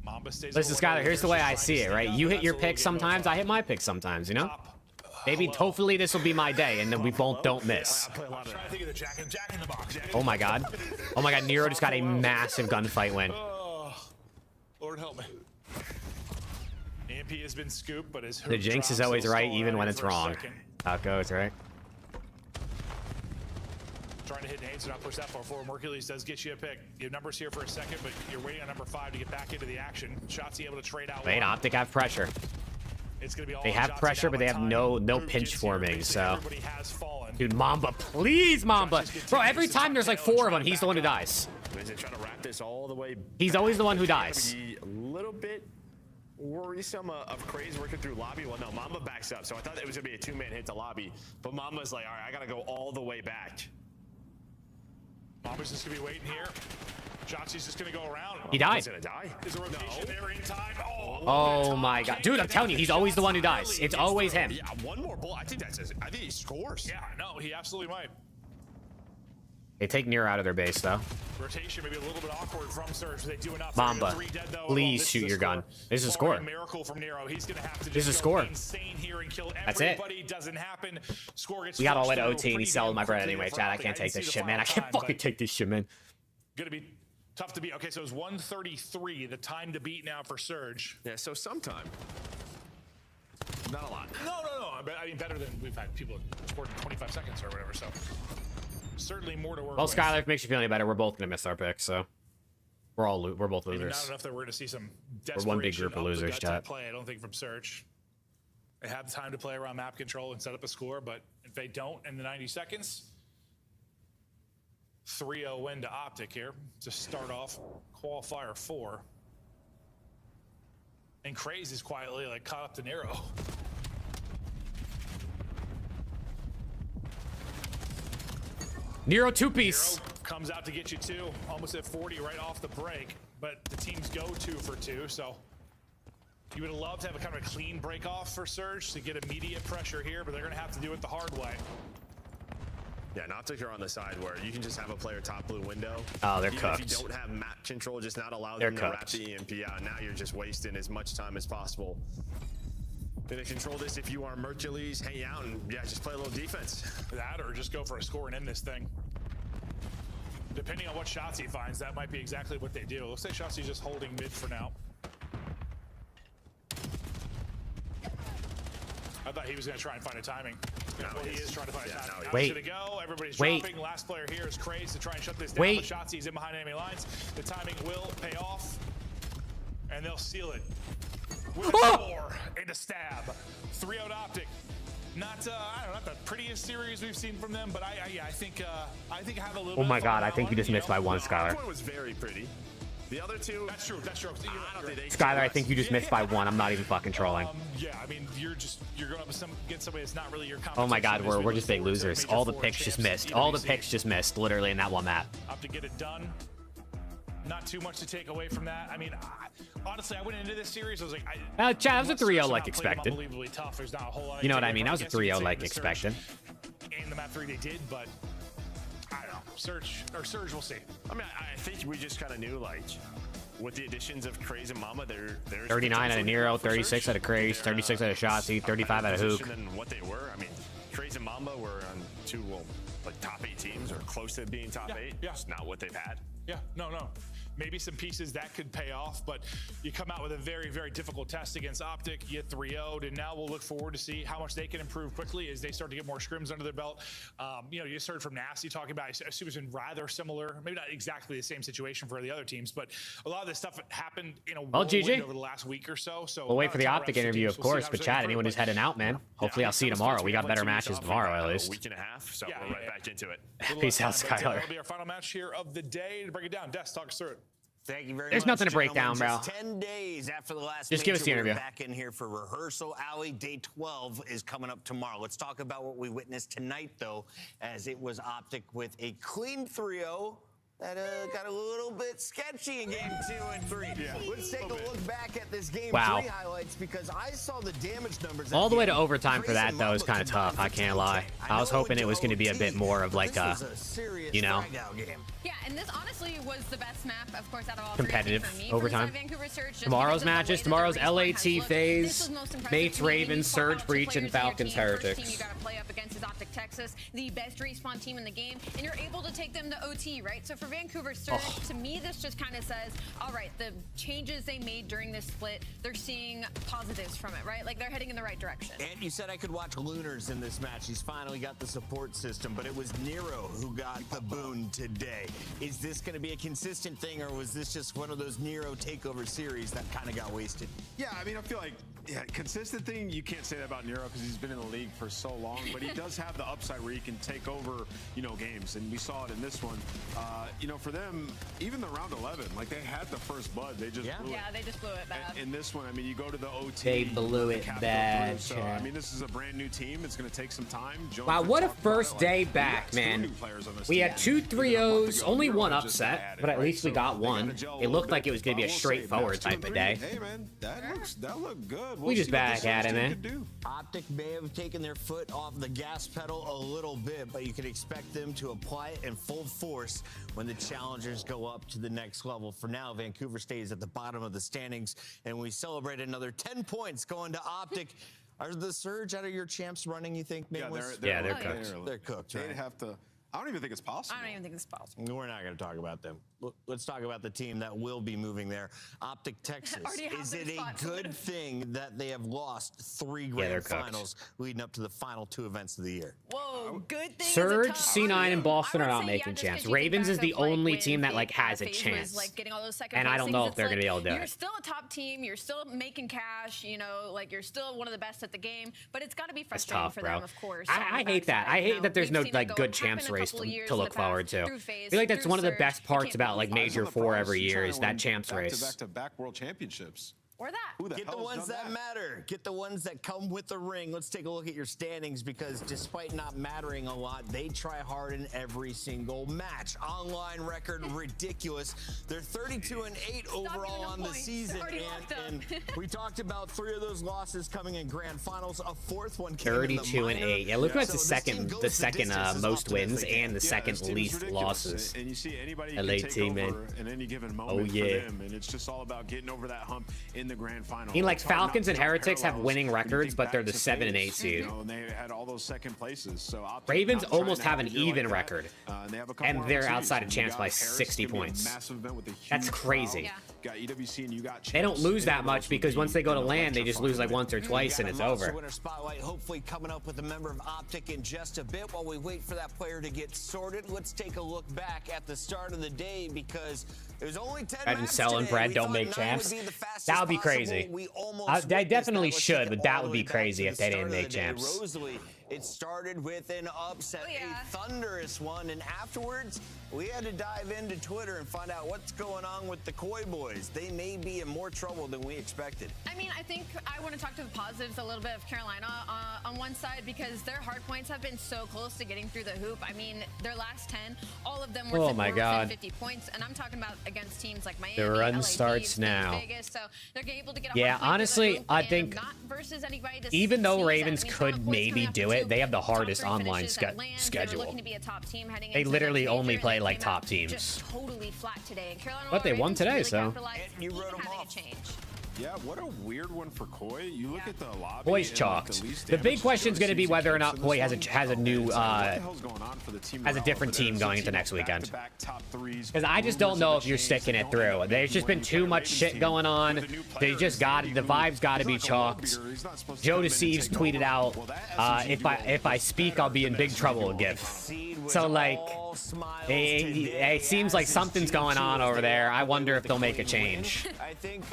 Mamba stays. Listen, Skylar, here's the way I see it, right? You hit your pick sometimes, I hit my pick sometimes, you know? Maybe, hopefully this will be my day, and then we both don't miss. Oh my God. Oh my God, Nero just got a massive gunfight win. Lord help me. EMP has been scooped, but his the jinx is always right, even when it's wrong. How it goes, right? Trying to hit nades, not push that far forward. Hercules does get you a pick. You have numbers here for a second, but you're waiting on number 5 to get back into the action. Shotzi able to trade out. Wait, OPTIC have pressure. It's gonna be all they have pressure, but they have no pinch forming, so. Dude, Mamba, please, Mamba. Bro, every time there's like 4 of them, he's the one who dies. Trying to wrap this all the way. He's always the one who dies. A little bit worrisome of Craze working through lobby. Well, no, Mamba backs up, so I thought it was gonna be a 2-man hit to lobby, but Mamba's like, all right, I gotta go all the way back. Mamba's just gonna be waiting here. Shotzi's just gonna go around. He died. He's gonna die. Is a rotation there in time? Oh my God, dude! I'm telling you, he's always the one who dies. It's always him. Yeah, one more bullet. I think he scores. Yeah, no, he absolutely might. They take Nero out of their base, though. Rotation maybe a little bit awkward from Surge. They do enough. Mamba, please shoot your gun. This is a score. Miracle from Nero. He's gonna have to this is a score. Insane here and kill that's it. Doesn't happen. Score gets we got all the way to OT, and he's selling my bread anyway, Chad. I can't take this shit, man. I can't fucking take this shit, man. Gonna be tough to beat. Okay, so it's 1:33, the time to beat now for Surge. Yeah, so sometime. Not a lot. No. I mean, better than we've had people scored in 25 seconds or whatever, so certainly more to work well, with. Skylar, if it makes you feel any better, we're both going to miss our picks, so we're both losers. Not enough that we're going to see some we're one big group of losers, chat. Play, I don't think, from Surge. They have the time to play around map control and set up a score, but if they don't in the 90 seconds, 3-0 win to OPTIC here to start off qualifier 4. And Craze is quietly like caught up to Nero. Nero 2-piece. Nero comes out to get you 2, almost at 40 right off the break, but the teams go 2 for 2, so you would have loved to have a kind of a clean break off for Surge to get immediate pressure here, but they're going to have to do it the hard way. Yeah, OPTIC are on the side where you can just have a player top blue window. Oh, they're even cooked. If you don't have map control, just not allow they're them to wrap the EMP out. Now you're just wasting as much time as possible. To control this, if you are Hercules, hang out and just play a little defense. That or just go for a score and end this thing. Depending on what shots he finds, that might be exactly what they do. Looks like Shotzi's just holding mid for now. I thought he was going to try and find a timing. No, he is trying to find a timing. Now he's going to go. Everybody's dropping. Last player here is Craze to try and shut this down. But Shotzi's in behind enemy lines. The timing will pay off. And they'll seal it. With a score and a stab. 3-0 OPTIC. Not I don't know, not the prettiest series we've seen from them, but I think I have a little. Oh my God, I think you just missed by one, Skylar. One was very pretty. The other two. That's true. That's true. Skylar, I think you just missed by one. I'm not even fucking trolling. Yeah, I mean, you're going up against somebody that's not really your competition. Oh my God, we're just big losers. All the picks just missed. All the picks just missed, literally in that one map. Up to get it done. Not too much to take away from that. I mean, honestly, I went into this series. I was like, Chad, that was a 3-0 like expected. Unbelievably tough. There's not a whole lot. You know what I mean? That was a 3-0 like expected. In the map 3 they did, but I don't know. Surge, we'll see. I mean, I think we just kind of knew, like, with the additions of Craze and Mama, there's 39 out of Nero, 36 out of Craze, 36 out of Shotzi, 35 out of Hook. Than what they were. I mean, Craze and Mamba were on two, like top 8 teams or close to being top 8. Yeah. It's not what they've had. Yeah, no. Maybe some pieces that could pay off, but you come out with a very, very difficult test against OPTIC. You get 3-0'd, and now we'll look forward to see how much they can improve quickly as they start to get more scrims under their belt. You just heard from Nasty talking about, I assume it's been rather similar, maybe not exactly the same situation for the other teams, but a lot of this stuff happened in a whirlwind over the last week or so. We'll wait for the OPTIC interview, of course, but Chad, anyone who's heading out, man, hopefully I'll see you tomorrow. We got better matches tomorrow, at least. A week and a half, so we're right back into it. Peace out, Skylar. That'll be our final match here of the day. To break it down, Des, talk us through it. Thank you very much. There's nothing to break down, bro. Just 10 days after the last Just give us the interview. We're back in here for rehearsal. Alley, day 12 is coming up tomorrow. Let's talk about what we witnessed tonight, though, as it was OPTIC with a clean 3-0 that got a little bit sketchy in game 2 and 3. Yeah, let's take a look back at this game 3 highlights, because I saw the damage numbers. All the way to overtime for that, though, is kind of tough. I can't lie. I was hoping it was going to be a bit more of like a, you know. Yeah, and this honestly was the best map, of course, out of all competitive for me. overtime. Tomorrow's matches, tomorrow's LAT phase, Mates, Ravens, Surge, Breach, and Falcons, Heretics. You got to play up against is OPTIC Texas, the best respawn team in the game, and you're able to take them to OT, right? So for Vancouver Surge, to me, this just kind of says, all right, the changes they made during this split, they're seeing positives from it, right? Like they're heading in the right direction. And you said I could watch Lunars in this match. He's finally got the support system, but it was Nero who got the boon today. Is this going to be a consistent thing, or was this just one of those Nero takeover series that kind of got wasted? Yeah, I mean, I feel like, consistent thing, you can't say that about Nero because he's been in the league for so long, but he does have the upside where he can take over, games, and we saw it in this one. For them, even the round 11, like they had the first blood, they just blew it. Yeah, they just blew it bad. In this one, I mean, you go to the OT. They blew it bad. So, I mean, this is a brand new team. It's going to take some time. Wow, what a first day back, man. We had 2 3-0s, only one upset, but at least we got one. It looked like it was going to be a straightforward type of day. Hey, man, that looked good. We just back at it, man. OPTIC may have taken their foot off the gas pedal a little bit, but you can expect them to apply it in full force when the challengers go up to the next level. For now, Vancouver stays at the bottom of the standings, and we celebrate another 10 points going to OPTIC. Are the Surge out of your champs running, you think? Yeah, they're cooked. They're cooked, right? They'd have to. I don't even think it's possible. I don't even think it's possible. We're not going to talk about them. Let's talk about the team that will be moving there. OPTIC Texas. Is it a good thing that they have lost 3 grand finals leading up to the final 2 events of the year? Whoa, good thing. Surge, C9, and Boston are not making champs. Ravens is the only team that has a chance. And I don't know if they're going to be able to do it. You're still a top team. You're still making cash. You're still one of the best at the game. But it's got to be frustrating for them, of course. I hate that. I hate that there's no good champs race to look forward to. I feel like that's one of the best parts about Major 4 every year is that champs race. Back-to-back world championships. Or that. Get the ones that matter. Get the ones that come with the ring. Let's take a look at your standings, because despite not mattering a lot, they try hard in every single match. Online record, ridiculous. They're 32-8 overall on the season. And we talked about 3 of those losses coming in grand finals. A 4th one came 32-8. Yeah, look at the second most wins and the second least losses. And you see anybody can take over in any given moment for them. And it's just all about getting over that hump in the grand final. Falcons and Heretics have winning records, but they're the 7 and 8 seed. And they had all those second places. So Ravens almost have an even record, and they're outside of champs by 60 points. That's crazy. They don't lose that much because once they go to LAN, they just lose once or twice, and it's over. Winner spotlight hopefully coming up with a member of OPTIC in just a bit. While we wait for that player to get sorted, let's take a look back at the start of the day, because it was only 10 Imagine selling bread, don't make champs. That would be crazy. We almost they definitely that. should, but that all would the be way back crazy to if the they start didn't of the make day. champs. Rosalie, it started with an upset, a thunderous one, and afterwards we had to dive into Twitter and find out what's going on with the Koi boys. They may be in more trouble than we expected. I mean, I think I want to talk to the positives a little bit of Carolina on one side, because their hard points have been so close to getting through the hoop. I mean, their last 10, all of them were within 50 points, and I'm talking about against teams like Miami, The run LA, starts now. Vegas, so they're able to get a Yeah, hard point honestly, through the hoop I and think not versus anybody to even though seize Ravens that. I mean, could maybe do it, they have the hardest top three online finishes at Lance. They were schedule. looking to be a top team heading They into the literally major, only and play they like came top out teams. just totally flat today. And Carolina But they won Ravens today, really so. capitalized And you even wrote 'em having off. a change. Yeah, what a weird one for Koi. You look at the lobby. Koi's and, chalked. least The big damage question is going to be seems whether or against not in Koi this has a one. new What the hell's going on for the team has a morale different over there? team It's a going into team next of weekend. back-to-back top threes. Because I just don't know if you're sticking it through. There's just been too much shit going on. They just got the vibes got to be chalked. Joe Deceives tweeted out, "If I speak, I'll be in big trouble." GIF. So like, it seems like something's going on over there. I wonder if they'll make a change. I think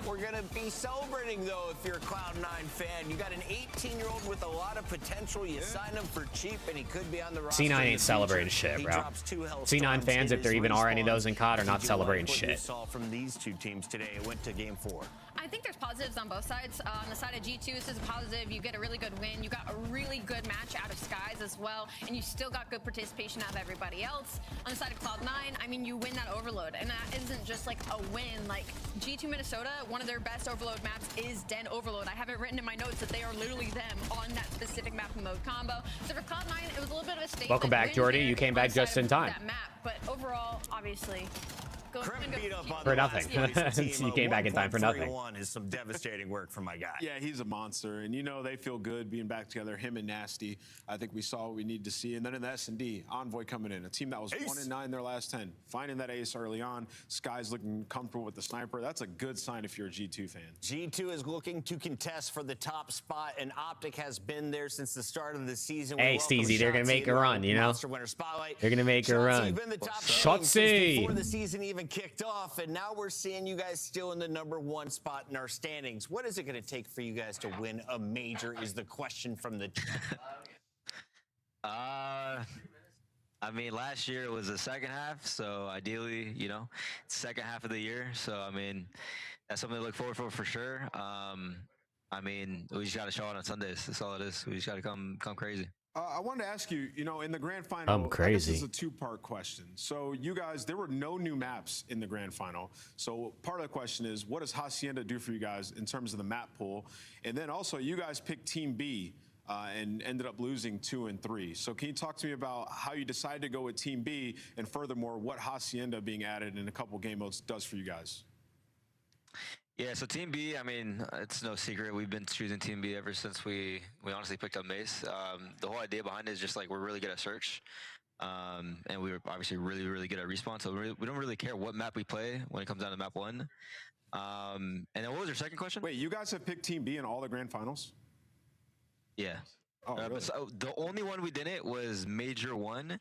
we're going to be celebrating, though, if you're a Cloud9 fan. You got an 18-year-old with a lot of potential. You sign him for cheap, and he could be on the roster. C9 ain't celebrating shit, bro. C9 fans, if there even are any of those in COD, are not celebrating shit. Saw from these two teams today. It went to game 4. I think there's positives on both sides. On the side of G2, this is a positive. You get a really good win. You got a really good match out of Skies as well, and you still got good participation out of everybody else. On the side of Cloud9, I mean, you win that Overload, and that isn't just like a win. Like G2 Minnesota, one of their best Overload maps is Den Overload. I have it written in my notes that they are literally them on that specific map and mode combo. So for Cloud9, it was a little bit of a statement. Welcome back, Jordy. You came back just in time. That map, but overall, obviously. For nothing. You came back in time for nothing. Is some devastating work from my guy. Yeah, he's a monster, and you know they feel good being back together. Him and Nasty. I think we saw what we need to see, and then in the S&D, Envoy coming in, a team that was 1-9 their last 10, finding that ace early on. Sky's looking comfortable with the sniper. That's a good sign if you're a G2 fan. G2 is looking to contest for the top spot, and OPTIC has been there since the start of the season. Hey, Steezy, they're gonna make a run, you know. They're gonna make a run. Shotzi. Before the season even kicked off, and now we're seeing you guys still in the #1 spot in our standings. What is it going to take for you guys to win a major is the question from the I mean, last year it was the second half, so ideally, you know, second half of the year. So, I mean, that's something to look forward for sure. I mean, we just got to show it on Sundays. That's all it is. We just got to come crazy. I wanted to ask you, you know, in the grand final, I'm crazy. This is a two-part question. So you guys, there were no new maps in the grand final. So part of the question is, what does Hacienda do for you guys in terms of the map pool? And then also, you guys picked Team B and ended up losing 2 and 3. So can you talk to me about how you decided to go with Team B, and furthermore, what Hacienda being added in a couple game modes does for you guys? Yeah, so Team B, I mean, it's no secret. We've been choosing Team B ever since we honestly picked up Mace. The whole idea behind it is just like we're really good at search. And we were obviously really good at respawn. So we don't really care what map we play when it comes down to map 1. And then what was your second question? Wait, you guys have picked Team B in all the grand finals? Yeah. Oh, really? But so the only one we didn't was Major 1.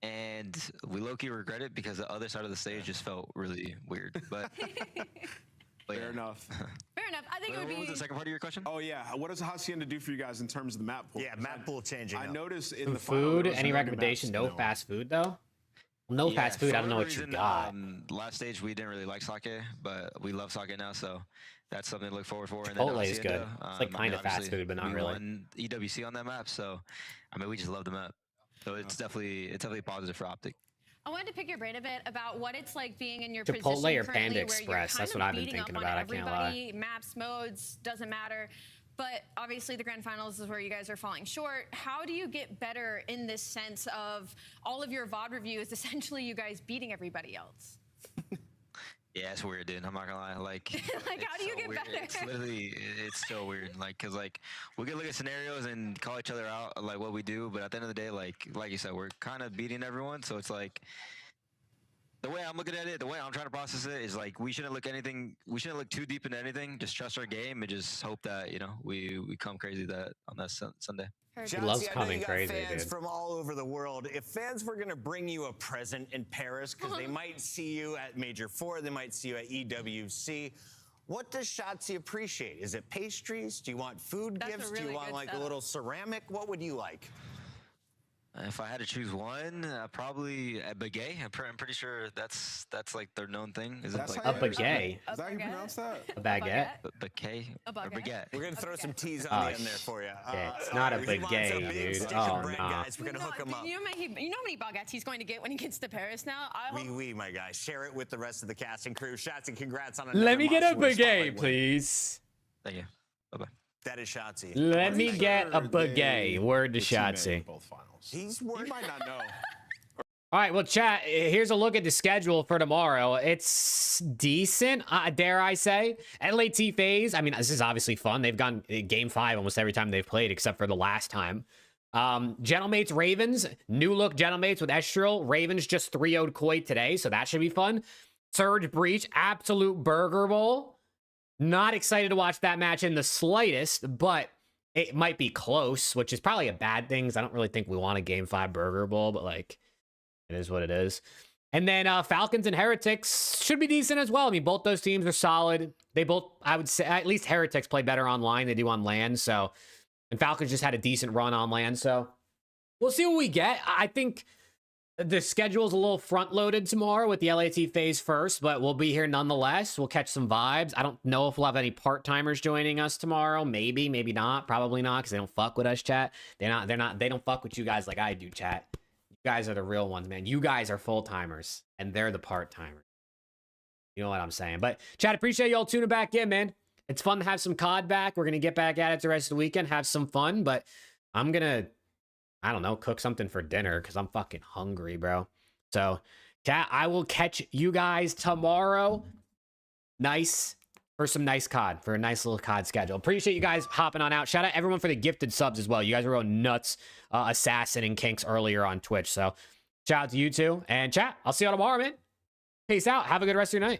And we low-key regret it because the other side of the stage just felt really weird. But... Fair enough. Fair enough. I think it would be... What was the second part of your question? Oh, yeah. What does Hacienda do for you guys in terms of the map pool? Yeah, map pool changing. I noticed in the food, any recommendation? No fast food, though? No fast food. I don't know what you got. Last stage, we didn't really like sake, but we love sake now, so that's something to look forward for. Chipotle is good. It's like kind of fast food, but not really. We won EWC on that map, so I mean, we just love the map. So it's definitely positive for OPTIC. I wanted to pick your brain a bit about what it's like being in your Chipotle position or currently, Panda where Express. you're That's kind what of I've been beating thinking up about. on I can't everybody. lie. Maps, modes, doesn't matter. But obviously the grand finals is where you guys are falling short. How do you get better in this sense of all of your VOD reviews, essentially you guys beating everybody else? Yeah, it's weird, dude. I'm not gonna lie. Like, like how do you get weird. better? It's literally, it's so weird. Like, cause like we can look at scenarios and call each other out like what we do, but at the end of the day, like you said, we're kind of beating everyone. So it's like the way I'm looking at it, the way I'm trying to process it is like we shouldn't look too deep into anything. Just trust our game and just hope that we come crazy on that Sunday. He loves coming crazy, fans dude. From all over the world. If fans were going to bring you a present in Paris, because they might see you at Major 4, they might see you at EWC, What does Shotzi appreciate? Is it pastries? Do you want food That's a gifts? really Do you want good like a setup. little ceramic? What would you like? If I had to choose one, probably a baguette. I'm pretty sure that's like their known thing. Is it That's like how A baguette. Is that how you pronounce that? A baguette. baguette? A Or baguette. baguette. We're gonna throw some T's on the end there for you. It's not a he wants baguette, big dude. stick Oh, of bread, nah. guys. We're gonna hook him up. You know how many baguettes he's going to get when he gets to Paris now? Oui, my guy. Share it with the rest of the cast and crew. Shotzi, congrats on another Let me get a Monster Win Spotlight baguette, win. please. Thank you. Bye-bye. That is Shotzi. Let me get a baguette. Word to Shotzi. Both finals. He's He might not know. All right, well, chat, here's a look at the schedule for tomorrow. It's decent, dare I say. LAT FaZe, I mean, this is obviously fun. They've gone game 5 almost every time they've played, except for the last time. Gentlemates Ravens, new look Gentlemates with Estrel. Ravens just 3-0'd Koi today, so that should be fun. Surge Breach, absolute Burger Bowl. Not excited to watch that match in the slightest, but it might be close, which is probably a bad thing, because I don't really think we want a game 5 Burger Bowl, but like, it is what it is. And then Falcons and Heretics should be decent as well. I mean, both those teams are solid. They both, I would say, at least Heretics play better online than they do on land. So, and Falcons just had a decent run on land. So, we'll see what we get. I think the schedule's a little front-loaded tomorrow with the LAT FaZe first, but we'll be here nonetheless. We'll catch some vibes. I don't know if we'll have any part-timers joining us tomorrow. Maybe, maybe not. Probably not, because they don't fuck with us, chat. They don't fuck with you guys like I do, chat. You guys are the real ones, man. You guys are full-timers, and they're the part-timers. You know what I'm saying? But, chat, appreciate y'all tuning back in, man. It's fun to have some COD back. We're going to get back at it the rest of the weekend, have some fun, but I'm going to, I don't know, cook something for dinner because I'm fucking hungry, bro. So, chat, I will catch you guys tomorrow. Nice. For some nice COD, for a nice little COD schedule. Appreciate you guys hopping on out. Shout out everyone for the gifted subs as well. You guys were going nuts, Assassin and Kinks earlier on Twitch. So shout out to you too. And chat, I'll see y'all tomorrow, man. Peace out. Have a good rest of your night.